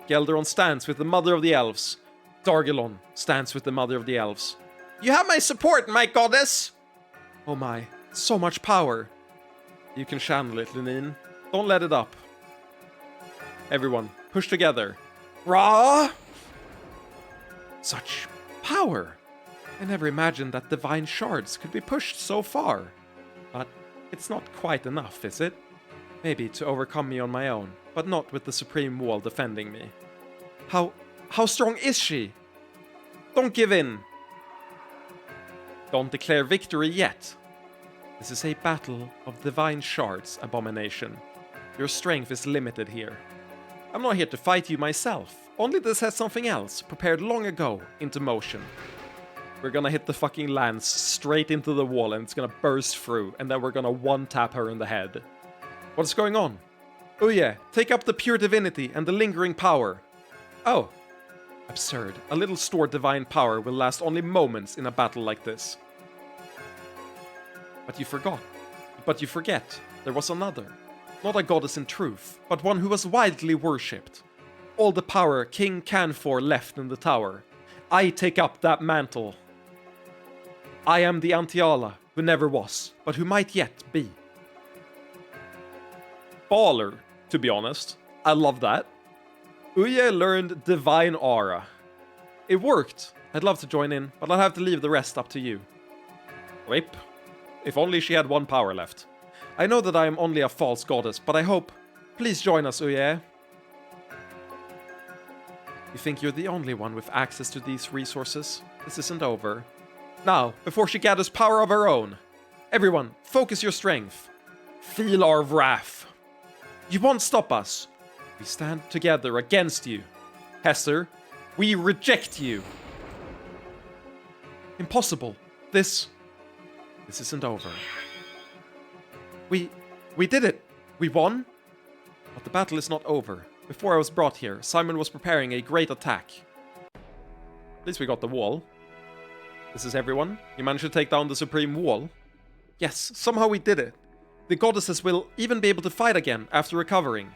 A: Gelderon stands with the mother of the elves. Dargelon stands with the mother of the elves. You have my support, my goddess! Oh my, so much power. You can channel it, Lenine. Don't let it up. Everyone, push together. Rah! Such power. I never imagined that divine shards could be pushed so far. But it's not quite enough, is it? Maybe to overcome me on my own, but not with the Supreme Wall defending me. How strong is she? Don't give in. Don't declare victory yet. This is a battle of divine shards, Abomination. Your strength is limited here. I'm not here to fight you myself, only to set something else, prepared long ago, into motion. We're gonna hit the fucking lance straight into the wall and it's gonna burst through, and then we're gonna one-tap her in the head. What's going on? Uye, take up the pure divinity and the lingering power. Oh. Absurd. A little stored divine power will last only moments in a battle like this. But you forget. There was another. Not a goddess in truth, but one who was widely worshipped. All the power King Canfor left in the tower. I take up that mantle. I am the Antiala, who never was, but who might yet be. Baller, to be honest. I love that. Uye learned Divine Aura. It worked. I'd love to join in, but I'll have to leave the rest up to you. Rip. If only she had one power left. I know that I am only a false goddess, but I hope... Please join us, Uye. You think you're the only one with access to these resources? This isn't over. Now, before she gathers power of her own. Everyone, focus your strength. Feel our wrath. You won't stop us. We stand together against you. Hester, we reject you. Impossible. This isn't over. We did it. We won. But the battle is not over. Before I was brought here, Simon was preparing a great attack. At least we got the wall. This is everyone. You managed to take down the Supreme Wall. Yes, somehow we did it. The goddesses will even be able to fight again after recovering.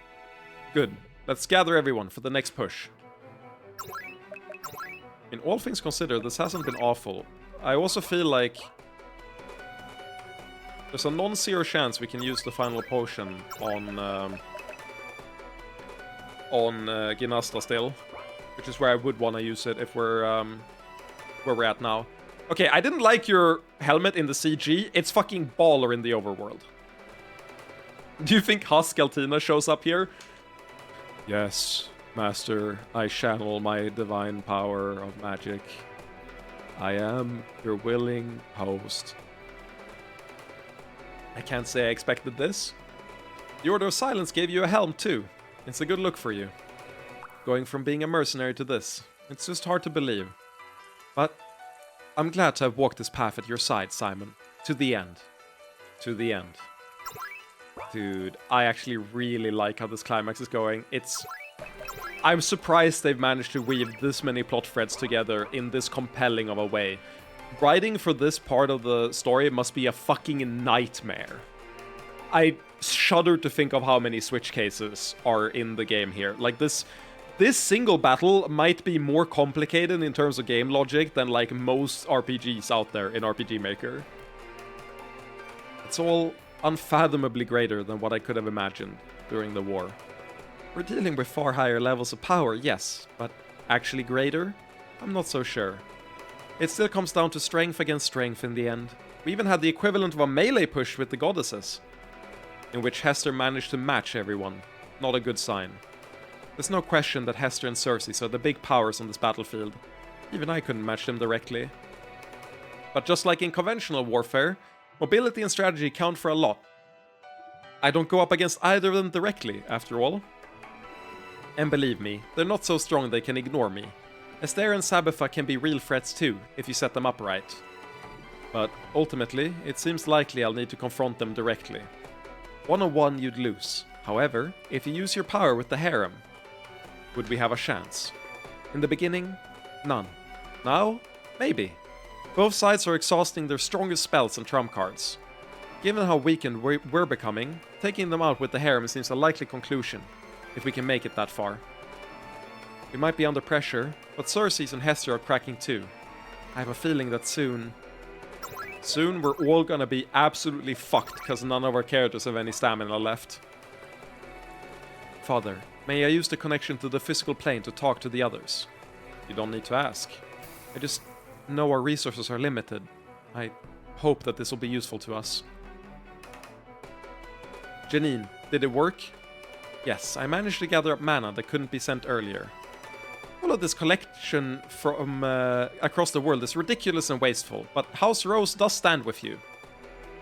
A: Good. Let's gather everyone for the next push. In all things considered, this hasn't been awful. I also feel like there's a non-zero chance we can use the final potion on Ginasta still, which is where I would want to use it if we're where we're at now. Okay, I didn't like your helmet in the CG. It's fucking baller in the overworld. Do you think Haskeltina shows up here? Yes, Master, I channel my divine power of magic. I am your willing host. I can't say I expected this. The Order of Silence gave you a helm too. It's a good look for you. Going from being a mercenary to this. It's just hard to believe. But I'm glad to have walked this path at your side, Simon. To the end. To the end. Dude, I actually really like how this climax is going. I'm surprised they've managed to weave this many plot threads together in this compelling of a way. Writing for this part of the story must be a fucking nightmare. I shudder to think of how many switch cases are in the game here. Like, this single battle might be more complicated in terms of game logic than, like, most RPGs out there in RPG Maker. It's all unfathomably greater than what I could have imagined during the war. We're dealing with far higher levels of power, yes, but actually greater? I'm not so sure. It still comes down to strength against strength in the end. We even had the equivalent of a melee push with the goddesses, in which Hester managed to match everyone. Not a good sign. There's no question that Hester and Cersei are the big powers on this battlefield. Even I couldn't match them directly. But just like in conventional warfare, mobility and strategy count for a lot. I don't go up against either of them directly, after all. And believe me, they're not so strong they can ignore me. Esther and Sabetha can be real threats too, if you set them up right. But ultimately, it seems likely I'll need to confront them directly. One-on-one you'd lose. However, if you use your power with the harem, would we have a chance? In the beginning, none. Now, maybe. Both sides are exhausting their strongest spells and trump cards. Given how weakened we're becoming, taking them out with the harem seems a likely conclusion, if we can make it that far. We might be under pressure, but Cersei and Hester are cracking too. I have a feeling that soon we're all gonna be absolutely fucked because none of our characters have any stamina left. Father, may I use the connection to the physical plane to talk to the others? You don't need to ask. I just know our resources are limited. I hope that this will be useful to us. Janine, did it work? Yes, I managed to gather up mana that couldn't be sent earlier. All of this collection from across the world is ridiculous and wasteful, but House Rose does stand with you.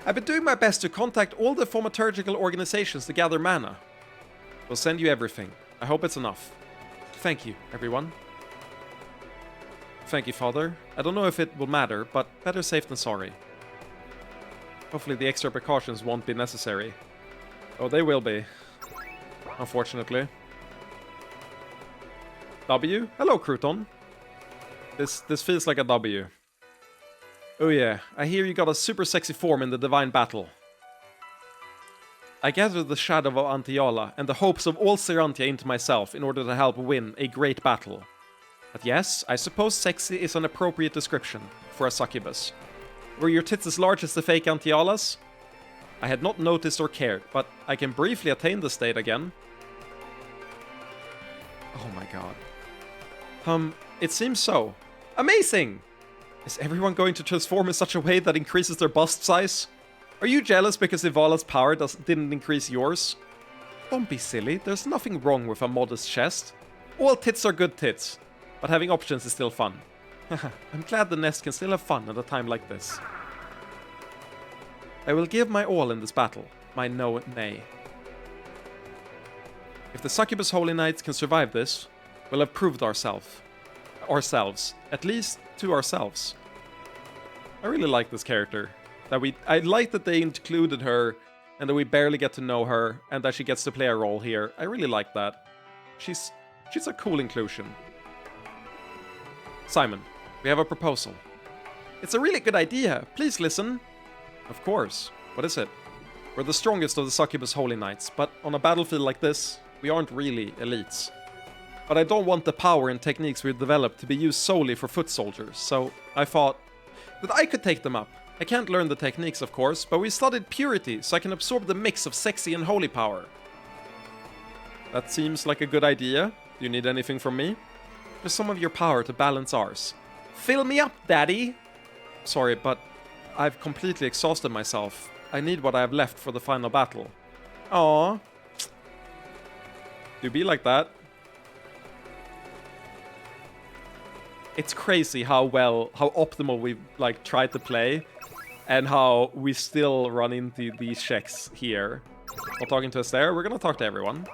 A: I've been doing my best to contact all the thaumaturgical organizations to gather mana. We'll send you everything. I hope it's enough. Thank you, everyone. Thank you, Father. I don't know if it will matter, but better safe than sorry. Hopefully the extra precautions won't be necessary. Oh, they will be. Unfortunately. W? Hello, Crouton. This feels like a W. Oh yeah, I hear you got a super sexy form in the Divine Battle. I gathered the shadow of Antiala and the hopes of all Serantia into myself in order to help win a great battle. But yes, I suppose sexy is an appropriate description for a succubus. Were your tits as large as the fake Antialas? I had not noticed or cared, but I can briefly attain the state again. Oh my god. It seems so. Amazing! Is everyone going to transform in such a way that increases their bust size? Are you jealous because Ivala's power didn't increase yours? Don't be silly, there's nothing wrong with a modest chest. All tits are good tits, but having options is still fun. I'm glad the nest can still have fun at a time like this. I will give my all in this battle, my nay. If the Succubus Holy Knights can survive this, we'll have proved ourselves, at least to ourselves. I really like this character. I like that they included her, and that we barely get to know her, and that she gets to play a role here. I really like that. She's a cool inclusion. Simon, we have a proposal. It's a really good idea. Please listen. Of course. What is it? We're the strongest of the Succubus Holy Knights, but on a battlefield like this, we aren't really elites. But I don't want the power and techniques we've developed to be used solely for foot soldiers, so I thought that I could take them up. I can't learn the techniques, of course, but we studied purity, so I can absorb the mix of sexy and holy power. That seems like a good idea. Do you need anything from me? Just some of your power to balance ours. Fill me up, Daddy! Sorry, but I've completely exhausted myself. I need what I have left for the final battle. Aww. Do be like that. It's crazy how optimal we've tried to play, and how we still run into these checks here. Not talking to us there, we're gonna talk to everyone.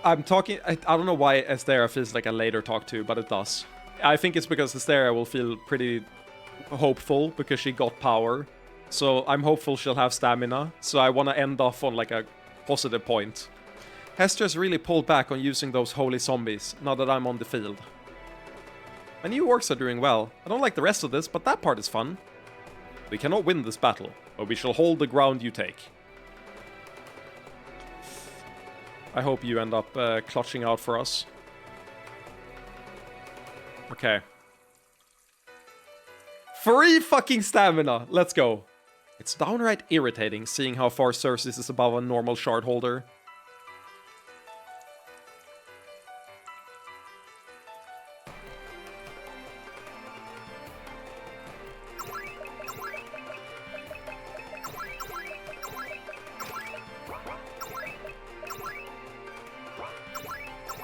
A: I don't know why Astera feels like a later talk to, but it does. I think it's because Astera will feel pretty hopeful because she got power. So I'm hopeful she'll have stamina. So I want to end off on a positive point. Hester's really pulled back on using those holy zombies now that I'm on the field. My new orcs are doing well. I don't like the rest of this, but that part is fun. We cannot win this battle, but we shall hold the ground you take. I hope you end up clutching out for us. Okay. 3 fucking stamina! Let's go. It's downright irritating seeing how far Xerxes is above a normal shard holder.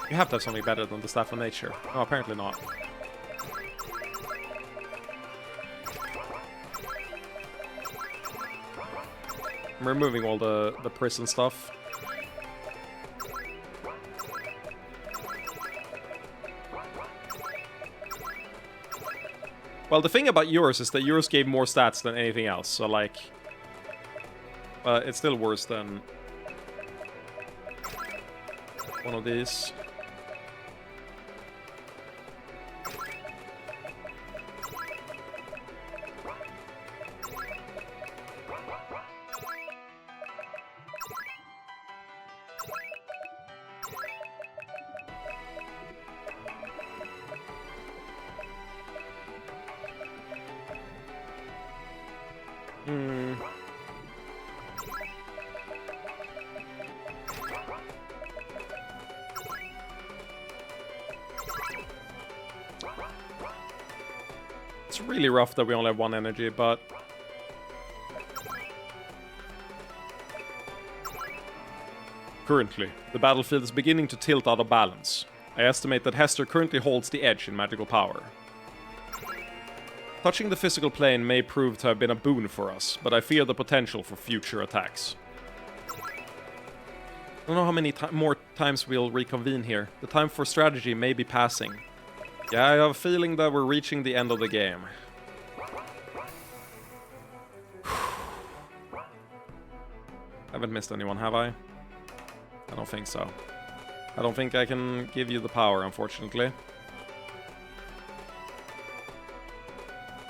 A: You have to have something better than the Staff of Nature. No, apparently not. I'm removing all the prison stuff. Well, the thing about yours is that yours gave more stats than anything else, so it's still worse than one of these. It's really rough that we only have 1 energy, but currently, the battlefield is beginning to tilt out of balance. I estimate that Hester currently holds the edge in magical power. Touching the physical plane may prove to have been a boon for us, but I fear the potential for future attacks. I don't know how many more times we'll reconvene here. The time for strategy may be passing. Yeah, I have a feeling that we're reaching the end of the game. Haven't missed anyone, have I? I don't think so. I don't think I can give you the power, unfortunately.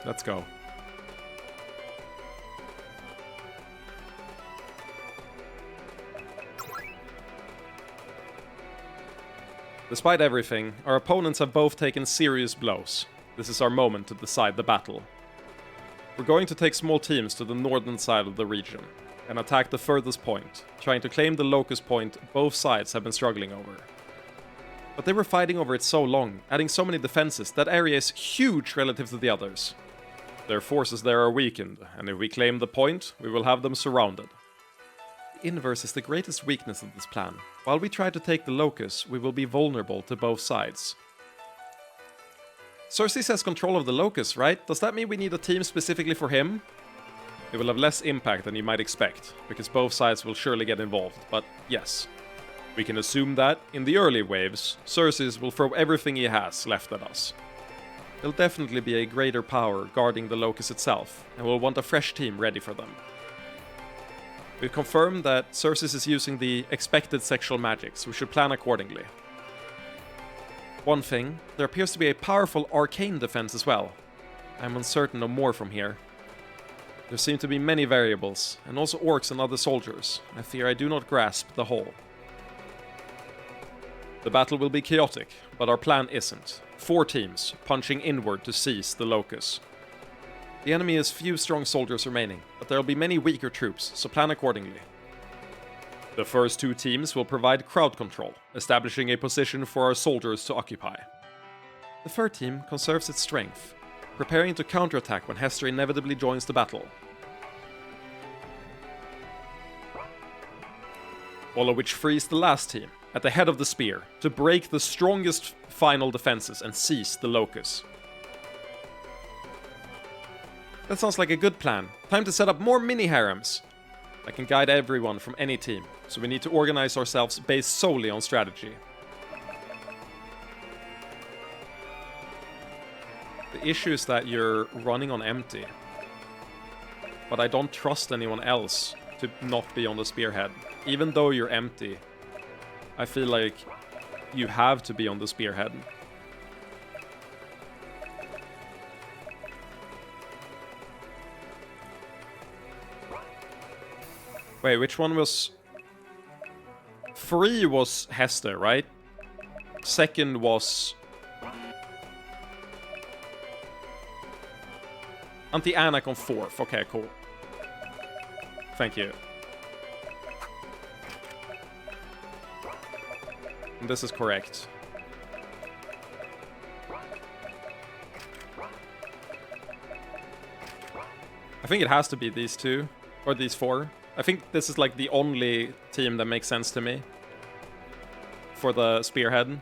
A: Let's go. Despite everything, our opponents have both taken serious blows. This is our moment to decide the battle. We're going to take small teams to the northern side of the region and attack the furthest point, trying to claim the locus point both sides have been struggling over. But they were fighting over it so long, adding so many defenses, that area is huge relative to the others. Their forces there are weakened, and if we claim the point, we will have them surrounded. The inverse is the greatest weakness of this plan. While we try to take the locus, we will be vulnerable to both sides. Xerxes has control of the locus, right? Does that mean we need a team specifically for him? It will have less impact than you might expect, because both sides will surely get involved, but yes. We can assume that, in the early waves, Xerxes will throw everything he has left at us. There'll definitely be a greater power guarding the locus itself, and we'll want a fresh team ready for them. We've confirmed that Xerxes is using the expected sexual magic, so we should plan accordingly. One thing, there appears to be a powerful arcane defense as well. I'm uncertain of more from here. There seem to be many variables, and also orcs and other soldiers. I fear I do not grasp the whole. The battle will be chaotic, but our plan isn't. 4 teams, punching inward to seize the locus. The enemy has few strong soldiers remaining, but there will be many weaker troops, so plan accordingly. The first 2 teams will provide crowd control, establishing a position for our soldiers to occupy. The third team conserves its strength, preparing to counterattack when Hester inevitably joins the battle. All of which frees the last team, at the head of the spear, to break the strongest final defenses and seize the locus. That sounds like a good plan. Time to set up more mini-harems. I can guide everyone from any team, so we need to organize ourselves based solely on strategy. The issue is that you're running on empty. But I don't trust anyone else to not be on the spearhead. Even though you're empty, I feel like you have to be on the spearhead. Wait, which one was... 3 was Hester, right? Second was... Anti-Anak on 4th. Okay, cool. Thank you. And this is correct. I think it has to be these 2. Or these 4. I think this is like the only team that makes sense to me. For the spearhead.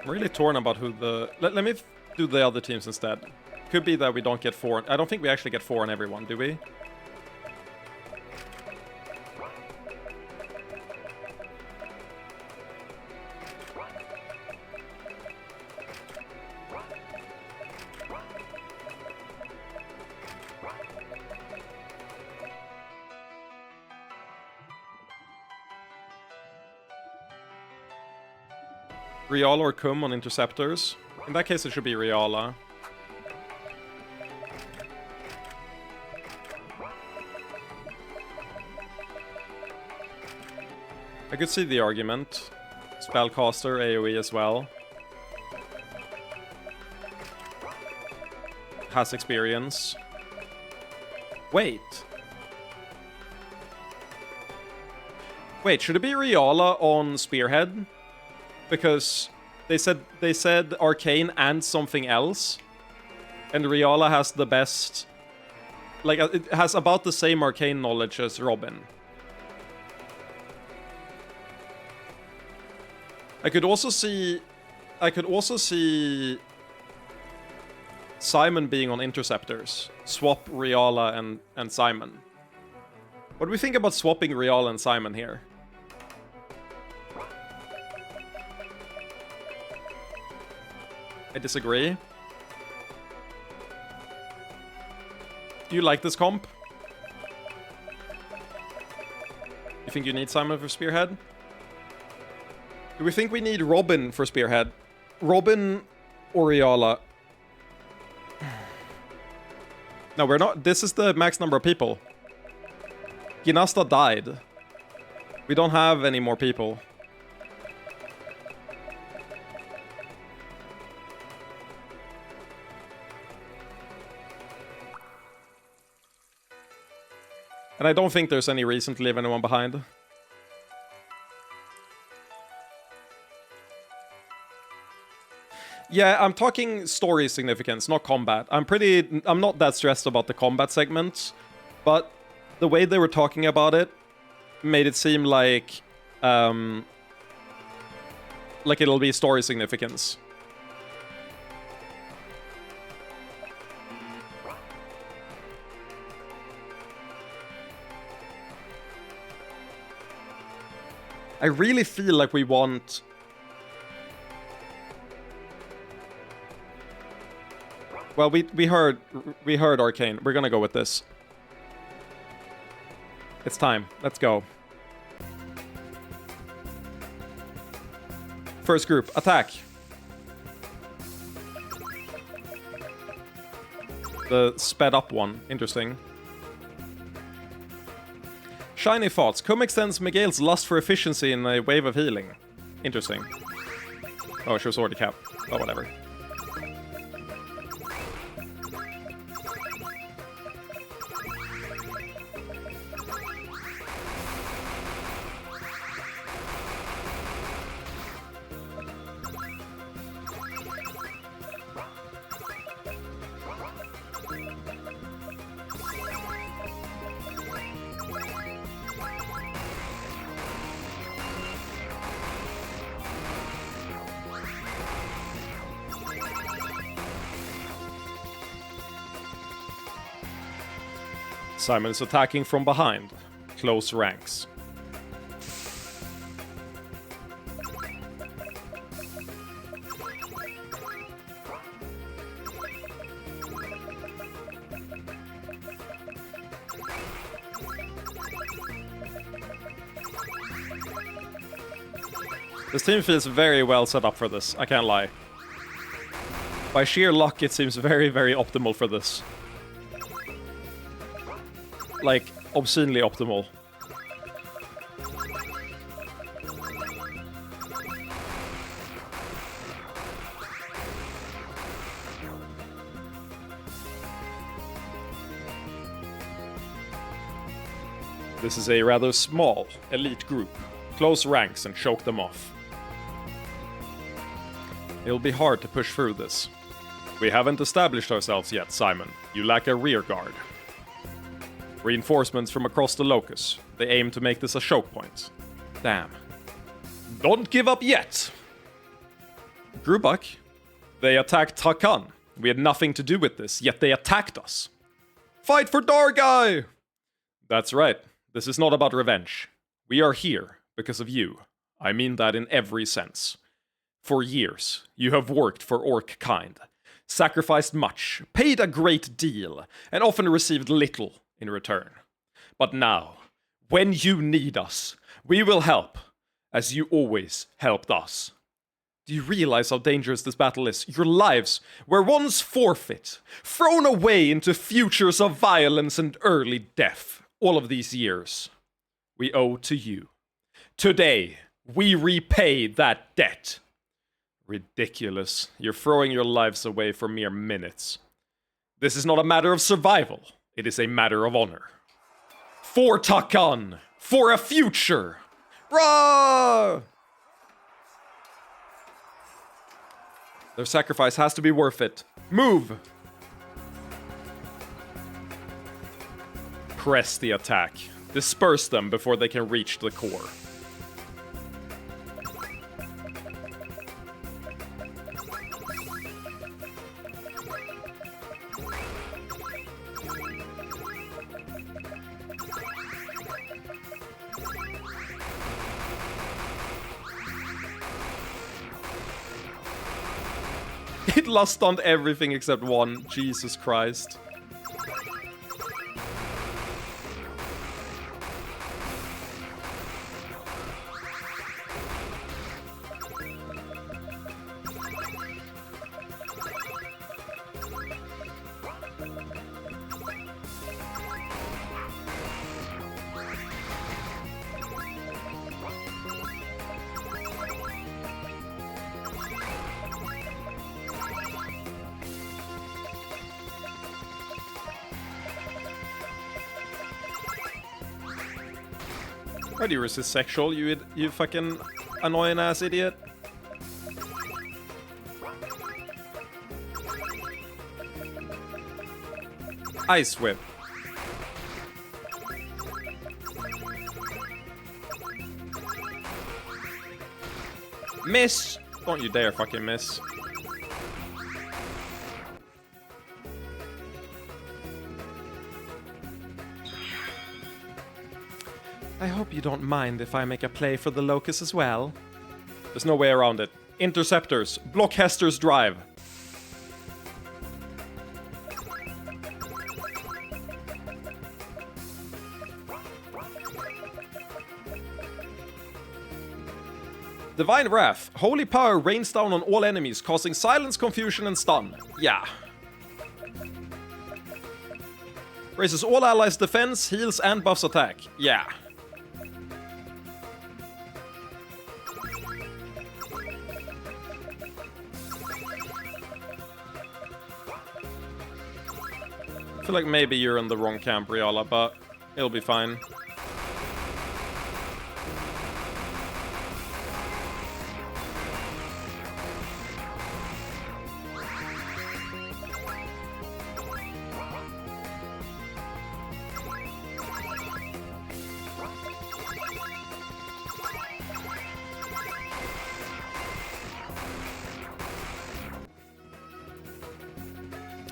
A: I'm really torn about who the... Let me do the other teams instead. Could be that we don't get 4. I don't think we actually get 4 on everyone, do we? Riala or Kum on interceptors. In that case, it should be Riala. I could see the argument. Spellcaster, AoE as well. Has experience. Wait. Wait, should it be Riala on Spearhead? Because they said Arcane and something else. And Riala has the best like, it has about the same arcane knowledge as Robin. I could also see Simon being on interceptors. Swap Riala and Simon. What do we think about swapping Riala and Simon here? I disagree. Do you like this comp? You think you need Simon for Spearhead? Do we think we need Robin for Spearhead? Robin or Riala? No, we're not. This is the max number of people. Ginasta died. We don't have any more people. And I don't think there's any reason to leave anyone behind. Yeah, I'm talking story significance, not combat. I'm not that stressed about the combat segments, but the way they were talking about it made it seem like it'll be story significance. I really feel like we want... Well, we heard Arcane. We're gonna go with this. It's time. Let's go. First group, attack. The sped up one. Interesting. Shiny thoughts. Kum extends Miguel's lust for efficiency in a wave of healing. Interesting. Oh, she was already capped. Oh, whatever. Simon is attacking from behind. Close ranks. This team feels very well set up for this, I can't lie. By sheer luck, it seems very, very optimal for this. Like, obscenely optimal. This is a rather small, elite group. Close ranks and choke them off. It'll be hard to push through this. We haven't established ourselves yet, Simon. You lack a rear guard. Reinforcements from across the locus. They aim to make this a choke point. Damn. Don't give up yet! Grubak. They attacked Takan. We had nothing to do with this, yet they attacked us. Fight for Dargai! That's right. This is not about revenge. We are here because of you. I mean that in every sense. For years, you have worked for Orc kind, sacrificed much, paid a great deal, and often received little in return. But now, when you need us, we will help, as you always helped us. Do you realize how dangerous this battle is? Your lives were once forfeit, thrown away into futures of violence and early death. All of these years, we owe to you. Today, we repay that debt. Ridiculous. You're throwing your lives away for mere minutes. This is not a matter of survival. It is a matter of honor. For Takan! For a future! Rah! Their sacrifice has to be worth it. Move! Press the attack. Disperse them before they can reach the core. It lost on everything except one. Jesus Christ. Why do you resist sexual, you fucking annoying ass idiot? Ice Whip. Miss! Don't you dare fucking miss. I hope you don't mind if I make a play for the Locust as well. There's no way around it. Interceptors, block Hester's drive. Divine Wrath. Holy power rains down on all enemies, causing silence, confusion, and stun. Yeah. Raises all allies' defense, heals, and buffs attack. Yeah. I feel like maybe you're in the wrong camp, Riala, but it'll be fine.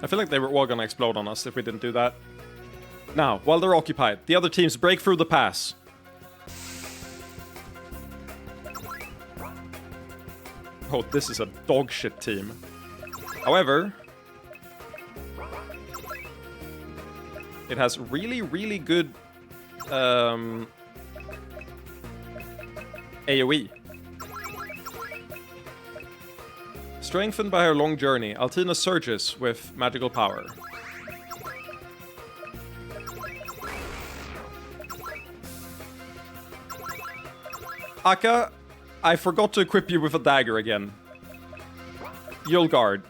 A: I feel like they were all gonna explode on us if we didn't do that. Now, while they're occupied, the other teams break through the pass. Oh, this is a dog shit team. However, it has really, really good AoE. Strengthened by her long journey, Altina surges with magical power. Akka, I forgot to equip you with a dagger again. You'll guard.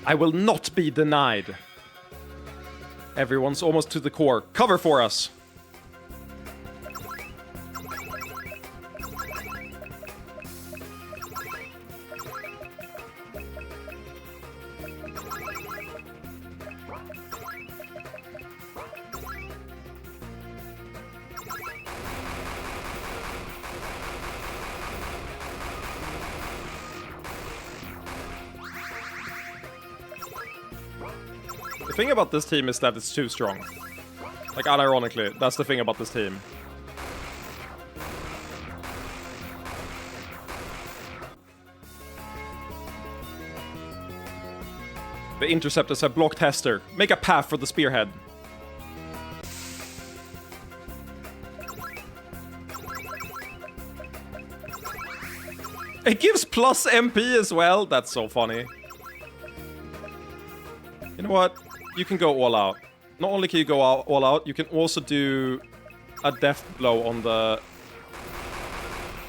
A: I will not be denied. Everyone's almost to the core. Cover for us. The thing about this team is that it's too strong. Like, unironically, that's the thing about this team. The interceptors have blocked Hester. Make a path for the spearhead. It gives plus MP as well. That's so funny. You know what? You can go all out. Not only can you go all out, you can also do a death blow on the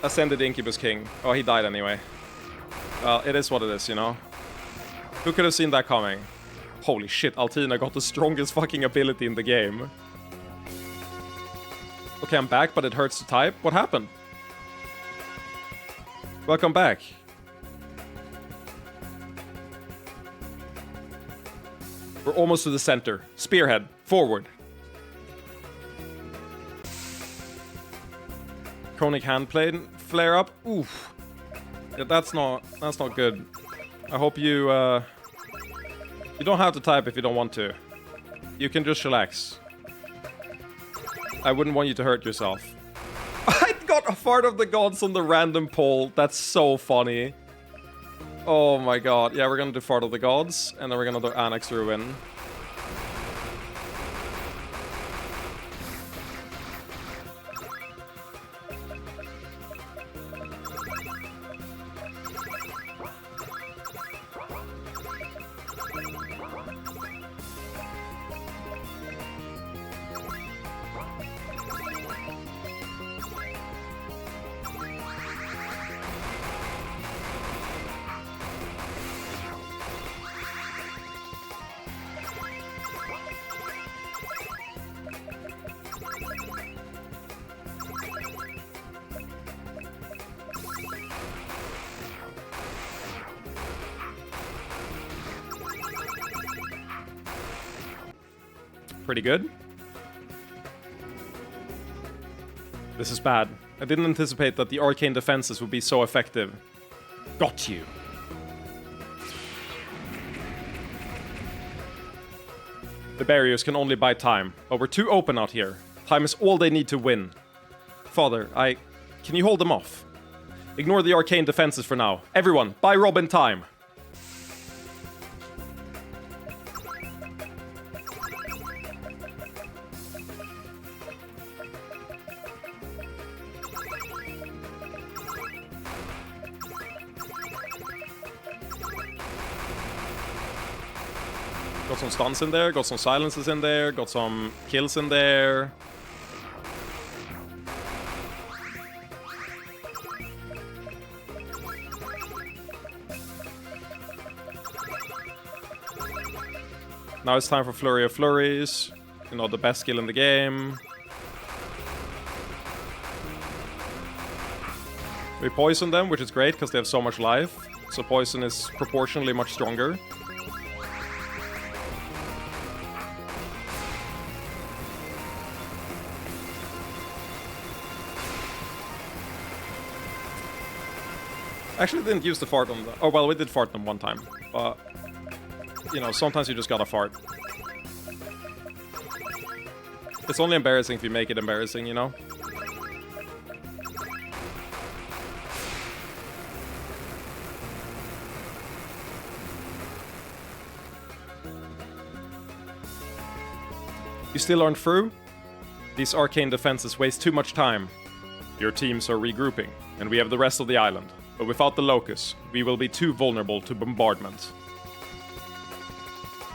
A: Ascended Incubus King. Oh, he died anyway. Well, it is what it is, you know? Who could have seen that coming? Holy shit, Altina got the strongest fucking ability in the game. Okay, I'm back, but it hurts to type. What happened? Welcome back. We're almost to the center. Spearhead, forward. Chronic handplane, flare up. Oof. Yeah, that's not good. I hope you you don't have to type if you don't want to. You can just relax. I wouldn't want you to hurt yourself. I got a fart of the gods on the random poll. That's so funny. Oh my god. Yeah, we're gonna do fart of the gods, and then we're gonna do Annex Ruin. Pretty good. This is bad. I didn't anticipate that the arcane defenses would be so effective. Got you. The barriers can only buy time, but we're too open out here. Time is all they need to win. Father, can you hold them off? Ignore the arcane defenses for now. Everyone, buy Robin time. Got some stuns in there, got some silences in there, got some kills in there. Now it's time for Flurry of Flurries. You know, the best skill in the game. We poison them, which is great because they have so much life. So poison is proportionally much stronger. Actually didn't use the fart on the... Oh, well, we did fart them one time. But, you know, sometimes you just gotta fart. It's only embarrassing if you make it embarrassing, you know? You still aren't through? These arcane defenses waste too much time. Your teams are regrouping, and we have the rest of the island. But without the Locust, we will be too vulnerable to bombardment.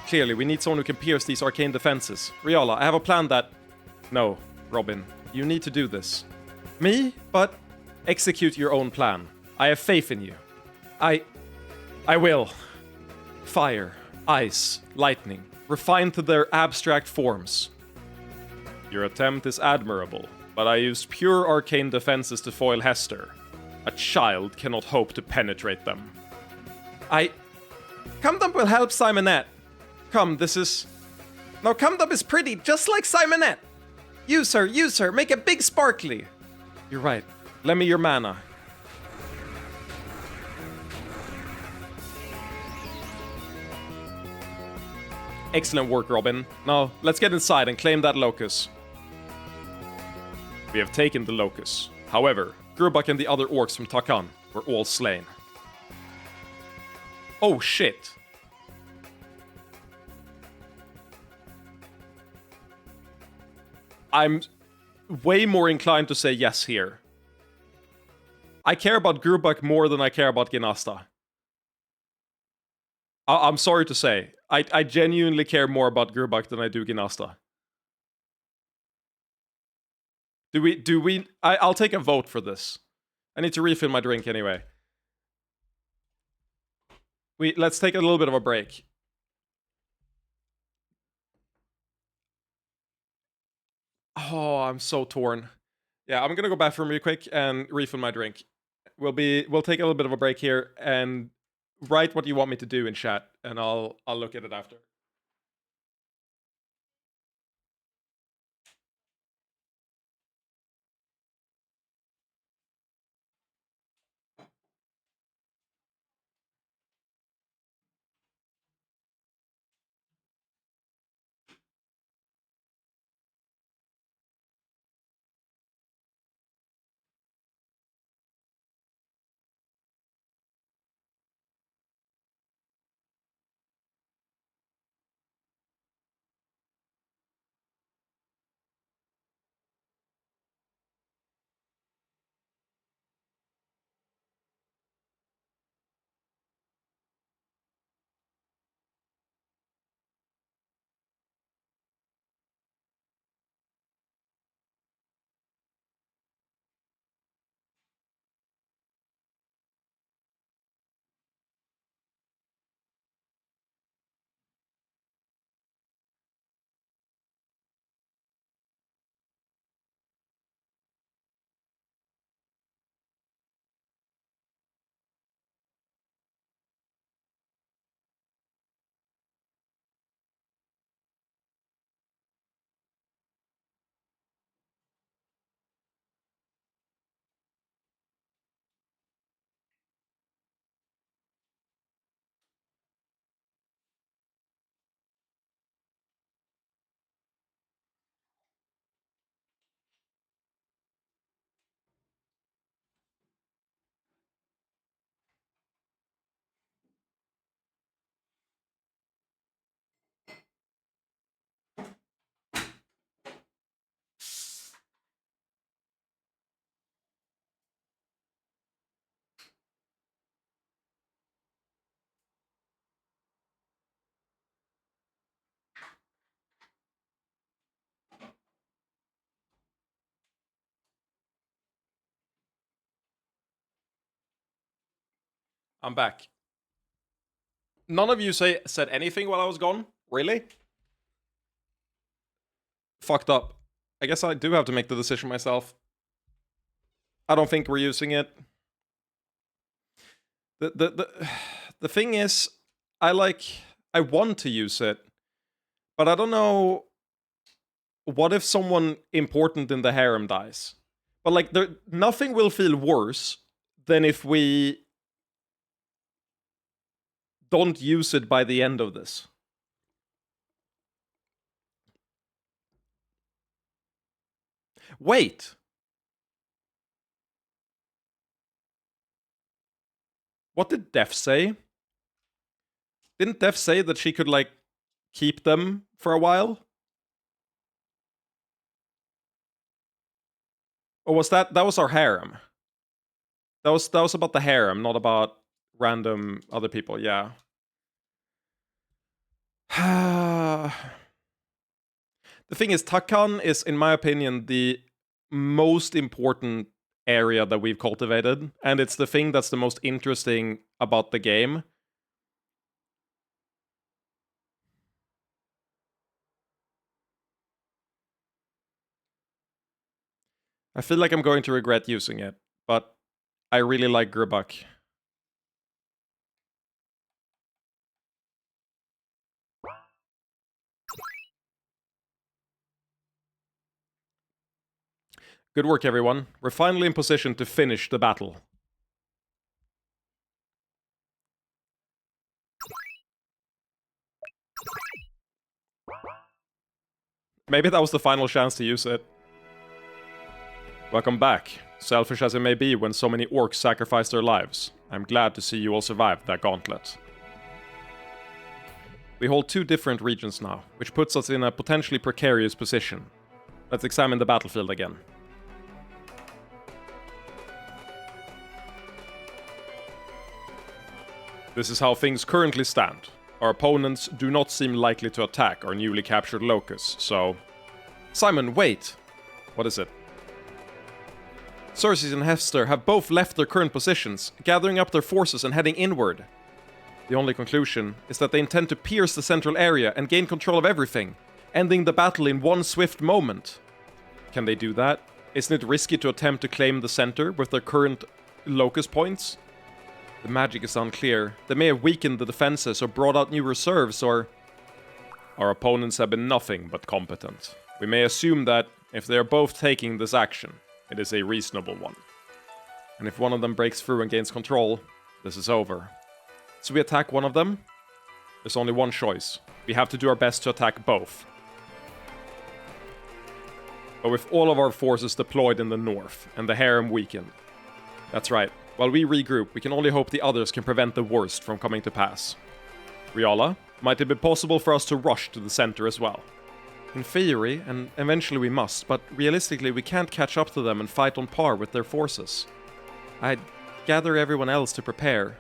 A: Clearly, we need someone who can pierce these arcane defenses. Riala, I have a plan that... No, Robin, you need to do this. Me? But execute your own plan. I have faith in you. I will. Fire, ice, lightning, refined to their abstract forms. Your attempt is admirable, but I used pure arcane defenses to foil Hester. A child cannot hope to penetrate them. Cumdub will help Simonette. Come, this is... No, Cumdub is pretty, just like Simonette. Use her, make it big sparkly. You're right. Lend me your mana. Excellent work, Robin. Now, let's get inside and claim that locus. We have taken the locus. However, Grubak and the other orcs from Takan were all slain. Oh shit. I'm way more inclined to say yes here. I care about Grubak more than I care about Ginasta. I'm sorry to say. I genuinely care more about Grubak than I do Ginasta. Do we... I'll take a vote for this. I need to refill my drink anyway. Let's take a little bit of a break. Oh, I'm so torn. Yeah, I'm gonna go bathroom real quick and refill my drink. We'll take a little bit of a break here and write what you want me to do in chat, and I'll look at it after. I'm back. None of you said anything while I was gone? Really? Fucked up. I guess I do have to make the decision myself. I don't think we're using it. The thing is, I want to use it, but I don't know. What if someone important in the harem dies? But like, nothing will feel worse than if we don't use it by the end of this. Wait. What did Def say? Didn't Def say that she could, like, keep them for a while? Or was that was our harem? That was about the harem, not about random other people, yeah. The thing is, Takan is, in my opinion, the most important area that we've cultivated, and it's the thing that's the most interesting about the game. I feel like I'm going to regret using it, but I really like Grubak. Good work, everyone. We're finally in position to finish the battle. Maybe that was the final chance to use it. Welcome back. Selfish as it may be when so many orcs sacrifice their lives, I'm glad to see you all survived that gauntlet. We hold 2 different regions now, which puts us in a potentially precarious position. Let's examine the battlefield again. This is how things currently stand. Our opponents do not seem likely to attack our newly captured locus, so... Simon, wait! What is it? Xerxes and Hester have both left their current positions, gathering up their forces and heading inward. The only conclusion is that they intend to pierce the central area and gain control of everything, ending the battle in one swift moment. Can they do that? Isn't it risky to attempt to claim the center with their current locus points? The magic is unclear. They may have weakened the defenses or brought out new reserves, or... Our opponents have been nothing but competent. We may assume that, if they are both taking this action, it is a reasonable one. And if one of them breaks through and gains control, this is over. So we attack one of them? There's only one choice. We have to do our best to attack both. But with all of our forces deployed in the north, and the harem weakened. That's right. While we regroup, we can only hope the others can prevent the worst from coming to pass. Riala, might it be possible for us to rush to the center as well? In theory, and eventually we must, but realistically we can't catch up to them and fight on par with their forces. I'd gather everyone else to prepare.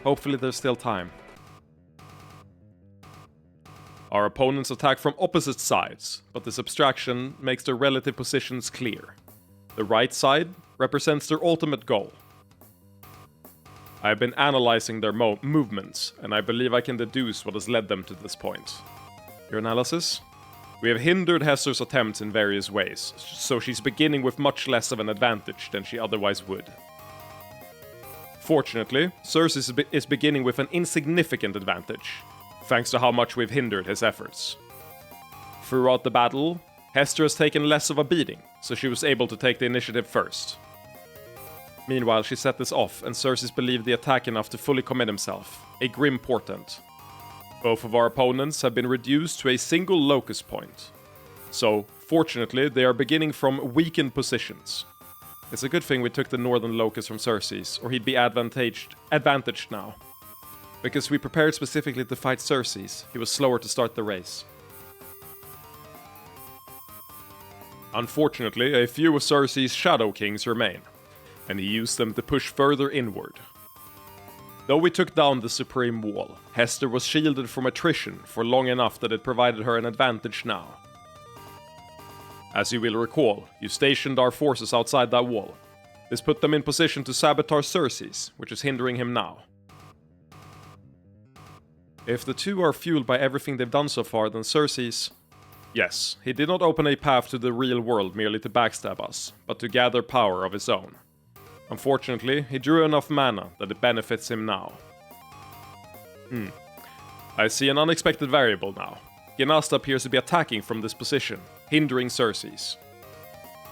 A: Hopefully there's still time. Our opponents attack from opposite sides, but this abstraction makes their relative positions clear. The right side represents their ultimate goal. I have been analyzing their movements, and I believe I can deduce what has led them to this point. Your analysis? We have hindered Hester's attempts in various ways, so she's beginning with much less of an advantage than she otherwise would. Fortunately, Cersei is beginning with an insignificant advantage, thanks to how much we've hindered his efforts. Throughout the battle, Hester has taken less of a beating, so she was able to take the initiative first. Meanwhile, she set this off, and Cersei believed the attack enough to fully commit himself, a grim portent. Both of our opponents have been reduced to a single locus point. So, fortunately, they are beginning from weakened positions. It's a good thing we took the northern locus from Cersei's, or he'd be advantaged now. Because we prepared specifically to fight Cersei's, he was slower to start the race. Unfortunately, a few of Cersei's Shadow Kings remain, and he used them to push further inward. Though we took down the Supreme Wall, Hester was shielded from attrition for long enough that it provided her an advantage now. As you will recall, you stationed our forces outside that wall. This put them in position to sabotage Cersei's, which is hindering him now. If the two are fueled by everything they've done so far, then Cersei's... Yes, he did not open a path to the real world merely to backstab us, but to gather power of his own. Unfortunately, he drew enough mana that it benefits him now. I see an unexpected variable now. Genasta appears to be attacking from this position, hindering Cersei's.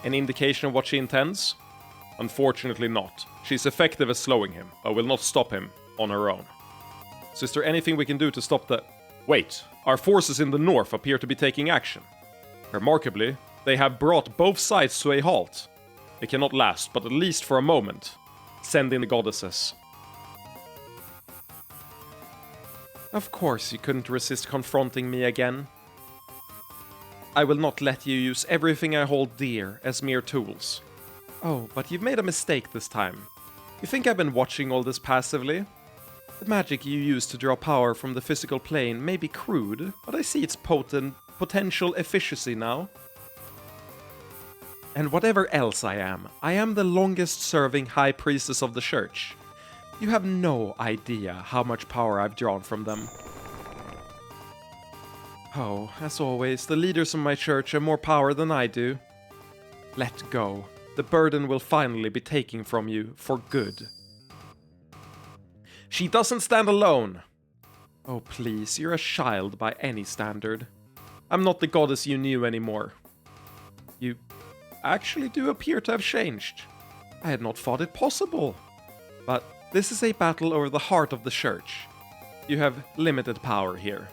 A: Any indication of what she intends? Unfortunately not. She's effective at slowing him, but will not stop him on her own. So is there anything we can do to stop the... Wait, our forces in the north appear to be taking action. Remarkably, they have brought both sides to a halt. It cannot last, but at least for a moment. Send in the goddesses. Of course you couldn't resist confronting me again. I will not let you use everything I hold dear as mere tools. Oh, but you've made a mistake this time. You think I've been watching all this passively? The magic you use to draw power from the physical plane may be crude, but I see its potential efficacy now. And whatever else I am the longest-serving High Priestess of the Church. You have no idea how much power I've drawn from them. Oh, as always, the leaders of my church have more power than I do. Let go. The burden will finally be taken from you for good. She doesn't stand alone! Oh please, you're a child by any standard. I'm not the goddess you knew anymore. You actually do appear to have changed. I had not thought it possible. But this is a battle over the heart of the church. You have limited power here.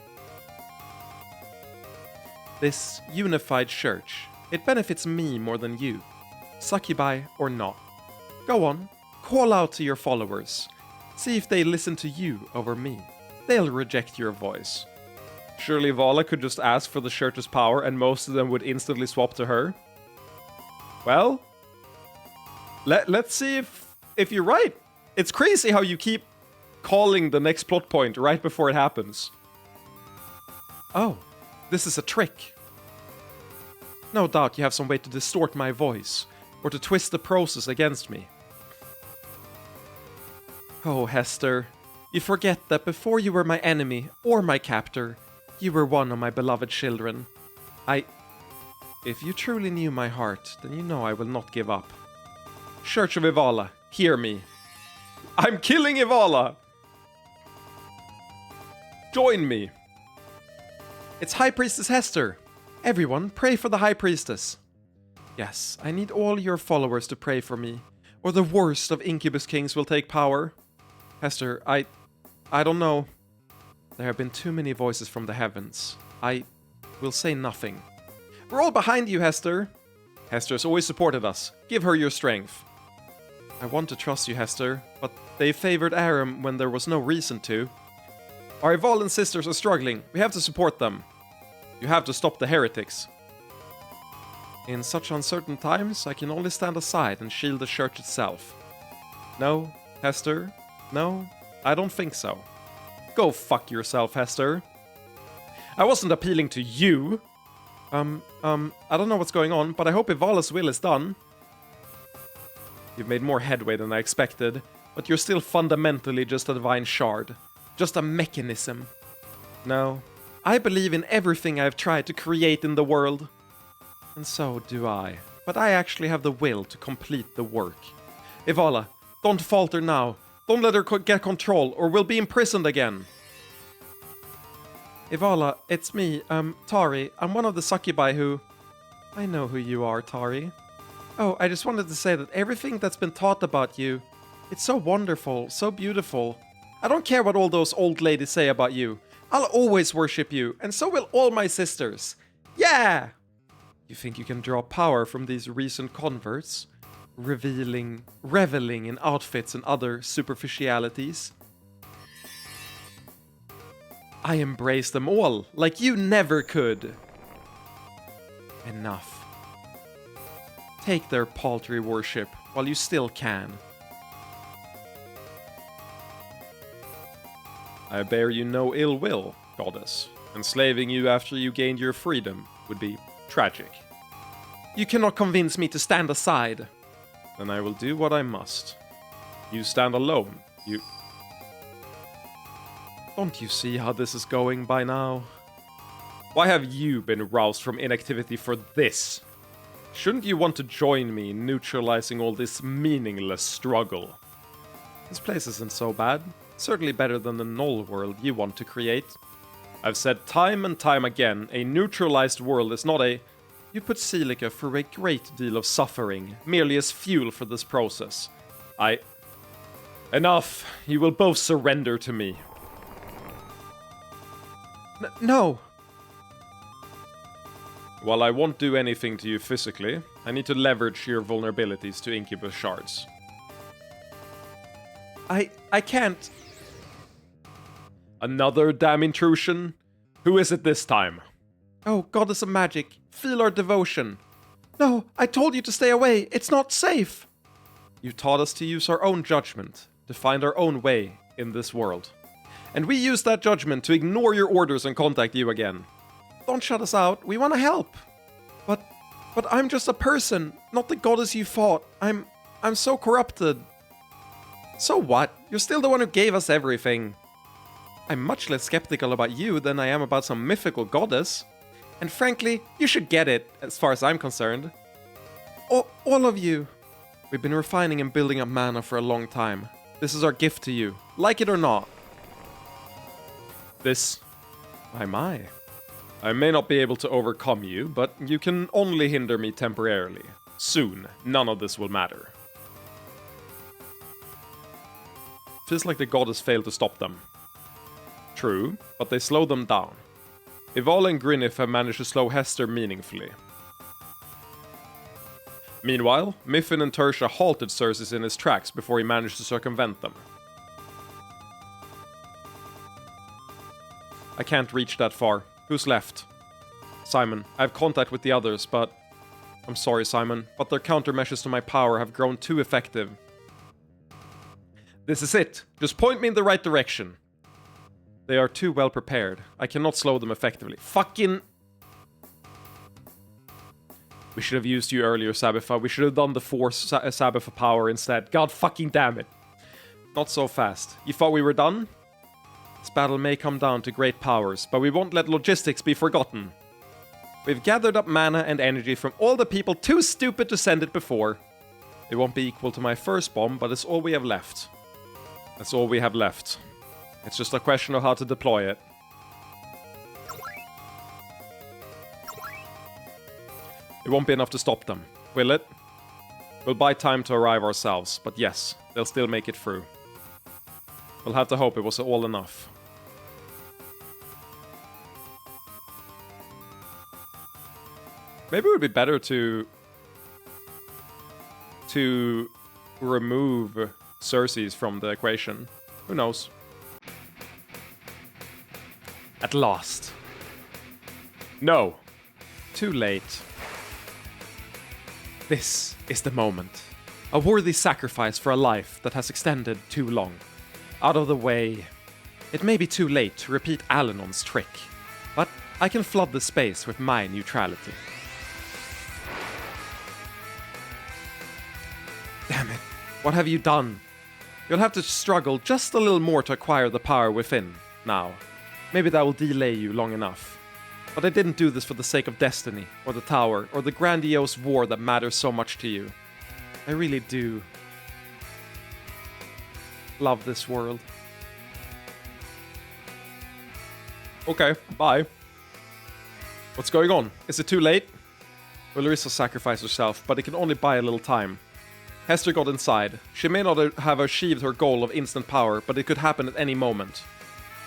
A: This unified church, it benefits me more than you. Succubi or not. Go on, call out to your followers. See if they listen to you over me. They'll reject your voice. Surely Vala could just ask for the church's power and most of them would instantly swap to her? Well, let's see if you're right. It's crazy how you keep calling the next plot point right before it happens. Oh, this is a trick. No doubt you have some way to distort my voice, or to twist the process against me. Oh, Hester, you forget that before you were my enemy or my captor, you were one of my beloved children. If you truly knew my heart, then you know I will not give up. Church of Ivala, hear me. I'm killing Ivala! Join me. It's High Priestess Hester. Everyone, pray for the High Priestess. Yes, I need all your followers to pray for me, or the worst of Incubus Kings will take power. Hester, I don't know. There have been too many voices from the heavens. I will say nothing. We're all behind you, Hester. Hester has always supported us. Give her your strength. I want to trust you, Hester, but they favored Aram when there was no reason to. Our Ivalan sisters are struggling. We have to support them. You have to stop the heretics. In such uncertain times, I can only stand aside and shield the church itself. No, Hester? No, I don't think so. Go fuck yourself, Hester. I wasn't appealing to you. I don't know what's going on, but I hope Ivala's will is done. You've made more headway than I expected, but you're still fundamentally just a divine shard. Just a mechanism. No, I believe in everything I've tried to create in the world. And so do I. But I actually have the will to complete the work. Ivala, don't falter now. Don't let her get control, or we'll be imprisoned again. Ivala, it's me, Tari. I'm one of the succubi who... I know who you are, Tari. Oh, I just wanted to say that everything that's been taught about you, it's so wonderful, so beautiful. I don't care what all those old ladies say about you. I'll always worship you, and so will all my sisters. Yeah! You think you can draw power from these recent converts? Reveling in outfits and other superficialities? I embrace them all, like you never could. Enough. Take their paltry worship while you still can. I bear you no ill will, goddess. Enslaving you after you gained your freedom would be tragic. You cannot convince me to stand aside. Then I will do what I must. You stand alone. Don't you see how this is going by now? Why have you been roused from inactivity for this? Shouldn't you want to join me in neutralizing all this meaningless struggle? This place isn't so bad. Certainly better than the null world you want to create. I've said time and time again, a neutralized world is not a... You put Celica through a great deal of suffering, merely as fuel for this process. Enough! You will both surrender to me. No! While I won't do anything to you physically, I need to leverage your vulnerabilities to Incubus shards. I can't... Another damn intrusion? Who is it this time? Oh, goddess of magic, feel our devotion. No, I told you to stay away, it's not safe! You taught us to use our own judgment, to find our own way in this world. And we use that judgment to ignore your orders and contact you again. Don't shut us out, we want to help. But I'm just a person, not the goddess you fought. I'm so corrupted. So what? You're still the one who gave us everything. I'm much less skeptical about you than I am about some mythical goddess. And frankly, you should get it, as far as I'm concerned. All of you. We've been refining and building up mana for a long time. This is our gift to you, like it or not. This... My. I may not be able to overcome you, but you can only hinder me temporarily. Soon, none of this will matter. Feels like the goddess failed to stop them. True, but they slowed them down. Ivala and Grinif have managed to slow Hester meaningfully. Meanwhile, Miffin and Tertia halted Xerxes in his tracks before he managed to circumvent them. I can't reach that far. Who's left? Simon, I have contact with the others, but... I'm sorry, Simon, but their countermeasures to my power have grown too effective. This is it. Just point me in the right direction. They are too well prepared. I cannot slow them effectively. Fucking... We should have used you earlier, Sabitha. We should have done the Force Sabitha power instead. God fucking damn it. Not so fast. You thought we were done? This battle may come down to great powers, but we won't let logistics be forgotten. We've gathered up mana and energy from all the people too stupid to send it before. It won't be equal to my first bomb, but it's all we have left. That's all we have left. It's just a question of how to deploy it. It won't be enough to stop them, will it? We'll buy time to arrive ourselves, but yes, they'll still make it through. We'll have to hope it was all enough. Maybe it would be better to remove Xerxes from the equation. Who knows? At last. No. Too late. This is the moment. A worthy sacrifice for a life that has extended too long. Out of the way. It may be too late to repeat Alanon's trick, but I can flood the space with my neutrality. Damn it. What have you done? You'll have to struggle just a little more to acquire the power within, now. Maybe that will delay you long enough. But I didn't do this for the sake of destiny, or the tower, or the grandiose war that matters so much to you. I really do love this world. Okay, bye. What's going on? Is it too late? Well, Larissa sacrificed herself, but it can only buy a little time. Hester got inside. She may not have achieved her goal of instant power, but it could happen at any moment.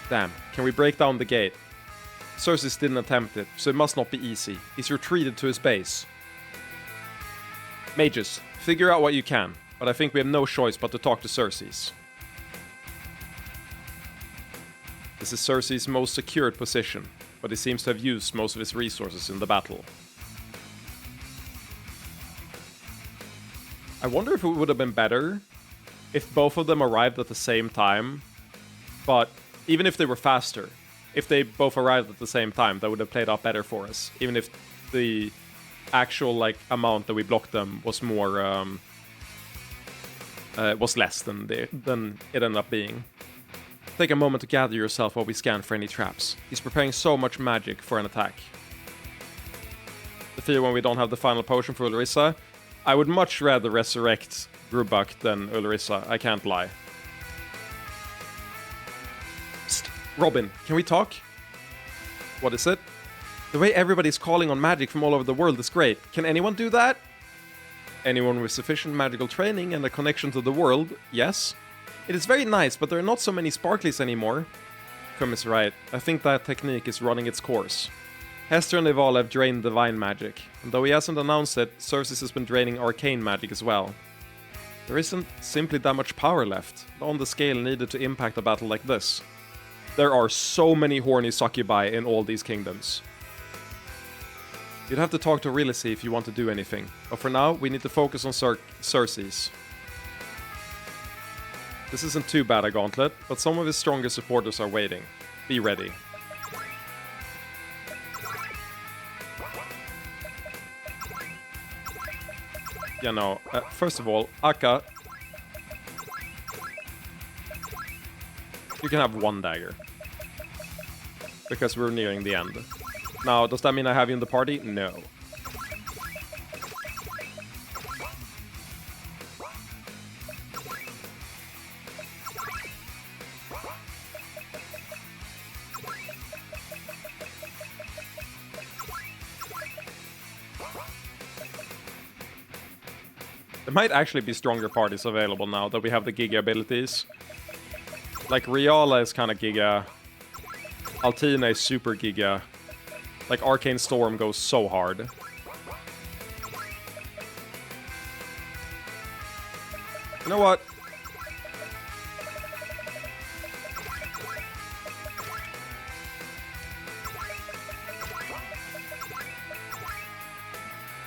A: Damn, can we break down the gate? Xerxes didn't attempt it, so it must not be easy. He's retreated to his base. Mages, figure out what you can, but I think we have no choice but to talk to Xerxes. This is Xerxes' most secured position, but he seems to have used most of his resources in the battle. I wonder if it would have been better if both of them arrived at the same time, but even if they were faster, if they both arrived at the same time, that would have played out better for us, even if the actual amount that we blocked them was more was less than it ended up being. Take a moment to gather yourself while we scan for any traps. He's preparing so much magic for an attack. The fear when we don't have the final potion for Ulrissa. I would much rather resurrect Grubak than Ulrissa, I can't lie. Psst, Robin, can we talk? What is it? The way everybody's calling on magic from all over the world is great. Can anyone do that? Anyone with sufficient magical training and a connection to the world, yes. It is very nice, but there are not so many sparklies anymore. Kum is right. I think that technique is running its course. Hester and Eval have drained divine magic, and though he hasn't announced it, Xerxes has been draining arcane magic as well. There isn't simply that much power left, on the scale needed to impact a battle like this. There are so many horny succubi in all these kingdoms. You'd have to talk to Rilisi if you want to do anything, but for now, we need to focus on Xerxes. This isn't too bad a gauntlet, but some of his strongest supporters are waiting. Be ready. Yeah, no. First of all, Akka, you can have one dagger. Because we're nearing the end. Now, does that mean I have you in the party? No. There might actually be stronger parties available now that we have the Giga abilities. Like, Riala is kind of Giga. Altina is super Giga. Like, Arcane Storm goes so hard. You know what?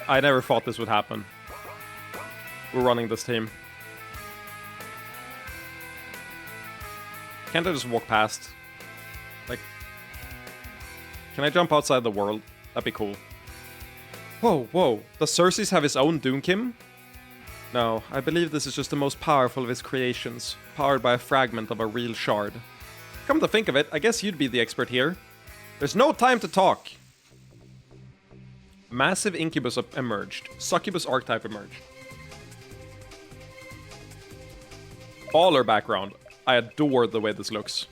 A: I never thought this would happen. We're running this team. Can't I just walk past? Like, can I jump outside the world? That'd be cool. Whoa, whoa. Does Xerxes have his own Doomkim? No, I believe this is just the most powerful of his creations, powered by a fragment of a real shard. Come to think of it, I guess you'd be the expert here. There's no time to talk. Massive Incubus emerged. Succubus archetype emerged. Baller background. I adore the way this looks.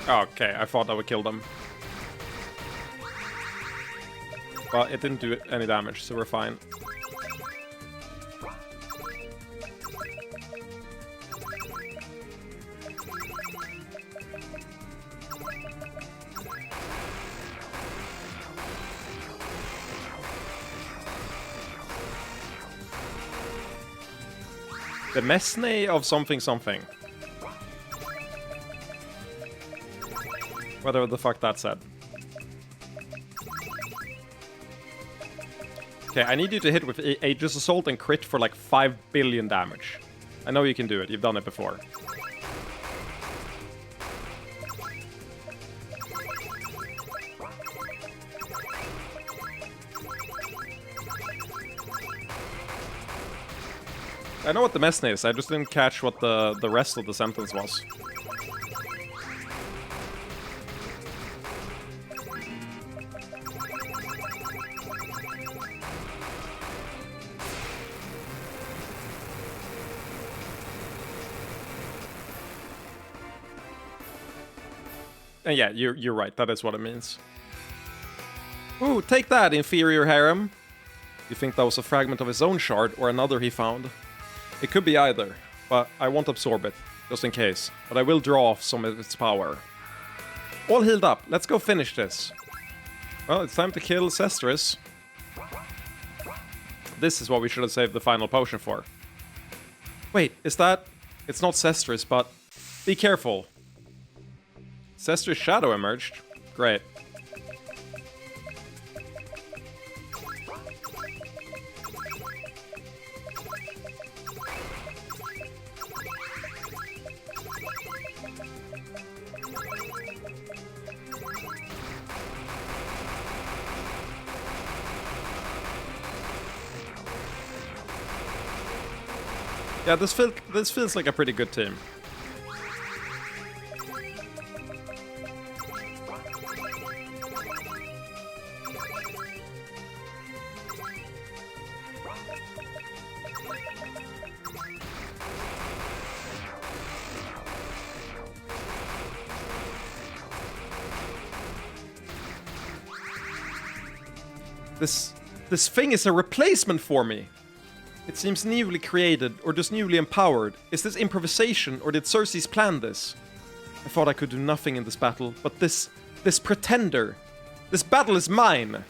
A: Okay, I thought I would kill them. Well, it didn't do any damage, so we're fine. The Mesne of something something. Whatever the fuck that said. Okay, I need you to hit with Aegis Assault and crit for like 5 billion damage. I know you can do it, you've done it before. I know what the Mesne is, I just didn't catch what the rest of the sentence was. And yeah, you're right, that is what it means. Ooh, take that, inferior harem! You think that was a fragment of his own shard, or another he found? It could be either, but I won't absorb it, just in case. But I will draw off some of its power. All healed up, let's go finish this. Well, it's time to kill Sestris. This is what we should have saved the final potion for. Wait, is that... It's not Sestris, but... Be careful. Sestris Shadow emerged. Great. Yeah, this feels like a pretty good team. This thing is a replacement for me. It seems newly created, or just newly empowered. Is this improvisation, or did Xerxes plan this? I thought I could do nothing in this battle, but this pretender. This battle is mine.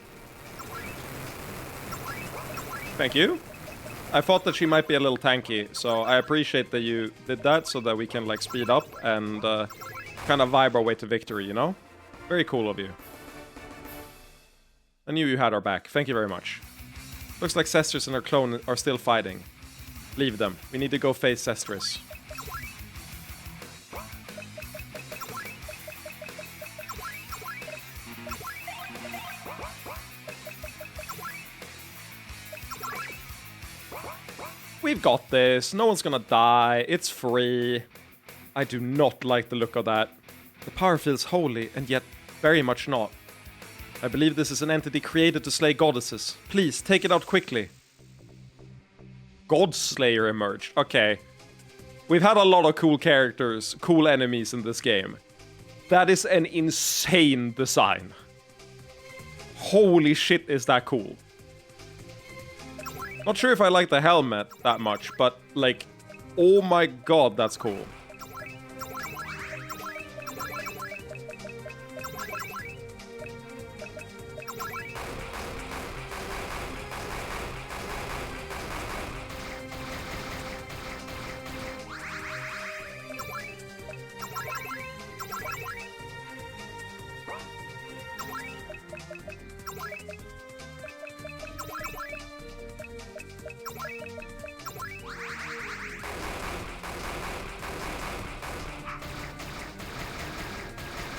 A: Thank you. I thought that she might be a little tanky, so I appreciate that you did that so that we can like speed up and kind of vibe our way to victory, you know? Very cool of you. I knew you had our back. Thank you very much. Looks like Sestris and her clone are still fighting. Leave them. We need to go face Sestris. We've got this. No one's gonna die. It's free. I do not like the look of that. The power feels holy, and yet very much not. I believe this is an entity created to slay goddesses. Please, take it out quickly. Godslayer emerged. Okay. We've had a lot of cool characters, cool enemies in this game. That is an insane design. Holy shit, is that cool. Not sure if I like the helmet that much, but, like, oh my god, that's cool.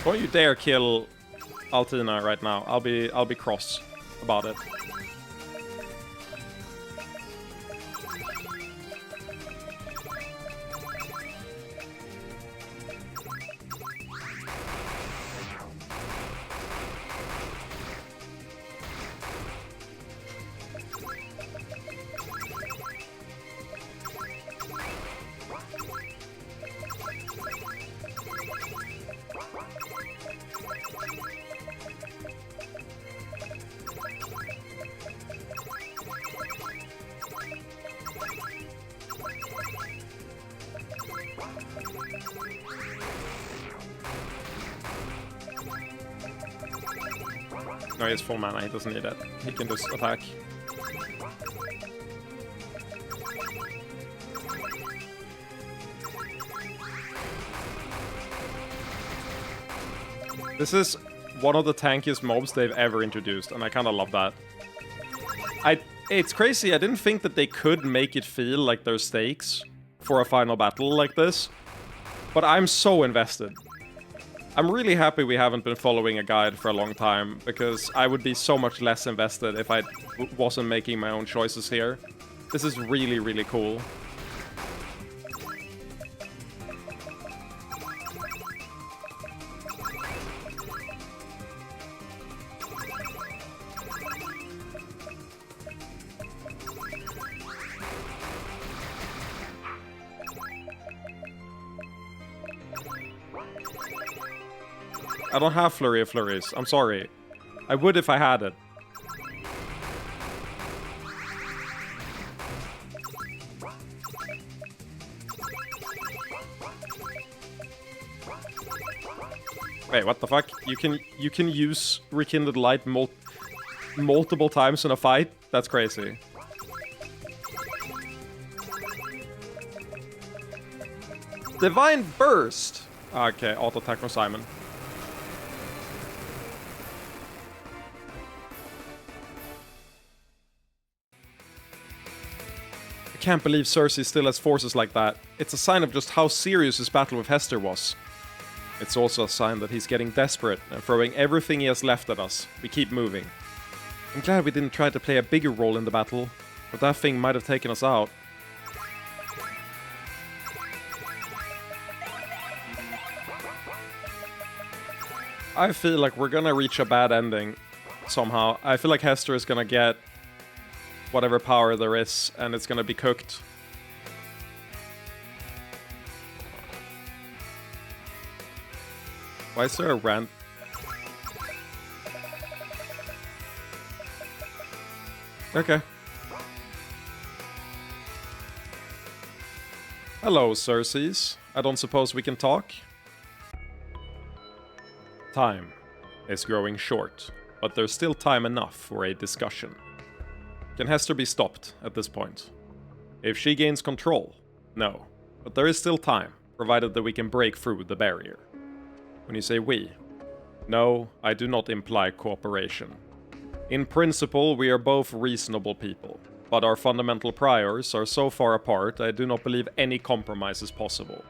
A: Don't you dare kill Altina right now. I'll be cross about it. No, he's full mana, he doesn't need it. He can just attack. This is one of the tankiest mobs they've ever introduced, and I kinda love that. It's crazy, I didn't think that they could make it feel like there's stakes for a final battle like this, but I'm so invested. I'm really happy we haven't been following a guide for a long time, because I would be so much less invested if I wasn't making my own choices here. This is really, really cool. I don't have Flurry of Flurries. I'm sorry. I would if I had it. Wait, what the fuck? You can use Rekindled Light multiple times in a fight? That's crazy. Divine Burst! Okay, auto attack from Simon. I can't believe Cersei still has forces like that. It's a sign of just how serious his battle with Hester was. It's also a sign that he's getting desperate and throwing everything he has left at us. We keep moving. I'm glad we didn't try to play a bigger role in the battle, but that thing might have taken us out. I feel like we're gonna reach a bad ending somehow. I feel like Hester is gonna get whatever power there is, and it's gonna be cooked. Why is there a rant? Okay. Hello, Cersei's. I don't suppose we can talk? Time is growing short, but there's still time enough for a discussion. Can Hester be stopped at this point? If she gains control, no. But there is still time, provided that we can break through the barrier. When you say we, no, I do not imply cooperation. In principle, we are both reasonable people, but our fundamental priors are so far apart I do not believe any compromise is possible.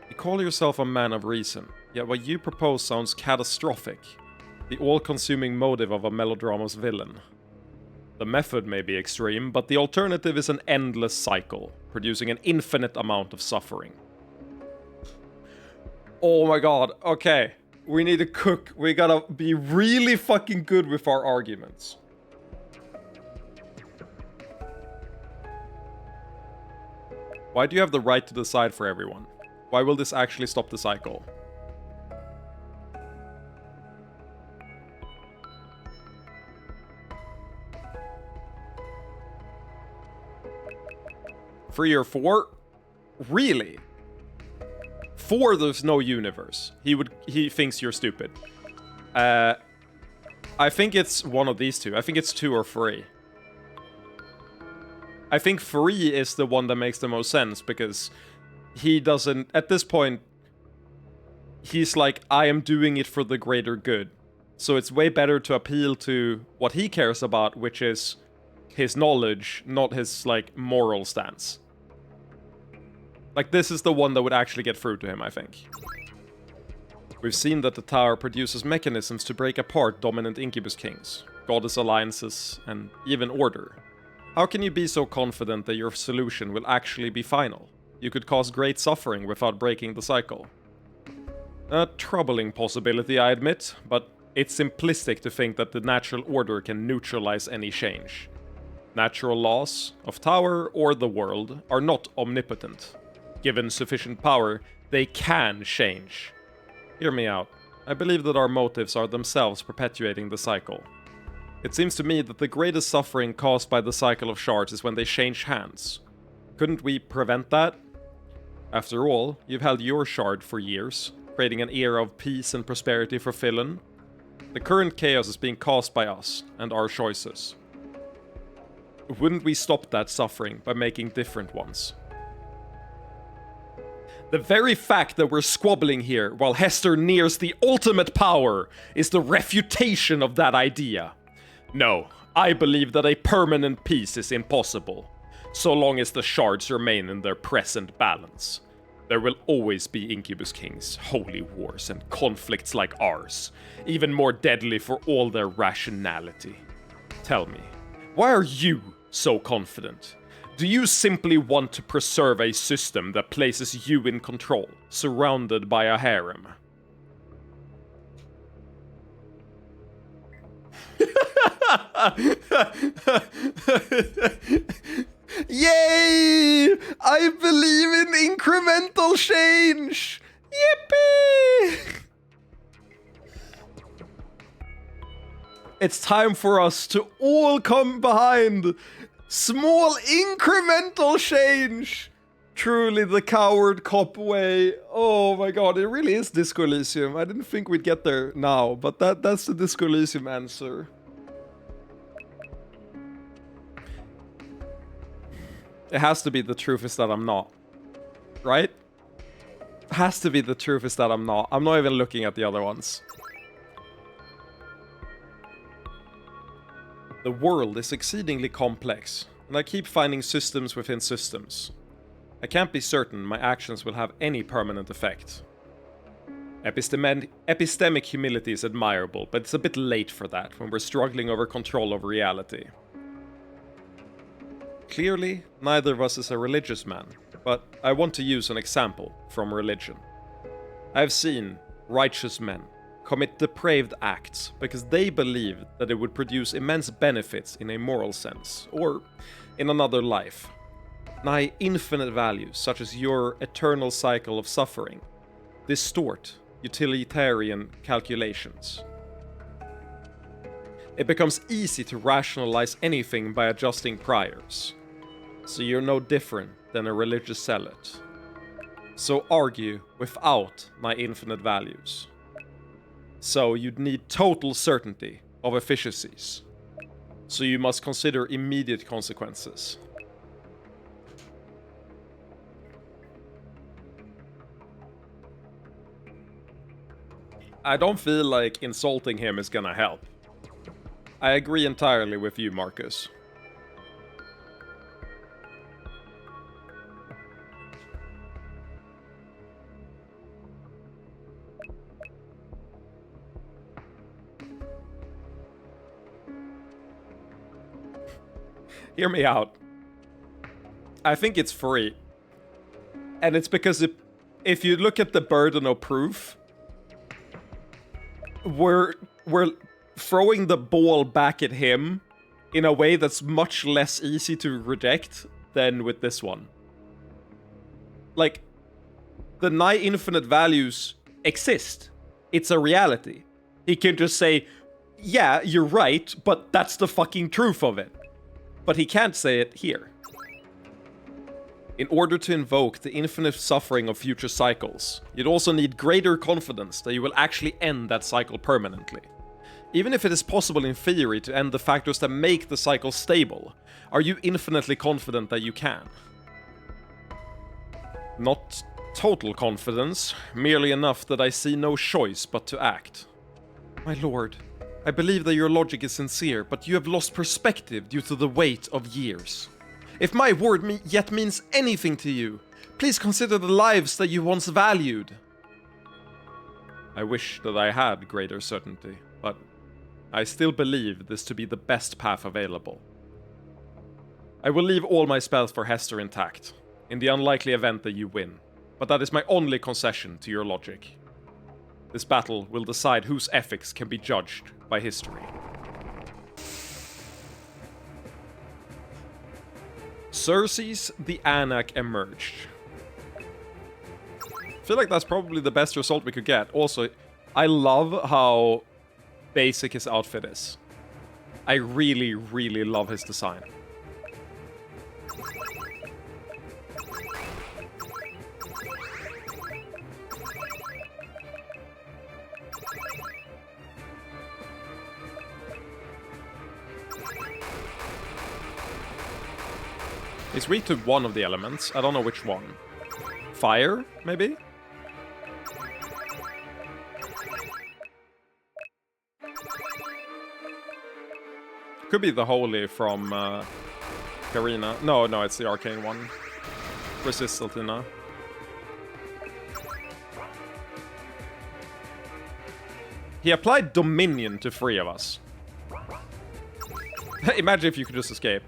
A: You call yourself a man of reason, yet what you propose sounds catastrophic. The all-consuming motive of a melodrama's villain. The method may be extreme, but the alternative is an endless cycle, producing an infinite amount of suffering. Oh my god, okay. We need to cook. We gotta be really fucking good with our arguments. Why do you have the right to decide for everyone? Why will this actually stop the cycle? Three or four? Really? 4, there's no universe. He thinks you're stupid. I think it's one of these two. I think it's 2 or 3. I think 3 is the one that makes the most sense, because he doesn't... At this point, he's like, I am doing it for the greater good. So it's way better to appeal to what he cares about, which is his knowledge, not his, like, moral stance. Like, this is the one that would actually get through to him, I think. We've seen that the tower produces mechanisms to break apart dominant Incubus Kings, goddess alliances, and even order. How can you be so confident that your solution will actually be final? You could cause great suffering without breaking the cycle. A troubling possibility, I admit, but it's simplistic to think that the natural order can neutralize any change. Natural laws of Tower or the world are not omnipotent. Given sufficient power, they can change. Hear me out. I believe that our motives are themselves perpetuating the cycle. It seems to me that the greatest suffering caused by the cycle of shards is when they change hands. Couldn't we prevent that? After all, you've held your shard for years, creating an era of peace and prosperity for Philin. The current chaos is being caused by us and our choices. Wouldn't we stop that suffering by making different ones? The very fact that we're squabbling here while Hester nears the ultimate power is the refutation of that idea. No, I believe that a permanent peace is impossible, so long as the shards remain in their present balance. There will always be Incubus Kings, holy wars, and conflicts like ours, even more deadly for all their rationality. Tell me, why are you so confident? Do you simply want to preserve a system that places you in control, surrounded by a harem? Yay! I believe in incremental change! Yippee! It's time for us to all come behind small incremental change! Truly the coward cop way. Oh my god, it really is Disco Elysium. I didn't think we'd get there now, but that's the Disco Elysium answer. It has to be the truth is that I'm not. Right? Has to be the truth is that I'm not. I'm not even looking at the other ones. The world is exceedingly complex, and I keep finding systems within systems. I can't be certain my actions will have any permanent effect. Epistemic humility is admirable, but it's a bit late for that when we're struggling over control of reality. Clearly, neither of us is a religious man, but I want to use an example from religion. I've seen righteous men commit depraved acts because they believed that it would produce immense benefits in a moral sense, or in another life. Nigh infinite values, such as your eternal cycle of suffering, distort utilitarian calculations. It becomes easy to rationalize anything by adjusting priors. So you're no different than a religious zealot. So argue without my infinite values. So you'd need total certainty of efficiencies. So you must consider immediate consequences. I don't feel like insulting him is gonna help. I agree entirely with you, Marcus. Hear me out. I think it's free. And it's because if you look at the burden of proof, we're throwing the ball back at him in a way that's much less easy to reject than with this one. Like, the nigh infinite values exist. It's a reality. He can just say, yeah, you're right, but that's the fucking truth of it. But he can't say it here. In order to invoke the infinite suffering of future cycles, you'd also need greater confidence that you will actually end that cycle permanently. Even if it is possible in theory to end the factors that make the cycle stable, are you infinitely confident that you can? Not total confidence, merely enough that I see no choice but to act. My lord, I believe that your logic is sincere, but you have lost perspective due to the weight of years. If my word yet means anything to you, please consider the lives that you once valued. I wish that I had greater certainty, but I still believe this to be the best path available. I will leave all my spells for Hester intact, in the unlikely event that you win, but that is my only concession to your logic. This battle will decide whose ethics can be judged by history. Circe's the Anak emerged. I feel like that's probably the best result we could get. Also, I love how basic his outfit is. I really, really love his design. He's weak to one of the elements. I don't know which one. Fire, maybe? Could be the Holy from Karina. No, it's the Arcane one. Resist Altina. He applied Dominion to 3 of us. Imagine if you could just escape.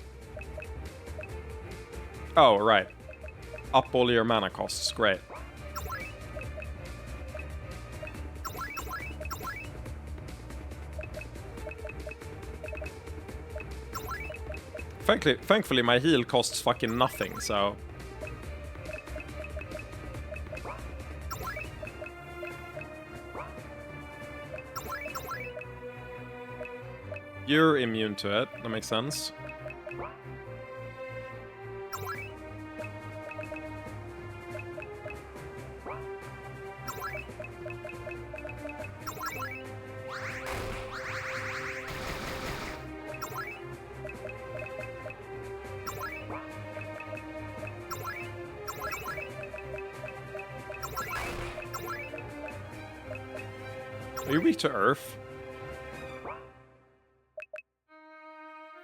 A: Oh, right. Up all your mana costs. Great. Thankfully, my heal costs fucking nothing, so... You're immune to it. That makes sense. Are you weak to Earth?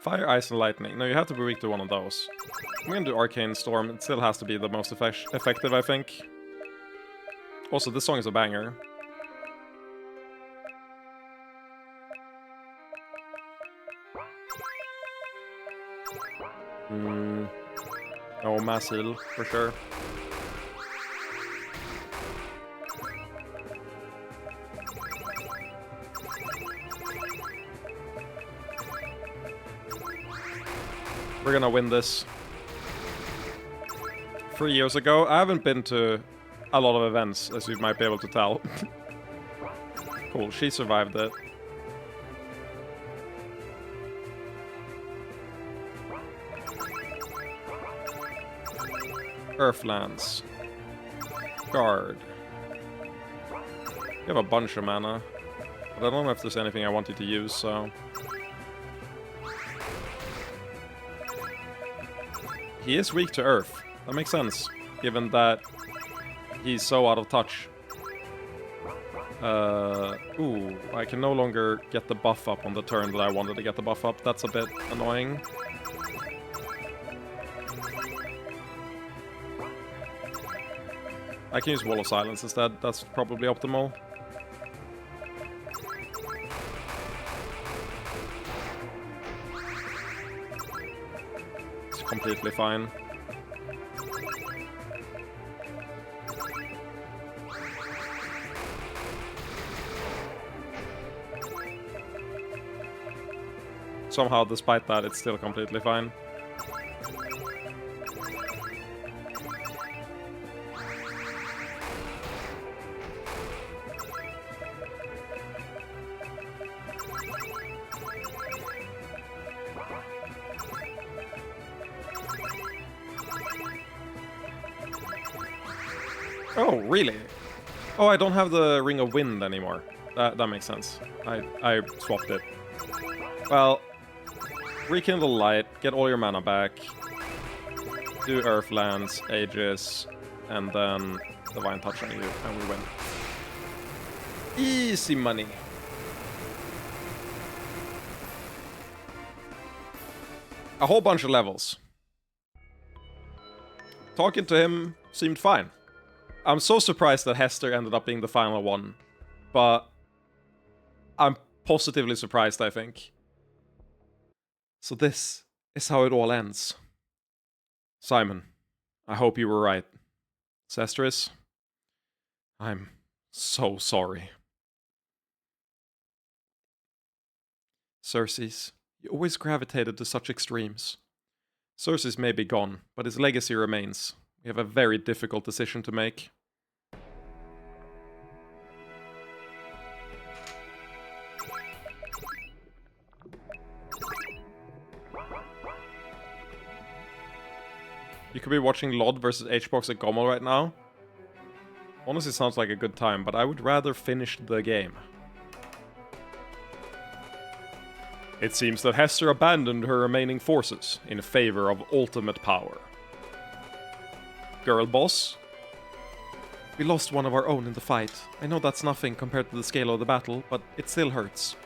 A: Fire, Ice, and Lightning. No, you have to be weak to one of those. I'm gonna do Arcane Storm. It still has to be the most effective, I think. Also, this song is a banger. Oh, mass heal, for sure. We're gonna win this. 3 years ago, I haven't been to a lot of events, as you might be able to tell. Cool, she survived it. Earthlands. Guard. You have a bunch of mana, but I don't know if there's anything I want you to use, so... He is weak to Earth. That makes sense, given that he's so out of touch. Ooh, I can no longer get the buff up on the turn that I wanted to get the buff up. That's a bit annoying. I can use Wall of Silence instead. That's probably optimal. It's completely fine. Somehow, despite that, it's still completely fine. Oh, really? Oh, I don't have the Ring of Wind anymore. That makes sense. I swapped it. Well, rekindle light, get all your mana back, do Earthlands, Aegis, and then Divine Touch on you, and we win. Easy money. A whole bunch of levels. Talking to him seemed fine. I'm so surprised that Hester ended up being the final one. but I'm positively surprised, I think. So this is how it all ends. Simon, I hope you were right. Sestris, I'm so sorry. Xerxes, you always gravitated to such extremes. Xerxes may be gone, but his legacy remains. We have a very difficult decision to make. You could be watching LOD versus HBox at Gommel right now. Honestly, sounds like a good time, but I would rather finish the game. It seems that Hester abandoned her remaining forces in favor of ultimate power. Girl boss? We lost one of our own in the fight. I know that's nothing compared to the scale of the battle, but it still hurts.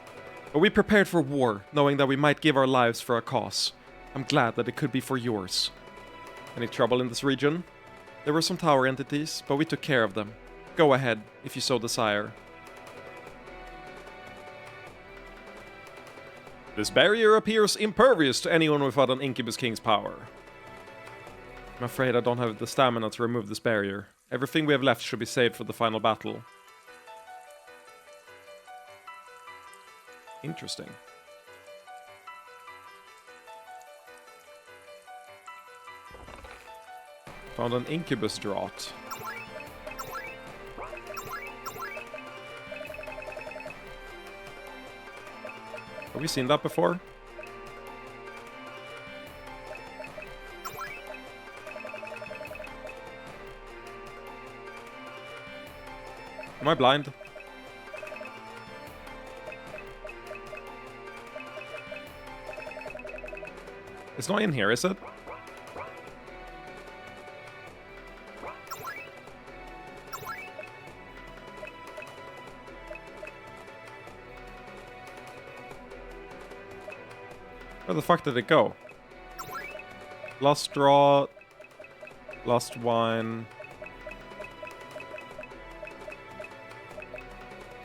A: But we prepared for war, knowing that we might give our lives for a cause. I'm glad that it could be for yours. Any trouble in this region? There were some tower entities, but we took care of them. Go ahead, if you so desire. This barrier appears impervious to anyone without an Incubus King's power. I'm afraid I don't have the stamina to remove this barrier. Everything we have left should be saved for the final battle. Interesting. Found an Incubus Draught. Have we seen that before? Am I blind? It's not in here, is it? Where the fuck did it go? Lost draw. Lost wine.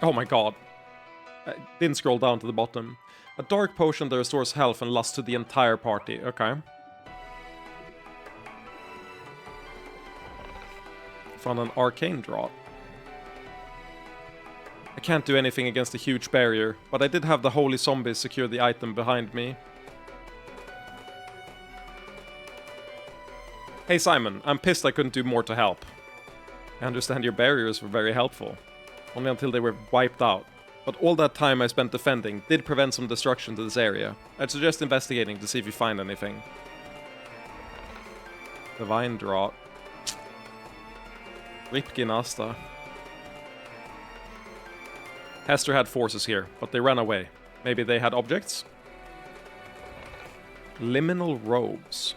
A: Oh my god. I didn't scroll down to the bottom. A dark potion that restores health and lust to the entire party. Okay. Found an arcane draught. I can't do anything against the huge barrier, but I did have the holy zombies secure the item behind me. Hey Simon, I'm pissed I couldn't do more to help. I understand your barriers were very helpful. Only until they were wiped out. But all that time I spent defending did prevent some destruction to this area. I'd suggest investigating to see if you find anything. Divine Draught. Ripkin Asta. Hester had forces here, but they ran away. Maybe they had objects? Liminal Robes.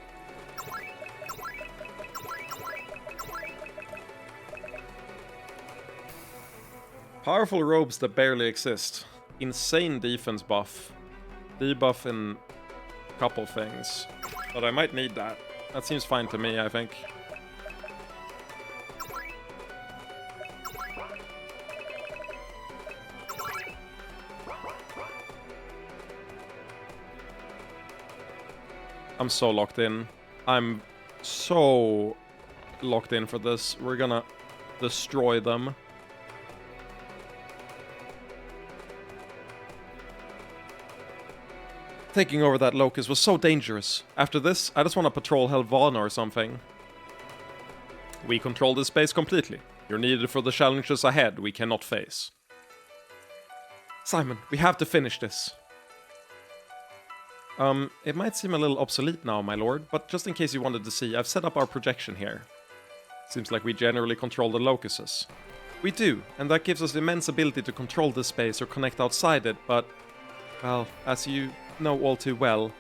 A: Powerful robes that barely exist. Insane defense buff. Debuff in a couple things. But I might need that. That seems fine to me, I think. I'm so locked in. I'm so locked in for this. We're gonna destroy them. Taking over that locus was so dangerous. After this, I just want to patrol Helvana or something. We control this space completely. You're needed for the challenges ahead we cannot face. Simon, we have to finish this. It might seem a little obsolete now, my lord, but just in case you wanted to see, I've set up our projection here. Seems like we generally control the locuses. We do, and that gives us immense ability to control this space or connect outside it, but... well, as you know all too well,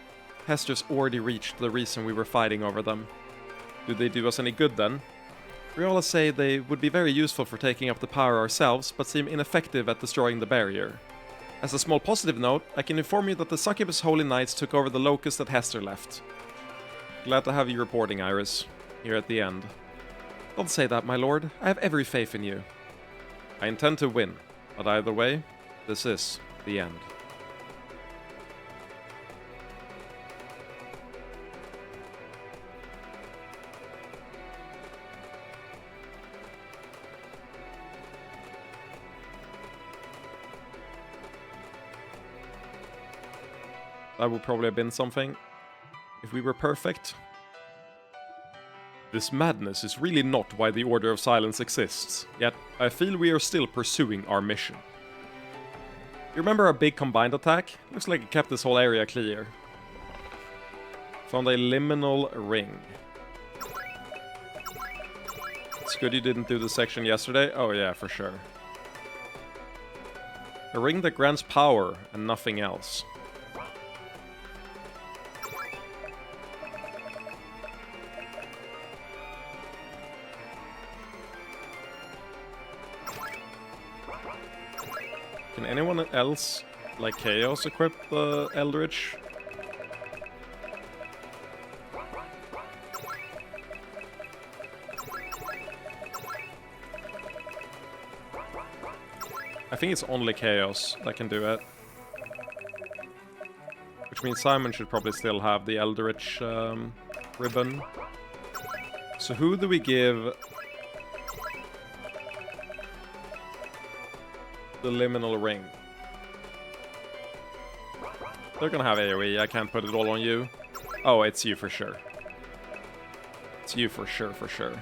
A: Hester's already reached the reason we were fighting over them. Do they do us any good then? Riola say they would be very useful for taking up the power ourselves, but seem ineffective at destroying the barrier. As a small positive note, I can inform you that the Succubus Holy Knights took over the locus that Hester left. Glad to have you reporting, Iris, here at the end. Don't say that, my lord. I have every faith in you. I intend to win. But either way, this is the end. That would probably have been something if we were perfect. This madness is really not why the Order of Silence exists, yet I feel we are still pursuing our mission. You remember our big combined attack? Looks like it kept this whole area clear. Found a liminal ring. It's good you didn't do the section yesterday. Oh yeah, for sure. A ring that grants power and nothing else. Can anyone else, like Chaos, equip the Eldritch? I think it's only Chaos that can do it. Which means Simon should probably still have the Eldritch ribbon. So who do we give the liminal ring? They're gonna have AoE, I can't put it all on you. Oh, it's you for sure. It's you for sure, for sure.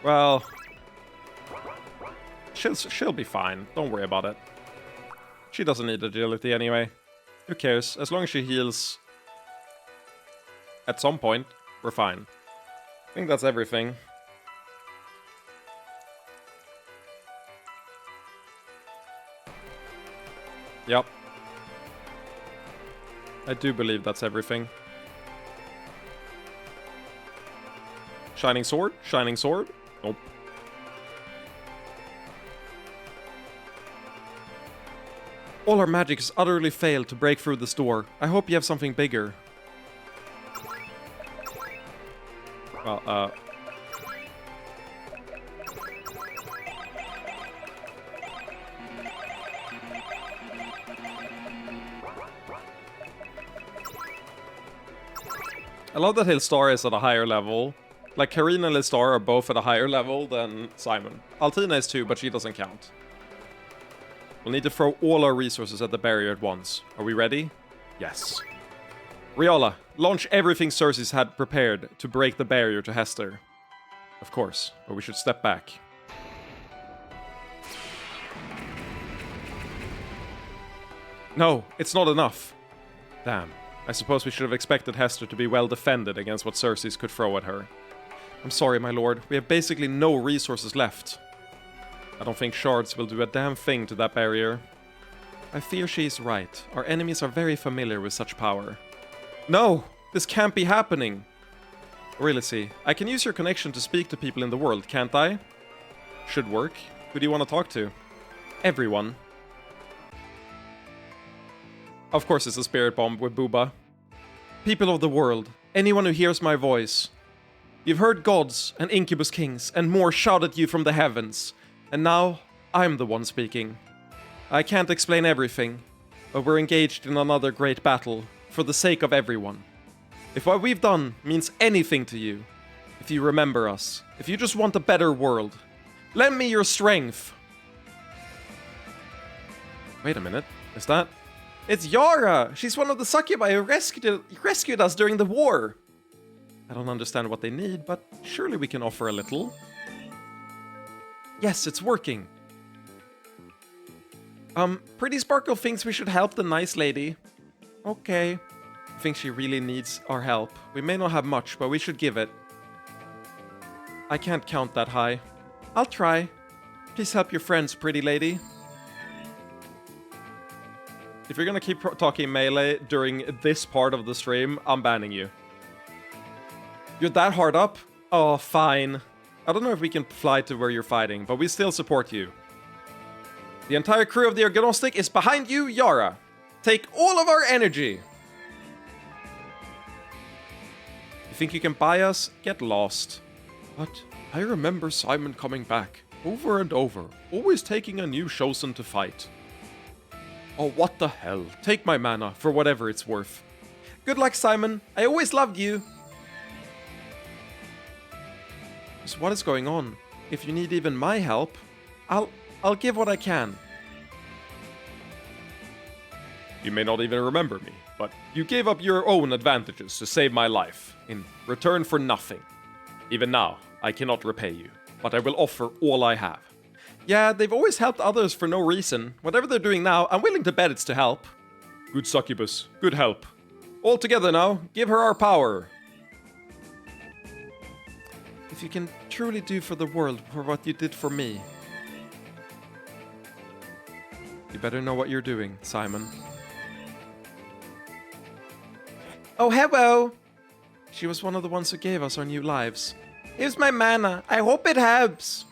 A: Well, she'll be fine. Don't worry about it. She doesn't need agility anyway. Who cares? As long as she heals at some point, we're fine. I think that's everything. Yep. I do believe that's everything. Shining sword? Shining sword? Nope. All our magic has utterly failed to break through this door. I hope you have something bigger. Well, I love that Hilstar is at a higher level. Like, Karina and Hilstar are both at a higher level than Simon. Altina is too, but she doesn't count. We'll need to throw all our resources at the barrier at once. Are we ready? Yes. Riola, launch everything Cersei's had prepared to break the barrier to Hester. Of course, but we should step back. No, it's not enough. Damn. I suppose we should have expected Hester to be well defended against what Cersei's could throw at her. I'm sorry, my lord. We have basically no resources left. I don't think shards will do a damn thing to that barrier. I fear she is right. Our enemies are very familiar with such power. No! This can't be happening! Aurelicy, I can use your connection to speak to people in the world, can't I? Should work. Who do you want to talk to? Everyone. Of course it's a spirit bomb with Booba. People of the world, anyone who hears my voice. You've heard gods and incubus kings and more shout at you from the heavens. And now, I'm the one speaking. I can't explain everything, but we're engaged in another great battle, for the sake of everyone. If what we've done means anything to you, if you remember us, if you just want a better world, lend me your strength. Wait a minute, is that? It's Yara! She's one of the succubi who rescued us during the war. I don't understand what they need, but surely we can offer a little. Yes, it's working. Pretty Sparkle thinks we should help the nice lady. Okay. I think she really needs our help. We may not have much, but we should give it. I can't count that high. I'll try. Please help your friends, pretty lady. If you're gonna keep talking melee during this part of the stream, I'm banning you. You're that hard up? Oh, fine. I don't know if we can fly to where you're fighting, but we still support you. The entire crew of the Agnostic is behind you, Yara. Take all of our energy. You think you can buy us? Get lost. But I remember Simon coming back, over and over, always taking a new Chosen to fight. Oh, what the hell. Take my mana, for whatever it's worth. Good luck, Simon. I always loved you. So what is going on? If you need even my help, I'll give what I can. You may not even remember me, but you gave up your own advantages to save my life, in return for nothing. Even now, I cannot repay you, but I will offer all I have. Yeah, they've always helped others for no reason. Whatever they're doing now, I'm willing to bet it's to help. Good succubus, good help. All together now, give her our power. If you can truly do for the world for what you did for me, you better know what you're doing, Simon. Oh, hello! She was one of the ones who gave us our new lives. Here's my mana. I hope it helps.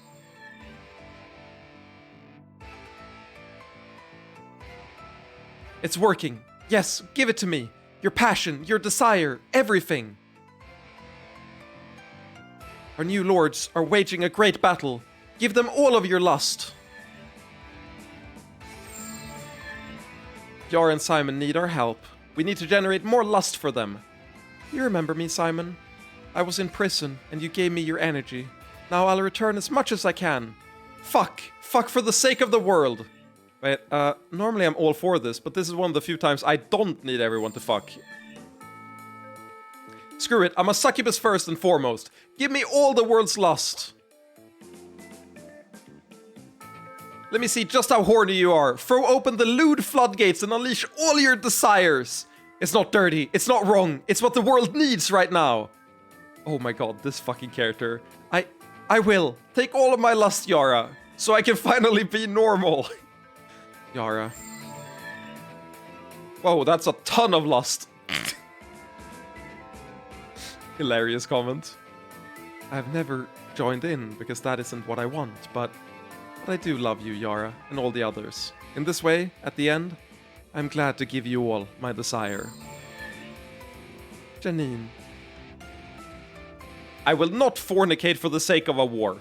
A: It's working. Yes, give it to me. Your passion, your desire, everything. Our new lords are waging a great battle. Give them all of your lust. Yara and Simon need our help. We need to generate more lust for them. You remember me, Simon? I was in prison, and you gave me your energy. Now I'll return as much as I can. Fuck! Fuck for the sake of the world! Wait, normally I'm all for this, but this is one of the few times I don't need everyone to fuck. Screw it, I'm a succubus first and foremost. Give me all the world's lust. Let me see just how horny you are. Throw open the lewd floodgates and unleash all your desires. It's not dirty, it's not wrong, it's what the world needs right now. Oh my god, this fucking character. I will. Take all of my lust, Yara, so I can finally be normal. Yara. Whoa, that's a ton of lust. Hilarious comment. I've never joined in because that isn't what I want, but I do love you, Yara, and all the others. In this way, at the end, I'm glad to give you all my desire. Janine. I will not fornicate for the sake of a war.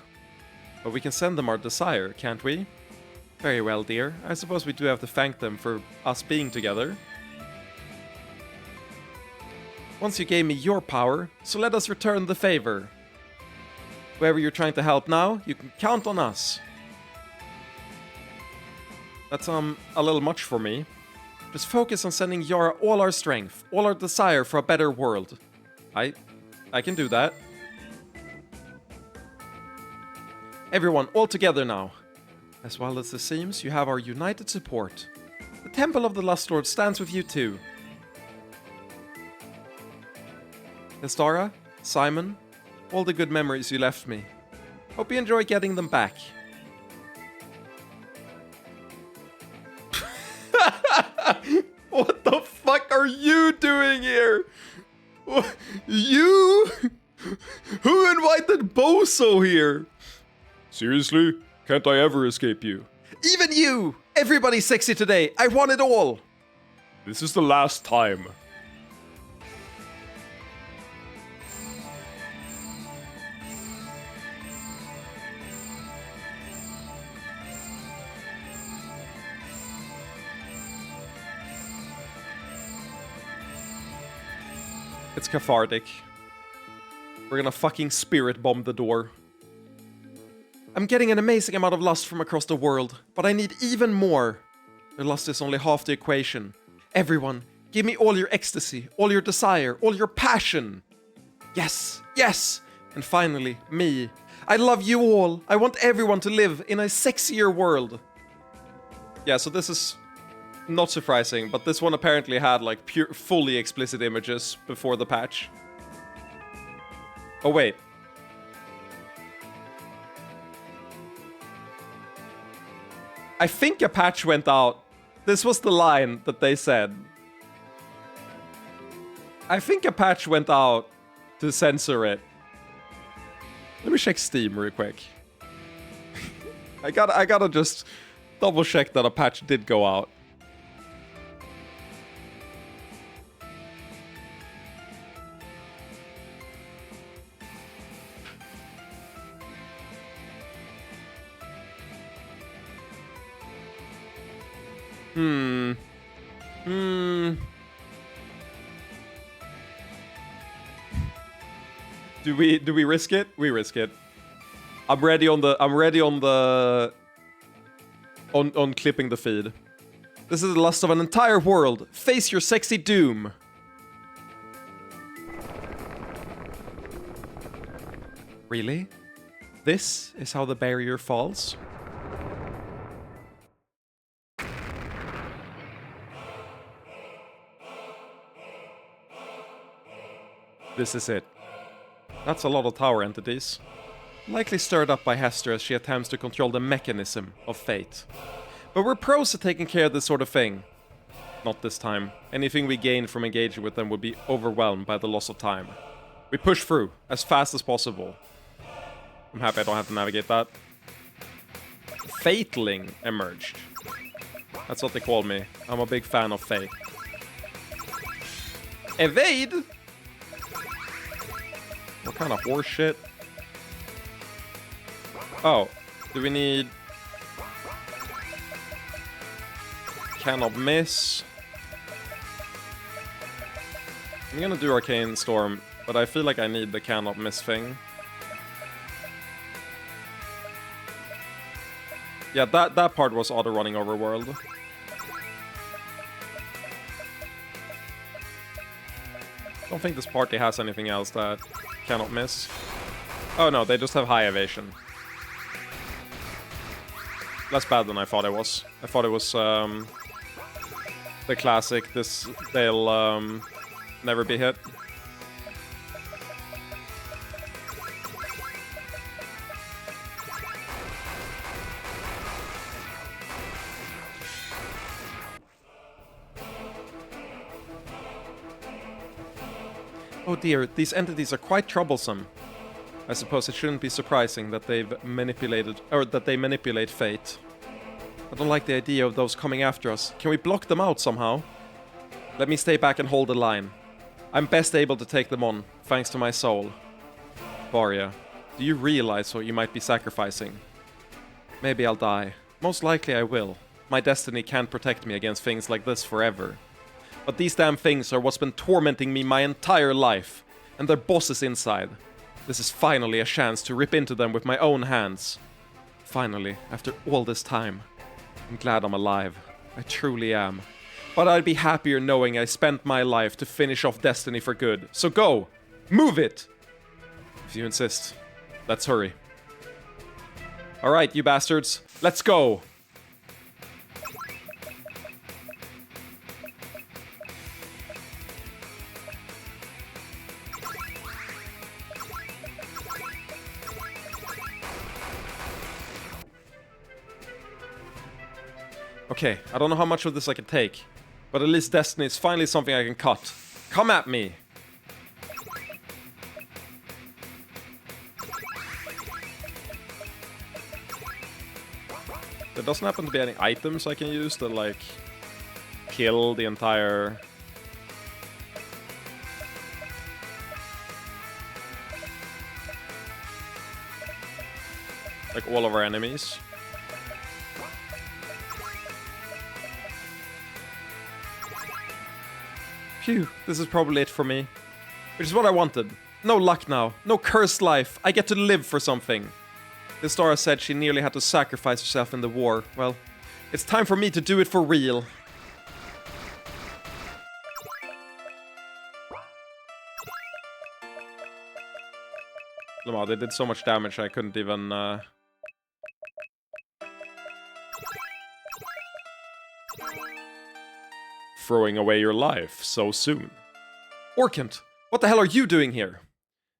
A: But we can send them our desire, can't we? Very well, dear. I suppose we do have to thank them for us being together. Once you gave me your power, so let us return the favor. Whoever you're trying to help now, you can count on us. That's, a little much for me. Just focus on sending Yara all our strength, all our desire for a better world. I can do that. Everyone, all together now. As well as it seems, you have our united support. The Temple of the Lust Lord stands with you too. Estara, Simon, all the good memories you left me. Hope you enjoy getting them back. What the fuck are you doing here? You? Who invited Boso here? Seriously? Can't I ever escape you? Even you! Everybody's sexy today. I want it all. This is the last time. It's cathartic. We're gonna fucking spirit bomb the door. I'm getting an amazing amount of lust from across the world, but I need even more. The lust is only half the equation. Everyone, give me all your ecstasy, all your desire, all your passion. Yes, yes! And finally, me. I love you all. I want everyone to live in a sexier world. Yeah, so this is not surprising, but this one apparently had like fully explicit images before the patch. Oh wait. I think a patch went out. This was the line that they said. I think a patch went out to censor it. Let me check Steam real quick. I gotta just double check that a patch did go out. Do we risk it? We risk it. I'm ready on clipping the feed. This is the lust of an entire world. Face your sexy doom. Really? This is how the barrier falls? This is it. That's a lot of tower entities. Likely stirred up by Hester as she attempts to control the mechanism of fate. But we're pros at taking care of this sort of thing. Not this time. Anything we gain from engaging with them would be overwhelmed by the loss of time. We push through, as fast as possible. I'm happy I don't have to navigate that. Fateling emerged. That's what they call me. I'm a big fan of fate. Evade? What kind of horse shit? Oh, do we need... Cannot miss. I'm gonna do Arcane Storm, but I feel like I need the cannot miss thing. Yeah, that part was auto-running overworld. Don't think this party has anything else that cannot miss. Oh no, they just have high evasion. Less bad than I thought it was. I thought it was the classic, they'll never be hit. Oh dear, these entities are quite troublesome. I suppose it shouldn't be surprising that they manipulate fate. I don't like the idea of those coming after us. Can we block them out somehow? Let me stay back and hold the line. I'm best able to take them on, thanks to my soul. Varia, do you realize what you might be sacrificing? Maybe I'll die. Most likely I will. My destiny can't protect me against things like this forever. But these damn things are what's been tormenting me my entire life. And their bosses inside. This is finally a chance to rip into them with my own hands. Finally, after all this time. I'm glad I'm alive. I truly am. But I'd be happier knowing I spent my life to finish off Destiny for good. So go! Move it! If you insist. Let's hurry. Alright, you bastards. Let's go! Okay, I don't know how much of this I can take, but at least Destiny is finally something I can cut. Come at me! There doesn't happen to be any items I can use that, like, kill the entire... like, all of our enemies. Phew, this is probably it for me. Which is what I wanted. No luck now. No cursed life. I get to live for something. Istara said she nearly had to sacrifice herself in the war. Well, it's time for me to do it for real. Lamar, they did so much damage I couldn't even... Throwing away your life so soon. Orkant, what the hell are you doing here?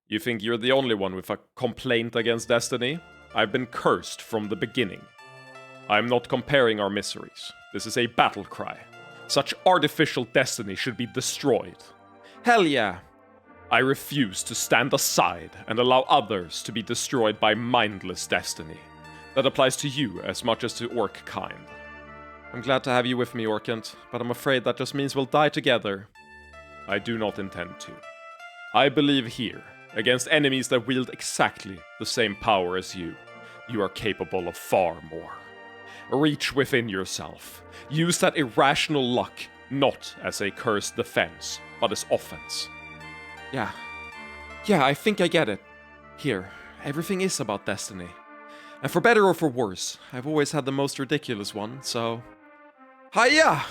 A: You think you're the only one with a complaint against Destiny? I've been cursed from the beginning. I'm not comparing our miseries. This is a battle cry. Such artificial destiny should be destroyed. Hell yeah! I refuse to stand aside and allow others to be destroyed by mindless destiny.
D: That applies to you as much as to orc kind.
A: I'm glad to have you with me, Orkant, but I'm afraid that just means we'll die together.
D: I do not intend to. I believe here, against enemies that wield exactly the same power as you are capable of far more. Reach within yourself. Use that irrational luck not as a cursed defense, but as offense.
A: Yeah, I think I get it. Here, everything is about destiny. And for better or for worse, I've always had the most ridiculous one, so... Hiya!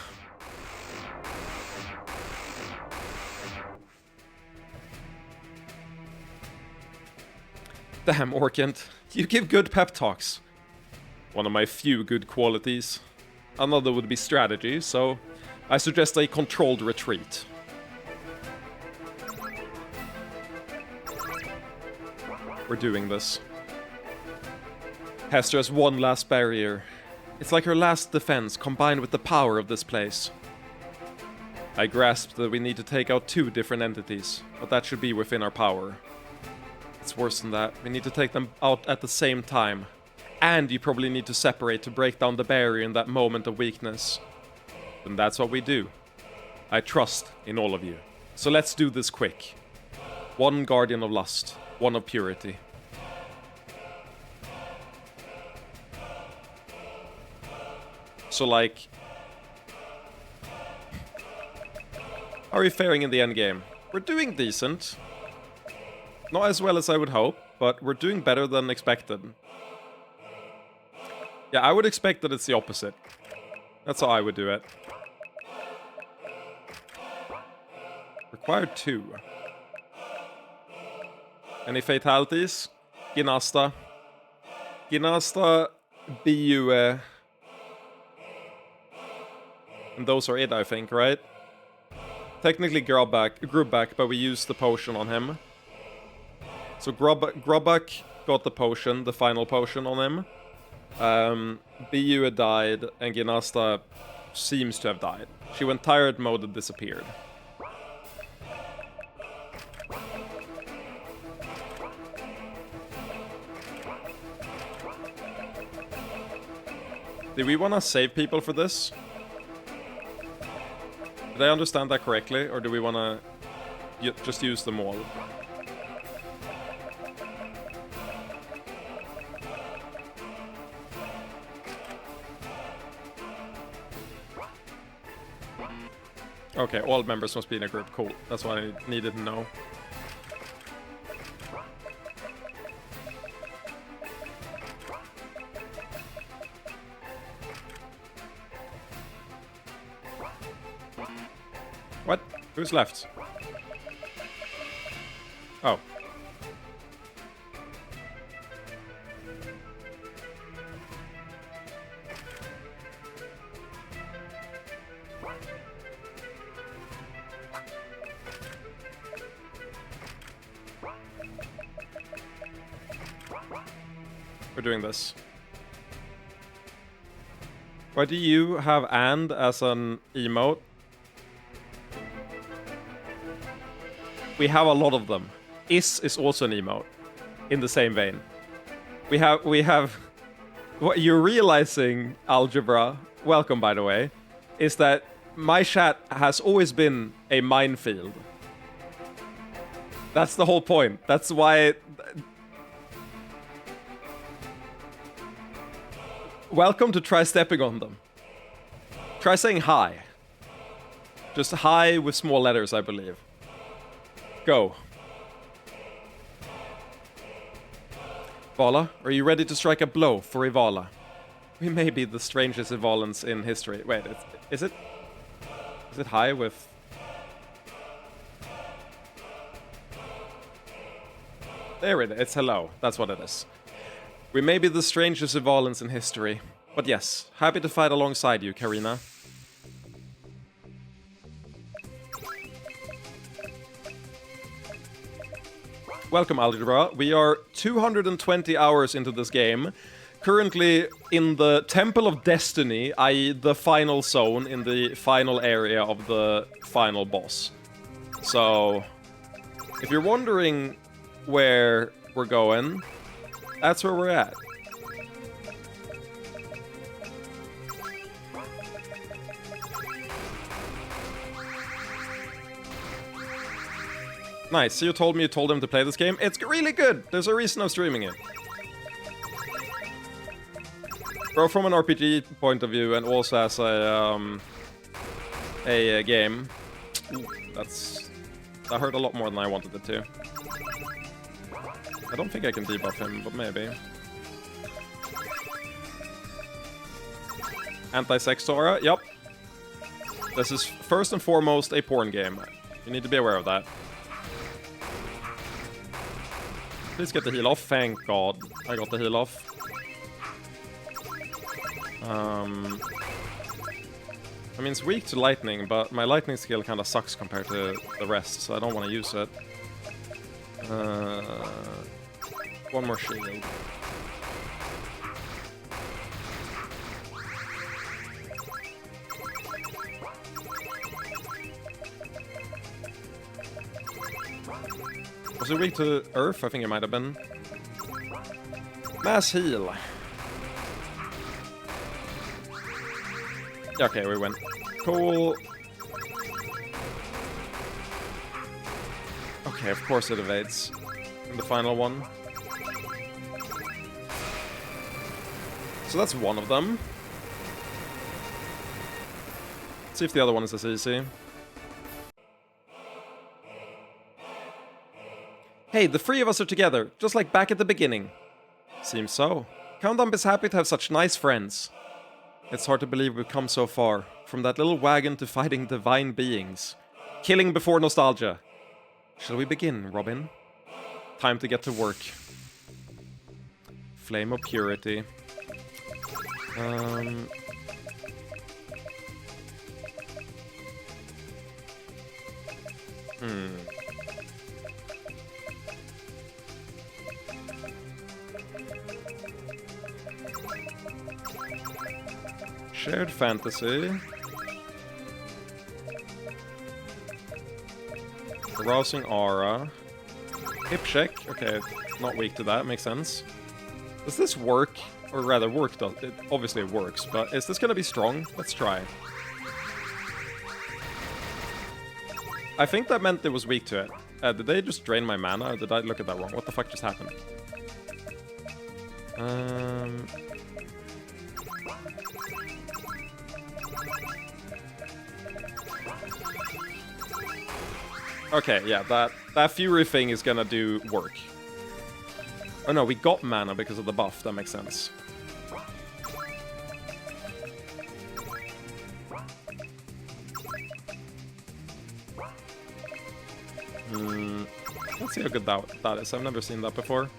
A: Damn, Orkant, you give good pep talks.
D: One of my few good qualities. Another would be strategy, so I suggest a controlled retreat.
A: We're doing this. Hester has one last barrier. It's like her last defense combined with the power of this place. I grasped that we need to take out 2 different entities, but that should be within our power. It's worse than that. We need to take them out at the same time. And you probably need to separate to break down the barrier in that moment of weakness. And that's what we do. I trust in all of you. So let's do this quick. 1 Guardian of Lust, 1 of Purity. So like... How are we faring in the endgame? We're doing decent. Not as well as I would hope, but we're doing better than expected. Yeah, I would expect that it's the opposite. That's how I would do it. Required 2. Any fatalities? Ginasta. Ginasta, Bue. And those are it, I think, right? Technically Grubak, but we used the potion on him. So Grubak got the potion, the final potion on him. Bue died, and Ginasta seems to have died. She went tired mode and disappeared. Do we want to save people for this? Did I understand that correctly, or do we want to just use them all? Okay, all members must be in a group. Cool. That's what I needed to know. What? Who's left? Oh. We're doing this. Why do you have "and" as an emote? We have a lot of them. Is also an emote, in the same vein. We have. What you're realizing, Algebra, welcome by the way, is that my chat has always been a minefield. That's the whole point. That's why. Welcome to try stepping on them. Try saying hi. Just hi with small letters, I believe. Go. Vala, are you ready to strike a blow for Ivala? We may be the strangest Ivalans in history. Wait, is it high with... There it is. It's hello. That's what it is. We may be the strangest Ivalans in history. But yes, happy to fight alongside you, Karina. Welcome, Algebra. We are 220 hours into this game. Currently in the Temple of Destiny, i.e. the final zone in the final area of the final boss. So, if you're wondering where we're going, that's where we're at. Nice, so you told him to play this game. It's really good! There's a reason I'm streaming it. Bro, from an RPG point of view and also as a game, that hurt a lot more than I wanted it to. I don't think I can debuff him, but maybe. Anti-sex Sora, yep. This is first and foremost a porn game. You need to be aware of that. Please get the heal off, thank God. I got the heal off. I mean, it's weak to lightning, but my lightning skill kind of sucks compared to the rest, so I don't want to use it. One more shield. Was it weak to Earth? I think it might have been. Mass heal. Okay, we win. Cool. Okay, of course it evades. In the final one. So that's one of them. Let's see if the other one is as easy. Hey, the three of us are together, just like back at the beginning. Seems so. Countdown is happy to have such nice friends. It's hard to believe we've come so far, from that little wagon to fighting divine beings. Killing before nostalgia. Shall we begin, Robin? Time to get to work. Flame of Purity. Shared fantasy. Arousing aura. Hip check. Okay, not weak to that. Makes sense. Does this work? Or rather, work does. It obviously works, but is this gonna be strong? Let's try. I think that meant it was weak to it. Did they just drain my mana, or did I look at that wrong? What the fuck just happened? Okay, yeah, that Fury thing is gonna do work. Oh no, we got mana because of the buff, that makes sense. Let's see how good that is. I've never seen that before.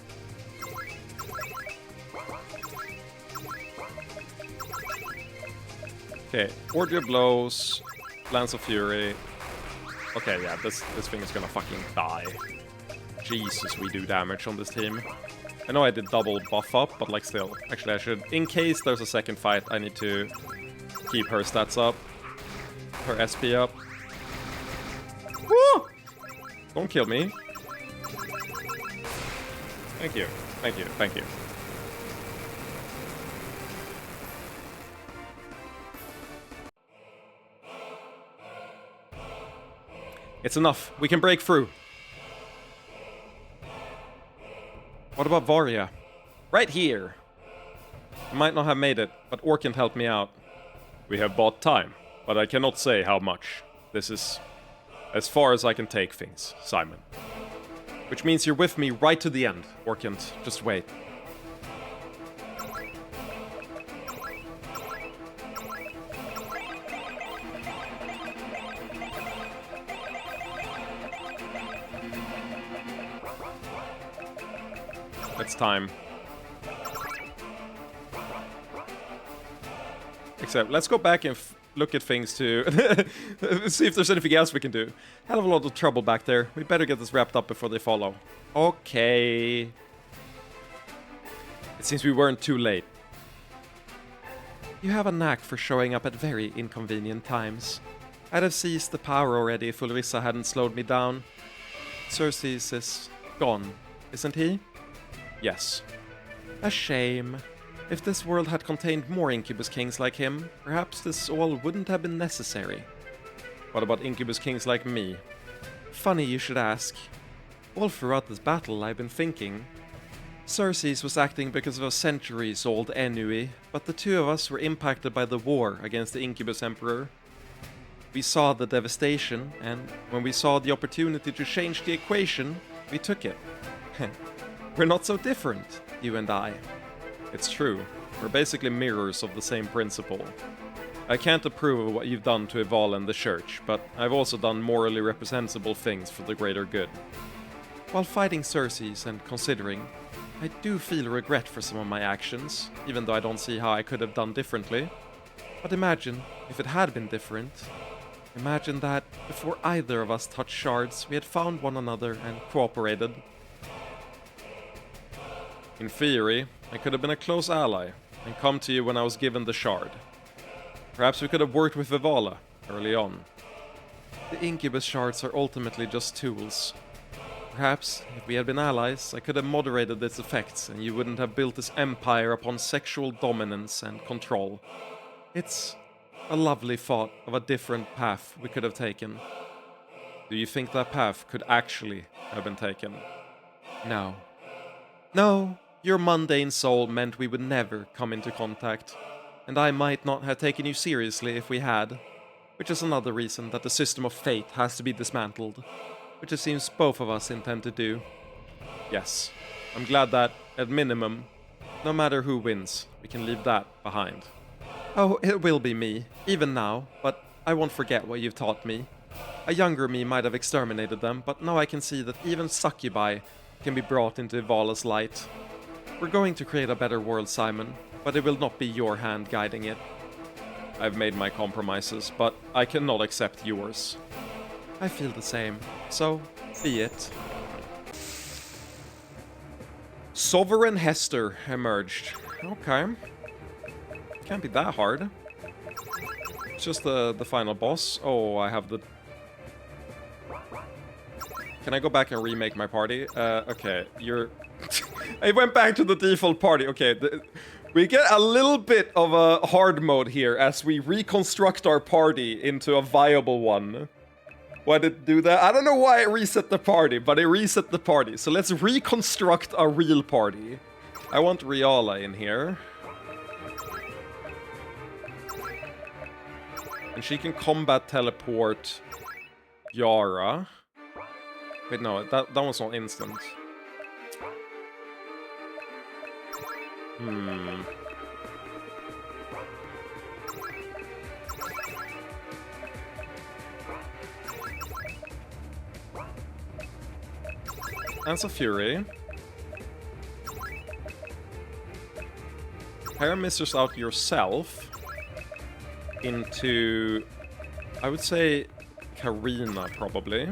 A: Okay, Orgy of Blows, Lance of Fury. Okay, yeah, this thing is gonna fucking die. Jesus, we do damage on this team. I know I did double buff up, but like still. Actually, I should, in case there's a second fight, I need to keep her stats up. Her SP up. Woo! Don't kill me. Thank you, thank you, thank you. It's enough. We can break through. What about Varia? Right here. I might not have made it, but Orkant helped me out. We have bought time, but I cannot say how much. This is as far as I can take things, Simon. Which means you're with me right to the end, Orkant. Just wait. It's time. Except, let's go back and look at things to see if there's anything else we can do. Hell of a lot of trouble back there. We better get this wrapped up before they follow. Okay. It seems we weren't too late. You have a knack for showing up at very inconvenient times. I'd have seized the power already if Ulrissa hadn't slowed me down. Xerxes is gone, isn't he? Yes. A shame. If this world had contained more Incubus Kings like him, perhaps this all wouldn't have been necessary. What about Incubus Kings like me? Funny you should ask. All throughout this battle, I've been thinking. Xerxes was acting because of a centuries-old ennui, but the two of us were impacted by the war against the Incubus Emperor. We saw the devastation, and when we saw the opportunity to change the equation, we took it. We're not so different, you and I. It's true. We're basically mirrors of the same principle. I can't approve of what you've done to Eval and the Church, but I've also done morally reprehensible things for the greater good. While fighting Xerxes and considering, I do feel regret for some of my actions, even though I don't see how I could have done differently. But imagine if it had been different. Imagine that before either of us touched shards, we had found one another and cooperated. In theory, I could have been a close ally and come to you when I was given the shard. Perhaps we could have worked with Vivala early on. The Incubus shards are ultimately just tools. Perhaps, if we had been allies, I could have moderated its effects and you wouldn't have built this empire upon sexual dominance and control. It's a lovely thought of a different path we could have taken. Do you think that path could actually have been taken? No. No, your mundane soul meant we would never come into contact, and I might not have taken you seriously if we had, which is another reason that the system of fate has to be dismantled, which it seems both of us intend to do. Yes, I'm glad that, at minimum, no matter who wins, we can leave that behind. Oh, it will be me, even now, but I won't forget what you've taught me. A younger me might have exterminated them, but now I can see that even succubi can be brought into Ivala's light. We're going to create a better world, Simon, but it will not be your hand guiding it. I've made my compromises, but I cannot accept yours. I feel the same, so be it. Sovereign Hester emerged. Okay. Can't be that hard. It's just the final boss. Oh, I have the... Can I go back and remake my party? Okay, you're... I went back to the default party. Okay, we get a little bit of a hard mode here as we reconstruct our party into a viable one. Why did it do that? I don't know why it reset the party, but it reset the party. So let's reconstruct a real party. I want Riala in here. And she can combat teleport Yara. Wait, no, that was not instant. Dance of Fury. Hire Mistress out yourself into, I would say, Karina, probably.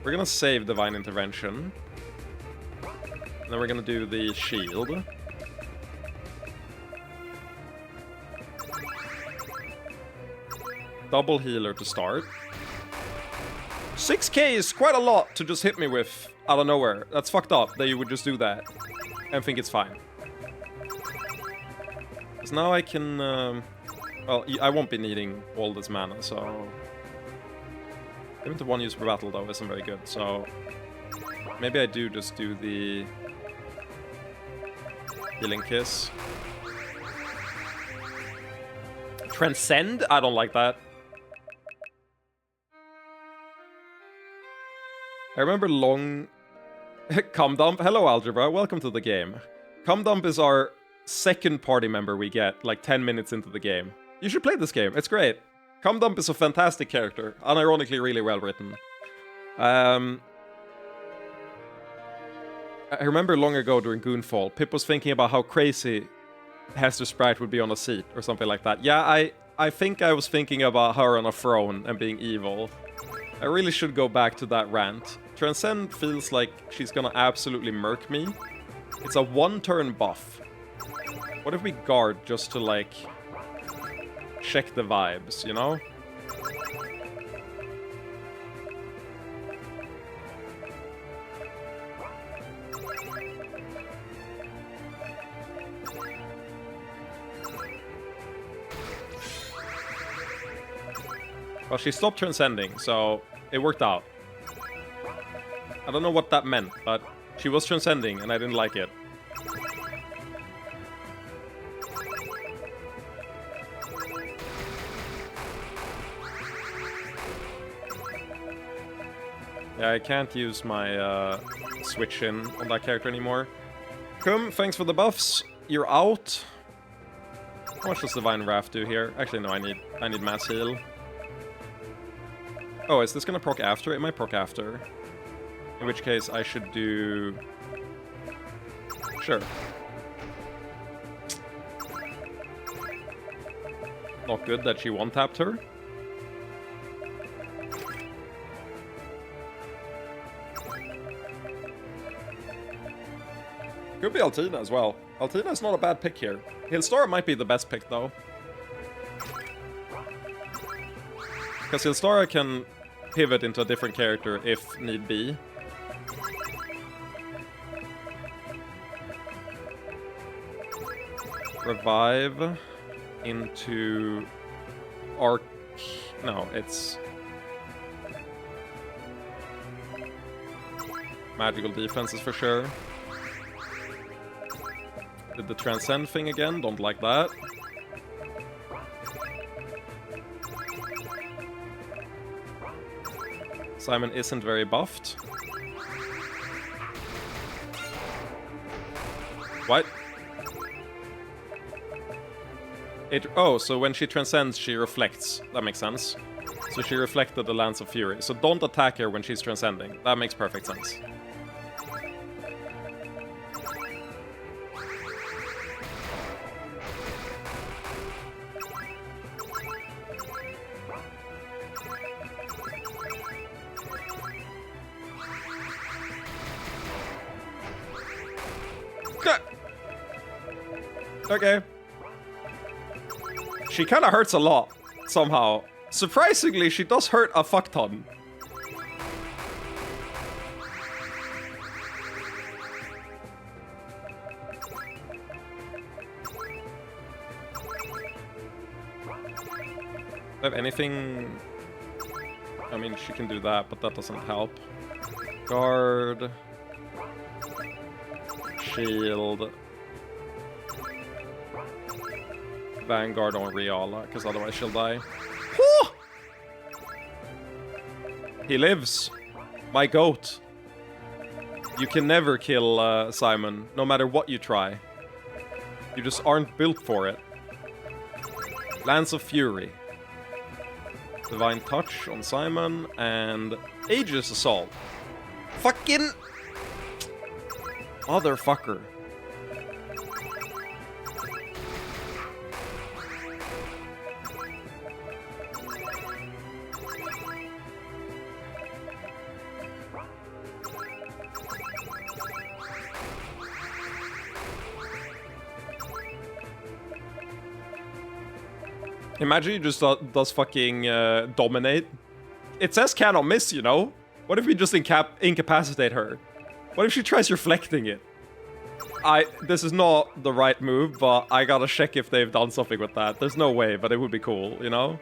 A: We're gonna save Divine Intervention. And then we're gonna do the shield. Double healer to start. 6k is quite a lot to just hit me with out of nowhere. That's fucked up that you would just do that and think it's fine. Because now I can... well, I won't be needing all this mana, so... Even the one use per battle, though, isn't very good, so... Maybe I do just do the... Healing Kiss. Transcend? I don't like that. I remember long... Cumdump. Hello, Algebra. Welcome to the game. Cumdump is our second party member we get, like 10 minutes into the game. You should play this game. It's great. Cumdump is a fantastic character. Unironically really well written. I remember long ago during Goonfall, Pip was thinking about how crazy Hester Sprite would be on a seat or something like that. Yeah, I think I was thinking about her on a throne and being evil. I really should go back to that rant. Transcend feels like she's gonna absolutely murk me. It's a one-turn buff. What if we guard just to, like, check the vibes, you know?
D: Well, she stopped transcending, so it worked out. I don't know what that meant, but she was transcending, and I didn't like it. Yeah, I can't use my switch in on that character anymore. Kum, thanks for the buffs. You're out. How much does Divine Wrath do here? Actually, no, I need mass heal. Oh, is this gonna proc after? It might proc after. In which case, I should do... Sure. Not good that she one-tapped her. Could be Altina as well. Altina's not a bad pick here. Hilstora might be the best pick, though. Because Hilstora can pivot into a different character if need be. Revive into Arc... No, it's... Magical defenses for sure. Did the transcend thing again, don't like that. Simon isn't very buffed. What? Oh, so when she transcends, she reflects. That makes sense. So she reflected the Lance of Fury. So don't attack her when she's transcending. That makes perfect sense. Okay. She kind of hurts a lot, somehow. Surprisingly, she does hurt a fuck ton. Have anything... I mean, she can do that, but that doesn't help. Guard... Shield... Vanguard on Riala, because otherwise she'll die. Woo! He lives. My goat. You can never kill Simon, no matter what you try. You just aren't built for it. Lance of Fury. Divine Touch on Simon, and Aegis Assault. Fucking... Motherfucker. Imagine he just does fucking dominate. It says cannot miss, you know? What if we just incapacitate her? What if she tries reflecting it? This is not the right move, but I gotta check if they've done something with that. There's no way, but it would be cool, you know?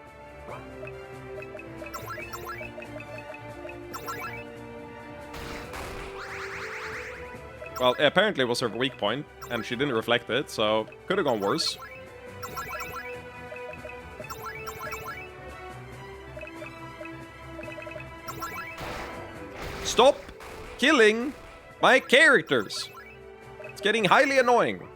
D: Well, apparently it was her weak point, and she didn't reflect it, so could have gone worse. Stop killing my characters! It's getting highly annoying.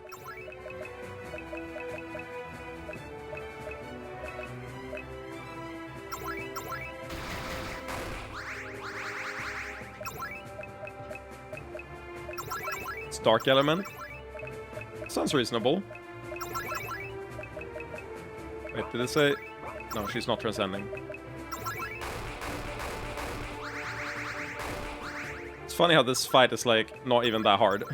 D: It's Dark Element. Sounds reasonable. Wait, did it say... No, she's not transcending. It's funny how this fight is, like, not even that hard.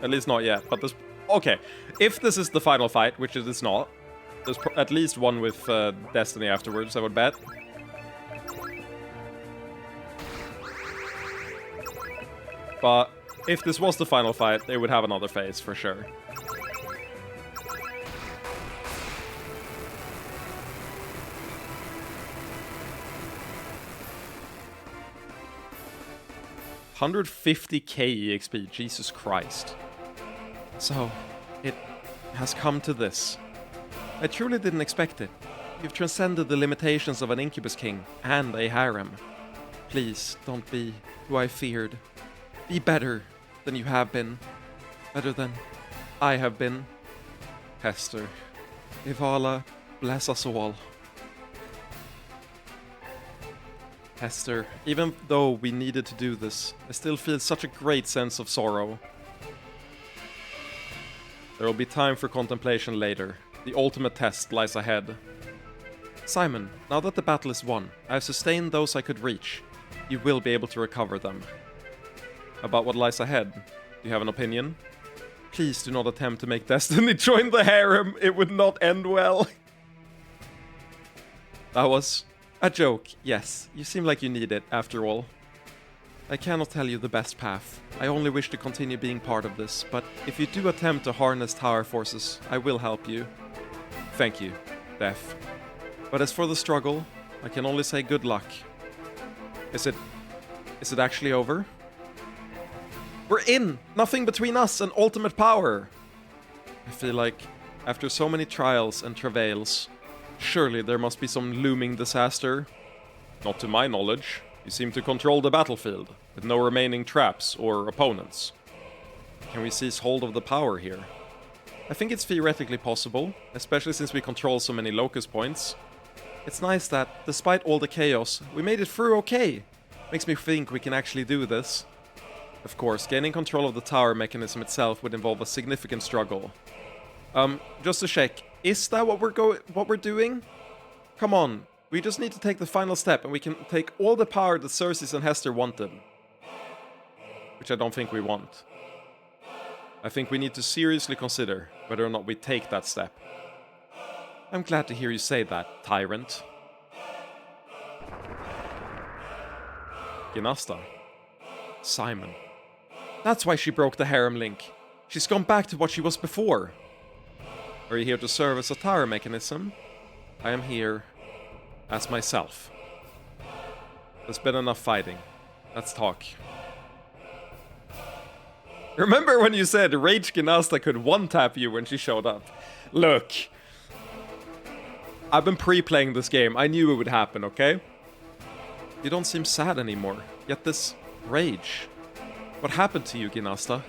D: At least not yet, but this... Okay, if this is the final fight, which it is not, there's at least one with Destiny afterwards, I would bet. But if this was the final fight, they would have another phase, for sure. 150k EXP, Jesus Christ. So, it has come to this. I truly didn't expect it. You've transcended the limitations of an Incubus King and a harem. Please, don't be who I feared. Be better than you have been. Better than I have been. Hester. Ivala, bless us all. Hester, even though we needed to do this, I still feel such a great sense of sorrow. There will be time for contemplation later. The ultimate test lies ahead. Simon, now that the battle is won, I have sustained those I could reach. You will be able to recover them. About what lies ahead, do you have an opinion? Please do not attempt to make Destiny join the harem. It would not end well. That was a joke, yes. You seem like you need it, after all. I cannot tell you the best path. I only wish to continue being part of this, but if you do attempt to harness tower forces, I will help you. Thank you, Death. But as for the struggle, I can only say good luck. Is it actually over? We're in! Nothing between us and ultimate power! I feel like, after so many trials and travails, surely there must be some looming disaster. Not to my knowledge. You seem to control the battlefield, with no remaining traps or opponents. Can we seize hold of the power here? I think it's theoretically possible, especially since we control so many locus points. It's nice that, despite all the chaos, we made it through okay. Makes me think we can actually do this. Of course, gaining control of the tower mechanism itself would involve a significant struggle. Just to check, is that what we're doing? Come on, we just need to take the final step and we can take all the power that Xerxes and Hester wanted. Which I don't think we want. I think we need to seriously consider whether or not we take that step. I'm glad to hear you say that, Tyrant. Ginasta. Simon. That's why she broke the harem link. She's gone back to what she was before. Are you here to serve as a tower mechanism? I am here as myself. There's been enough fighting. Let's talk. Remember when you said Rage Ginasta could one-tap you when she showed up? Look. I've been pre-playing this game. I knew it would happen, okay? You don't seem sad anymore. Yet this rage. What happened to you, Ginasta?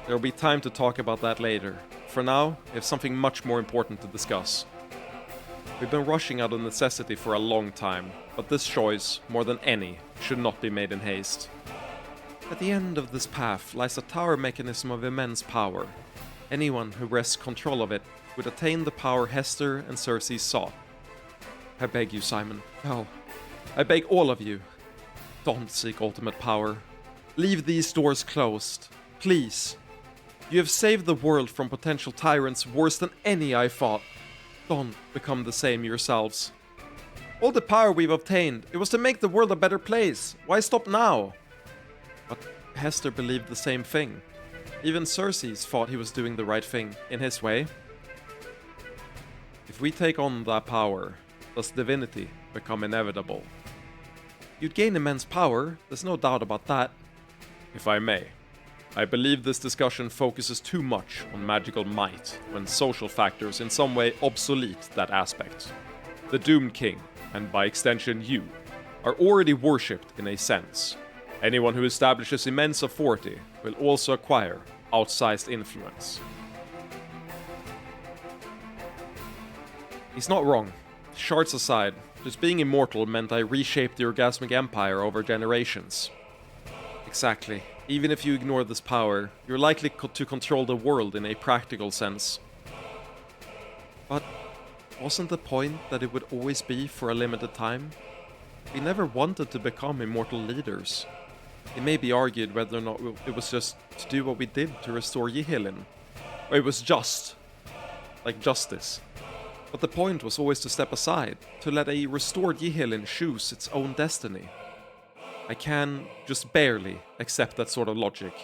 D: There will be time to talk about that later. For now, we have something much more important to discuss. We've been rushing out of necessity for a long time, but this choice, more than any, should not be made in haste. At the end of this path lies a tower mechanism of immense power. Anyone who wrests control of it would attain the power Hester and Xerxes sought. I beg you, Simon. No. I beg all of you. Don't seek ultimate power. Leave these doors closed. Please. You have saved the world from potential tyrants worse than any I fought. Don't become the same yourselves. All the power we've obtained, it was to make the world a better place. Why stop now? But Hester believed the same thing. Even Xerxes thought he was doing the right thing, in his way. If we take on that power, does divinity become inevitable? You'd gain immense power, there's no doubt about that. If I may, I believe this discussion focuses too much on magical might, when social factors in some way obsolete that aspect. The Doomed King, and by extension you, are already worshipped in a sense. Anyone who establishes immense authority will also acquire outsized influence. He's not wrong. Shards aside, just being immortal meant I reshaped the Orgasmic Empire over generations. Exactly. Even if you ignore this power, you're likely to control the world in a practical sense. But wasn't the point that it would always be for a limited time? We never wanted to become immortal leaders. It may be argued whether or not it was just to do what we did to restore Yihilin. Or it was just. Like justice. But the point was always to step aside, to let a restored Yihilin choose its own destiny. I can just barely accept that sort of logic,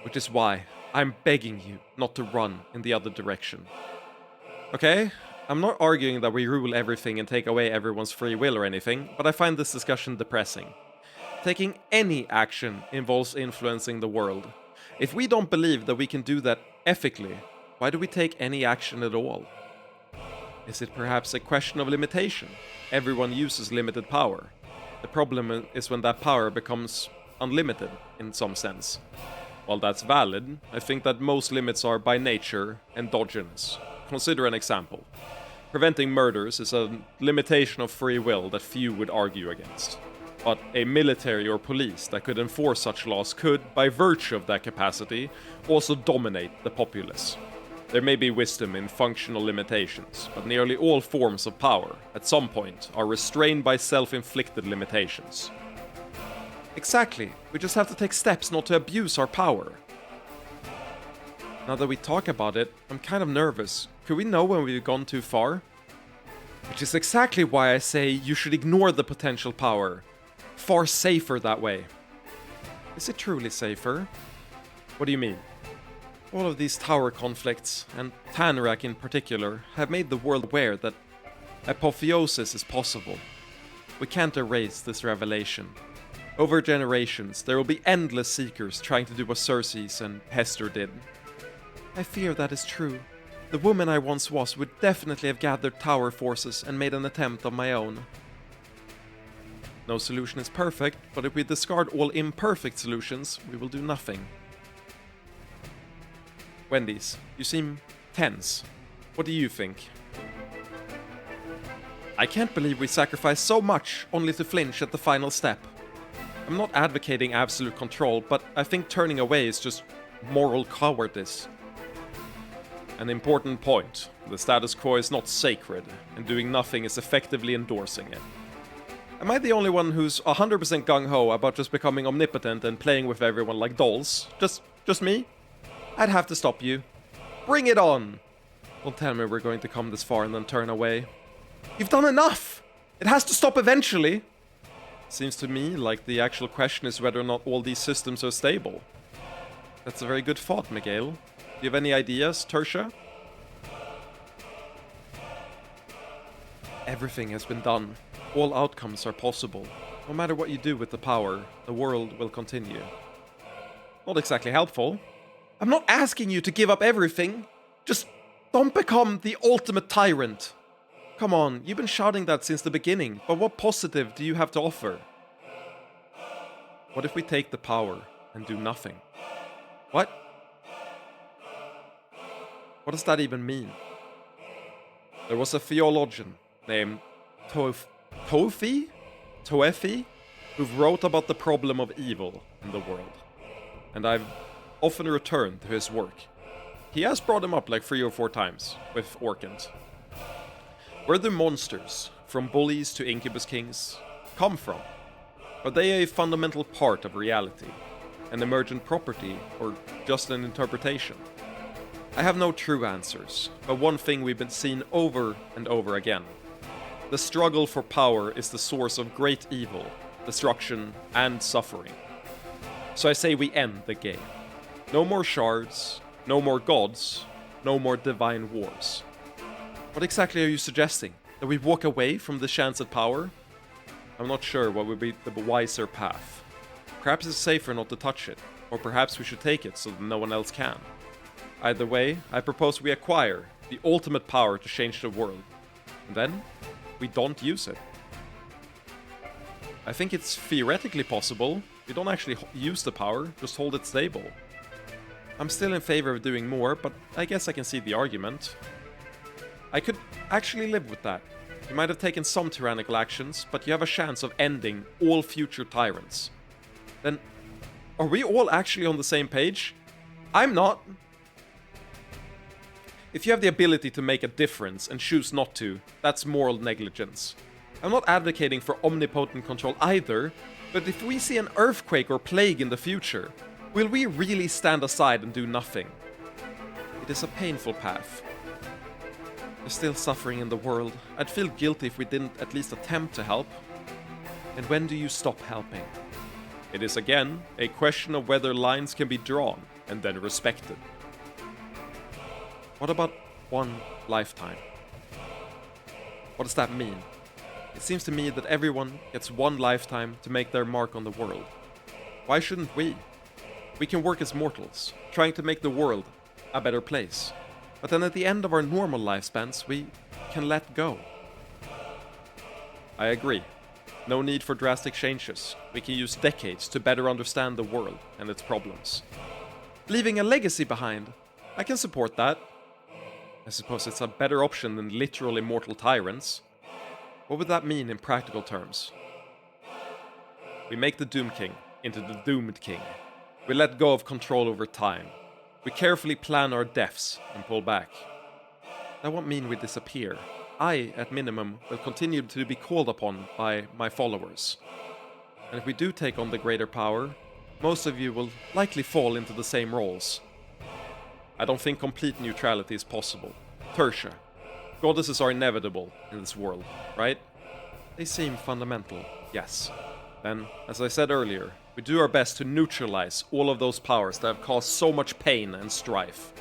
D: which is why I'm begging you not to run in the other direction. Okay? I'm not arguing that we rule everything and take away everyone's free will or anything, but I find this discussion depressing.
A: Taking any action involves influencing the world. If we don't believe that we can do that ethically, why do we take any action at all? Is it perhaps a question of limitation? Everyone uses limited power. The problem is when that power becomes unlimited in some sense. While that's valid, I think that most limits are by nature endogenous. Consider an example. Preventing murders is a limitation of free will that few would argue against. But a military or police that could enforce such laws could, by virtue of that capacity, also dominate the populace. There may be wisdom in functional limitations, but nearly all forms of power, at some point, are restrained by self-inflicted limitations. Exactly, we just have to take steps not to abuse our power. Now that we talk about it, I'm kind of nervous. Could we know when we've gone too far? Which is exactly why I say you should ignore the potential power. Far safer that way. Is it truly safer? What do you mean? All of these tower conflicts, and Tanrak in particular, have made the world aware that apotheosis is possible. We can't erase this revelation. Over generations, there will be endless seekers trying to do what Xerxes and Hester did. I fear that is true. The woman I once was would definitely have gathered tower forces and made an attempt of my own. No solution is perfect, but if we discard all imperfect solutions, we will do nothing. Wendy's, you seem tense. What do you think? I can't believe we sacrificed so much only to flinch at the final step. I'm not advocating absolute control, but I think turning away is just moral cowardice. An important point. The status quo is not sacred, and doing nothing is effectively endorsing it. Am I the only one who's 100% gung-ho about just becoming omnipotent and playing with everyone like dolls? Just me? I'd have to stop you. Bring it on! Don't tell me we're going to come this far and then turn away. You've done enough! It has to stop eventually! Seems to me like the actual question is whether or not all these systems are stable. That's a very good thought, Miguel. Do you have any ideas, Tertia? Everything has been done. All outcomes are possible. No matter what you do with the power, the world will continue. Not exactly helpful. I'm not asking you to give up everything. Just don't become the ultimate tyrant. Come on, you've been shouting that since the beginning, but what positive do you have to offer? What if we take the power and do nothing? What? What does that even mean? There was a theologian named Toefi, who wrote about the problem of evil in the world. And I've often returned to his work. He has brought him up like 3 or 4 times, with Orkant. Where do monsters, from bullies to incubus kings, come from? Are they a fundamental part of reality? An emergent property, or just an interpretation? I have no true answers, but one thing we've been seeing over and over again. The struggle for power is the source of great evil, destruction, and suffering. So I say we end the game. No more shards, no more gods, no more divine wars. What exactly are you suggesting? That we walk away from the chance at power? I'm not sure what would be the wiser path. Perhaps it's safer not to touch it, or perhaps we should take it so that no one else can. Either way, I propose we acquire the ultimate power to change the world, and then we don't use it. I think it's theoretically possible. We don't actually use the power, just hold it stable. I'm still in favor of doing more, but I guess I can see the argument. I could actually live with that. You might have taken some tyrannical actions, but you have a chance of ending all future tyrants. Then, are we all actually on the same page? I'm not. If you have the ability to make a difference and choose not to, that's moral negligence. I'm not advocating for omnipotent control either, but if we see an earthquake or plague in the future, will we really stand aside and do nothing? It is a painful path. There's still suffering in the world. I'd feel guilty if we didn't at least attempt to help. And when do you stop helping? It is again a question of whether lines can be drawn and then respected. What about one lifetime? What does that mean? It seems to me that everyone gets one lifetime to make their mark on the world. Why shouldn't we? We can work as mortals, trying to make the world a better place. But then at the end of our normal lifespans, we can let go. I agree. No need for drastic changes. We can use decades to better understand the world and its problems. Leaving a legacy behind, I can support that. I suppose it's a better option than literal immortal tyrants. What would that mean in practical terms? We make the Doom King into the Doomed King. We let go of control over time. We carefully plan our deaths and pull back. That won't mean we disappear. I, at minimum, will continue to be called upon by my followers. And if we do take on the greater power, most of you will likely fall into the same roles. I don't think complete neutrality is possible. Tertia, goddesses are inevitable in this world, right? They seem fundamental, yes. Then, as I said earlier, we do our best to neutralize all of those powers that have caused so much pain and strife.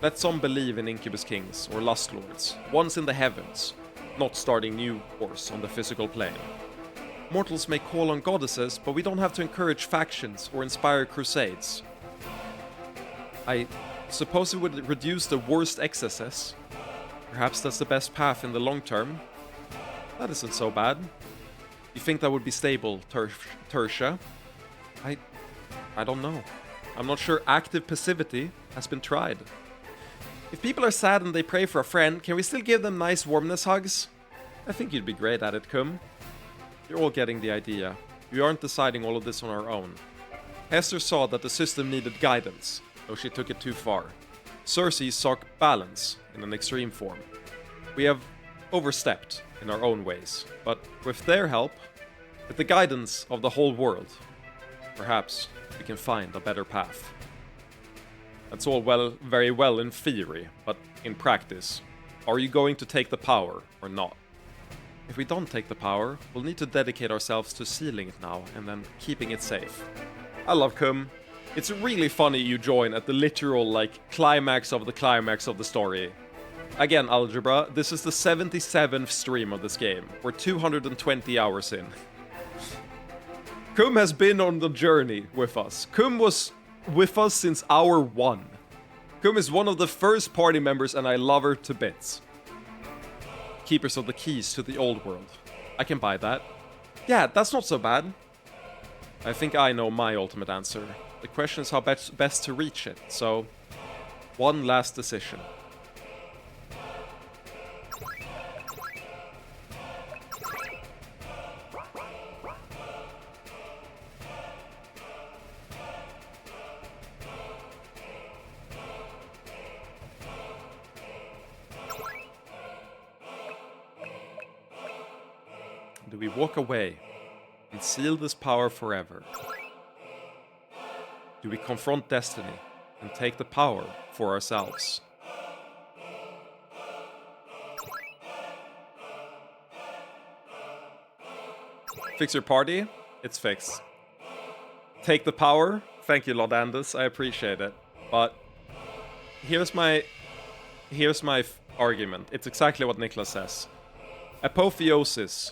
A: Let some believe in Incubus Kings or Lust Lords, ones in the heavens, not starting new wars on the physical plane. Mortals may call on goddesses, but we don't have to encourage factions or inspire crusades. I suppose it would reduce the worst excesses. Perhaps that's the best path in the long term. That isn't so bad. You think that would be stable, Tertia? I don't know. I'm not sure active passivity has been tried. If people are sad and they pray for a friend, can we still give them nice warmness hugs? I think you'd be great at it, Kum. You're all getting the idea. We aren't deciding all of this on our own. Hester saw that the system needed guidance, though she took it too far. Cersei sought balance in an extreme form. We have overstepped in our own ways, but with their help, with the guidance of the whole world, perhaps we can find a better path. That's all very well in theory, but in practice, are you going to take the power or not? If we don't take the power, we'll need to dedicate ourselves to sealing it now and then keeping it safe. I love Kum. It's really funny you join at the literal, climax of the story. Again, Algebra, this is the 77th stream of this game. We're 220 hours in. Kum has been on the journey with us. Kum was with us since hour 1. Kum is one of the first party members and I love her to bits. Keepers of the keys to the old world. I can buy that. Yeah, that's not so bad. I think I know my ultimate answer. The question is how best to reach it, so... one last decision. Do we walk away and seal this power forever? Do we confront destiny and take the power for ourselves? Fix your party? It's fixed. Take the power? Thank you, Lord Andus. I appreciate it. But here's my argument. It's exactly what Niklas says. Apotheosis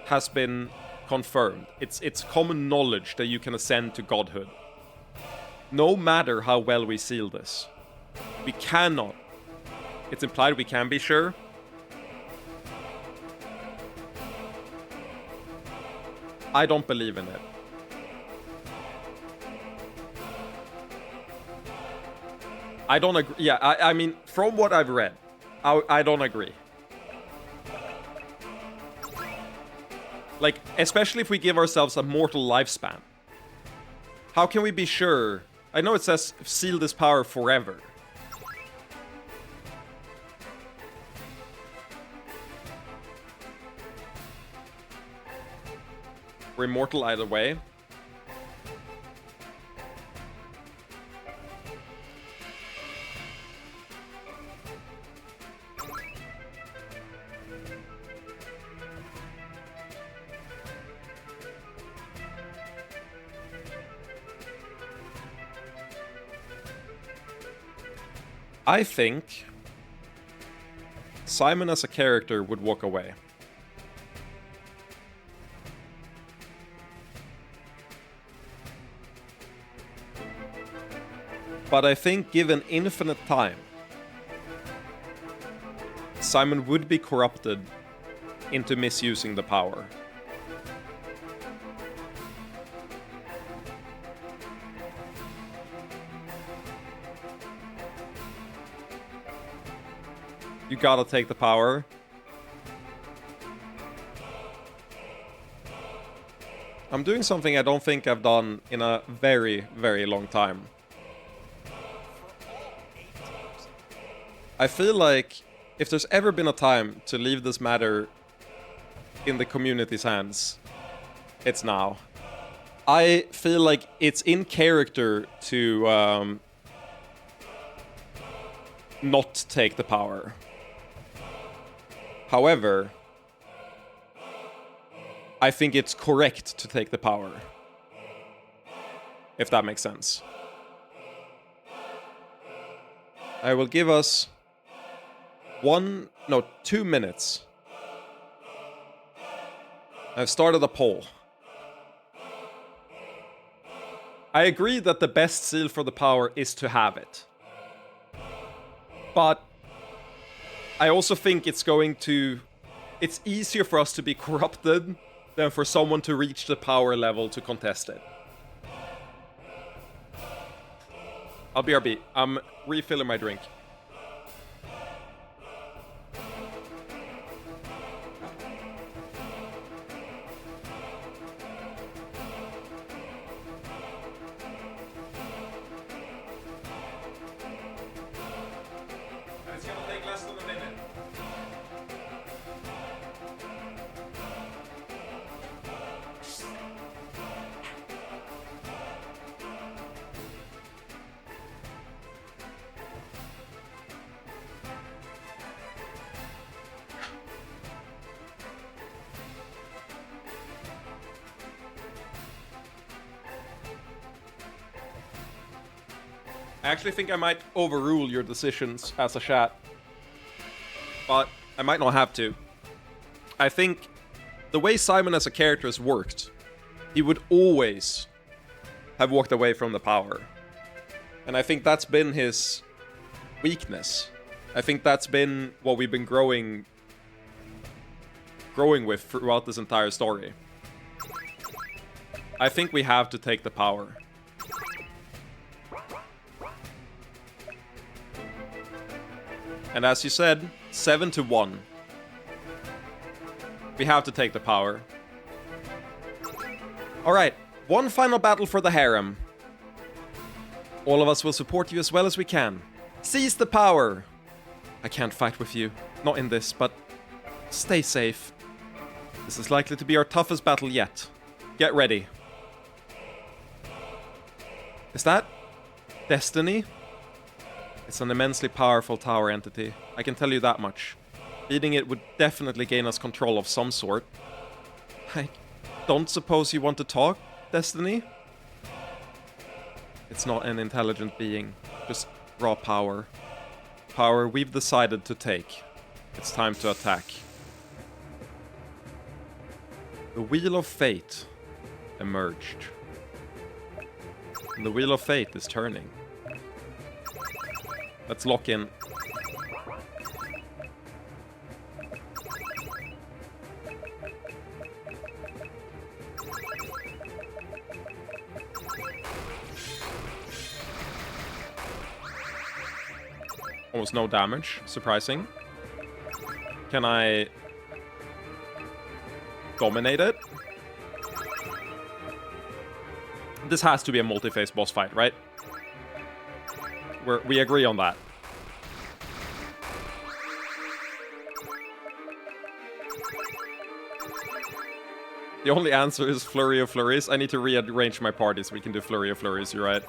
A: has been confirmed. It's common knowledge that you can ascend to godhood. No matter how well we seal this. We cannot. It's implied we can be sure. I don't believe in it. I don't agree. Yeah, I mean, from what I've read, I don't agree. Like, especially if we give ourselves a mortal lifespan. How can we be sure? I know it says seal this power forever. We're immortal either way. I think Simon as a character would walk away. But I think given infinite time, Simon would be corrupted into misusing the power. You gotta take the power. I'm doing something I don't think I've done in a very, very long time. I feel like if there's ever been a time to leave this matter in the community's hands, it's now. I feel like it's in character to not take the power. However, I think it's correct to take the power. If that makes sense. I will give us 2 minutes. I've started a poll. I agree that the best seal for the power is to have it. But I also think it's easier for us to be corrupted than for someone to reach the power level to contest it. I'll BRB. I'm refilling my drink. It's gonna take less than a minute. I actually think I might overrule your decisions as a chat. But I might not have to. I think the way Simon as a character has worked, he would always have walked away from the power. And I think that's been his weakness. I think that's been what we've been growing with throughout this entire story. I think we have to take the power. And as you said, 7-1. We have to take the power. Alright, one final battle for the harem. All of us will support you as well as we can. Seize the power! I can't fight with you. Not in this, but stay safe. This is likely to be our toughest battle yet. Get ready. Is that Destiny? It's an immensely powerful tower entity. I can tell you that much. Beating it would definitely gain us control of some sort. I don't suppose you want to talk, Destiny? It's not an intelligent being. Just raw power. Power we've decided to take. It's time to attack. The Wheel of Fate emerged. And the Wheel of Fate is turning. Let's lock in. Almost no damage, surprising. Can I dominate it? This has to be a multi-phase boss fight, right? We agree on that. The only answer is Flurry of Flurries. I need to rearrange my party so we can do Flurry of Flurries, you're right.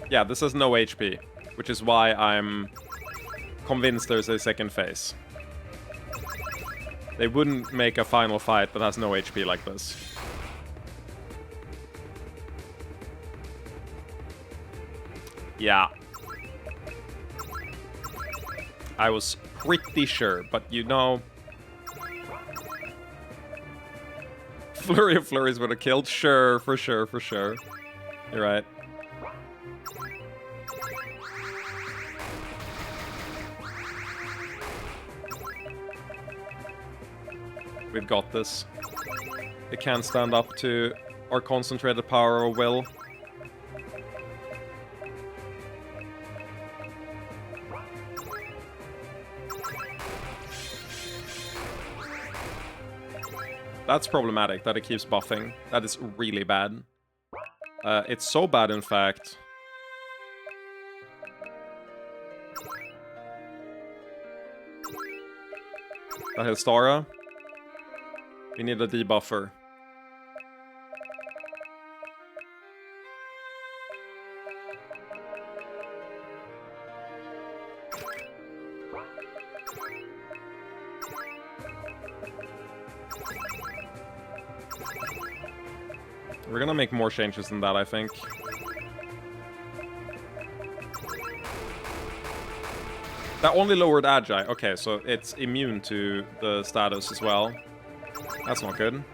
A: Yeah, this has no HP, which is why I'm convinced there's a second phase. They wouldn't make a final fight that has no HP like this. Yeah. I was pretty sure, but you know... Flurry of Flurries would have killed. Sure, for sure, for sure. You're right. We've got this. It can't stand up to our concentrated power of will. That's problematic, that it keeps buffing. That is really bad. It's so bad, in fact. That Histara. We need a debuffer. We're gonna make more changes than that, I think. That only lowered Agi. Okay, so it's immune to the status as well. That's not good.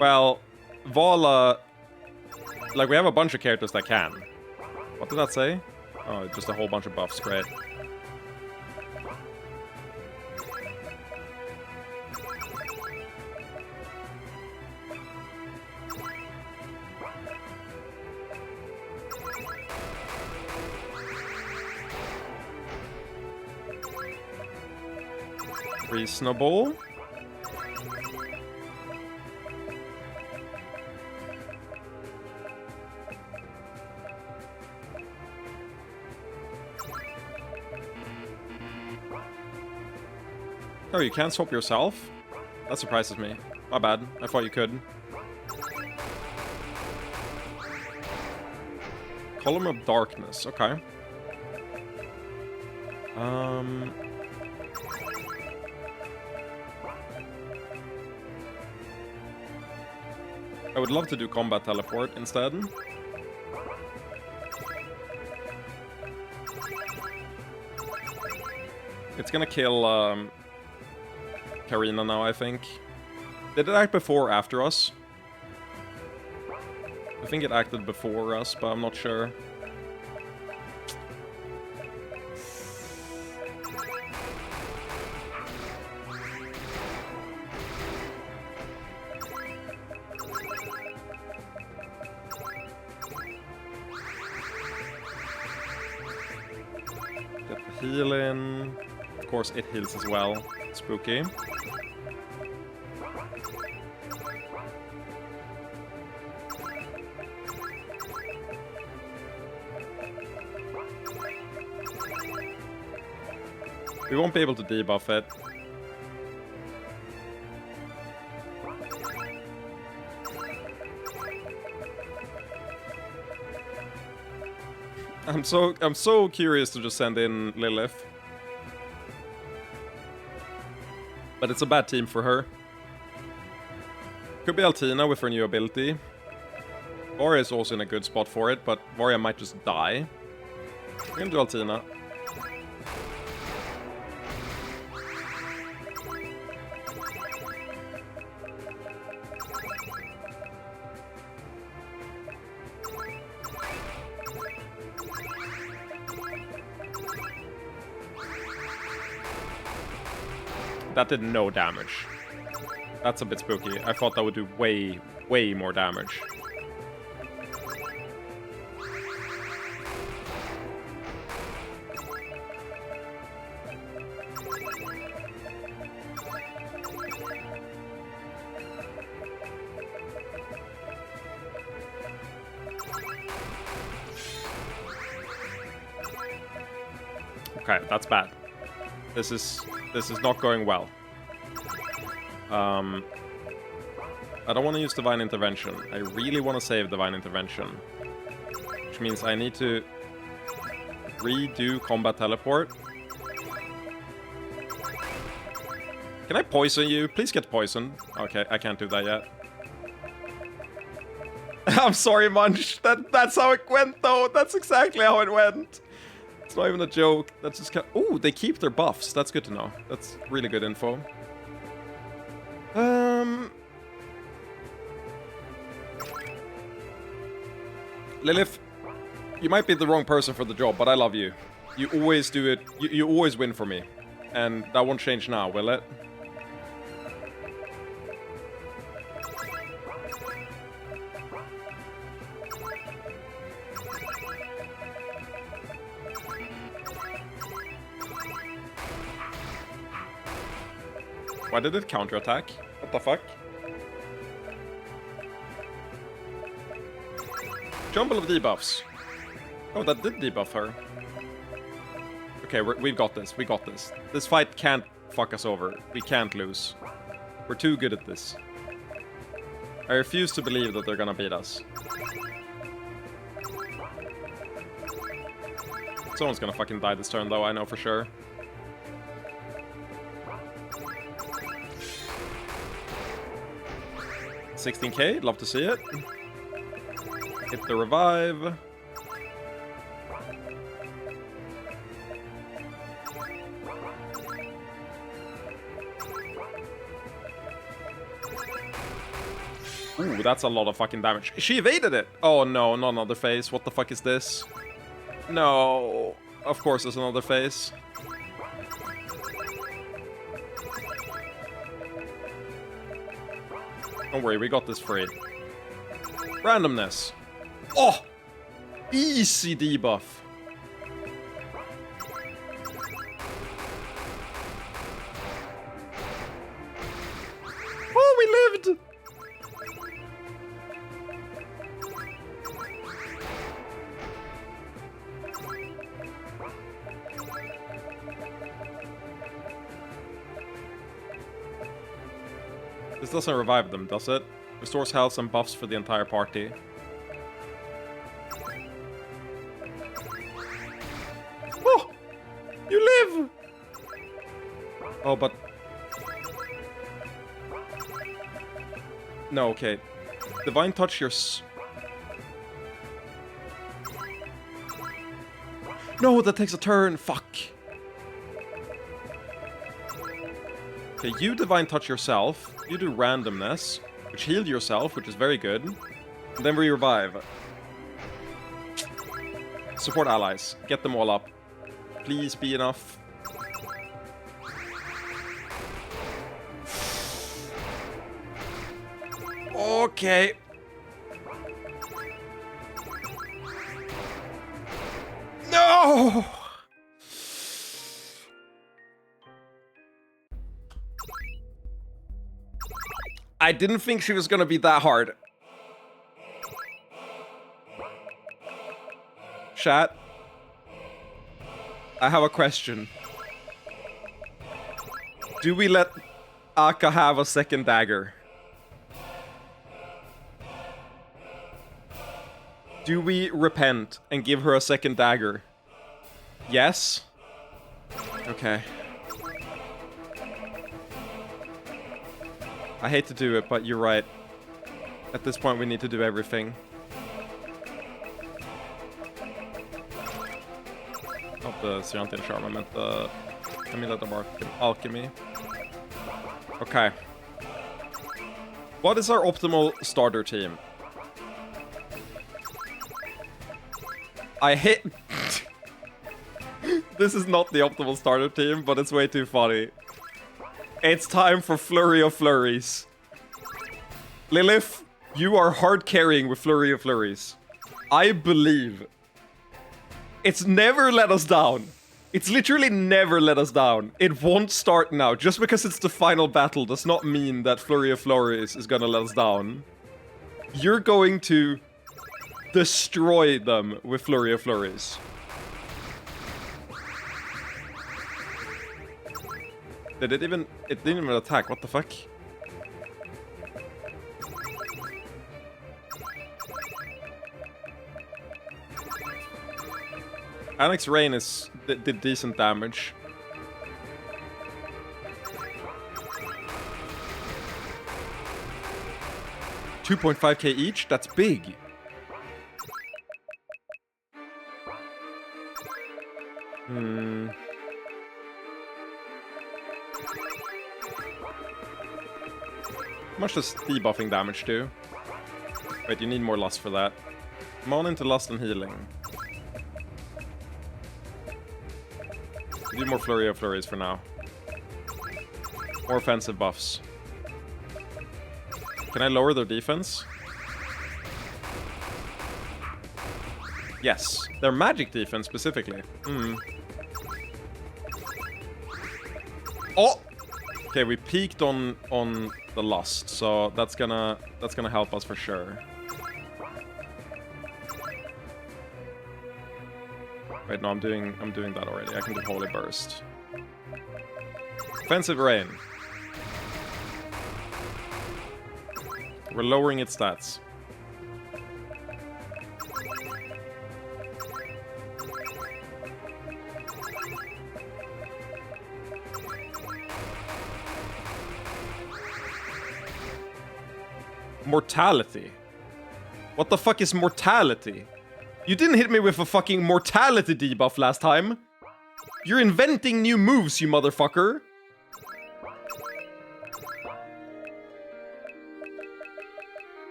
A: Well, Vala... Like, we have a bunch of characters that can. What did that say? Oh, just a whole bunch of buffs. Great. Reasonable. Oh, you can't swap yourself? That surprises me. My bad. I thought you could. Column of Darkness. Okay. I would love to do combat teleport instead. It's gonna kill Karina now, I think. Did it act before or after us? I think it acted before us, but I'm not sure. Get the heal in. Of course, it heals as well. Spooky. We won't be able to debuff it. I'm so curious to just send in Lilith. But it's a bad team for her. Could be Altina with her new ability. Varia is also in a good spot for it, but Varia might just die. We're gonna do Altina. That did no damage. That's a bit spooky. I thought that would do way, way more damage. Okay, that's bad. This is not going well. I don't want to use Divine Intervention. I really want to save Divine Intervention. Which means I need to redo Combat Teleport. Can I poison you? Please get poisoned. Okay, I can't do that yet. I'm sorry, Munch. That's how it went, though. That's exactly how it went. It's not even a joke. That's just kind of... Ooh, they keep their buffs. That's good to know. That's really good info. Lilith, you might be the wrong person for the job, but I love you. You always do it. You always win for me. And that won't change now, will it? Why did it counterattack? What the fuck? Jumble of debuffs. Oh, that did debuff her. Okay, we've got this. We got this. This fight can't fuck us over. We can't lose. We're too good at this. I refuse to believe that they're gonna beat us. Someone's gonna fucking die this turn, though, I know for sure. $16k, love to see it. Hit the revive. Ooh, that's a lot of fucking damage. She evaded it! Oh no, not another phase. What the fuck is this? No. Of course there's another phase. Don't worry, we got this free. Randomness. Oh! Easy debuff. Oh, we lived! This doesn't revive them, does it? Restores health and buffs for the entire party. Oh! You live! Oh, but... No, okay. Divine Touch your... No, that takes a turn! Fuck! Okay, you Divine Touch yourself. You do Randomness, which healed yourself, which is very good. And then we revive. Support allies. Get them all up. Please be enough. Okay. No! I didn't think she was gonna be that hard. Chat. I have a question. Do we let Aka have a second dagger? Do we repent and give her a second dagger? Yes? Okay. I hate to do it, but you're right. At this point, we need to do everything. Not the Cyanthian Charm, I meant the Amulet of Alchemy. Okay. What is our optimal starter team? I hate... This is not the optimal starter team, but it's way too funny. It's time for Flurry of Flurries. Lilith, you are hard carrying with Flurry of Flurries. I believe. It's never let us down. It's literally never let us down. It won't start now. Just because it's the final battle does not mean that Flurry of Flurries is gonna let us down. You're going to destroy them with Flurry of Flurries. Did it even... It didn't even attack. What the fuck? Annex Rain did decent damage. $2.5k each? That's big. Hmm. How much does debuffing damage do? Wait, you need more Lust for that. Come on into Lust and Healing. Do more Flurry of Flurries for now. More offensive buffs. Can I lower their defense? Yes. Their magic defense specifically. Hmm. Oh! Okay, we peaked on the Lust, so that's gonna help us for sure. Wait, no, I'm doing that already. I can do Holy Burst. Offensive Rain. We're lowering its stats. Mortality. What the fuck is mortality? You didn't hit me with a fucking mortality debuff last time. You're inventing new moves, you motherfucker.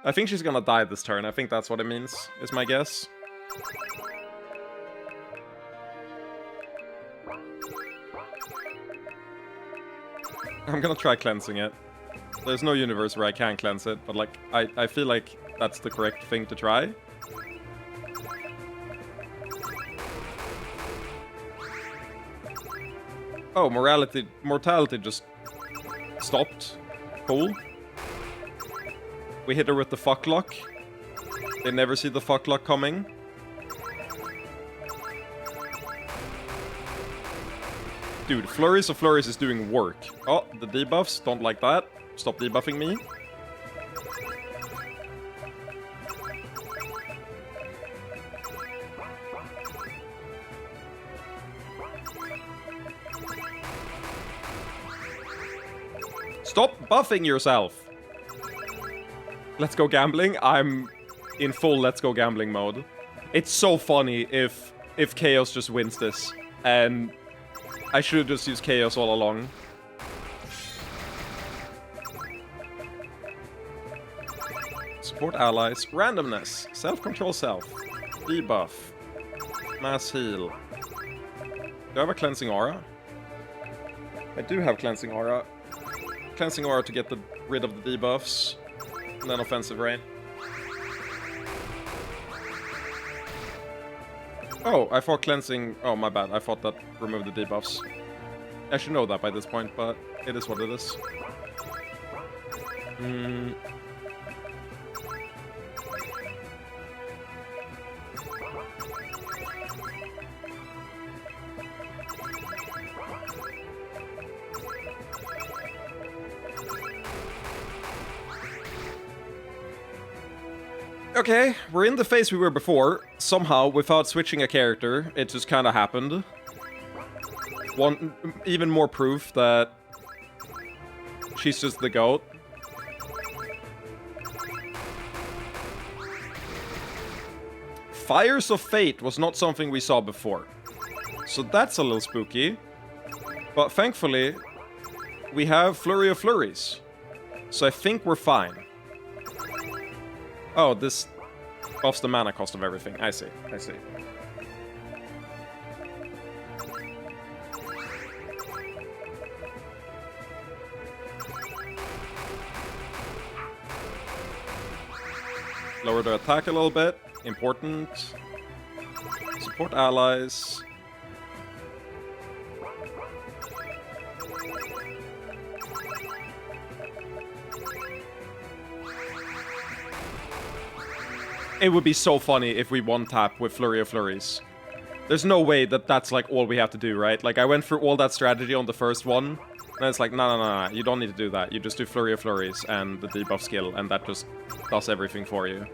A: I think she's gonna die this turn. I think that's what it means, is my guess. I'm gonna try cleansing it. There's no universe where I can cleanse it, but like, I feel like that's the correct thing to try. Oh, mortality just stopped. Cool. We hit her with the fucklock. They never see the fucklock coming. Dude, Flurries of Flurries is doing work. Oh, the debuffs, don't like that. Stop debuffing me. Stop buffing yourself. Let's go gambling. I'm in full let's go gambling mode. It's so funny if Chaos just wins this. And I should have just used Chaos all along. Support allies. Randomness. Self-control self. Debuff. Mass heal. Do I have a cleansing aura? I do have cleansing aura. Cleansing aura to get rid of the debuffs. And then offensive rain. Oh, I thought cleansing... Oh, my bad. I thought that removed the debuffs. I should know that by this point, but it is what it is. Okay, we're in the phase we were before. Somehow, without switching a character, it just kind of happened. Even more proof that she's just the GOAT. Fires of Fate was not something we saw before. So that's a little spooky. But thankfully, we have Flurry of Flurries. So I think we're fine. Oh, this buffs the mana cost of everything. I see, I see. Lower the attack a little bit. Important. Support allies. It would be so funny if we one-tap with Flurry of Flurries. There's no way that that's like all we have to do, right? Like I went through all that strategy on the first one, and it's like, no, you don't need to do that. You just do Flurry of Flurries and the debuff skill, and that just does everything for you.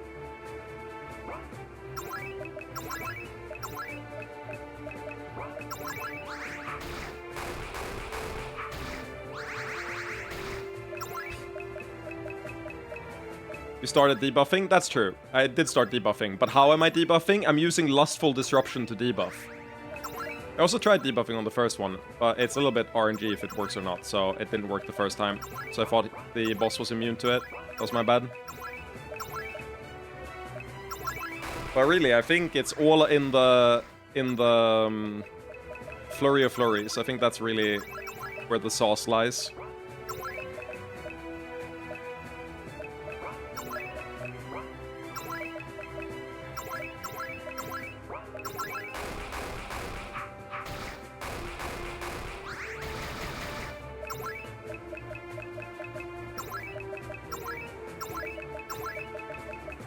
A: You started debuffing? That's true. I did start debuffing. But how am I debuffing? I'm using Lustful Disruption to debuff. I also tried debuffing on the first one, but it's a little bit RNG if it works or not, so it didn't work the first time. So I thought the boss was immune to it. That was my bad. But really, I think it's all in the Flurry of Flurries. I think that's really where the sauce lies.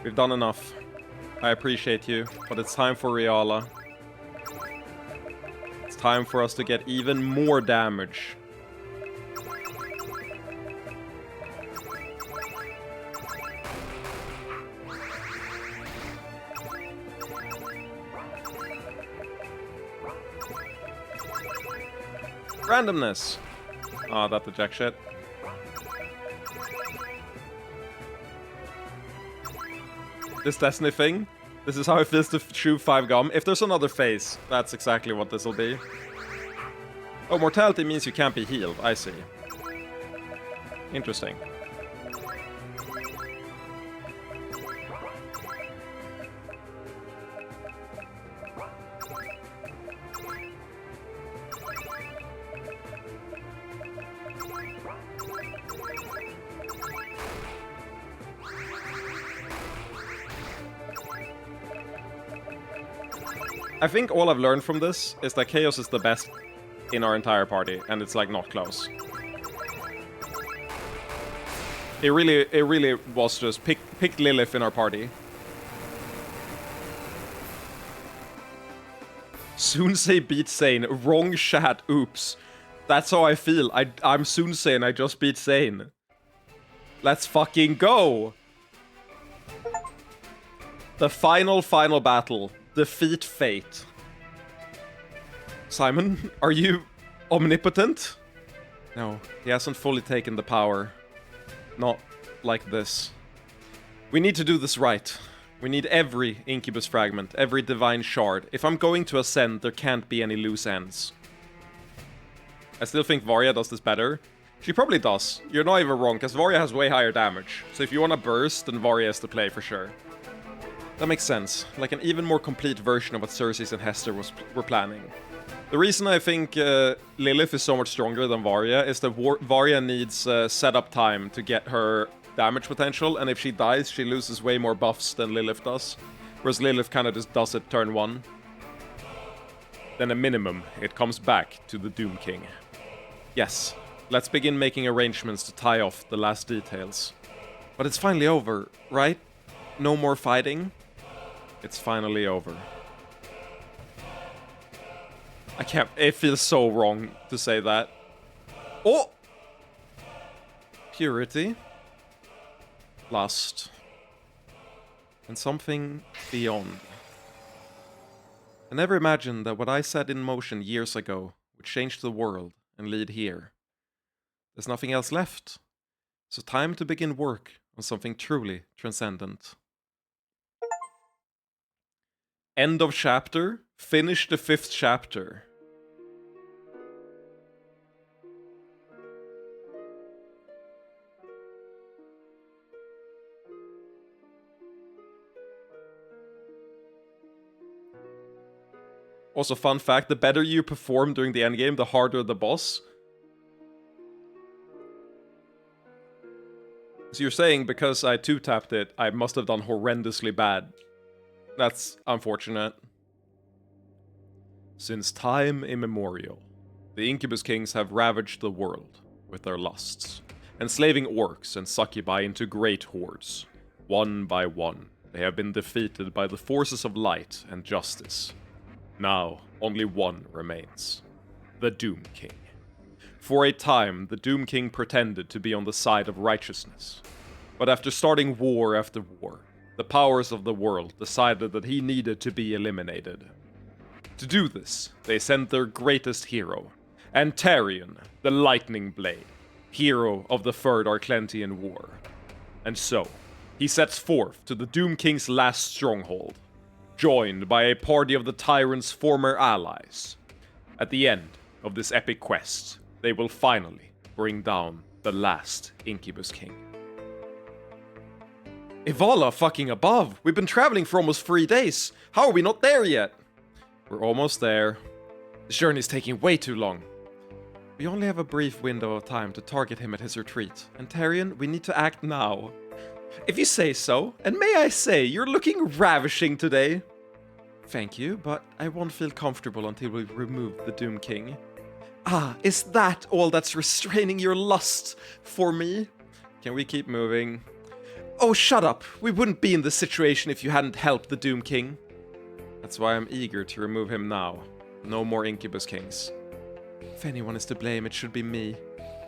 A: We've done enough. I appreciate you, but it's time for Riala. It's time for us to get even more damage. Randomness! Ah, that eject shit. This Destiny thing. This is how it feels to chew 5 gum. If there's another phase, that's exactly what this will be. Oh, mortality means you can't be healed. I see. Interesting. I think all I've learned from this is that Chaos is the best in our entire party, and it's like not close. It really was just pick Lilith in our party. Soonsei beat Sane. Wrong chat. Oops. That's how I feel. I'm Soonsei and I just beat Sane. Let's fucking go! The final battle. Defeat fate. Simon, are you omnipotent? No, he hasn't fully taken the power. Not like this. We need to do this right. We need every Incubus fragment, every divine shard. If I'm going to ascend, there can't be any loose ends. I still think Varya does this better. She probably does. You're not even wrong, because Varya has way higher damage. So if you want to burst, then Varya is the play for sure. That makes sense. Like an even more complete version of what Xerxes and Hester were planning. The reason I think Lilith is so much stronger than Varya is that Varya needs setup time to get her damage potential, and if she dies, she loses way more buffs than Lilith does. Whereas Lilith kind of just does it turn 1. Then a minimum, it comes back to the Doom King. Yes, let's begin making arrangements to tie off the last details. But it's finally over, right? No more fighting? It's finally over. I can't... It feels so wrong to say that. Oh! Purity. Lust. And something beyond. I never imagined that what I set in motion years ago would change the world and lead here. There's nothing else left. So time to begin work on something truly transcendent. End of chapter. Finish the 5th chapter. Also, fun fact, the better you perform during the endgame, the harder the boss. So you're saying because I 2-tapped it, I must have done horrendously bad. That's unfortunate. Since time immemorial, the Incubus Kings have ravaged the world with their lusts, enslaving orcs and succubi into great hordes. One by one, they have been defeated by the forces of light and justice. Now, only one remains. The Doom King. For a time, the Doom King pretended to be on the side of righteousness. But after starting war after war, the powers of the world decided that he needed to be eliminated. To do this, they sent their greatest hero, Antarion, the Lightning Blade, hero of the Third Arclentian War. And so,
D: he sets forth to the Doom King's last stronghold, joined by a party of the tyrant's former allies. At the end of this epic quest, they will finally bring down the last Incubus King. Ivala fucking above! We've been traveling for almost 3 days! How are we not there yet? We're almost there. This journey's taking way too long. We only have a brief window of time to target him at his retreat. And Tarion, we need to act now. If you say so, and may I say, you're looking ravishing today. Thank you, but I won't feel comfortable until we remove the Doom King. Ah, is that all that's restraining your lust for me? Can we keep moving? Oh, shut up! We wouldn't be in this situation if you hadn't helped the Doom King. That's why I'm eager to remove him now. No more Incubus Kings. If anyone is to blame, it should be me.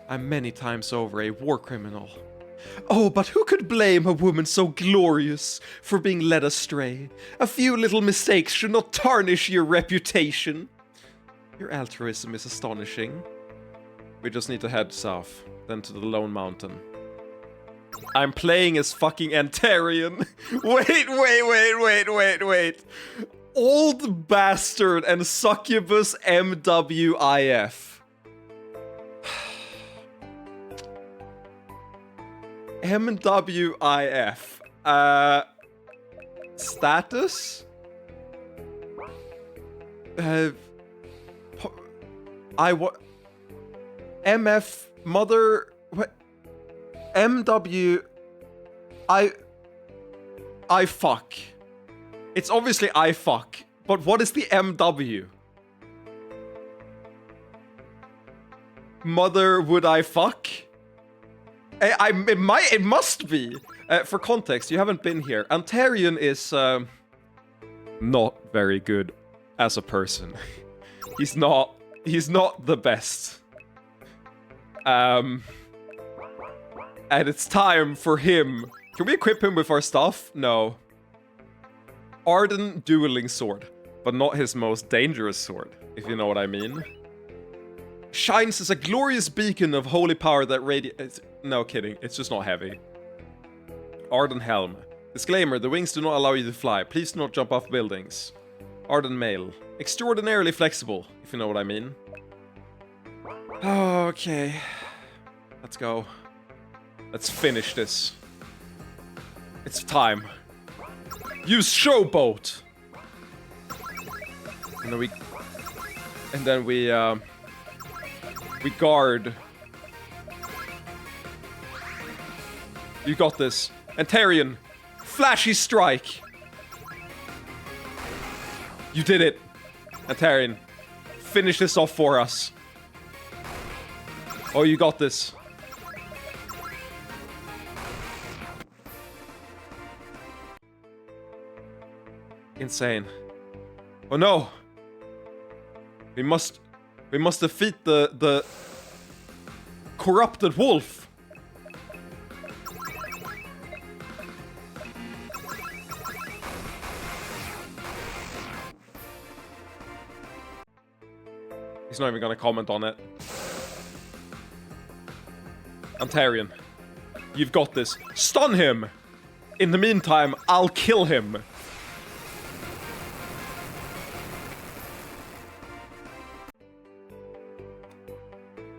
D: I'm many times over a war criminal. Oh, but who could blame a woman so glorious for being led astray? A few little mistakes should not tarnish your reputation. Your altruism is astonishing. We just need to head south, then to the Lone Mountain. I'm playing as fucking Antarion. Wait. Old bastard and succubus MWIF. MWIF. Status? MF mother. What? MW. I fuck. It's obviously I fuck, but what is the MW? Mother, would I fuck? It must be. For context, you haven't been here. Antarion is not very good as a person. He's not the best. And it's time for him. Can we equip him with our stuff? No. Arden dueling sword, but not his most dangerous sword, if you know what I mean. Shines as a glorious beacon of holy power that radiates. No kidding, it's just not heavy. Arden helm. Disclaimer, the wings do not allow you to fly. Please do not jump off buildings. Arden mail. Extraordinarily flexible, if you know what I mean. Okay. Let's go. Let's finish this. It's time. Use showboat. And then we guard. You got this. Antarion, flashy strike. You did it. Antarion, finish this off for us. Oh, you got this. Insane. Oh no! We must defeat the corrupted wolf. He's not even gonna comment on it. Antarion, you've got this. Stun him! In the meantime, I'll kill him.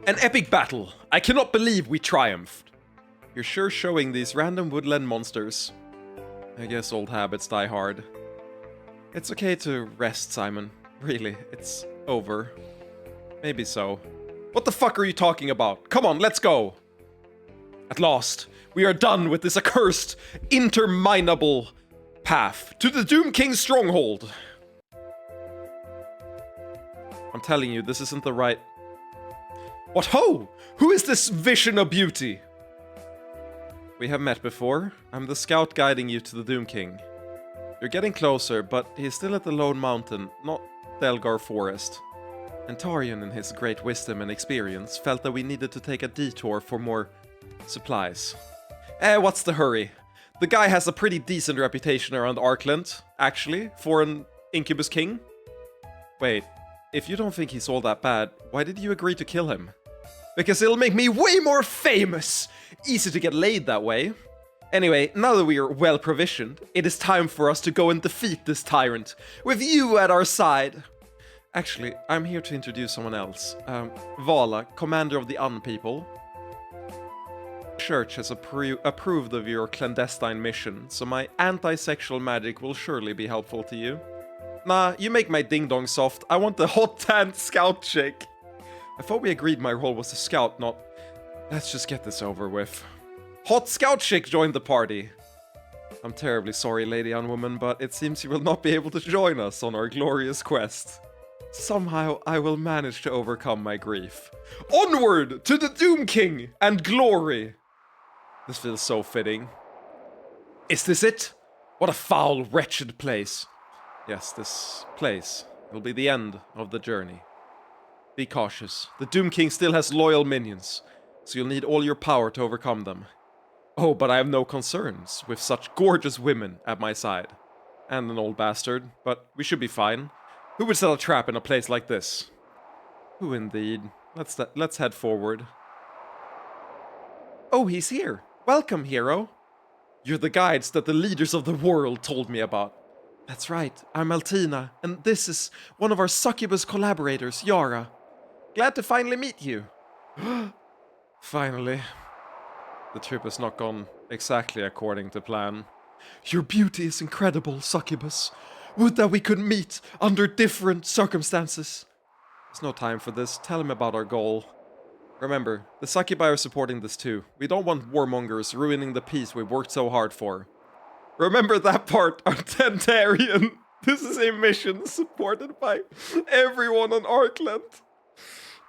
D: An epic battle. I cannot believe we triumphed. You're sure showing these random woodland monsters. I guess old habits die hard. It's okay to rest, Simon. Really, it's over. Maybe so. What the fuck are you talking about? Come on, let's go! At last, we are done with this accursed, interminable path to the Doom King's stronghold. I'm telling you, this isn't the right... What ho! Who is this vision of beauty? We have met before. I'm the scout guiding you to the Doom King. You're getting closer, but he's still at the Lone Mountain, not Delgar Forest. Antarion, in his great wisdom and experience, felt that we needed to take a detour for more supplies. What's the hurry? The guy has a pretty decent reputation around Arkland, actually, for an Incubus King. Wait, if you don't think he's all that bad, why did you agree to kill him? Because it'll make me way more famous! Easy to get laid that way. Anyway, now that we are well provisioned, it is time for us to go and defeat this tyrant, with you at our side. Actually, I'm here to introduce someone else. Vala, commander of the Un people. Church has approved of your clandestine mission, so my anti-sexual magic will surely be helpful to you. Nah, you make my ding-dong soft. I want the hot tanned scout chick. I thought we agreed my role was a scout, not... Let's just get this over with. Hot scout chick joined the party. I'm terribly sorry, Lady Unwoman, but it seems you will not be able to join us on our glorious quest. Somehow, I will manage to overcome my grief. Onward to the Doom King and glory! This feels so fitting. Is this it? What a foul, wretched place. Yes, this place will be the end of the journey. Be cautious. The Doom King still has loyal minions, so you'll need all your power to overcome them. Oh, but I have no concerns with such gorgeous women at my side. And an old bastard, but we should be fine. Who would set a trap in a place like this? Who indeed? Let's head forward. Oh, he's here. Welcome, hero. You're the guides that the leaders of the world told me about. That's right, I'm Altina, and this is one of our succubus collaborators, Yara. Glad to finally meet you. Finally. The trip has not gone exactly according to plan. Your beauty is incredible, succubus. Would that we could meet under different circumstances. There's no time for this. Tell him about our goal. Remember, the succubi are supporting this too. We don't want warmongers ruining the peace we've worked so hard for. Remember that part, Artentarian. This is a mission supported by everyone on Arkland.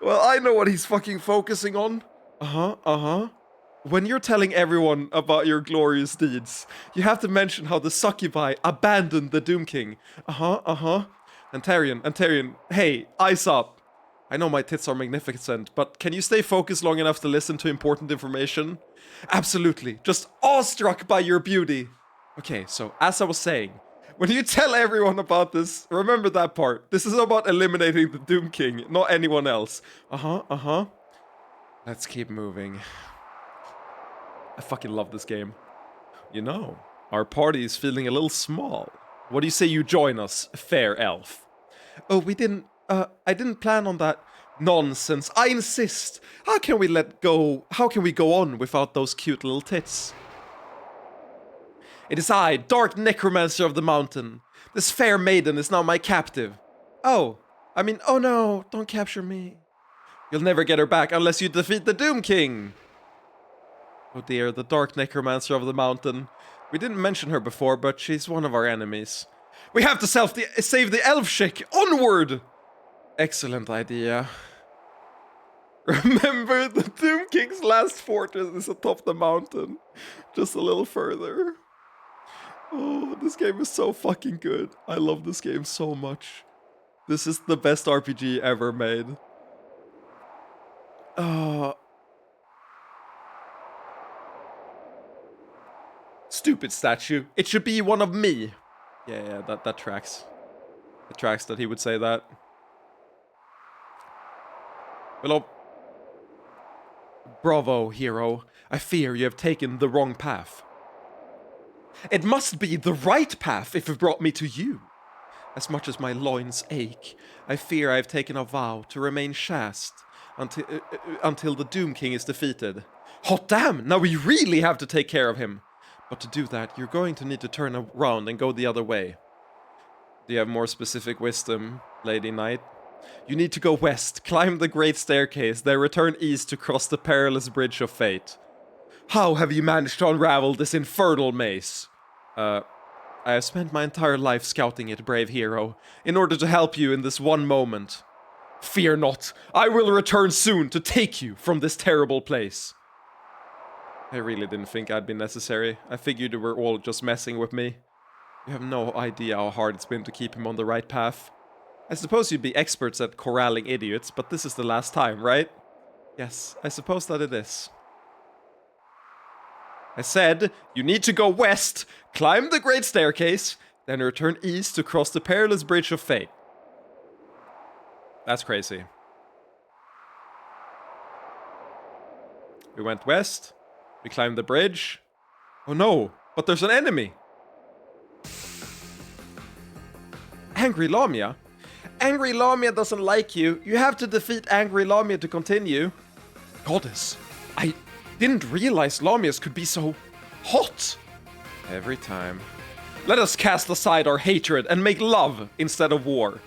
D: Well, I know what he's fucking focusing on. When you're telling everyone about your glorious deeds, you have to mention how the succubi abandoned the Doom King. Antarian, hey, eyes up. I know my tits are magnificent, but can you stay focused long enough to listen to important information? Absolutely, just awestruck by your beauty. Okay, so as I was saying, when you tell everyone about this, remember that part. This is about eliminating the Doom King, not anyone else. Let's keep moving. I fucking love this game. You know, our party is feeling a little small. What do you say you join us, fair elf? Oh, I didn't plan on that nonsense. I insist. How can we go on without those cute little tits? It is I, Dark Necromancer of the Mountain. This fair maiden is now my captive. Oh no, don't capture me. You'll never get her back unless you defeat the Doom King. Oh dear, the Dark Necromancer of the Mountain. We didn't mention her before, but she's one of our enemies. We have to save the elf chick. Onward! Excellent idea. Remember, the Doom King's last fortress is atop the mountain. Just a little further. Oh, this game is so fucking good. I love this game so much. This is the best RPG ever made. Stupid statue. It should be one of me. Yeah, that tracks. It tracks that he would say that. Hello. Bravo, hero. I fear you have taken the wrong path. It must be the right path if it brought me to you. As much as my loins ache, I fear I have taken a vow to remain chaste until the Doom King is defeated. Hot damn! Now we really have to take care of him. But to do that, you're going to need to turn around and go the other way. Do you have more specific wisdom, Lady Knight? You need to go west, climb the Great Staircase, then return east to cross the perilous Bridge of Fate. How have you managed to unravel this infernal maze? I have spent my entire life scouting it, brave hero, in order to help you in this one moment. Fear not, I will return soon to take you from this terrible place. I really didn't think I'd be necessary. I figured you were all just messing with me. You have no idea how hard it's been to keep him on the right path. I suppose you'd be experts at corralling idiots, but this is the last time, right? Yes, I suppose that it is. I said, you need to go west, climb the Great Staircase, then return east to cross the perilous Bridge of Fate. That's crazy. We went west, we climbed the bridge,
A: Oh no, but there's an enemy. Angry Lamia? Angry Lamia doesn't like you. You have to defeat Angry Lamia to continue. Goddess, I didn't realize Lamias could be so hot. Every time. Let us cast aside our hatred and make love instead of war.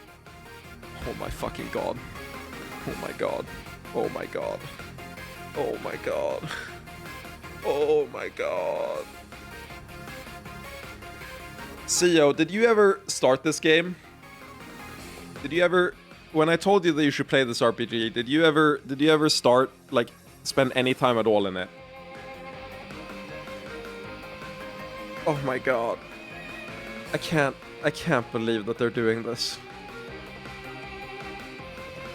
A: Oh my fucking god. Oh my god. Oh my god. Oh my god. Oh my god. CEO, did you ever start this game? Did you ever, when I told you that you should play this RPG, did you ever start, like, spend any time at all in it? Oh my god. I can't believe that they're doing this.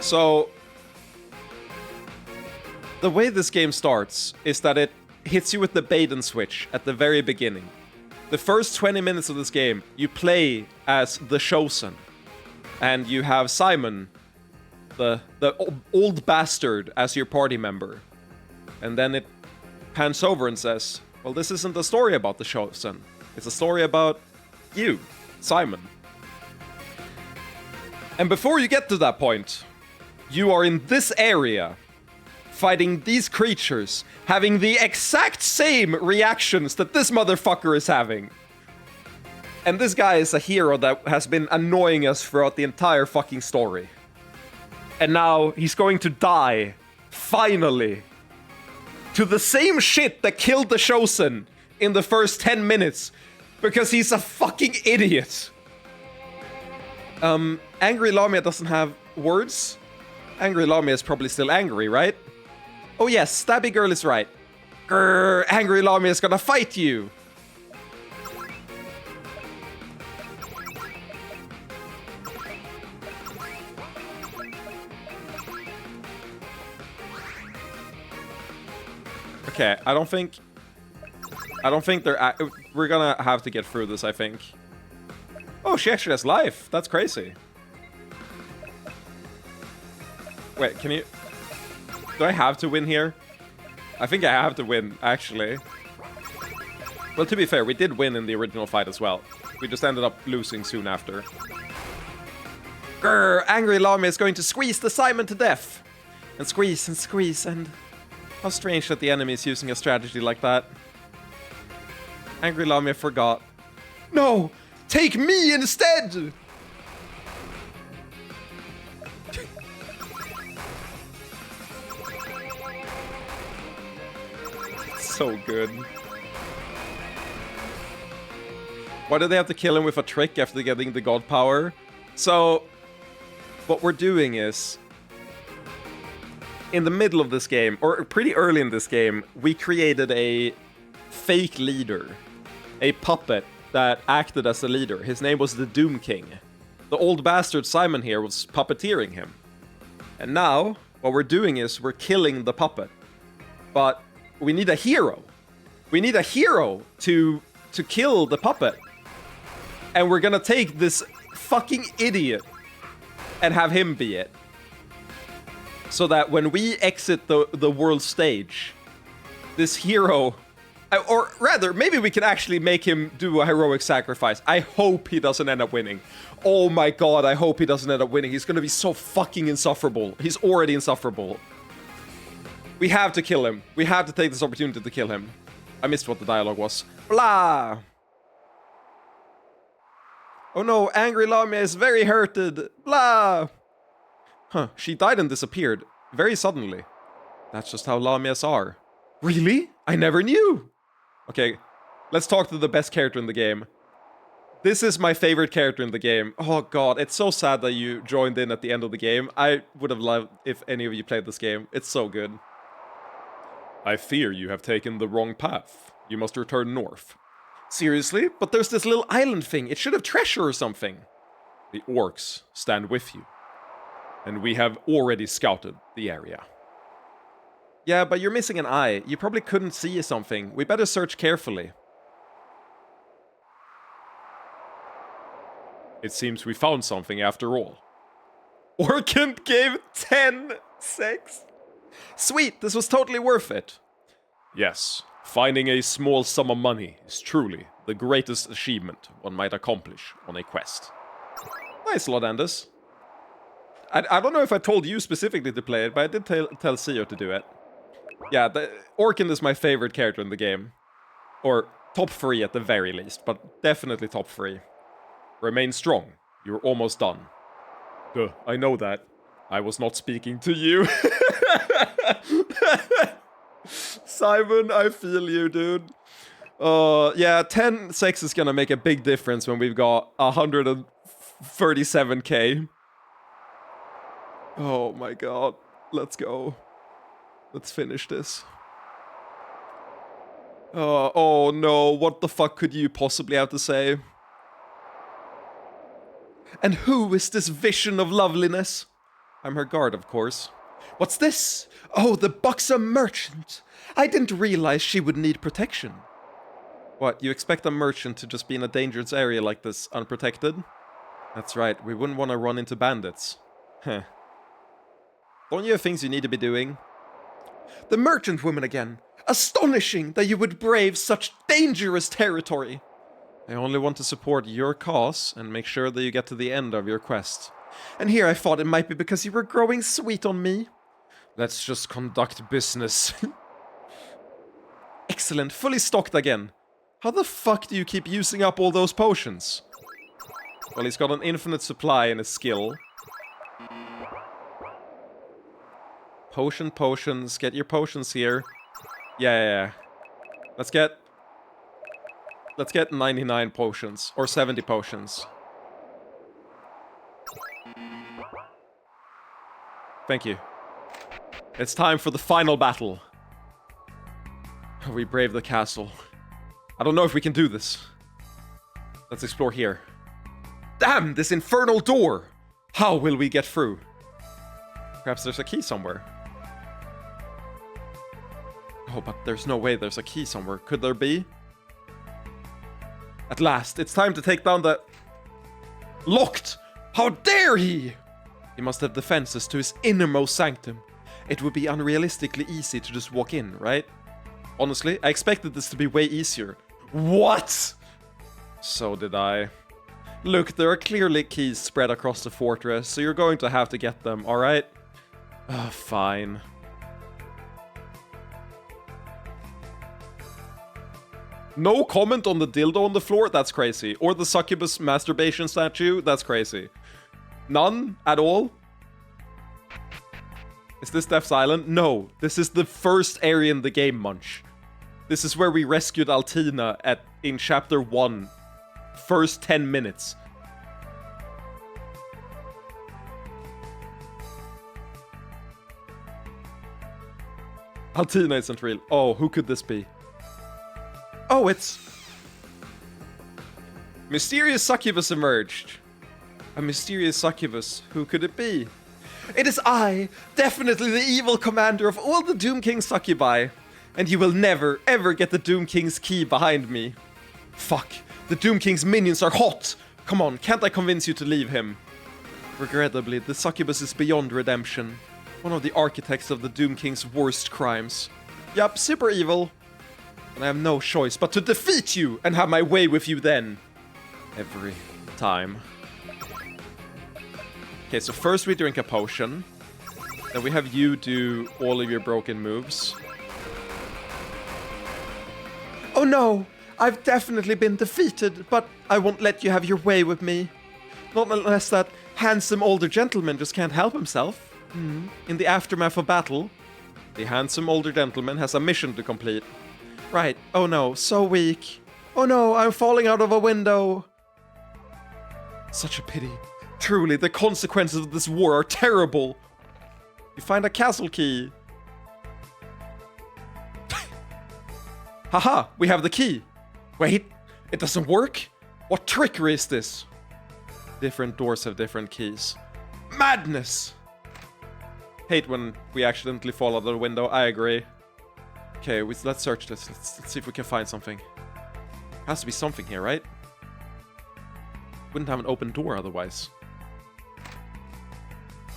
A: So, the way this game starts is that it hits you with the bait and switch at the very beginning. The first 20 minutes of this game, you play as the Chosen. And you have Simon, the old bastard, as your party member. And then it pans over and says, well, this isn't a story about the Chosen. It's a story about you, Simon. And before you get to that point, you are in this area, fighting these creatures, having the exact same reactions that this motherfucker is having. And this guy is a hero that has been annoying us throughout the entire fucking story. And now he's going to die, finally, to the same shit that killed the Chosen in the first 10 minutes, because he's a fucking idiot. Angry Lamia doesn't have words. Angry Lamia is probably still angry, right? Oh yes, Stabby Girl is right. Grrr, Angry Lamia is gonna fight you. Okay, I don't think they're... we're gonna have to get through this, I think. Oh, she actually has life. That's crazy. Wait, can you... Do I have to win here? I think I have to win, actually. Well, to be fair, we did win in the original fight as well. We just ended up losing soon after. Grrr, Angry Lamia is going to squeeze the Simon to death. And squeeze and squeeze and... How strange that the enemy is using a strategy like that. Angry Lamia forgot. No! Take me instead! So good. Why did they have to kill him with a trick after getting the god power? So, what we're doing is, in the middle of this game, or pretty early in this game, we created a fake leader. A puppet that acted as the leader. His name was the Doom King. The old bastard Simon here was puppeteering him. And now, what we're doing is we're killing the puppet. But we need a hero. We need a hero to kill the puppet. And we're gonna take this fucking idiot and have him be it. So that when we exit the world stage, this hero... Or rather, maybe we can actually make him do a heroic sacrifice. I hope he doesn't end up winning. Oh my god, I hope he doesn't end up winning. He's gonna be so fucking insufferable. He's already insufferable. We have to kill him. We have to take this opportunity to kill him. I missed what the dialogue was. Blah! Oh no, Angry Lamia is very hurted. Blah! Huh, she died and disappeared. Very suddenly. That's just how Lamias are. Really? I never knew! Okay, let's talk to the best character in the game. This is my favorite character in the game. Oh god, it's so sad that you joined in at the end of the game. I would have loved if any of you played this game. It's so good.
D: I fear you have taken the wrong path. You must return north.
A: Seriously? But there's this little island thing. It should have treasure or something.
D: The orcs stand with you. And we have already scouted the area.
A: Yeah, but you're missing an eye. You probably couldn't see something. We better search carefully.
D: It seems we found something after all.
A: Orkant gave 10 sex. Sweet, this was totally worth it.
D: Yes, Finding a small sum of money is truly the greatest achievement one might accomplish on a quest. Nice, Lord Anders. I don't know if I told you specifically to play it, but I did tell CEO to do it. Yeah, Orkin is my favorite character in the game. Or top 3 at the very least, but definitely top 3. Remain strong. You're almost done. Duh, I know that. I was not speaking to you. Simon, I feel you, dude. Yeah, 10 sex is gonna make a big difference when we've got 137k. Oh my god. Let's go. Let's finish this. Oh no, what the fuck could you possibly have to say? And who is this vision of loveliness? I'm her guard, of course. What's this? Oh, the buxom merchant. I didn't realize she would need protection. What, you expect a merchant to just be in a dangerous area like this, unprotected? That's right, we wouldn't want to run into bandits. Heh. Don't you have things you need to be doing? The merchant woman again. Astonishing that you would brave such dangerous territory. I only want to support your cause and make sure that you get to the end of your quest. And here I thought it might be because you were growing sweet on me. Let's just conduct business. Excellent, fully stocked again. How the fuck do you keep using up all those potions? Well, he's got an infinite supply in his skill. Potions, get your potions here. Yeah. Let's get 99 potions, or 70 potions. Thank you. It's time for the final battle. We brave the castle. I don't know if we can do this. Let's explore here. Damn, this infernal door! How will we get through? Perhaps there's a key somewhere. Oh, but there's no way there's a key somewhere. Could there be? At last, it's time to take down the... Locked! How dare he! He must have defenses to his innermost sanctum. It would be unrealistically easy to just walk in, right? Honestly, I expected this to be way easier. What? So did I. Look, there are clearly keys spread across the fortress, so you're going to have to get them, alright? Fine. No comment on the dildo on the floor? That's crazy. Or the succubus masturbation statue? That's crazy. None at all? Is this Death's Island? No. This is the first area in the game, Munch. This is where we rescued Altina in Chapter 1. First 10 minutes. Altina isn't real. Oh, who could this be? Oh, it's... Mysterious succubus emerged. A mysterious succubus. Who could it be? It is I, definitely the evil commander of all the Doom King succubi. And you will never, ever get the Doom King's key behind me. Fuck, the Doom King's minions are hot. Come on, can't I convince you to leave him? Regrettably, the succubus is beyond redemption. One of the architects of the Doom King's worst crimes. Yup, super evil. And I have no choice but to defeat you and have my way with you then. Every time. Okay, so first we drink a potion. Then we have you do all of your broken moves. Oh no! I've definitely been defeated, but I won't let you have your way with me. Not unless that handsome older gentleman just can't help himself. In the aftermath of battle, the handsome older gentleman has a mission to complete. Right, oh no, so weak. Oh no, I'm falling out of a window. Such a pity. Truly, the consequences of this war are terrible. You find a castle key. Haha, we have the key. Wait, it doesn't work? What trickery is this? Different doors have different keys. Madness! Hate when we accidentally fall out of the window, I agree. Okay, let's search this. Let's see if we can find something. Has to be something here, right? Wouldn't have an open door otherwise.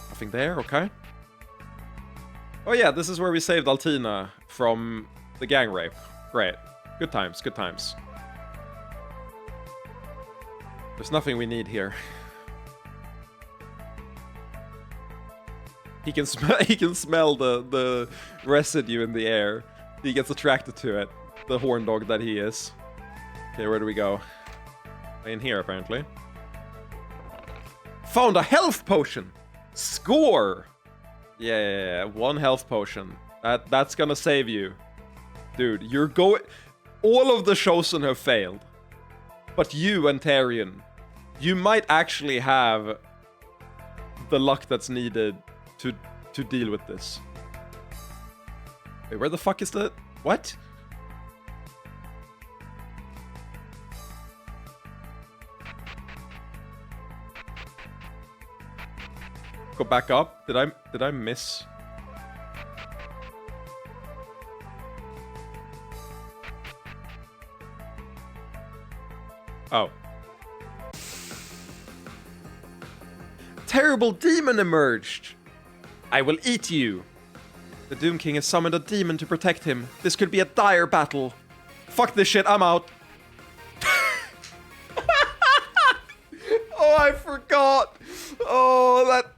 D: Nothing there, okay. Oh yeah, this is where we saved Altina from the gang rape.
A: Great. Good times, good times. There's nothing we need here. He can smell the residue in the air. He gets attracted to it. The horn dog that he is. Okay, where do we go? In here, apparently. Found a health potion! Score! Yeah, 1 health potion. That's gonna save you. Dude, you're going... All of the Chosen have failed. But you, Antarian, you might actually have the luck that's needed to deal with this. Wait, where the fuck is the... What? Go back up? Did I miss? Oh. Terrible demon emerged! I will eat you! The Doom King has summoned a demon to protect him. This could be a dire battle. Fuck this shit, I'm out. Oh, I forgot. Oh, that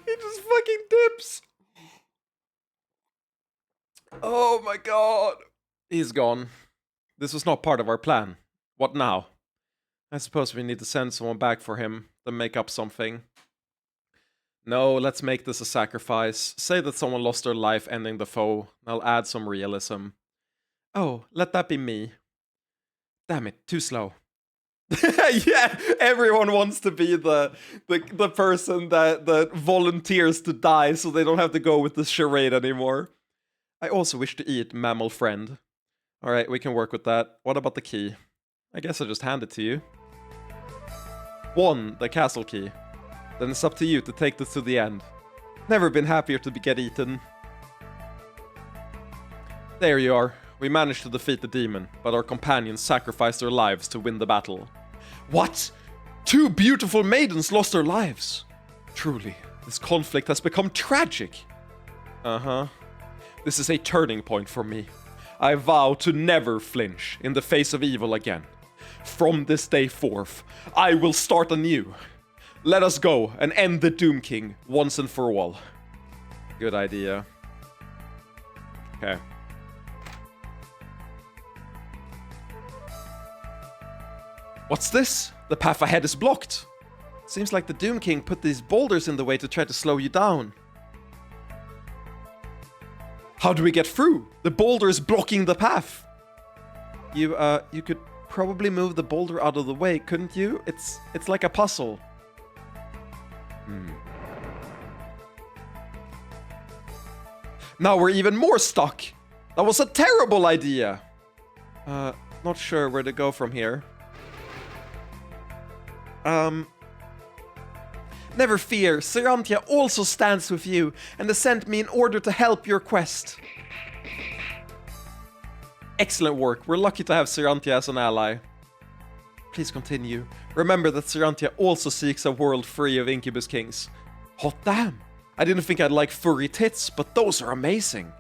A: he just fucking dips. Oh my god. He's gone. This was not part of our plan. What now? I suppose we need to send someone back for him, then make up something. No, let's make this a sacrifice. Say that someone lost their life ending the foe. I'll add some realism. Oh, let that be me. Damn it, too slow. Yeah, everyone wants to be the person that volunteers to die so they don't have to go with the charade anymore. I also wish to eat, mammal friend. Alright, we can work with that. What about the key? I guess I'll just hand it to you. 1, the castle key. Then it's up to you to take this to the end. Never been happier to get eaten. There you are. We managed to defeat the demon, but our companions sacrificed their lives to win the battle. What? 2 beautiful maidens lost their lives. Truly, this conflict has become tragic. Uh-huh. This is a turning point for me. I vow to never flinch in the face of evil again. From this day forth, I will start anew. Let us go and end the Doom King once and for all. Good idea. Okay. What's this? The path ahead is blocked. Seems like the Doom King put these boulders in the way to try to slow you down. How do we get through? The boulder is blocking the path. You could probably move the boulder out of the way, couldn't you? It's like a puzzle. Now we're even more stuck. That was a terrible idea. Not sure where to go from here. Never fear, Cyrantia also stands with you and has sent me in order to help your quest. Excellent work. We're lucky to have Cyrantia as an ally. Please continue. Remember that Cyrantia also seeks a world free of Incubus Kings. Hot damn! I didn't think I'd like furry tits, but those are amazing.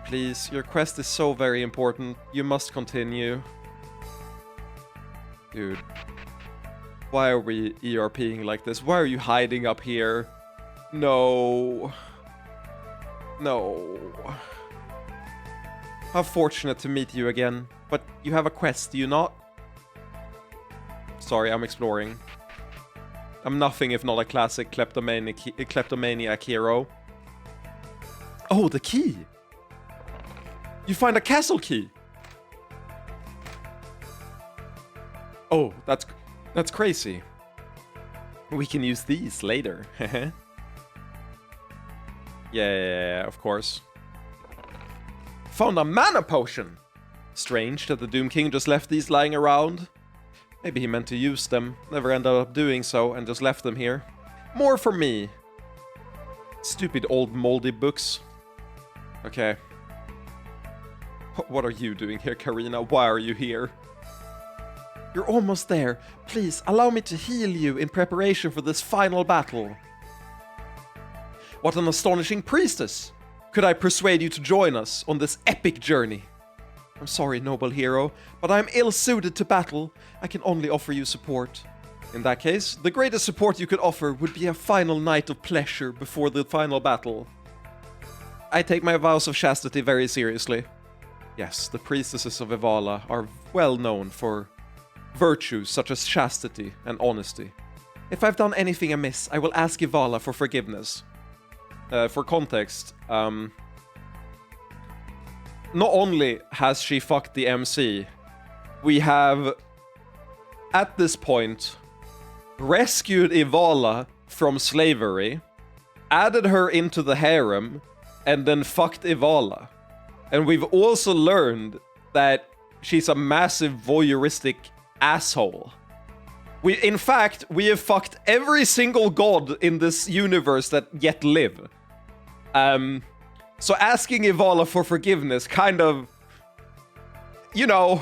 A: Please, your quest is so very important. You must continue. Dude. Why are we ERPing like this? Why are you hiding up here? No. No. How fortunate to meet you again. But you have a quest, do you not? Sorry, I'm exploring. I'm nothing if not a classic kleptomaniac hero. Oh, the key! You find a castle key! Oh, that's crazy. We can use these later. Yeah, of course. Found a mana potion! Strange that the Doom King just left these lying around. Maybe he meant to use them, never ended up doing so, and just left them here. More for me. Stupid old moldy books. Okay. What are you doing here, Karina? Why are you here? You're almost there. Please, allow me to heal you in preparation for this final battle. What an astonishing priestess! could I persuade you to join us on this epic journey? I'm sorry, noble hero, but I'm ill-suited to battle. I can only offer you support. In that case, the greatest support you could offer would be a final night of pleasure before the final battle. I take my vows of chastity very seriously. Yes, the priestesses of Evala are well known for virtues such as chastity and honesty. If I've done anything amiss, I will ask Evala for forgiveness. For context, not only has she fucked the MC, we have, at this point, rescued Evala from slavery, added her into the harem, and then fucked Evala. And we've also learned that she's a massive voyeuristic asshole. In fact, we have fucked every single god in this universe that yet live. So asking Evala for forgiveness kind of, you know,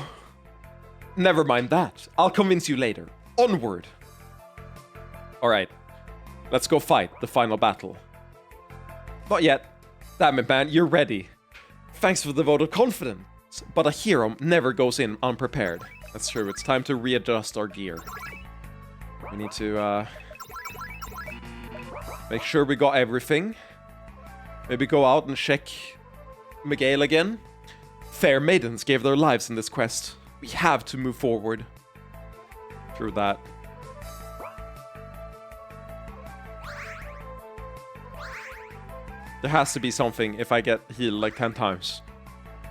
A: never mind that. I'll convince you later. Onward. Alright, let's go fight the final battle. Not yet. Damn it, man, you're ready. Thanks for the vote of confidence, but a hero never goes in unprepared. That's true, it's time to readjust our gear. We need to, make sure we got everything. Maybe go out and check Miguel again. Fair maidens gave their lives in this quest. We have to move forward through that. There has to be something if I get healed like 10 times.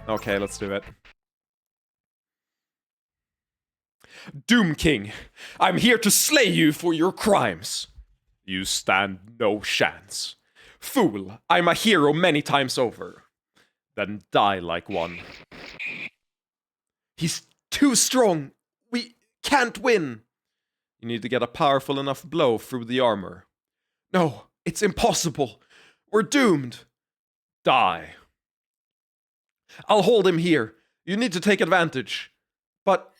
A: Okay, let's do it. Doom King, I'm here to slay you for your crimes. You stand no chance. Fool, I'm a hero many times over. Then die like one. He's too strong. We can't win. You need to get a powerful enough blow through the armor. No, it's impossible. We're doomed. Die. I'll hold him here. You need to take advantage. But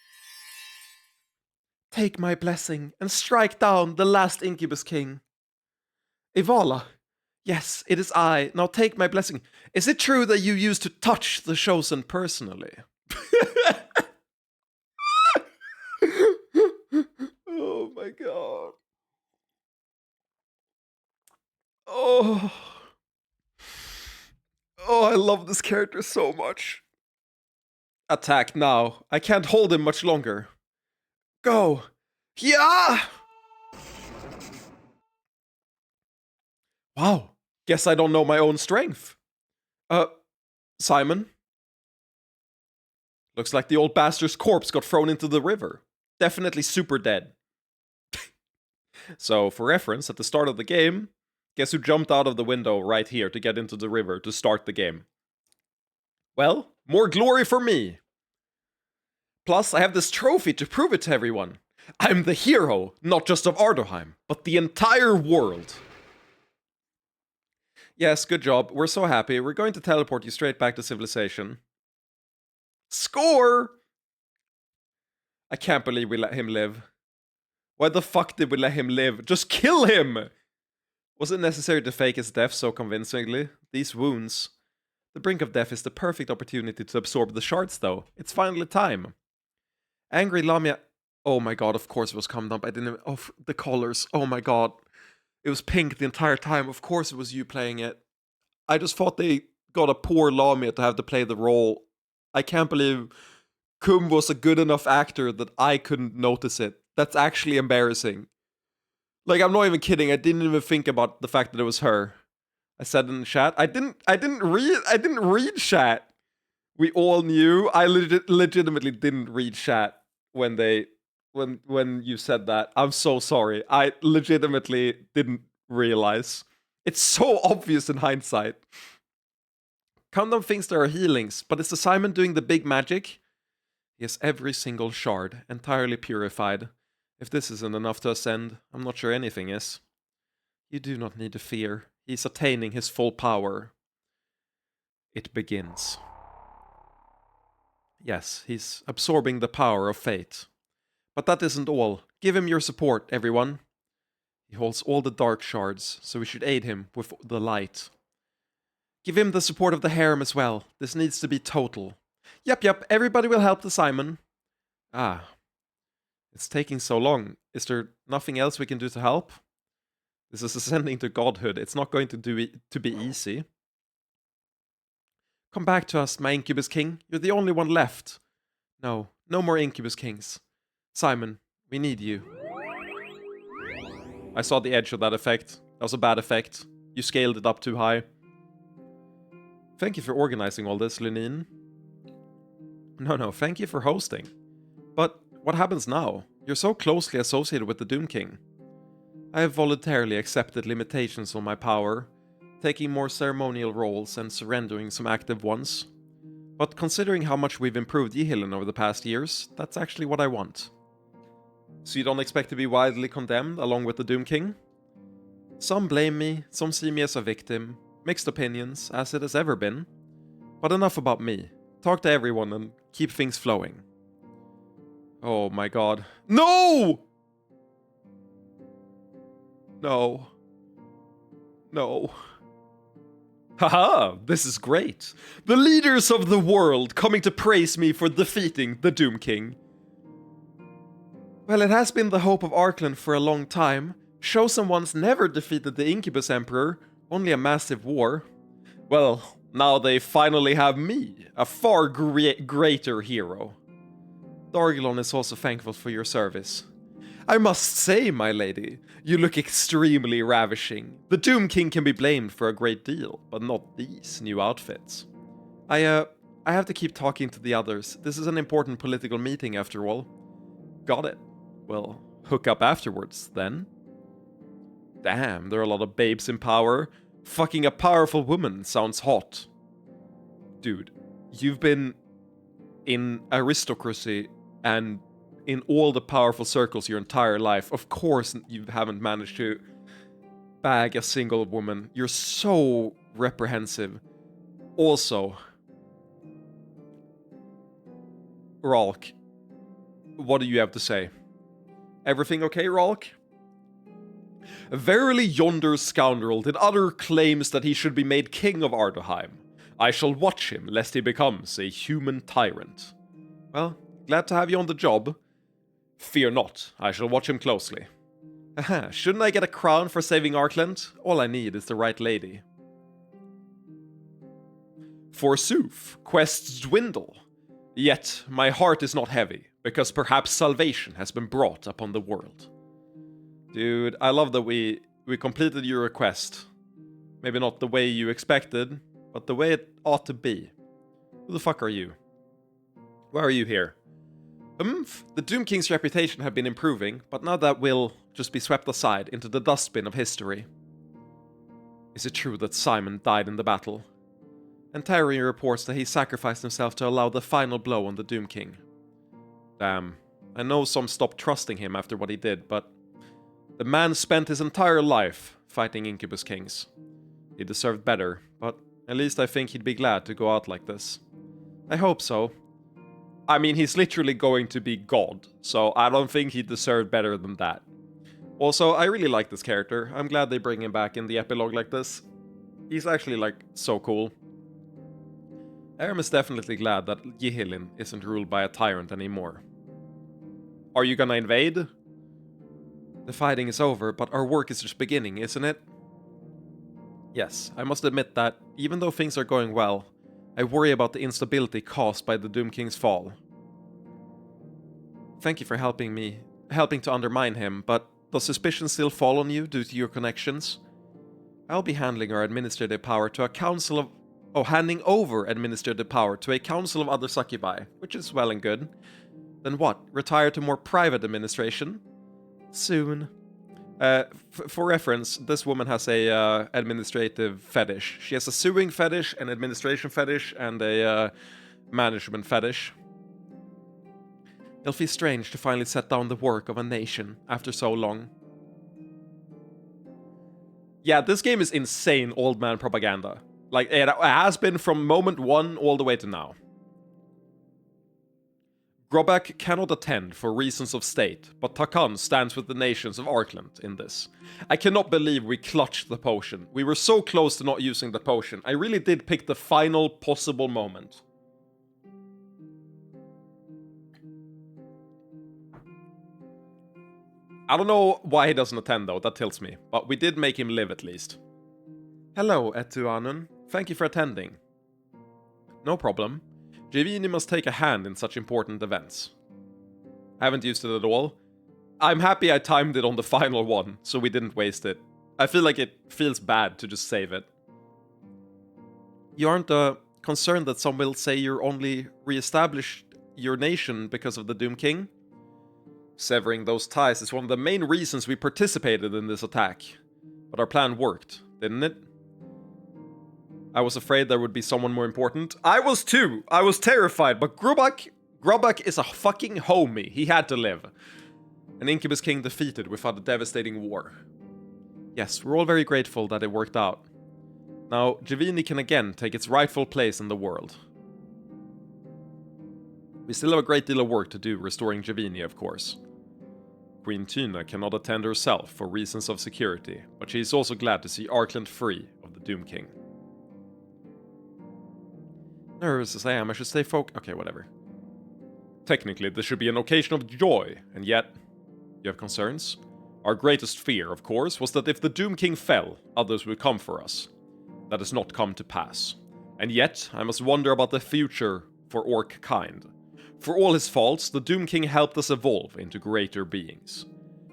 A: take my blessing and strike down the last Incubus King. Evala. Yes, it is I. Now take my blessing. Is it true that you used to touch the Chosen personally? Oh my god. Oh. Oh, I love this character so much. Attack now. I can't hold him much longer. Go. Yeah! Wow. Guess I don't know my own strength. Simon? Looks like the old bastard's corpse got thrown into the river. Definitely super dead. So, for reference, at the start of the game, guess who jumped out of the window right here to get into the river to start the game? Well, more glory for me. Plus, I have this trophy to prove it to everyone. I'm the hero, not just of Ardoheim, but the entire world. Yes, good job. We're so happy. We're going to teleport you straight back to civilization. Score! I can't believe we let him live. Why the fuck did we let him live? Just kill him! Was it necessary to fake his death so convincingly? These wounds. The brink of death is the perfect opportunity to absorb the shards, though. It's finally time. Angry Lamia... Oh my god, of course it was come up. I didn't even... Oh, the colors. Oh my god. It was pink the entire time. Of course it was you playing it. I just thought they got a poor Lamia to have to play the role. I can't believe Kum was a good enough actor that I couldn't notice it. That's actually embarrassing. Like, I'm not even kidding. I didn't even think about the fact that it was her. I said in the chat. I didn't read chat. We all knew. I legitimately didn't read chat when you said that. I'm so sorry. I legitimately didn't realize. It's so obvious in hindsight. Countdown thinks there are healings, but is the Simon doing the big magic? He has every single shard, entirely purified. If this isn't enough to ascend, I'm not sure anything is. You do not need to fear. He's attaining his full power. It begins. Yes, he's absorbing the power of fate. But that isn't all. Give him your support, everyone. He holds all the dark shards, so we should aid him with the light. Give him the support of the harem as well. This needs to be total. Yep, everybody will help the Simon. Ah. It's taking so long. Is there nothing else we can do to help? This is ascending to godhood. It's not going to be easy. Come back to us, my Incubus King. You're the only one left. No more Incubus Kings. Simon, we need you. I saw the edge of that effect. That was a bad effect. You scaled it up too high. Thank you for organizing all this, Lunine. No, thank you for hosting. But what happens now? You're so closely associated with the Doom King. I have voluntarily accepted limitations on my power, taking more ceremonial roles and surrendering some active ones. But considering how much we've improved Yihilin over the past years, that's actually what I want. So you don't expect to be widely condemned along with the Doom King? Some blame me, some see me as a victim. Mixed opinions, as it has ever been. But enough about me. Talk to everyone and keep things flowing. Oh my god. No! No. Haha, this is great. The leaders of the world coming to praise me for defeating the Doom King. Well, it has been the hope of Arkland for a long time. Chosen Ones never defeated the Incubus Emperor, only a massive war. Well, now they finally have me, a far greater hero. Dargelon is also thankful for your service. I must say, my lady, you look extremely ravishing. The Doom King can be blamed for a great deal, but not these new outfits. I have to keep talking to the others. This is an important political meeting after all. Got it. Well, hook up afterwards, then. Damn, there are a lot of babes in power. Fucking a powerful woman sounds hot. Dude, you've been in aristocracy and in all the powerful circles your entire life. Of course you haven't managed to bag a single woman. You're so reprehensive. Also, Ralk, what do you have to say? Everything okay, Ralk? Verily yonder scoundrel did utter claims that he should be made king of Ardoheim. I shall watch him, lest he becomes a human tyrant. Well, glad to have you on the job. Fear not, I shall watch him closely. Aha, shouldn't I get a crown for saving Arkland? All I need is the right lady. Forsooth, quests dwindle. Yet my heart is not heavy, because perhaps salvation has been brought upon the world. Dude, I love that we completed your request. Maybe not the way you expected, but the way it ought to be. Who the fuck are you? Why are you here? The Doom King's reputation had been improving, but now that will just be swept aside into the dustbin of history. Is it true that Simon died in the battle? Antarian reports that he sacrificed himself to allow the final blow on the Doom King. Damn, I know some stopped trusting him after what he did, but the man spent his entire life fighting Incubus Kings. He deserved better, but at least I think he'd be glad to go out like this. I hope so. I mean, he's literally going to be God, so I don't think he deserved better than that. Also, I really like this character. I'm glad they bring him back in the epilogue like this. He's actually, like, so cool. Aram is definitely glad that Yihilin isn't ruled by a tyrant anymore. Are you gonna invade? The fighting is over, but our work is just beginning, isn't it? Yes, I must admit that, even though things are going well, I worry about the instability caused by the Doom King's fall. Thank you for helping to undermine him, but does suspicion still fall on you due to your connections? I'll be handling our administrative power to a council of... handing over administrative power to a council of other succubi, which is well and good. Then what, retire to more private administration? Soon. For reference, this woman has a administrative fetish. She has a suing fetish, an administration fetish, and a management fetish. It'll feel strange to finally set down the work of a nation after so long. Yeah, this game is insane old man propaganda. Like, it has been from moment one all the way to now.
D: Grobak cannot attend for reasons of state, but Takan stands with the nations of Arkland in this. I cannot believe we clutched the potion. We were so close to not using the potion. I really did pick the final possible moment. I don't know why he doesn't attend though, that tilts me, but we did make him live at least. Hello, Etuanun. Thank you for attending. No problem. Jevini must take a hand in such important events. I haven't used it at all. I'm happy I timed it on the final one, so we didn't waste it. I feel like it feels bad to just save it. You aren't concerned that some will say you're only re-established your nation because of the Doom King? Severing those ties is one of the main reasons we participated in this attack. But our plan worked, didn't it? I was afraid there would be someone more important. I was too! I was terrified, but Grobak is a fucking homie. He had to live. An Incubus King defeated without a devastating war. Yes, we're all very grateful that it worked out. Now, Jevini can again take its rightful place in the world. We still have a great deal of work to do restoring Jevini, of course. Queen Tyna cannot attend herself for reasons of security, but she is also glad to see Arkland free of the Doom King. Nervous as I am, I should stay focused. Okay, whatever. Technically, this should be an occasion of joy, and yet... You have concerns? Our greatest fear, of course, was that if the Doom King fell, others would come for us. That has not come to pass. And yet, I must wonder about the future for Orc kind. For all his faults, the Doom King helped us evolve into greater beings.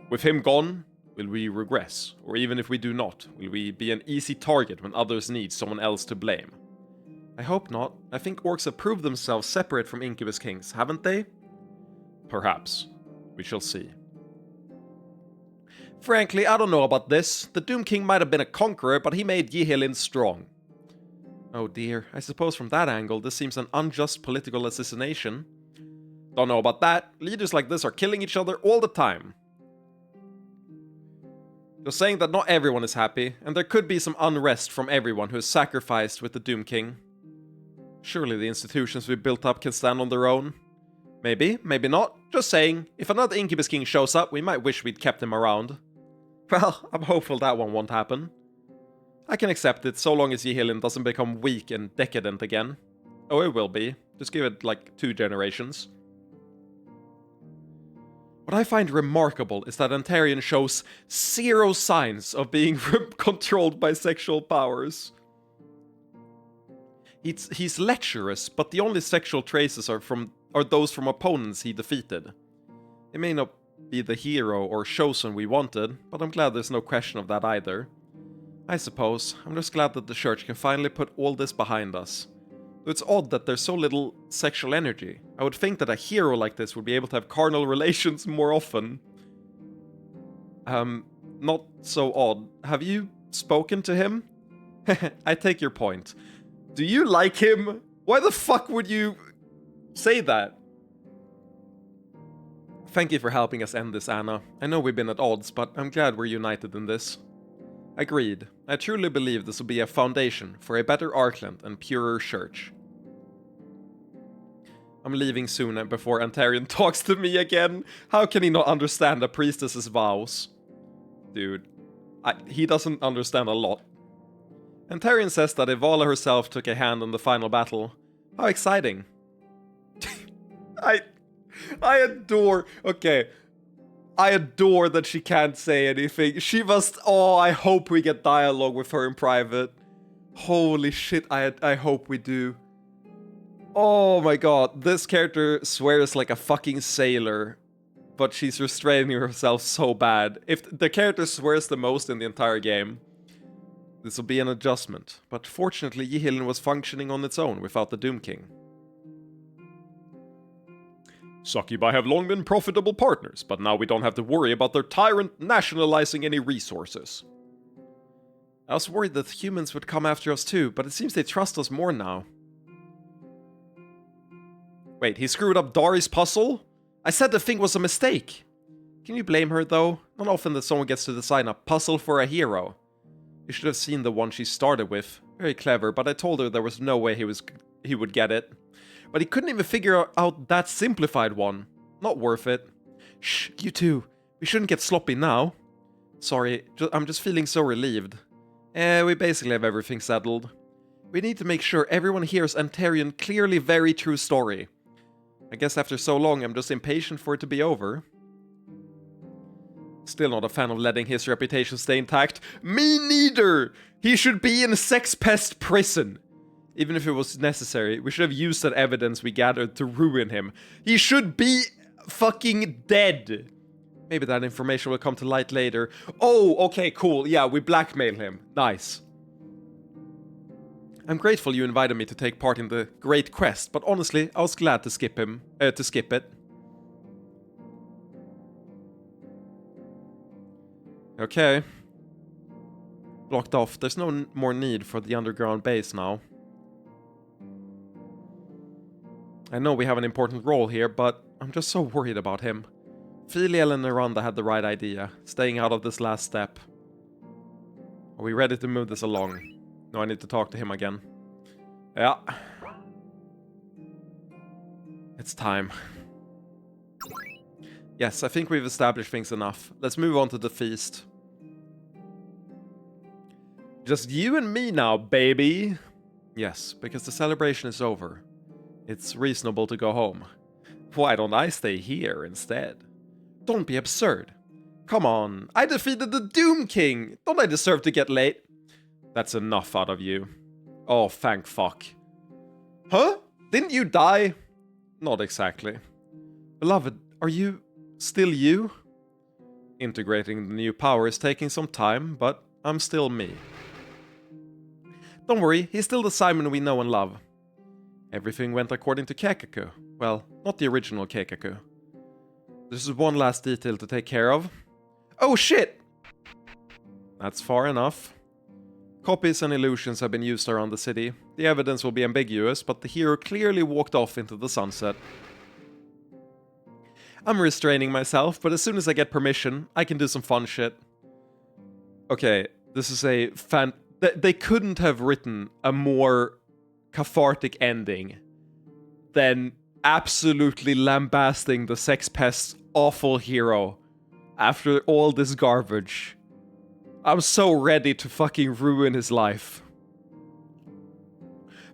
D: With him gone, will we regress? Or even if we do not, will we be an easy target when others need someone else to blame? I hope not. I think orcs have proved themselves separate from Incubus Kings, haven't they? Perhaps. We shall see. Frankly, I don't know about this. The Doom King might have been a conqueror, but he made Yihilin strong. Oh dear, I suppose from that angle this seems an unjust political assassination. Don't know about that. Leaders like this are killing each other all the time. You're saying that not everyone is happy, and there could be some unrest from everyone who is sacrificed with the Doom King. Surely the institutions we built up can stand on their own. Maybe, maybe not. Just saying, if another Incubus King shows up, we might wish we'd kept him around. Well, I'm hopeful that one won't happen. I can accept it so long as Yihilin doesn't become weak and decadent again. Oh, it will be. Just give it like 2 generations. What I find remarkable is that Antarian shows 0 signs of being controlled by sexual powers. He's lecherous, but the only sexual traces are those from opponents he defeated. It may not be the hero or chosen we wanted, but I'm glad there's no question of that either. I suppose. I'm just glad that the church can finally put all this behind us. Though it's odd that there's so little sexual energy. I would think that a hero like this would be able to have carnal relations more often. Not so odd. Have you spoken to him? I take your point. Do you like him? Why the fuck would you say that? Thank you for helping us end this, Anna. I know we've been at odds, but I'm glad we're united in this. Agreed. I truly believe this will be a foundation for a better Arkland and purer church. I'm leaving soon before Antarian talks to me again. How can he not understand a priestess's vows? Dude, he doesn't understand a lot. Antarian says that Evala herself took a hand in the final battle. How exciting. I adore... Okay. I adore that she can't say anything. She must... Oh, I hope we get dialogue with her in private. Holy shit, I hope we do. Oh my god, this character swears like a fucking sailor, but she's restraining herself so bad. If the character swears the most in the entire game, this will be an adjustment. But fortunately, Yihilin was functioning on its own without the Doom King. Succubi have long been profitable partners, but now we don't have to worry about their tyrant nationalizing any resources. I was worried that humans would come after us too, but it seems they trust us more now. Wait, he screwed up Dari's puzzle? I said the thing was a mistake. Can you blame her though? Not often that someone gets to design a puzzle for a hero. You should have seen the one she started with. Very clever, but I told her there was no way he would get it.
A: but he couldn't even figure out that simplified one. Not worth it. Shh, you two. We shouldn't get sloppy now. Sorry, I'm just feeling so relieved. We basically have everything settled. We need to make sure everyone hears Antarian clearly very true story. I guess after so long, I'm just impatient for it to be over. Still not a fan of letting his reputation stay intact. Me neither! He should be in a sex pest prison. Even if it was necessary, we should have used that evidence we gathered to ruin him. He should be fucking dead. Maybe that information will come to light later. Oh, okay, cool. Yeah, we blackmail him. Nice. I'm grateful you invited me to take part in the great quest, but honestly, I was glad to skip it. Okay. Blocked off. There's no more need for the underground base now. I know we have an important role here, but I'm just so worried about him. Filiel and Neranda had the right idea, staying out of this last step. Are we ready to move this along? No, I need to talk to him again. Yeah. It's time. Yes, I think we've established things enough. Let's move on to the feast. Just you and me now, baby! Yes, because the celebration is over. It's reasonable to go home. Why don't I stay here instead? Don't be absurd. Come on, I defeated the Doom King! Don't I deserve to get late? That's enough out of you. Oh, thank fuck. Huh? Didn't you die? Not exactly. Beloved, are you still you? Integrating the new power is taking some time, but I'm still me. Don't worry, he's still the Simon we know and love. Everything went according to Keikaku. Well, not the original Keikaku. This is one last detail to take care of. Oh shit! That's far enough. Copies and illusions have been used around the city. The evidence will be ambiguous, but the hero clearly walked off into the sunset. I'm restraining myself, but as soon as I get permission, I can do some fun shit. Okay, this is a they couldn't have written a more cathartic ending than absolutely lambasting the sex pest's awful hero after all this garbage. I'm so ready to fucking ruin his life.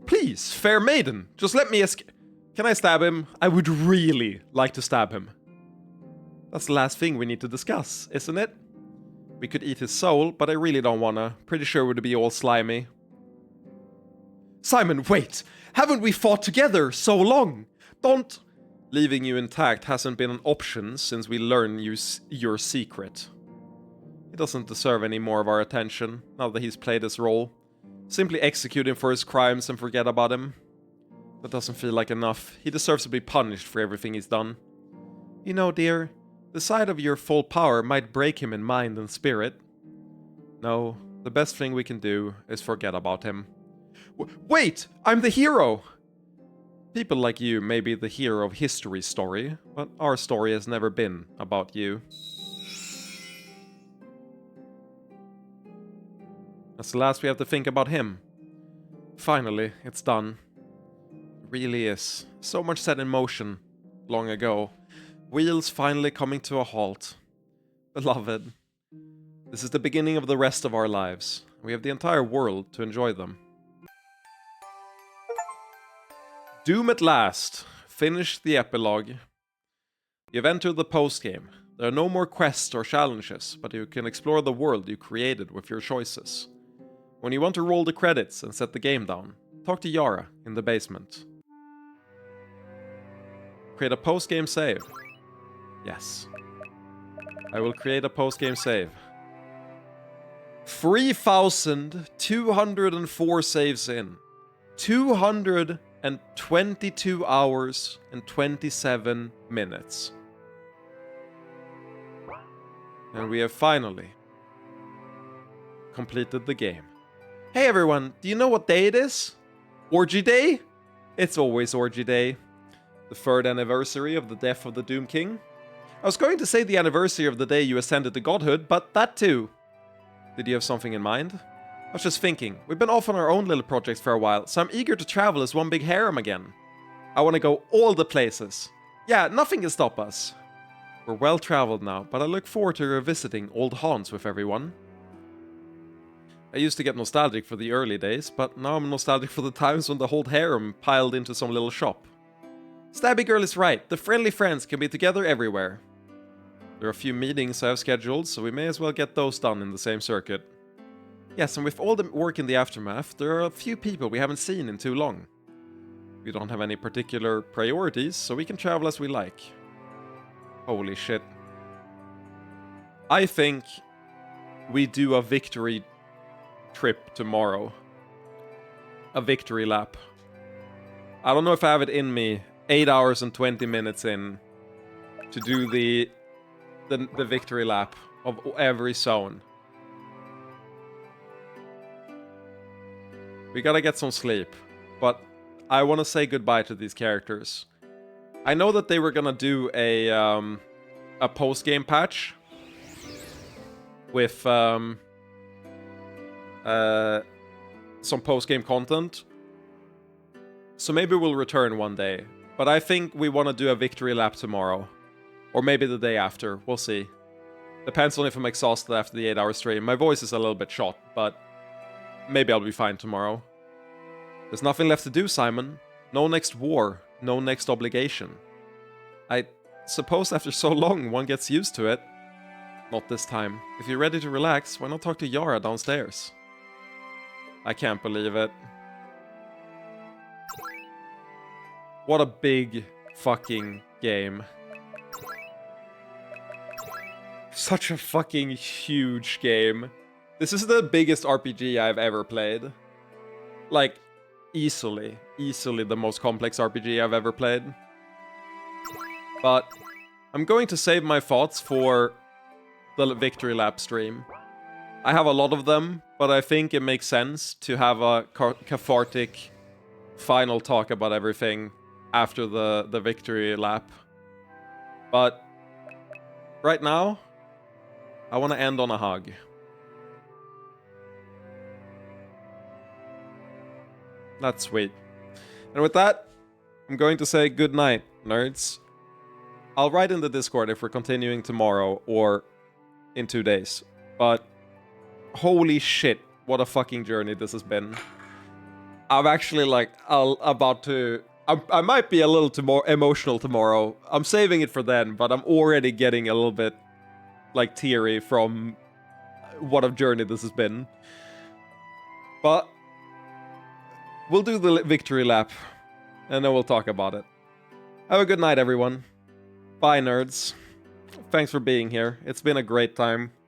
A: Please, fair maiden, just let me escape. Can I stab him? I would really like to stab him. That's the last thing we need to discuss, isn't it? We could eat his soul, but I really don't wanna. Pretty sure it would be all slimy. Simon, wait! Haven't we fought together so long? Don't... Leaving you intact hasn't been an option since we learned your secret. He doesn't deserve any more of our attention, now that he's played his role. Simply execute him for his crimes and forget about him. That doesn't feel like enough. He deserves to be punished for everything he's done. You know, dear, the sight of your full power might break him in mind and spirit. No, the best thing we can do is forget about him. Wait! I'm the hero! People like you may be the hero of history's story, but our story has never been about you. That's the last we have to think about him. Finally, it's done. It really is. So much set in motion long ago. Wheels finally coming to a halt. Beloved, this is the beginning of the rest of our lives. We have the entire world to enjoy them. Doom at last. Finish the epilogue. You've entered the postgame. There are no more quests or challenges, but you can explore the world you created with your choices. When you want to roll the credits and set the game down, talk to Yara in the basement. Create a postgame save. Yes. I will create a postgame save. 3,204 saves in. 222 hours and 27 minutes. And we have finally completed the game. Hey everyone, do you know what day it is? Orgy Day? It's always Orgy Day. The 3rd anniversary of the death of the Doom King. I was going to say the anniversary of the day you ascended to godhood, but that too. Did you have something in mind? I was just thinking, we've been off on our own little projects for a while, so I'm eager to travel as one big harem again. I want to go all the places. Yeah, nothing can stop us. We're well traveled now, but I look forward to revisiting old haunts with everyone. I used to get nostalgic for the early days, but now I'm nostalgic for the times when the whole harem piled into some little shop. Stabby Girl is right, the friendly friends can be together everywhere. There are a few meetings I have scheduled, so we may as well get those done in the same circuit. Yes, and with all the work in the aftermath, there are a few people we haven't seen in too long. We don't have any particular priorities, so we can travel as we like. Holy shit. I think we do a victory trip tomorrow. A victory lap. I don't know if I have it in me, 8 hours and 20 minutes in, to do the victory lap of every zone. We gotta get some sleep, but I want to say goodbye to these characters. I know that they were gonna do a post-game patch with some post-game content, so maybe we'll return one day. But I think we want to do a victory lap tomorrow, or maybe the day after. We'll see. Depends on if I'm exhausted after the 8-hour stream. My voice is a little bit shot, but maybe I'll be fine tomorrow. There's nothing left to do, Simon. No next war, no next obligation. I suppose after so long, one gets used to it. Not this time. If you're ready to relax, why not talk to Yara downstairs? I can't believe it. What a big fucking game. Such a fucking huge game. This is the biggest RPG I've ever played. Like, easily the most complex RPG I've ever played. But I'm going to save my thoughts for the victory lap stream. I have a lot of them, but I think it makes sense to have a cathartic final talk about everything after the victory lap. But right now, I want to end on a hug. That's sweet. And with that, I'm going to say good night, nerds. I'll write in the Discord if we're continuing tomorrow or in 2 days. But holy shit, what a fucking journey this has been. I'm actually like about to... I might be a little too more emotional tomorrow. I'm saving it for then, but I'm already getting a little bit like teary from what a journey this has been. But we'll do the victory lap, and then we'll talk about it. Have a good night, everyone. Bye, nerds. Thanks for being here. It's been a great time.